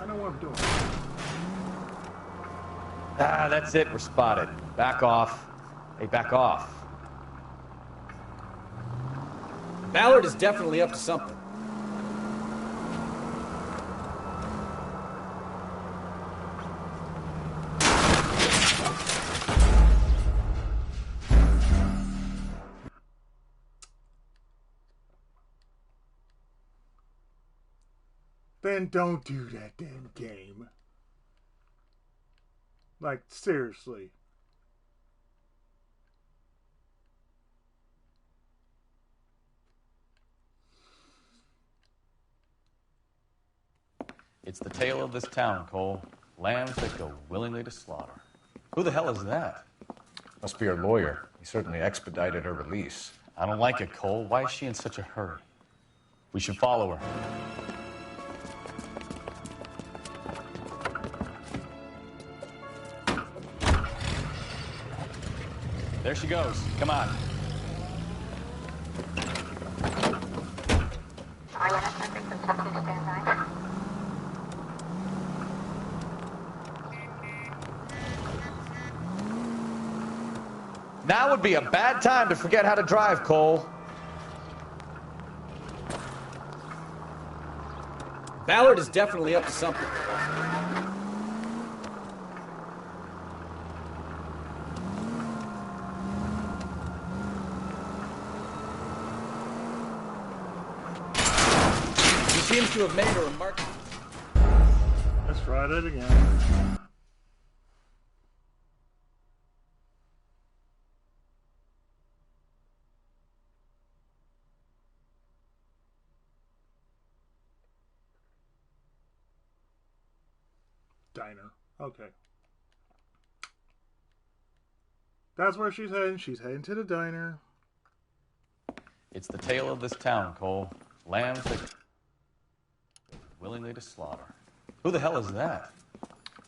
A: know what I'm doing.
E: Ah, that's it. We're spotted. Back off. Hey, back off. Ballard is definitely up to something.
A: Then don't do that damn game. Like, seriously.
D: It's the tale of this town, Cole. Lambs that go willingly to slaughter. Who the hell is that?
B: Must be her lawyer. He certainly expedited her release.
D: I don't like it, Cole. Why is she in such a hurry? We should follow her. There she goes. Come on.
K: Now would be a bad time to forget how to drive, Cole. Ballard is definitely up to something. He seems to have made a remarkable...
A: Let's try that again. Diner. Okay. That's where she's heading. She's heading to the diner.
D: It's the tale of this town, Cole. Lambs that willingly to slaughter. Who the hell is that?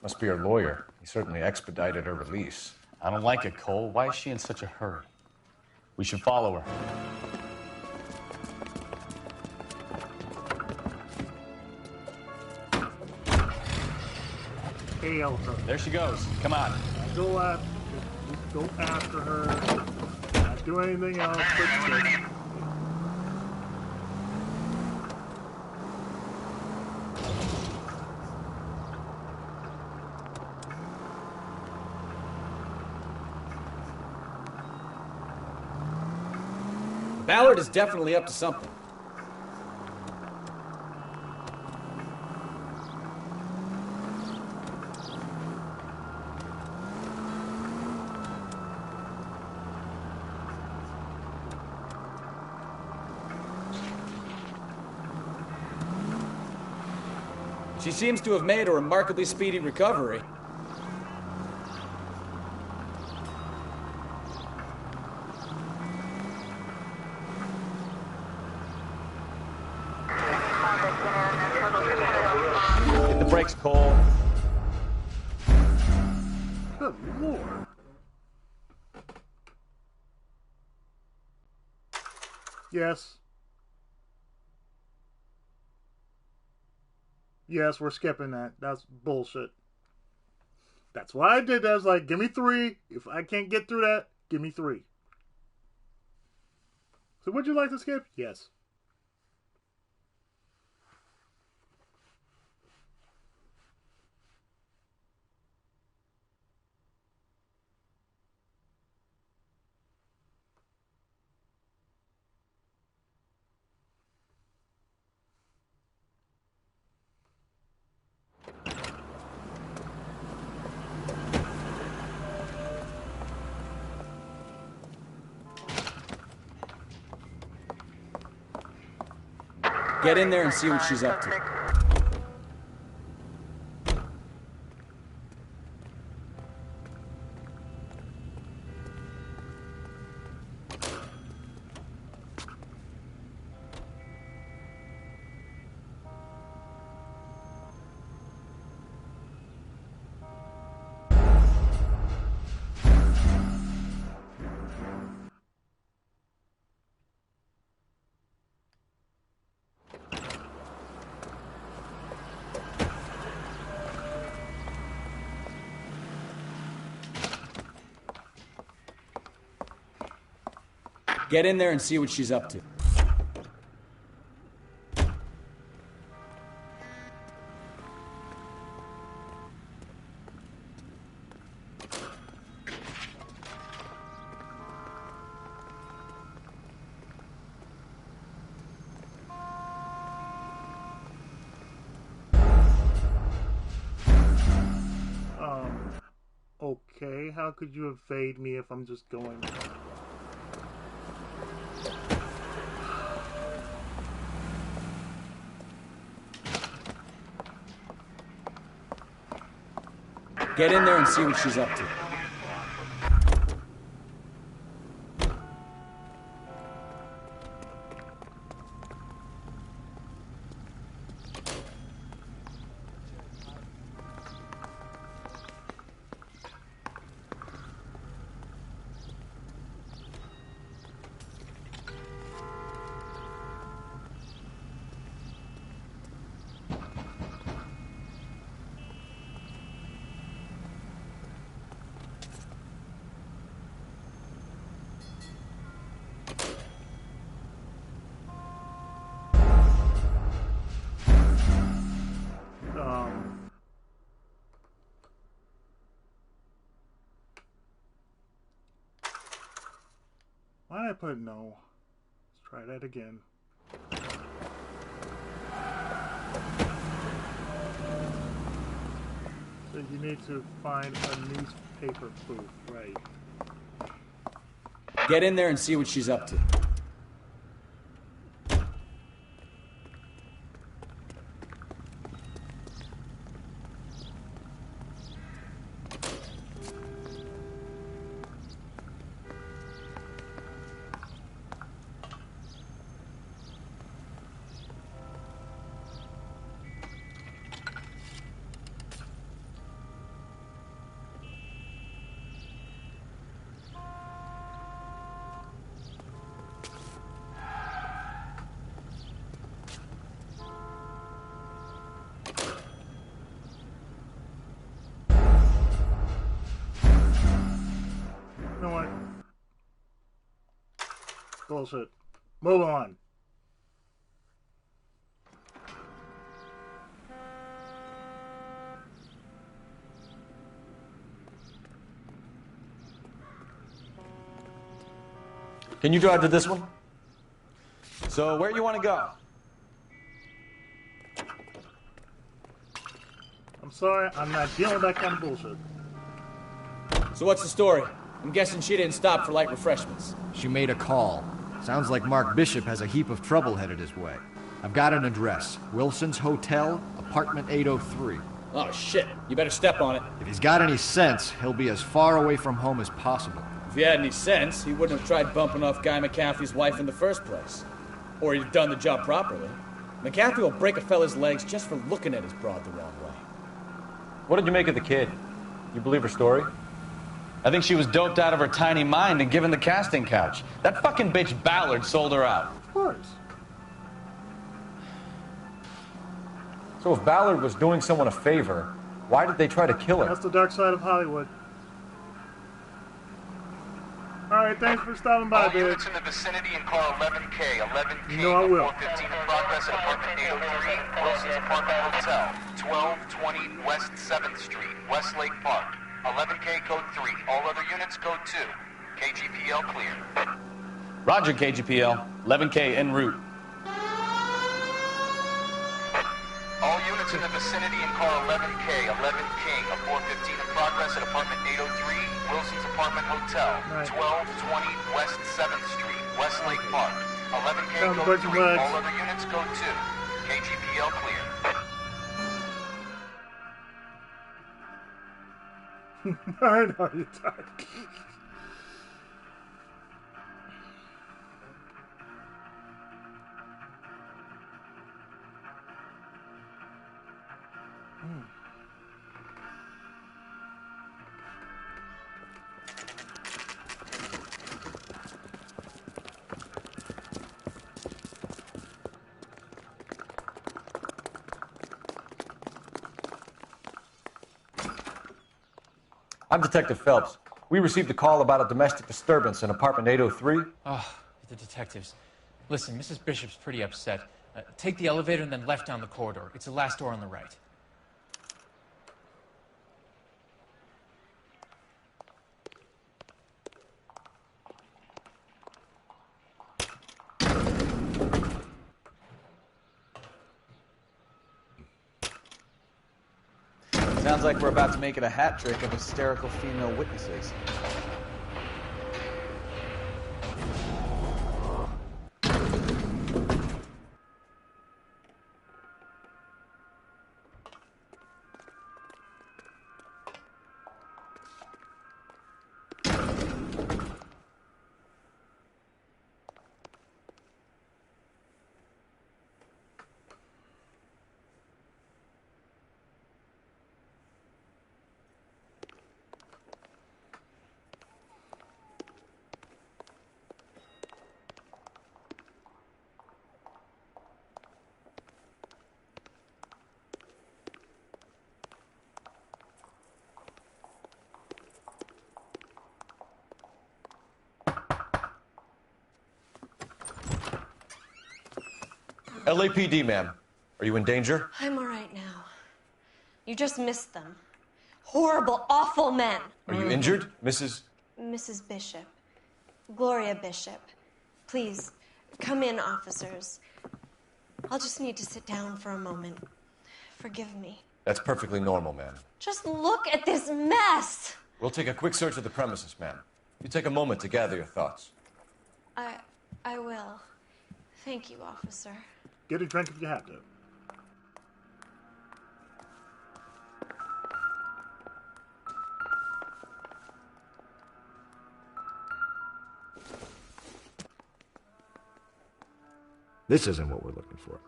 B: Must be her lawyer. He certainly expedited her release.
D: I don't like it, Cole. Why is she in such a hurry? We should follow her.
A: Hail her.
D: There she goes. Come on.
A: Go after her. Not do anything else but sit.
K: Ballard is definitely up to something. She seems to have made a remarkably speedy recovery.
D: Hit the brakes, Cole.
A: Good Lord. Yes. Yes, we're skipping that. That's bullshit. That's why I did that. I was like, give me 3. If I can't get through that, give me 3. So would you like to skip? Yes.
K: Get in there and see what she's up to. Get in there and see what she's up to.
A: Okay, how could you evade me if I'm just going...
K: Get in there and see what she's up to.
A: Why did I put no? Let's try that again. So you need to find a newspaper booth, right?
E: Get in there and see what she's up to.
A: You know what? Bullshit. Move on.
G: Can you drive to this one?
E: So, where you want to go?
A: I'm sorry, I'm not dealing with that kind of bullshit.
K: So what's the story? I'm guessing she didn't stop for light refreshments.
B: She made a call. Sounds like Mark Bishop has a heap of trouble headed his way. I've got an address. Wilson's Hotel, apartment 803.
K: Oh, shit. You better step on it.
B: If he's got any sense, he'll be as far away from home as possible.
K: If he had any sense, he wouldn't have tried bumping off Guy McCaffrey's wife in the first place. Or he'd have done the job properly. McCaffrey will break a fella's legs just for looking at his broad the wrong way.
G: What did you make of the kid? You believe her story?
N: I think she was doped out of her tiny mind and given the casting couch. That fucking bitch Ballard sold her out.
A: Of course.
G: So if Ballard was doing someone a favor, why did they try to kill her?
A: That's the dark side of Hollywood. Alright, thanks for stopping by, dude.
V: Units in the vicinity and call 11K, 11K,
A: You know I will.
V: 415 in progress at apartment 803, Wilson's Apartment Hotel, 1220 West 7th Street, Westlake Park. 11K code 3, all other units code 2. KGPL clear.
N: Roger, KGPL. 11K en route.
V: All units in the vicinity and call 11K, 11 King, a 415 in progress at apartment 803, Wilson's Apartment Hotel, 1220 West 7th Street, Westlake Park. 11K code 3, all other units code 2. KGPL clear.
A: I know you're talking.
G: I'm Detective Phelps. We received a call about a domestic disturbance in apartment 803.
Q: Oh, the detectives. Listen, Mrs. Bishop's pretty upset. Take the elevator and then left down the corridor. It's the last door on the right.
E: Sounds like we're about to make it a hat trick of hysterical female witnesses.
B: LAPD, ma'am. Are you in danger?
J: I'm all right now. You just missed them. Horrible, awful men.
B: Are you injured, Mrs.?
J: Mrs. Bishop.
S: Gloria Bishop. Please, come in, officers. I'll just need to sit down for a moment. Forgive me.
H: That's perfectly normal, ma'am.
S: Just look at this mess!
H: We'll take a quick search of the premises, ma'am. You take a moment to gather your thoughts.
S: I will. Thank you, officer.
A: Get a drink if you have to.
B: This isn't what we're looking for.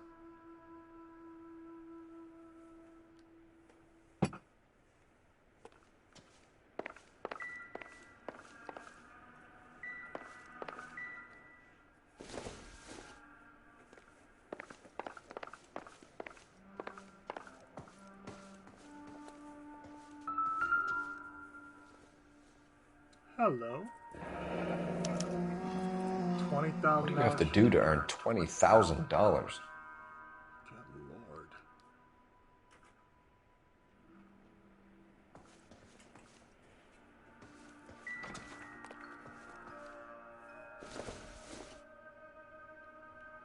A: Hello. $20,000.
H: What do you have to do to earn $20,000?
A: Good Lord.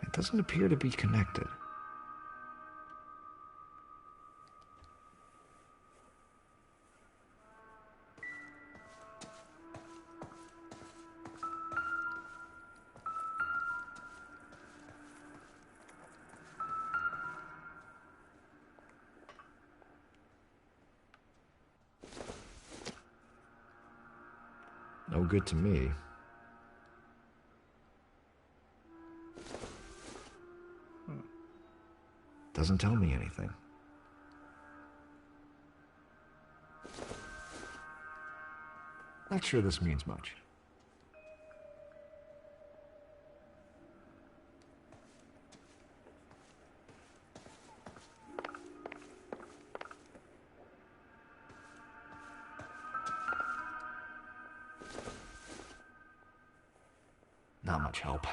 B: It doesn't appear to be connected. No good to me. Doesn't tell me anything. Not sure this means much. Not much help.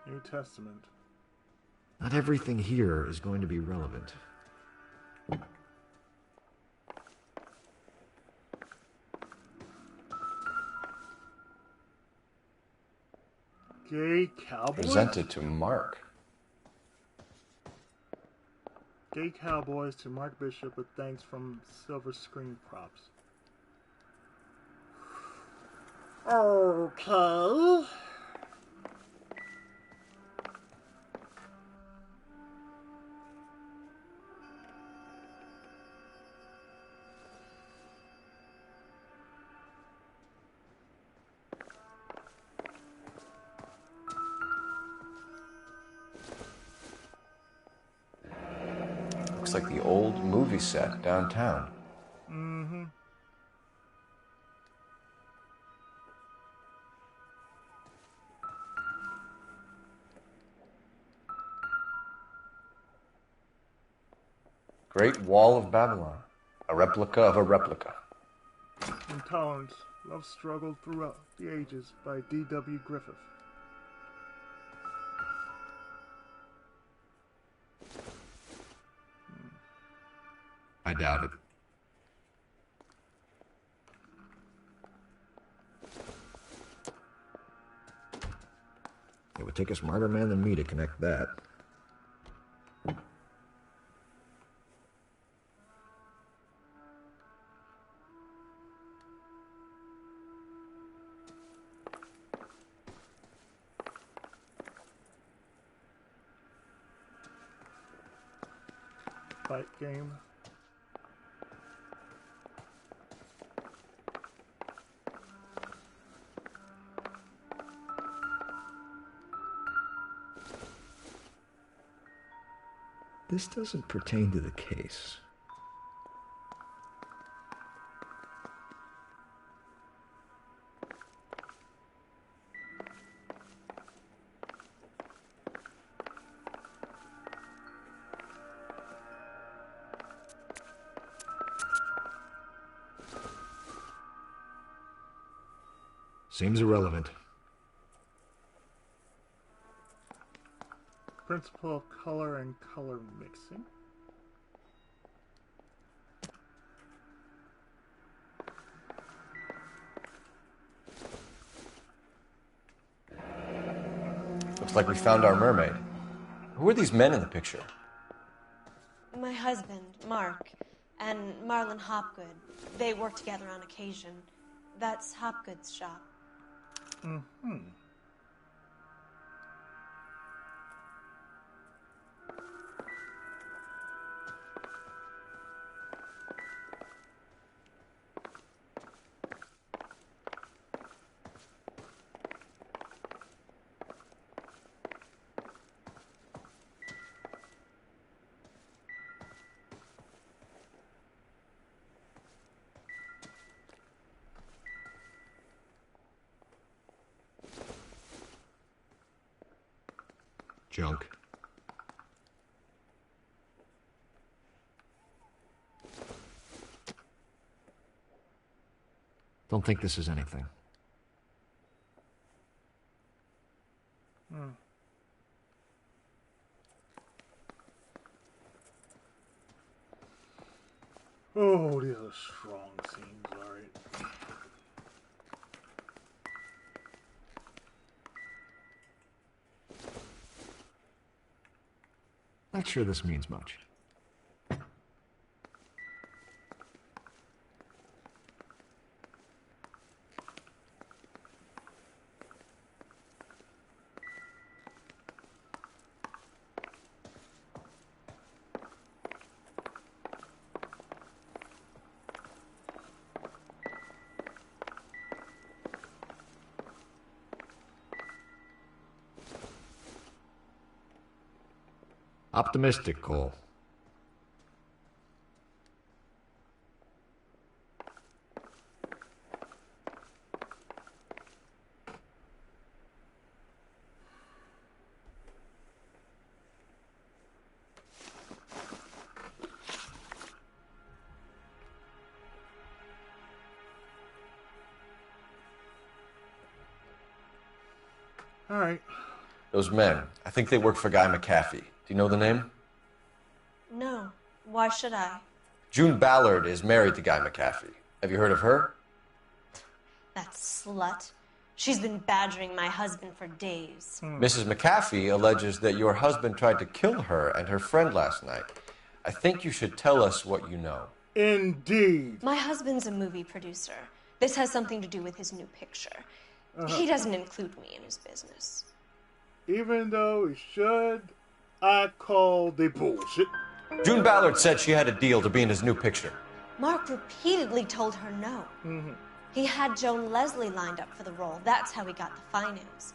A: New Testament.
B: Not everything here is going to be relevant.
A: Gay cowboys?
H: Presented to Mark.
A: Gay cowboys to Mark Bishop with thanks from Silver Screen Props. Okay.
H: Looks like the old movie set downtown.
A: Mm-hmm.
H: Great Wall of Babylon. A replica of a replica.
A: Intolerance. Love struggle throughout the ages by D.W. Griffith.
B: I doubt it. It would take a smarter man than me to connect that.
A: Fight game.
B: This doesn't pertain to the case. Seems irrelevant.
A: principle of color and color mixing.
H: Looks like we found our mermaid. Who are these men in the picture?
S: My husband, Mark, and Marlon Hopgood. They work together on occasion. That's Hopgood's shop.
A: Mm-hmm.
B: Junk. Don't think this is anything.
A: Hmm. Oh, these are strong scenes, alright.
B: Not sure this means much. Optimistic, Cole.
A: All right.
H: Those men, I think they work for Guy McAfee. Do you know the name?
S: No. Why should I?
H: June Ballard is married to Guy McAfee. Have you heard of her?
S: That slut. She's been badgering my husband for days.
H: Mrs. McAfee alleges that your husband tried to kill her and her friend last night. I think you should tell us what you know.
A: Indeed.
S: My husband's a movie producer. This has something to do with his new picture. He doesn't include me in his business.
A: Even though he should, I call the bullshit.
H: June Ballard said she had a deal to be in his new picture.
S: Mark repeatedly told her no.
A: Mm-hmm.
S: He had Joan Leslie lined up for the role. That's how he got the finance.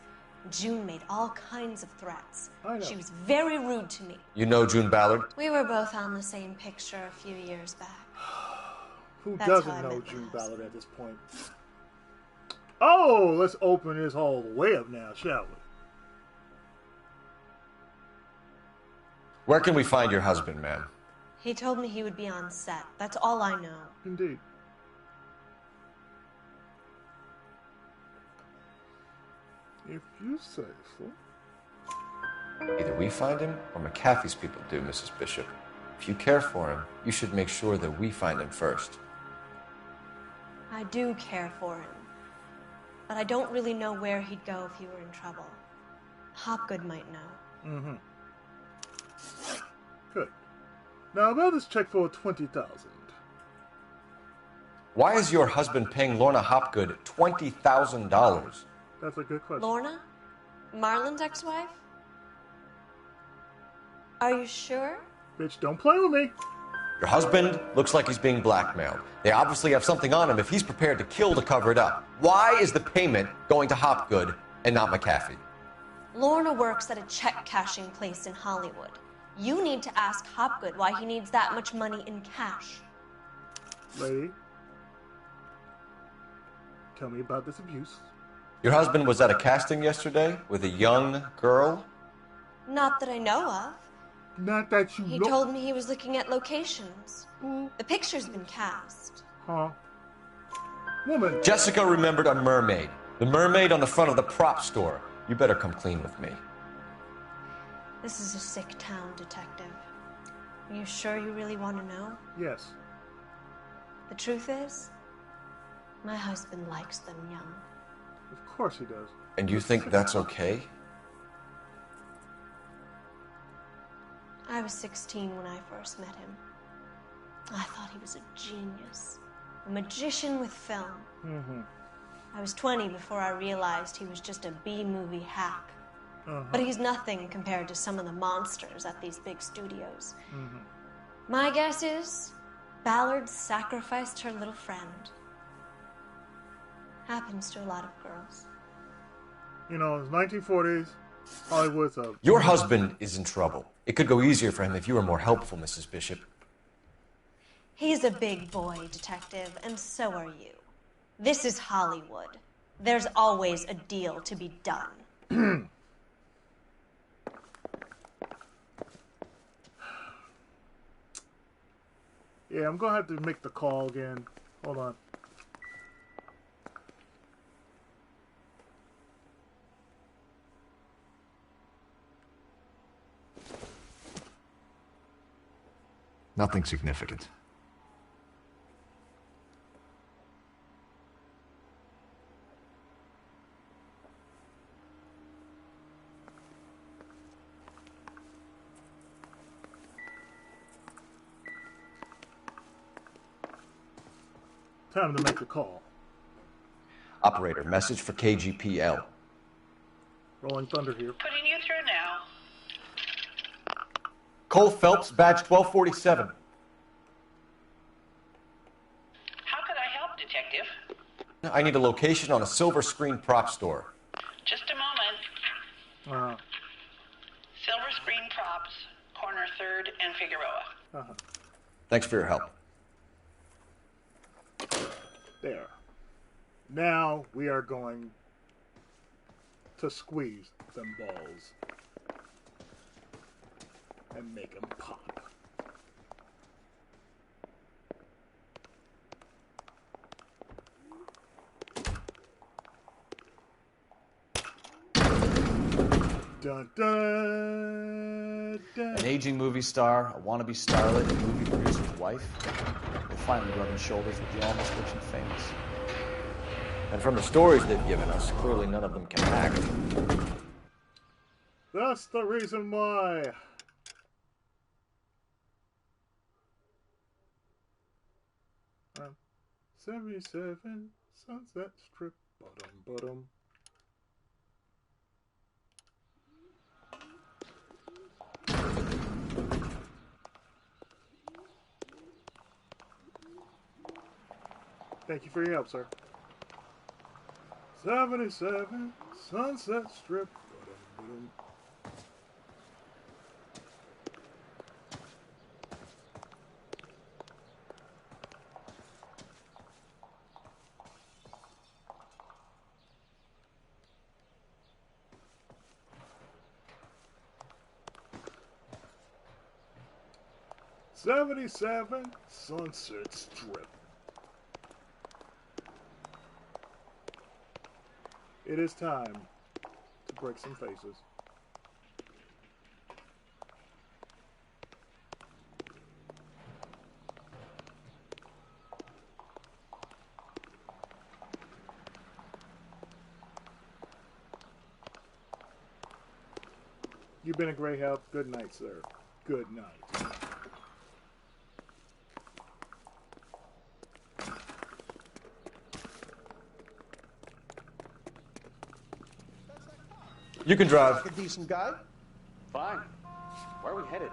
S: June made all kinds of threats.
A: I know.
S: She was very rude to me.
H: You know June Ballard?
S: We were both on the same picture a few years back.
A: Who
S: That's how I
A: doesn't know
S: met my
A: June
S: husband.
A: Ballard at this point? Oh, let's open this whole way up now, shall we?
H: Where can we find your husband, ma'am?
S: He told me he would be on set. That's all I know.
A: Indeed. If you say so.
H: Either we find him or McAfee's people do, Mrs. Bishop. If you care for him, you should make sure that we find him first.
S: I do care for him. But I don't really know where he'd go if he were in trouble. Hopgood might know.
A: Mm-hmm. Good. Now about this check for $20,000.
H: Why is your husband paying Lorna Hopgood $20,000?
A: That's a good question.
S: Lorna? Marlon's ex-wife? Are you sure?
A: Bitch, don't play with me.
H: Your husband looks like he's being blackmailed. They obviously have something on him if he's prepared to kill to cover it up. Why is the payment going to Hopgood and not McAfee?
S: Lorna works at a check-cashing place in Hollywood. You need to ask Hopgood why he needs that much money in cash.
A: Lady, tell me about this abuse.
H: Your husband was at a casting yesterday with a young girl?
S: Not that I know of.
A: Not that you
S: He
A: know.
S: told me he was looking at locations. The picture's been cast.
A: Huh? Woman.
H: Jessica remembered a mermaid. The mermaid on the front of the prop store. You better come clean with me.
S: This is a sick town, Detective. Are you sure you really want to know?
A: Yes.
S: The truth is, my husband likes them young.
A: Of course he does.
H: And you think that's okay?
S: I was 16 when I first met him. I thought he was a genius, a magician with film.
A: Mm-hmm.
S: I was 20 before I realized he was just a B-movie hack. But he's nothing compared to some of the monsters at these big studios.
A: Mm-hmm.
S: My guess is Ballard sacrificed her little friend. Happens to a lot of girls.
A: You know, it's 1940s. Hollywood's a...
H: Your husband is in trouble. It could go easier for him if you were more helpful, Mrs. Bishop.
S: He's a big boy, Detective, and so are you. This is Hollywood. There's always a deal to be done.
A: Yeah, I'm gonna have to make the call again. Hold on.
B: Nothing significant.
A: Time to make the call.
H: Operator, message for KGPL.
A: Rolling Thunder here.
P: Putting you through now.
H: Cole Phelps, badge 1247.
P: How could I help, Detective?
H: I need a location on a silver screen prop store.
P: Just a moment. Silver Screen Props, corner 3rd and Figueroa.
H: Thanks for your help.
A: There. Now we are going to squeeze them balls and make them pop. Dun, dun, dun.
E: An aging movie star, a wannabe starlet, a movie producer's wife. They're finally rubbing shoulders with the almost rich and famous.
H: And from the stories they've given us, clearly none of them can act.
A: That's the reason why. 77 Sunset Strip. Bottom. Thank you for your help, sir. 77 Sunset Strip. Bottom. 77 Sunset Strip. It is time to break some faces. You've been a great help. Good night, sir. Good night.
H: You can drive.
F: Like a decent guy?
D: Fine. Where are we headed?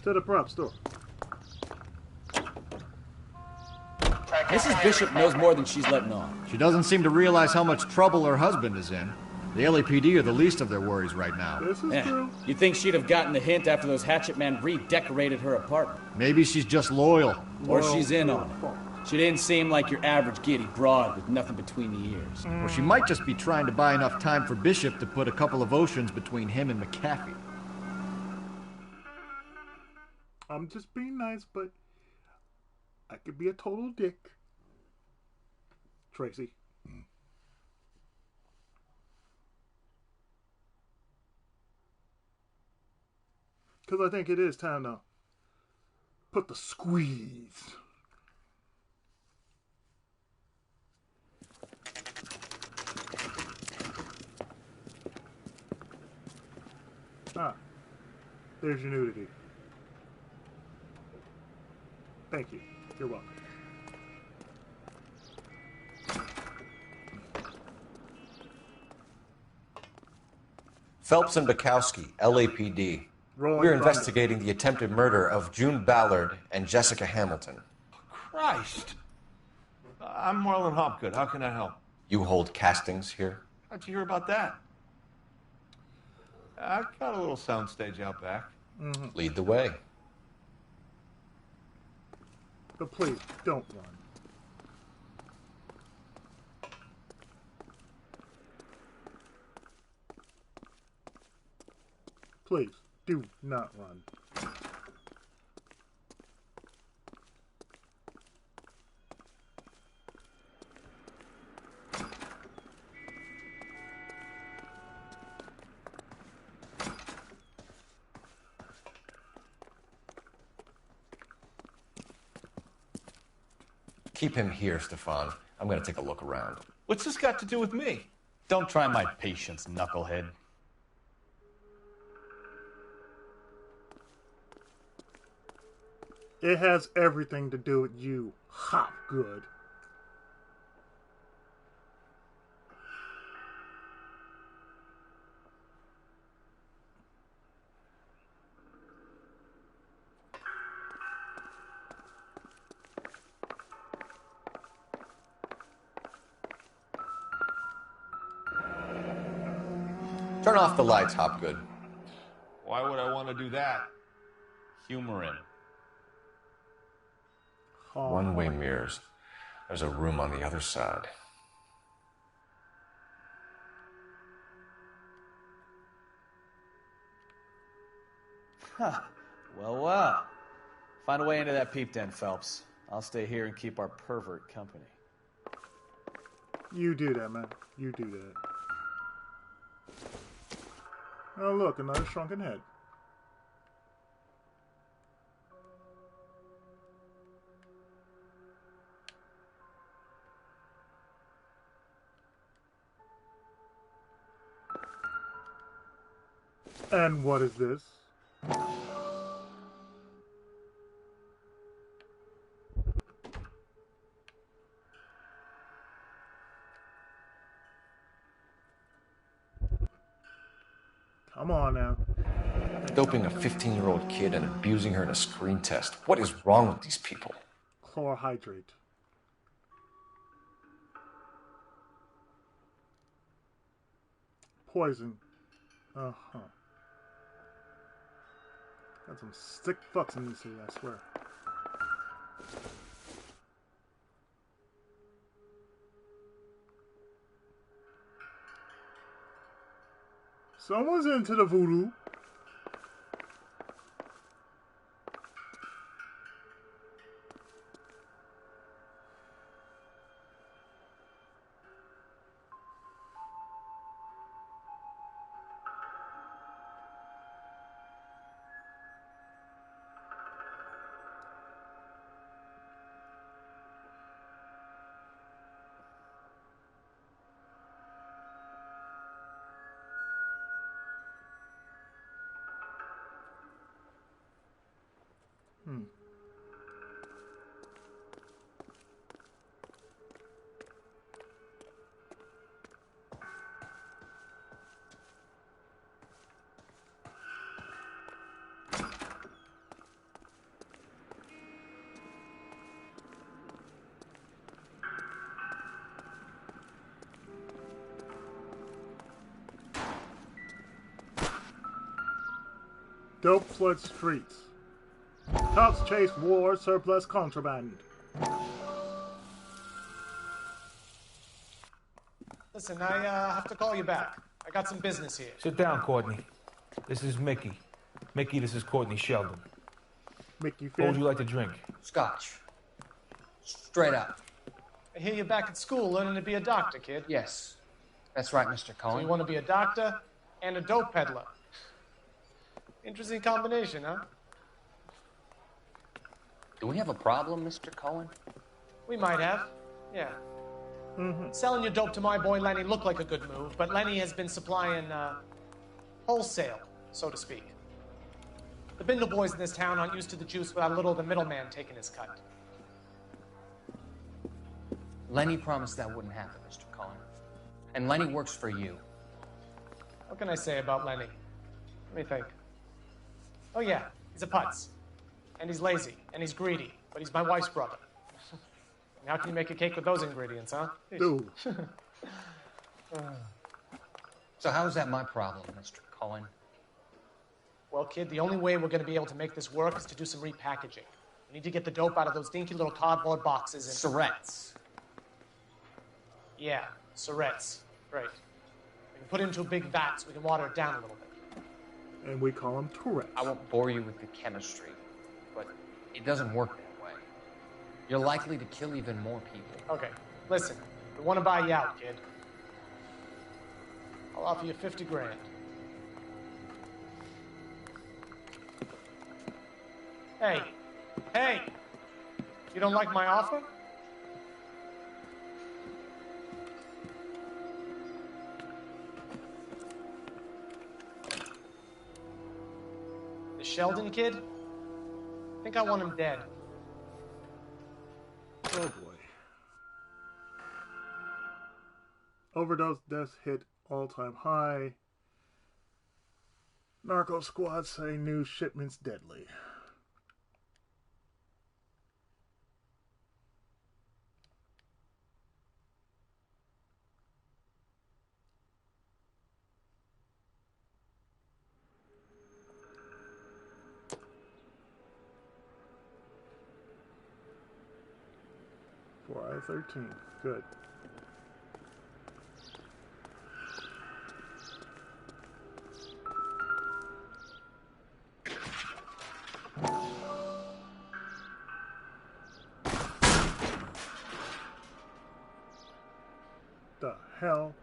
A: To the prop store.
K: Mrs. Bishop knows more than she's letting on.
B: She doesn't seem to realize how much trouble her husband is in. The LAPD are the least of their worries right now.
A: This is true.
K: You'd think she'd have gotten the hint after those hatchet men redecorated her apartment.
B: Maybe she's just loyal.
K: Or she's in on it. She didn't seem like your average giddy broad with nothing between the ears.
B: Or she might just be trying to buy enough time for Bishop to put a couple of oceans between him and McAfee.
A: I'm just being nice, but I could be a total dick. Tracy. Because I think it is time to put the squeeze. Ah, there's your nudity. Thank you. You're welcome.
H: Phelps and Bukowski, LAPD. We're investigating the attempted murder of June Ballard and Jessica Hamilton.
O: Christ! I'm Marlon Hopgood. How can I help?
H: You hold castings here?
O: How'd you hear about that? I got a little soundstage out back.
H: Lead the way.
A: But please, don't run. Please, do not run.
H: Keep him here, Stefan. I'm going to take a look around.
O: What's this got to do with me?
E: Don't try my patience, knucklehead.
A: It has everything to do with you, Hopgood.
H: Turn off the lights, Hopgood.
O: Why would I want to do that?
E: Humor him.
H: One-way mirrors. There's a room on the other side.
E: Huh. Well. Find a way into that peep den, Phelps. I'll stay here and keep our pervert company.
A: You do that, man. You do that. Oh, look, another shrunken head. And what is this? Come on now.
H: Doping a 15-year-old kid and abusing her in a screen test. What is wrong with these people?
A: Chlorohydrate. Poison. Uh-huh. Got some sick fucks in these here, I swear. Someone's into the voodoo. Dope flood streets. Cops chase war surplus contraband.
T: Listen, I have to call you back. I got some business here.
U: Sit down, Courtney. This is Mickey. Mickey, this is Courtney Sheldon.
A: Mickey,
U: what would you like to drink?
T: Scotch. Straight up. I hear you're back at school learning to be a doctor, kid.
Q: Yes. That's right, Mr. Cohen.
T: So you want to be a doctor and a dope peddler. Interesting combination, huh?
Q: Do we have a problem, Mr. Cohen?
T: We might have. Yeah. Selling your dope to my boy Lenny looked like a good move, but Lenny has been supplying wholesale, so to speak. The Bindle boys in this town aren't used to the juice without a little of the middleman taking his cut.
Q: Lenny promised that wouldn't happen, Mr. Cohen. And Lenny works for you.
T: What can I say about Lenny? Let me think. Oh yeah, he's a putz. And he's lazy, and he's greedy, but he's my wife's brother. How can you make a cake with those ingredients, huh?
A: Dude.
Q: So how is that my problem, Mr. Cohen?
T: Well, kid, the only way we're going to be able to make this work is to do some repackaging. We need to get the dope out of those dinky little cardboard boxes and...
Q: Surrettes.
T: Yeah, surrettes. Right. We can put it into a big vat so we can water it down a little bit.
A: And we call them Tourette's.
Q: I won't bore you with the chemistry, but it doesn't work that way. You're likely to kill even more people.
T: Okay, listen. We want to buy you out, kid. I'll offer you 50 grand. Hey. Hey! You don't like my offer? The Sheldon kid? I think I want him dead.
A: Oh boy. Overdose deaths hit all-time high. Narco squad say new shipments deadly. For I-13. Good. The hell?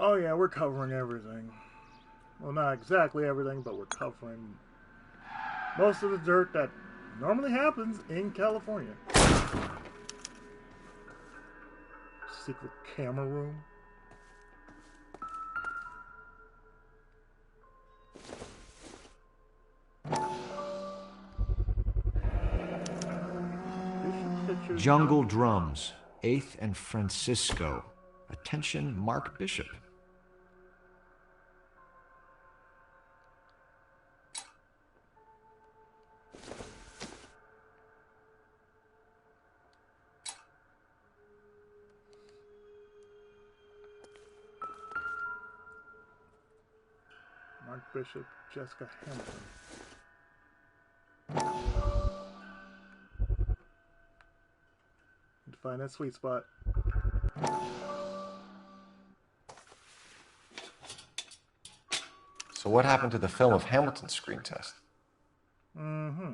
A: Oh yeah, we're covering everything. Well, not exactly everything, but we're covering most of the dirt that normally happens in California. Secret camera room.
B: Jungle Drums, 8th and Francisco. Attention, Mark Bishop.
A: Mark Bishop, Jessica Hamilton. Need to find that sweet spot.
H: So what happened to the film of Hamilton's screen test?
A: Mm-hmm.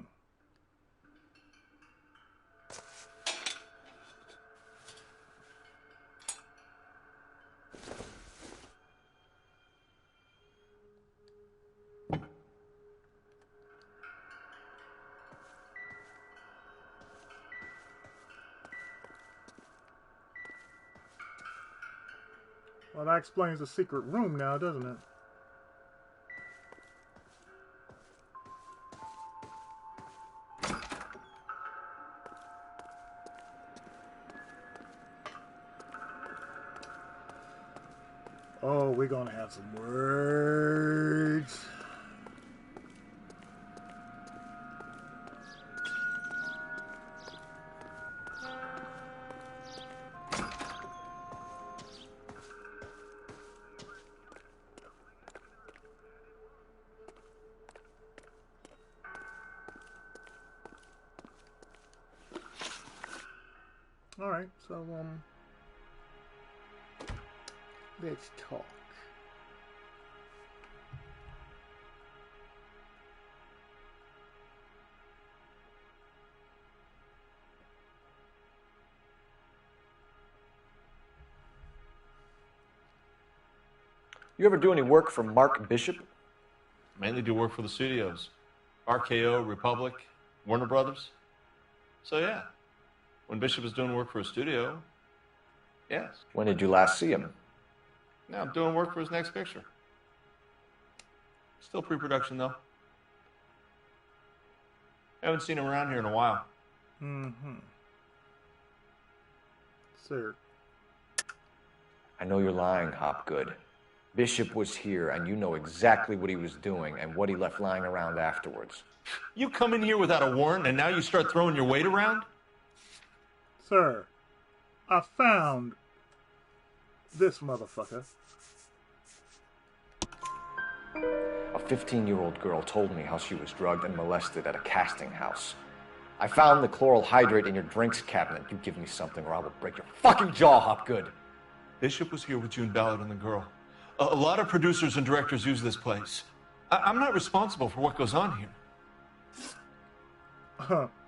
A: Well, that explains the secret room now, doesn't it? Oh, we're gonna have some words. All right, so let's talk.
H: You ever do any work for Mark Bishop?
O: Mainly do work for the studios. RKO, Republic, Warner Brothers. So yeah, when Bishop was doing work for a studio, yes.
H: When did you last see him?
O: Now I'm doing work for his next picture. Still pre-production, though. Haven't seen him around here in a while.
A: Mm-hmm. Sir.
H: I know you're lying, Hopgood. Bishop was here, and you know exactly what he was doing and what he left lying around afterwards.
O: You come in here without a warrant, and now you start throwing your weight around?
A: Sir, I found this motherfucker.
H: A 15-year-old girl told me how she was drugged and molested at a casting house. I found the chloral hydrate in your drinks cabinet. You give me something or I will break your fucking jaw, Hopgood.
O: Bishop was here with June Ballard and the girl. A lot of producers and directors use this place. I'm not responsible for what goes on here.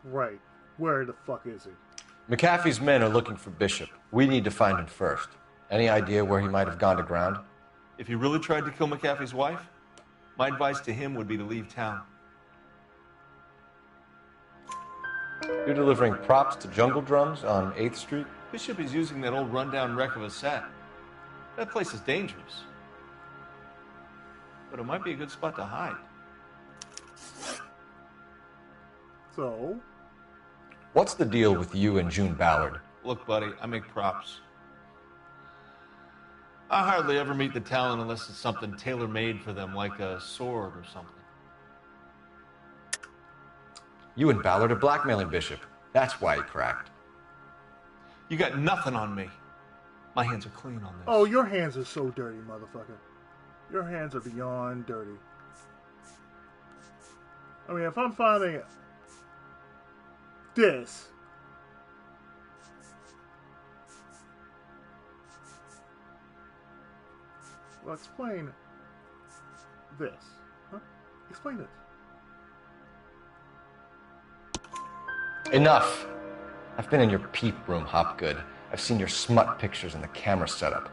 A: Right. Where the fuck is he?
H: McAfee's men are looking for Bishop. We need to find him first. Any idea where he might have gone to ground?
O: If he really tried to kill McAfee's wife, my advice to him would be to leave town.
H: You're delivering props to Jungle Drums on 8th Street?
O: Bishop is using that old rundown wreck of a set. That place is dangerous. But it might be a good spot to hide.
A: So?
H: What's the deal with you and June Ballard?
O: Look, buddy, I make props. I hardly ever meet the talent unless it's something tailor-made for them, like a sword or something.
H: You and Ballard are blackmailing Bishop. That's why he cracked.
O: You got nothing on me. My hands are clean on this.
A: Oh, your hands are so dirty, motherfucker. Your hands are beyond dirty. I mean, if I'm finding this, well, explain this. Huh? Explain it.
H: Enough. I've been in your peep room, Hopgood. I've seen your smut pictures and the camera setup.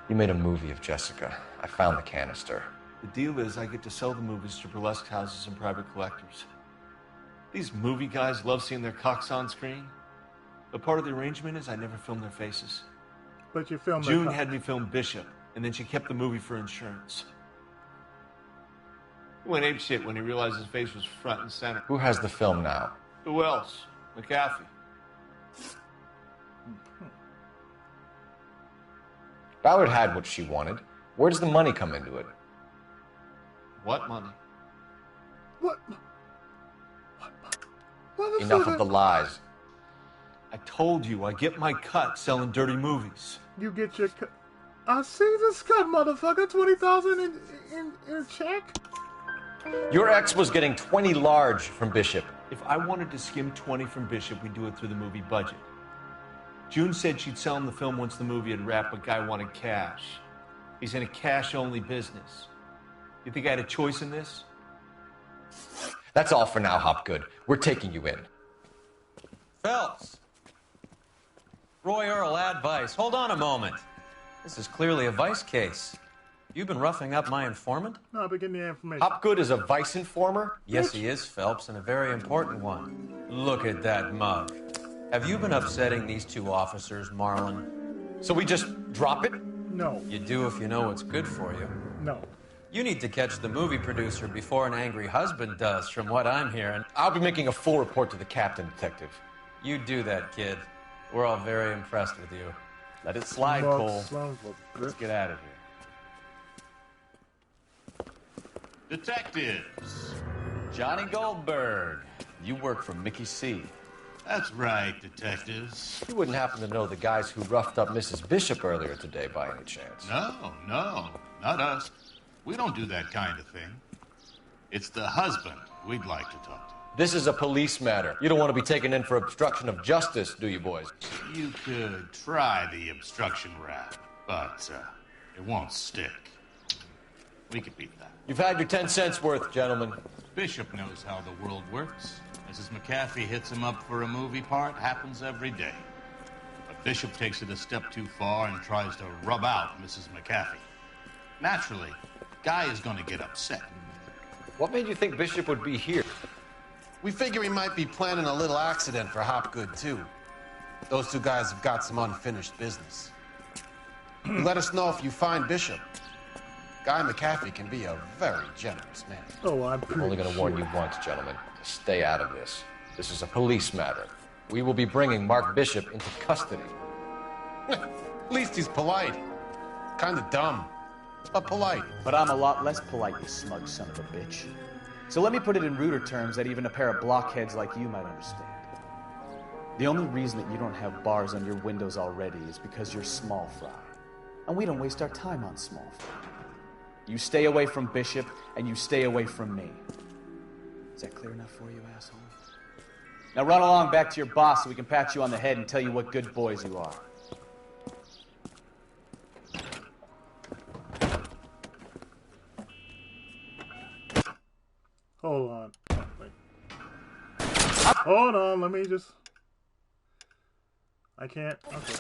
H: You made a movie of Jessica. I found the canister.
O: The deal is I get to sell the movies to burlesque houses and private collectors. These movie guys love seeing their cocks on screen. But part of the arrangement is I never film their faces.
A: But you filmed
O: June had me film Bishop, and then she kept the movie for insurance. He went apeshit when he realized his face was front and center.
H: Who has the film now?
O: Who else? McAfee.
H: Ballard had what she wanted. Where does the money come into it?
O: What money?
A: What?
H: Enough of the lies.
O: I told you, I get my cut selling dirty movies.
A: You get your cut. I see this cut, motherfucker. 20,000 in a check.
H: Your ex was getting 20 large from Bishop.
O: If I wanted to skim 20 from Bishop, we'd do it through the movie budget. June said she'd sell him the film once the movie had wrapped, but Guy wanted cash. He's in a cash-only business. You think I had a choice in this?
H: That's all for now, Hopgood. We're taking you in.
G: Phelps! Roy Earl, advice. Hold on a moment. This is clearly a vice case. You've been roughing up my informant?
A: No, I've been getting the information.
H: Hopgood is a vice informer?
G: Yes, he is, Phelps, and a very important one. Look at that mug. Have you been upsetting these two officers, Marlon?
H: So we just drop it?
A: No.
G: You do if you know what's good for you.
A: No.
G: You need to catch the movie producer before an angry husband does, from what I'm hearing.
H: I'll be making a full report to the captain, Detective.
G: You do that, kid. We're all very impressed with you. Let it slide, Cole. Let's get out of here.
C: Detectives.
D: Johnny Goldberg. You work for Mickey C.
C: That's right, detectives.
H: You wouldn't happen to know the guys who roughed up Mrs. Bishop earlier today by any chance?
C: No, not us. We don't do that kind of thing. It's the husband we'd like to talk to.
H: This is a police matter. You don't want to be taken in for obstruction of justice, do you, boys?
C: You could try the obstruction rap, but it won't stick. We could beat that.
H: You've had your 10 cents worth, gentlemen.
C: Bishop knows how the world works. Mrs. McAfee hits him up for a movie part, happens every day. But Bishop takes it a step too far and tries to rub out Mrs. McAfee. Naturally, Guy is going to get upset.
H: What made you think Bishop would be here?
I: We figure he might be planning a little accident for Hopgood, too. Those two guys have got some unfinished business. You let us know if you find Bishop. Guy McAfee can be a very generous man.
A: Oh, I'm
H: only going to warn you once, gentlemen. Stay out of this. This is a police matter. We will be bringing Mark Bishop into custody.
I: At least he's polite. Kind of dumb, but polite.
K: But I'm a lot less polite, you smug son of a bitch. So let me put it in ruder terms that even a pair of blockheads like you might understand. The only reason that you don't have bars on your windows already is because you're small fry. And we don't waste our time on small fry. You stay away from Bishop, and you stay away from me. Is that clear enough for you, asshole? Now run along back to your boss so we can pat you on the head and tell you what good boys you are.
A: Hold on. Wait. Hold on, let me just... I can't... Okay.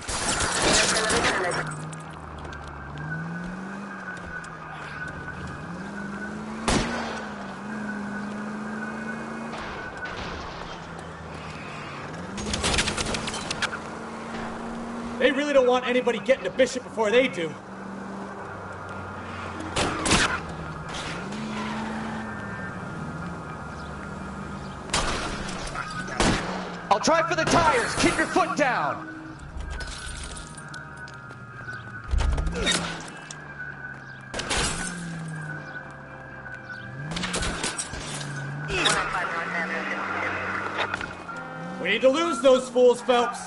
K: They really don't want anybody getting to Bishop before they do.
G: I'll try for the tires. Keep your foot down.
K: We need to lose those fools, Phelps.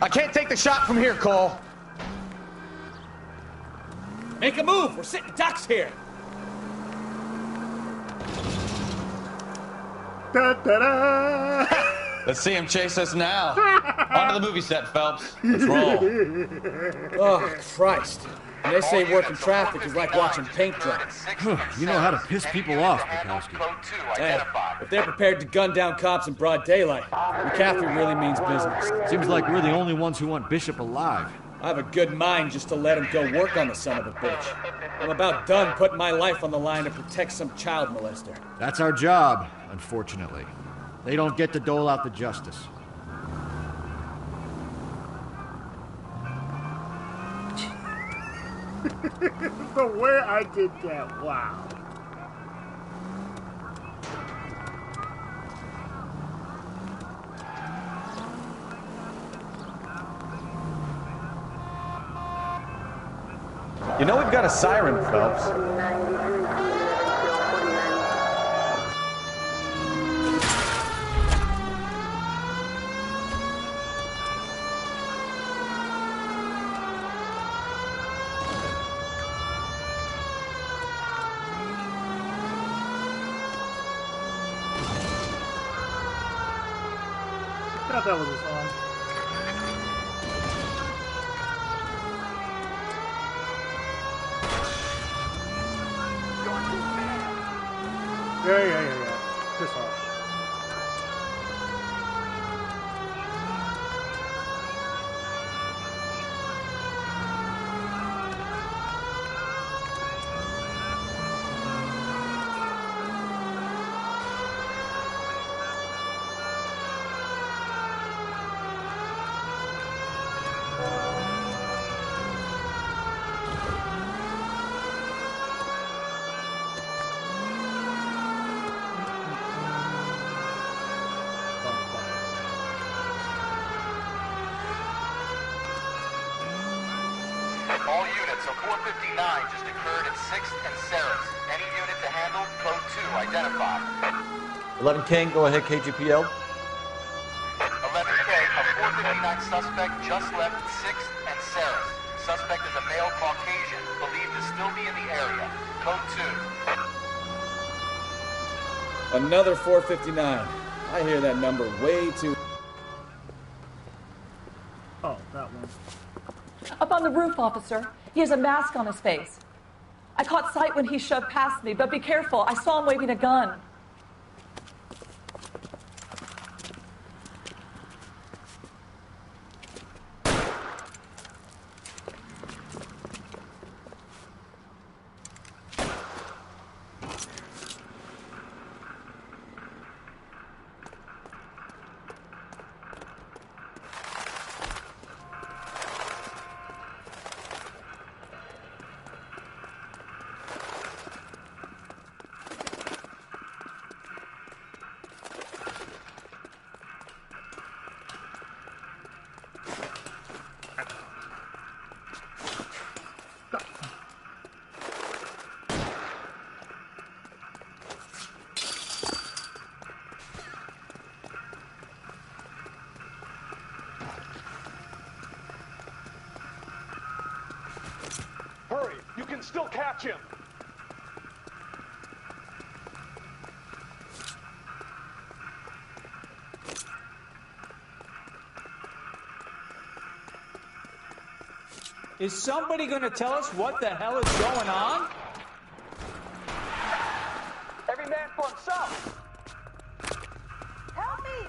G: I can't take the shot from here, Cole.
K: Make a move. We're sitting ducks here.
A: Da, da, da.
D: Let's see him chase us now. On to the movie set, Phelps. Let's roll.
K: Oh, Christ. And they say working traffic is like watching paint dry.
B: You know how to piss people off, Bukowski.
K: Hey, if they're prepared to gun down cops in broad daylight, McAfee really means business.
B: Seems like we're the only ones who want Bishop alive.
K: I have a good mind just to let him go work on the son of a bitch. I'm about done putting my life on the line to protect some child molester.
B: That's our job, unfortunately. They don't get to dole out the justice.
A: The way I did that, wow.
E: You know we've got a siren, Phelps.
A: I thought that was a song. Yeah. Piss off.
V: All units, a 459 just occurred at 6th and Sarah's. Any unit to handle, code 2, identified.
H: 11 King, go ahead, KGPL.
V: 11K, a 459 suspect just left 6th and Sarah's. Suspect is a male Caucasian, believed to still be in the area. Code 2.
K: Another 459. I hear that number way too...
L: the roof, officer. He has a mask on his face. I caught sight when he shoved past me, but be careful. I saw him waving a gun.
M: Hurry! You can still catch him!
N: Is somebody going to tell us what the hell is going on?
M: Every man for himself!
L: Help me!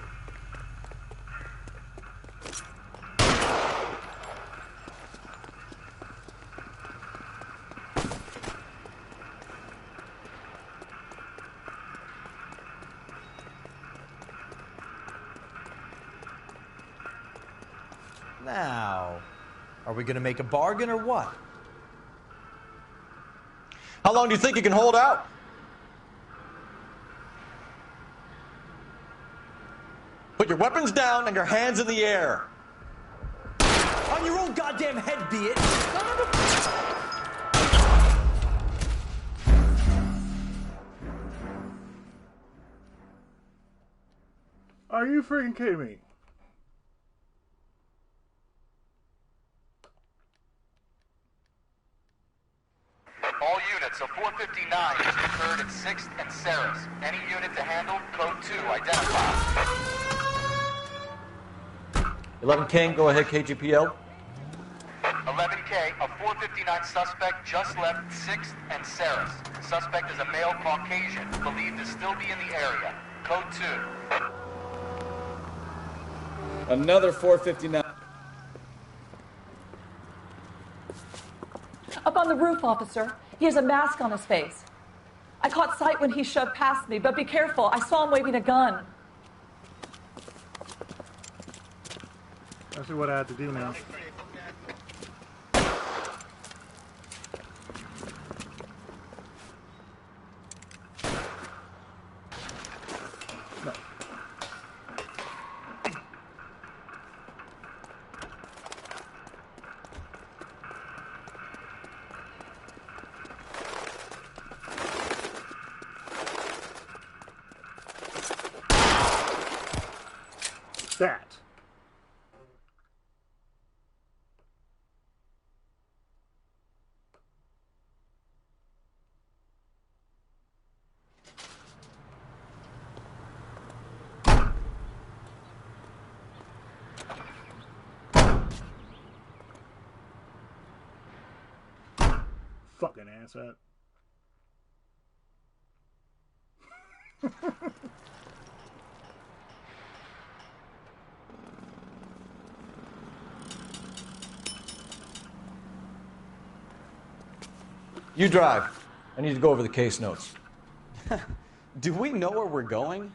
E: Now, are we going to make a bargain or what?
G: How long do you think you can hold out? Put your weapons down and your hands in the air.
E: On your own goddamn head, be it.
A: Are you freaking kidding me?
V: All units of 459 to 3rd and 6th and Saris. Any unit to handle, code 2, identify.
G: 11 King, go ahead, KGPL.
V: 11K, a 459 suspect just left 6th and Saris. Suspect is a male Caucasian, believed to still be in the area. Code 2.
K: Another 459.
L: Up on the roof, officer. He has a mask on his face. I caught sight when he shoved past me, but be careful. I saw him waving a gun.
A: I see what I have to do now. No. That. Fucking asshat.
G: You drive. I need to go over the case notes.
E: Do we know where we're going?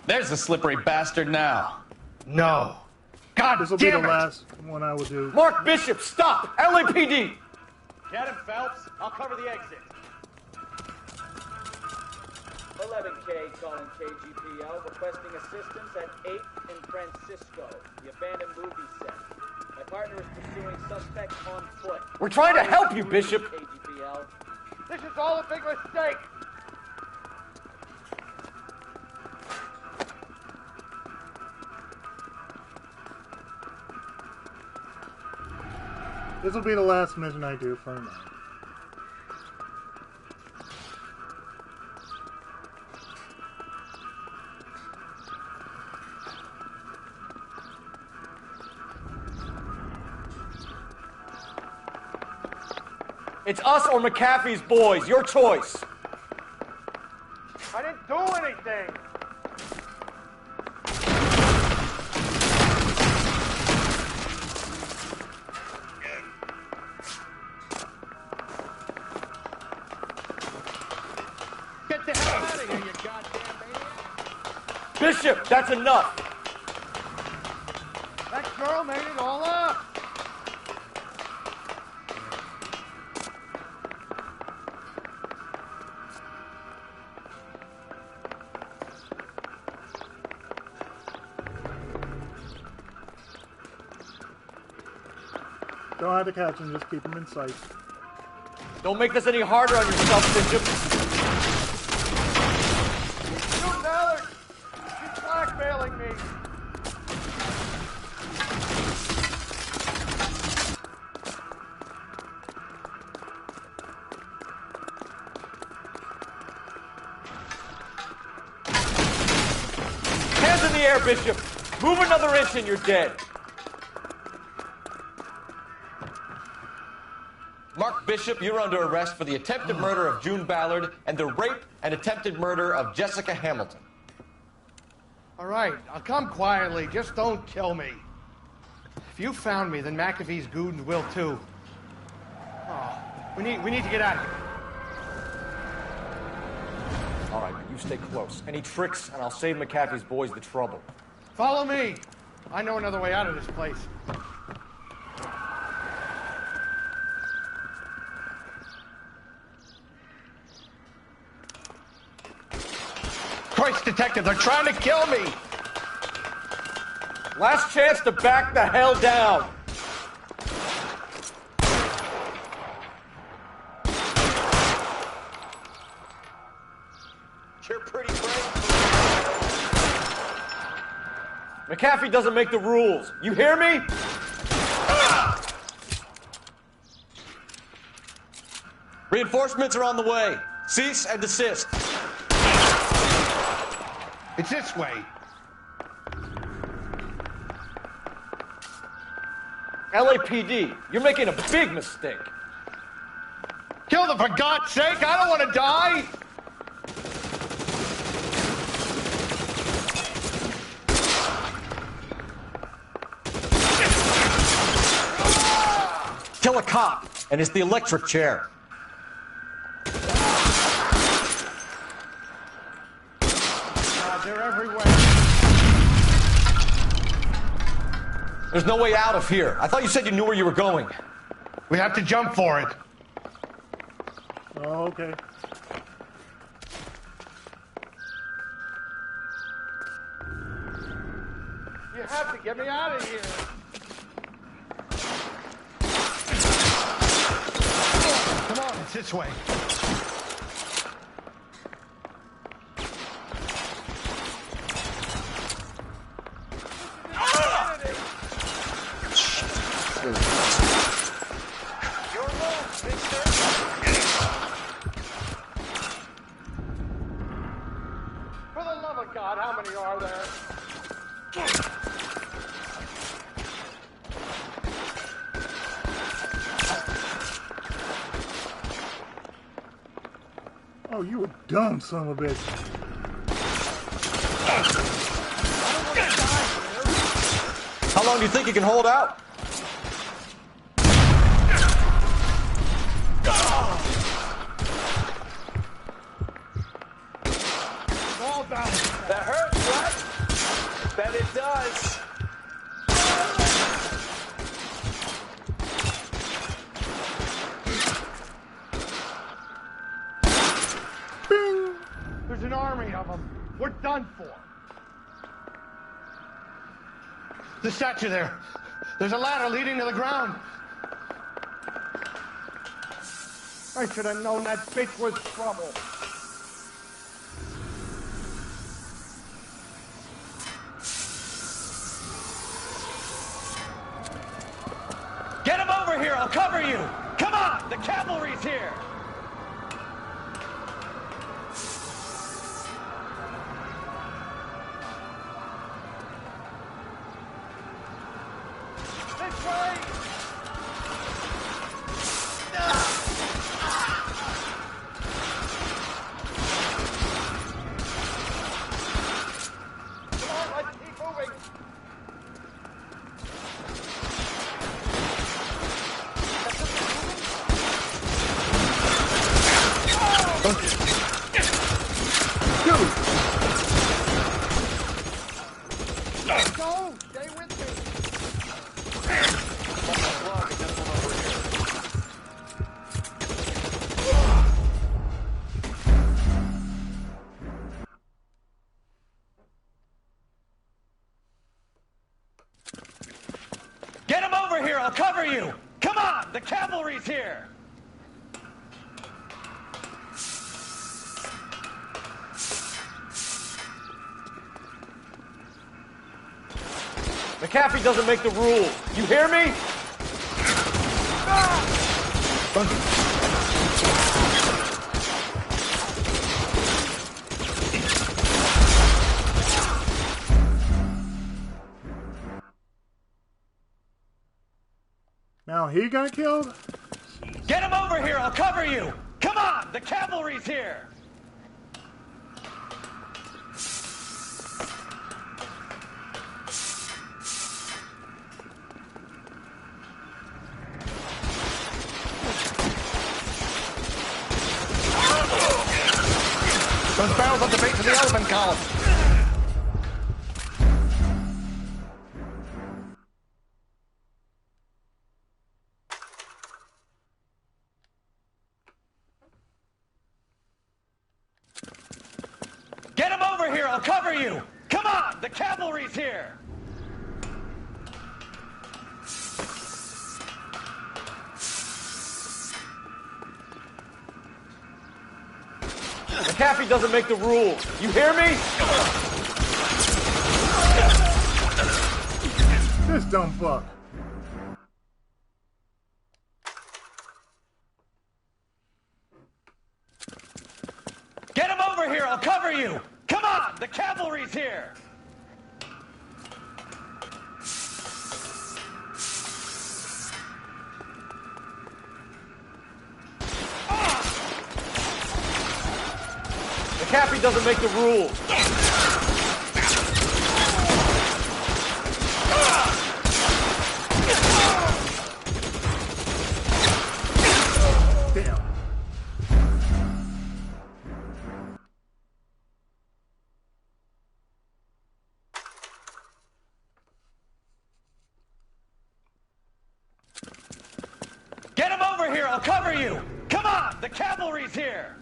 N: There's the slippery bastard now.
O: No. God
A: This will be
O: damn
A: the
O: it!
A: last one I will do.
G: Mark Bishop, stop! LAPD!
T: Get him, Phelps. I'll cover the exit.
K: calling KGPL, requesting assistance at 8th and Francisco, the abandoned movie set. My partner is pursuing suspect on foot.
G: We're trying to help you, Bishop.
K: KGPL.
M: This is all a big mistake.
A: This will be the last mission I do for now.
G: It's us or McAfee's boys. Your choice.
M: I didn't do anything. Get the hell out of here, you goddamn maniac.
G: Bishop, that's enough.
M: That girl made it all up.
A: Don't have to catch him, just keep him in sight.
G: Don't make this any harder on yourself, Bishop.
M: You Mallard! She's blackmailing me!
G: Hands in the air, Bishop. Move another inch and you're dead. Mark Bishop, you're under arrest for the attempted murder of June Ballard and the rape and attempted murder of Jessica Hamilton.
T: All right, I'll come quietly. Just don't kill me. If you found me, then McAfee's goons will too. Oh, we need to get out of here.
G: All right, you stay close. Any tricks, and I'll save McAfee's boys the trouble.
T: Follow me. I know another way out of this place.
M: Christ, detective, they're trying to kill me!
G: Last chance to back the hell down.
M: You're pretty brave.
G: McAfee doesn't make the rules. You hear me? Reinforcements are on the way. Cease and desist.
T: It's this way.
G: LAPD, you're making a big mistake.
T: Kill them, for God's sake! I don't want to die!
G: Kill a cop, and it's the electric chair.
T: They're everywhere.
G: There's no way out of here. I thought you said you knew where you were going.
T: We have to jump for it.
A: Oh, okay.
T: You have to get me out of here. Come on, it's this way.
M: For the love of God, how many are there?
A: Oh, you a dumb son of a bitch.
G: How long do you think you can hold out?
M: Fall down. That hurts, right? Bet it does.
A: Bing.
T: There's an army of them.
M: We're done for.
F: The statue there. There's a ladder leading to the ground.
M: I should have known that bitch was trouble.
G: Get him over here! I'll cover you! Come on! The cavalry's here!
M: This way! Come on, let's keep moving! Let's go! Stay with me!
G: Get him over here! I'll cover you! Come on! The cavalry's here!
H: McAfee doesn't make the rules. You hear me?
A: Now he got killed?
G: Get him over here! I'll cover you! Come on! The cavalry's here!
F: Those barrels at the base of the elephant column.
G: Get him over here! I'll cover you! Come on! The cavalry's here!
H: McAfee doesn't make the rules. You hear me?
A: This dumb fuck.
G: Get him over here! I'll cover you! Come on! The cavalry's here!
H: McAfee doesn't make the rules.
A: Damn.
G: Get him over here! I'll cover you! Come on! The cavalry's here!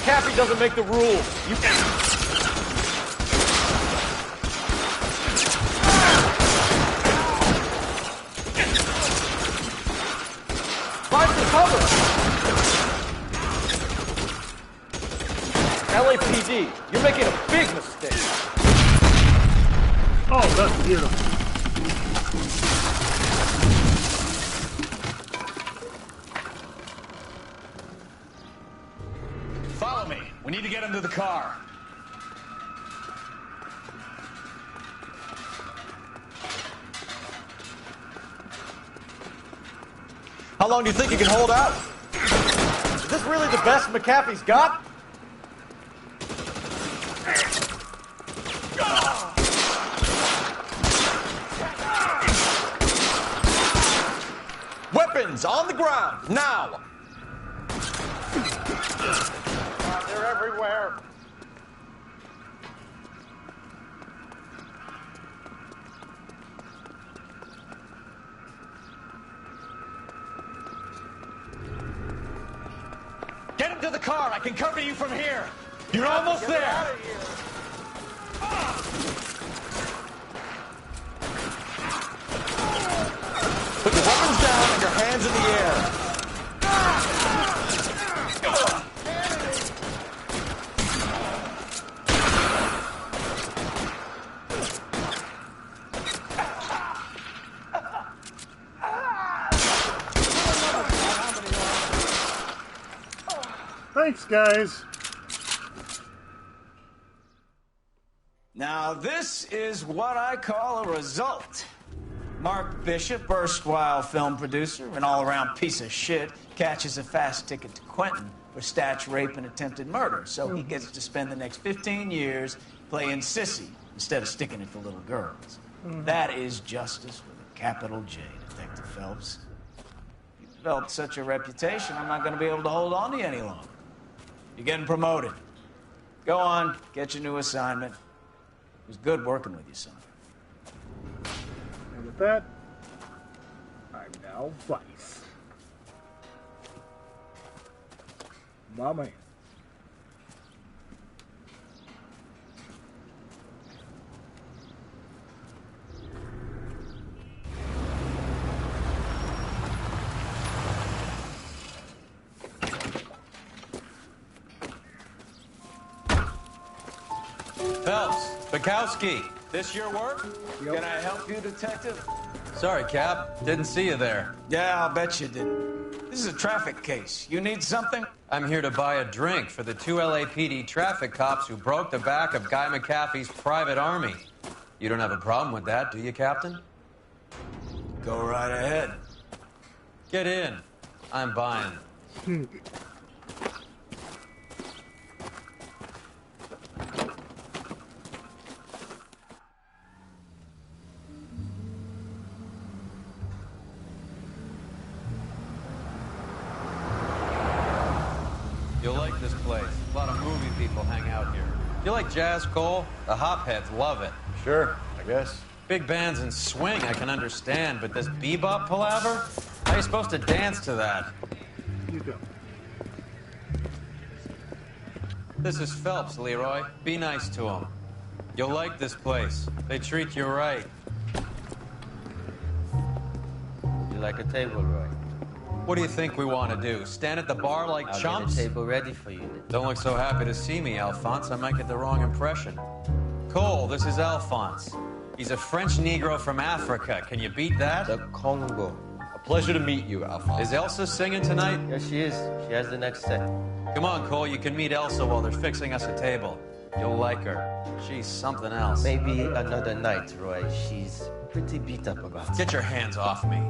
H: McAfee doesn't make the rules. You find some cover. LAPD, you're making a big mistake.
A: Oh, that's beautiful.
G: Follow me. We need to get him to the car.
H: How long do you think you can hold out? Is this really the best McAfee's got? Weapons on the ground, now!
M: They're everywhere.
G: to the car. I can cover you from here. You're almost there. Put your weapons down and your hands in the air.
A: Thanks, guys.
N: Now, this is what I call a result. Mark Bishop, erstwhile film producer and all-around piece of shit, catches a fast ticket to Quentin for statch, rape, and attempted murder. So he gets to spend the next 15 years playing sissy instead of sticking it for little girls. That is justice with a capital J, Detective Phelps. You've developed such a reputation, I'm not going to be able to hold on to you any longer. You're getting promoted. Go on, get your new assignment. It was good working with you, son.
A: And with that, I'm now Vice. My man.
G: Phelps, Bukowski, this your work?
N: Can I help you, Detective?
G: Sorry, Cap. Didn't see you there.
N: Yeah, I'll bet you didn't. This is a traffic case. You need something?
G: I'm here to buy a drink for the 2 LAPD traffic cops who broke the back of Guy McAfee's private army. You don't have a problem with that, do you, Captain?
N: Go right ahead.
G: Get in. I'm buying. You'll like this place. A lot of movie people hang out here. You like jazz, Cole? The hopheads love it.
H: Sure, I guess.
G: Big bands and swing I can understand, but this bebop palaver? How are you supposed to dance to that?
A: You go.
G: This is Phelps, Leroy. Be nice to him. You'll like this place. They treat you right.
J: You like a table, Roy?
G: What do you think we want to do? Stand at the bar like
J: I'll
G: chumps?
J: get a table ready for you.
G: Don't look so happy to see me, Alphonse. I might get the wrong impression. Cole, this is Alphonse. He's a French Negro from Africa. Can you beat that?
J: The Congo.
G: A pleasure to meet you, Alphonse. Is Elsa singing tonight?
J: Yes, she is. She has the next set.
G: Come on, Cole. You can meet Elsa while they're fixing us a table. You'll like her. She's something else.
J: Maybe another night, Roy. She's pretty beat up about it.
G: Get your hands off me.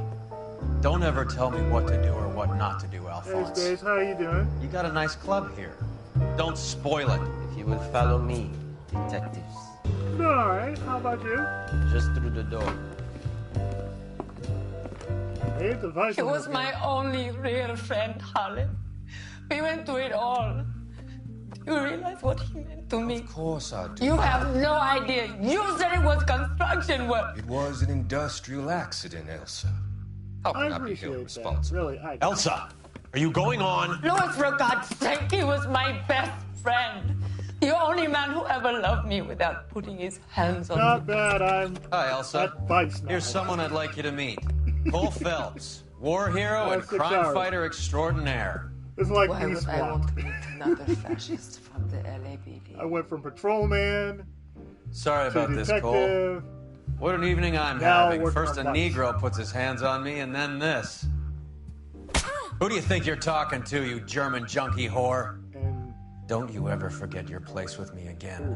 G: Don't ever tell me what to do or what not to do, Alphonse.
A: Hey, Stace, how you doing?
G: You got a nice club here. Don't spoil it.
J: If you will follow me, detectives.
A: All right. How about you?
J: Just through the door.
A: Hey, the Vice.
R: He was my only real friend, Harlan. We went through it all. Do you realize what he meant to me?
W: Of course I do.
R: You have no idea. You said it was construction work.
W: It was an industrial accident, Elsa. How can I be held responsible?
A: Really,
G: Elsa, are you going on?
R: Louis, for God's sake, he was my best friend. The only man who ever loved me without putting his hands on me.
A: Not bad. I'm.
G: Hi, Elsa. Here's someone I'd like you to meet. Cole Phelps, war hero and
A: 6
G: crime
A: hours.
G: fighter extraordinaire.
A: It's like
R: Why
A: East
R: would I
A: Block.
R: want to meet another fascist from the LAPD?
A: I went from patrolman.
G: Sorry
A: to
G: about this, Cole.
A: detective.
G: What an evening I'm
A: Now
G: having.
A: we're
G: First a
A: on Vice.
G: Negro puts his hands on me, and then this. Who do you think you're talking to, you German junkie whore?
A: And
G: don't you ever forget your place with me again.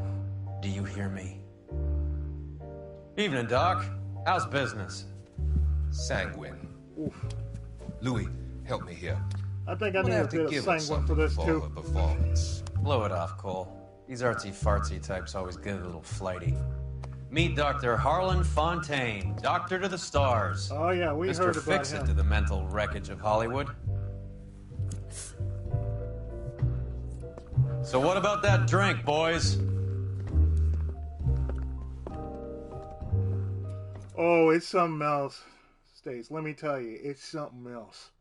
G: Do you hear me? Evening, Doc. How's business?
W: Sanguine.
A: Oof.
W: Louis, help me here.
A: I think I
W: I'm
A: need
W: gonna
A: a
W: have to
A: bit of
W: give us
A: sanguine for this
W: something
A: too.
W: for a performance.
G: Blow it off, Cole. These artsy-fartsy types always get a little flighty. Meet Dr. Harlan Fontaine, doctor to the stars.
A: Oh yeah, we
G: Mr.
A: heard about
G: Fix-It to
A: him.
G: the mental wreckage of Hollywood. So what about that drink, boys?
A: Oh, it's something else. Stace, let me tell you, it's something else.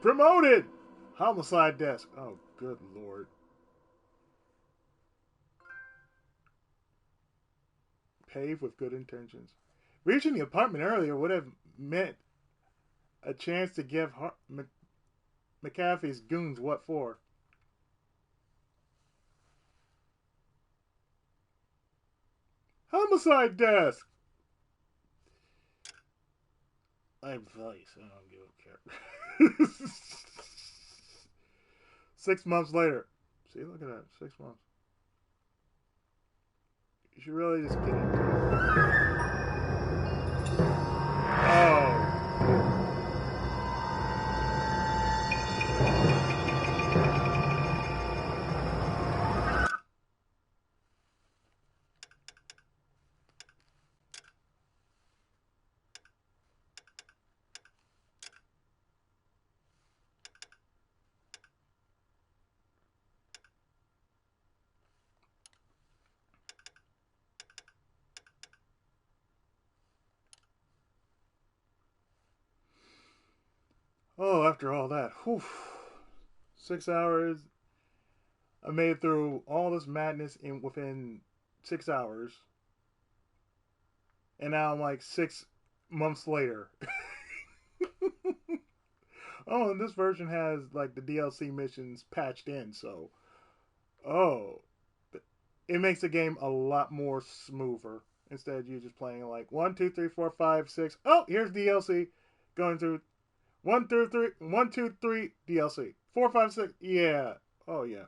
A: Promoted! Homicide desk. Oh, good lord. Paved with good intentions. Reaching the apartment earlier would have meant a chance to give McAfee's goons what for. Homicide desk! Advice. I don't give a care. 6 months later. See, look at that. 6 months. You should really just get into it. Oh. Oh, after all that, whew, 6 hours. I made it through all this madness within 6 hours, and now I'm like 6 months later. Oh, and this version has like the DLC missions patched in, so it makes the game a lot more smoother. Instead of you just playing like 1, 2, 3, 4, 5, 6. Oh, here's DLC going through. 1 through 3, 1, 2, 3 DLC. 4, 5, 6. Yeah. Oh yeah.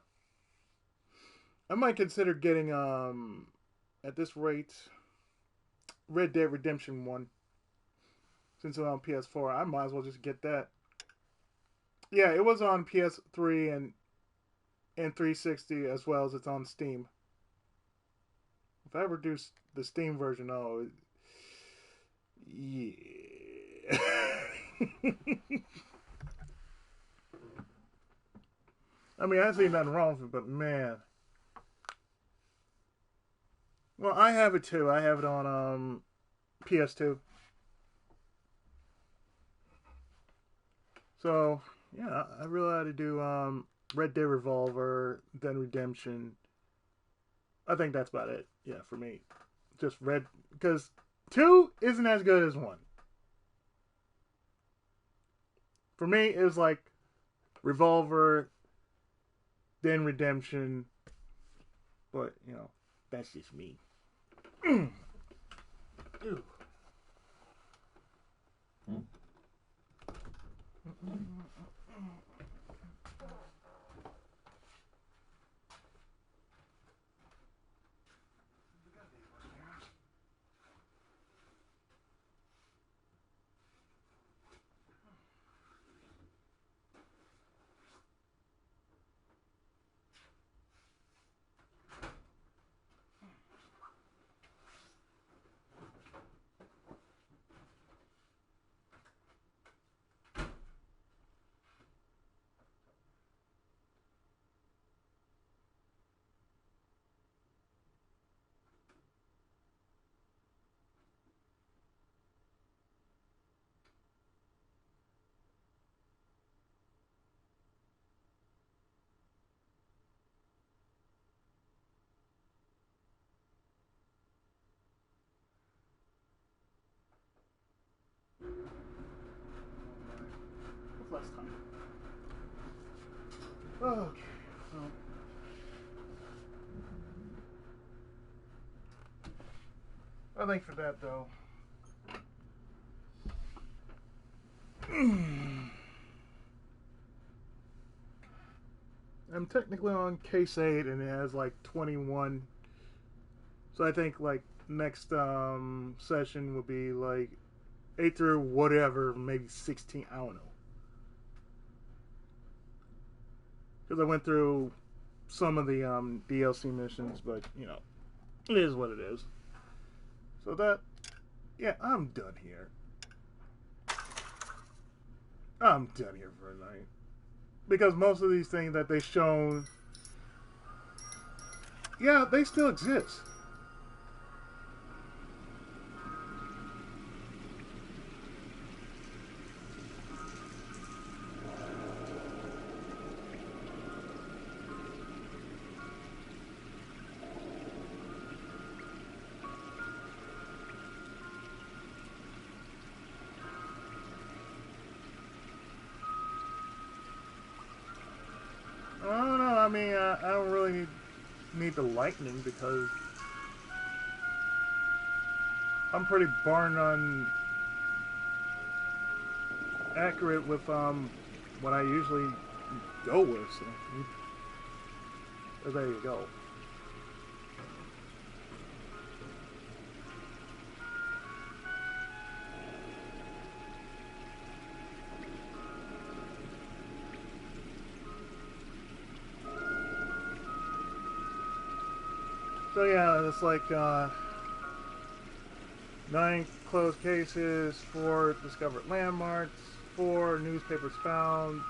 A: I might consider getting at this rate Red Dead Redemption 1. Since it's on PS4, I might as well just get that. Yeah, it was on PS3 and 360 as well as it's on Steam. If I ever do the Steam version, oh yeah. I mean, I see nothing wrong with it, but man. Well, I have it too. I have it on PS2. So, yeah, I really had to do Red Dead Revolver, then Redemption. I think that's about it. Yeah, for me. Just Red... Because 2 isn't as good as 1. For me, it was like Revolver, then Redemption. But, you know, that's just me. Ew. What's last time? Okay. Well. I think for that though. I'm technically on case 8 and it has like 21. So I think like next session will be like 8 through whatever, maybe 16. I don't know. Because I went through some of the DLC missions, but you know, it is what it is. So that, yeah, I'm done here. I'm done here for a night. Because most of these things that they've shown, yeah, they still exist. need the lightning because I'm pretty darn accurate with what I usually go with. So there you go. So yeah, it's like 9 closed cases, 4 discovered landmarks, 4 newspapers found,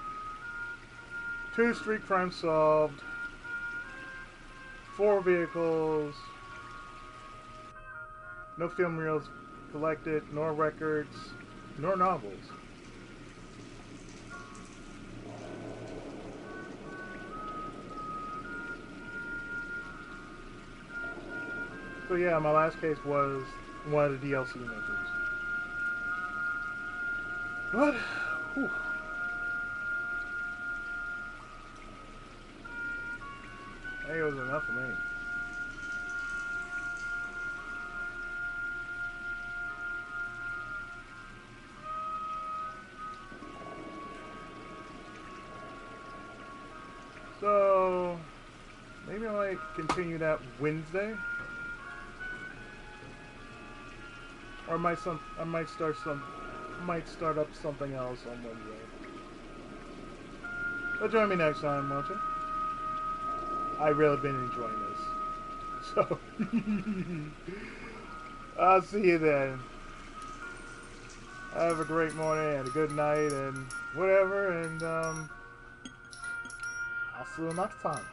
A: 2 street crimes solved, 4 vehicles, no film reels collected, nor records, nor novels. So yeah, my last case was one of the DLC makers. But, whew. Hey, it was enough for me. So, maybe I might continue that Wednesday. Or I might start up something else on Wednesday. But join me next time, won't you? I've really been enjoying this. So I'll see you then. Have a great morning and a good night and whatever, and I'll see you next time.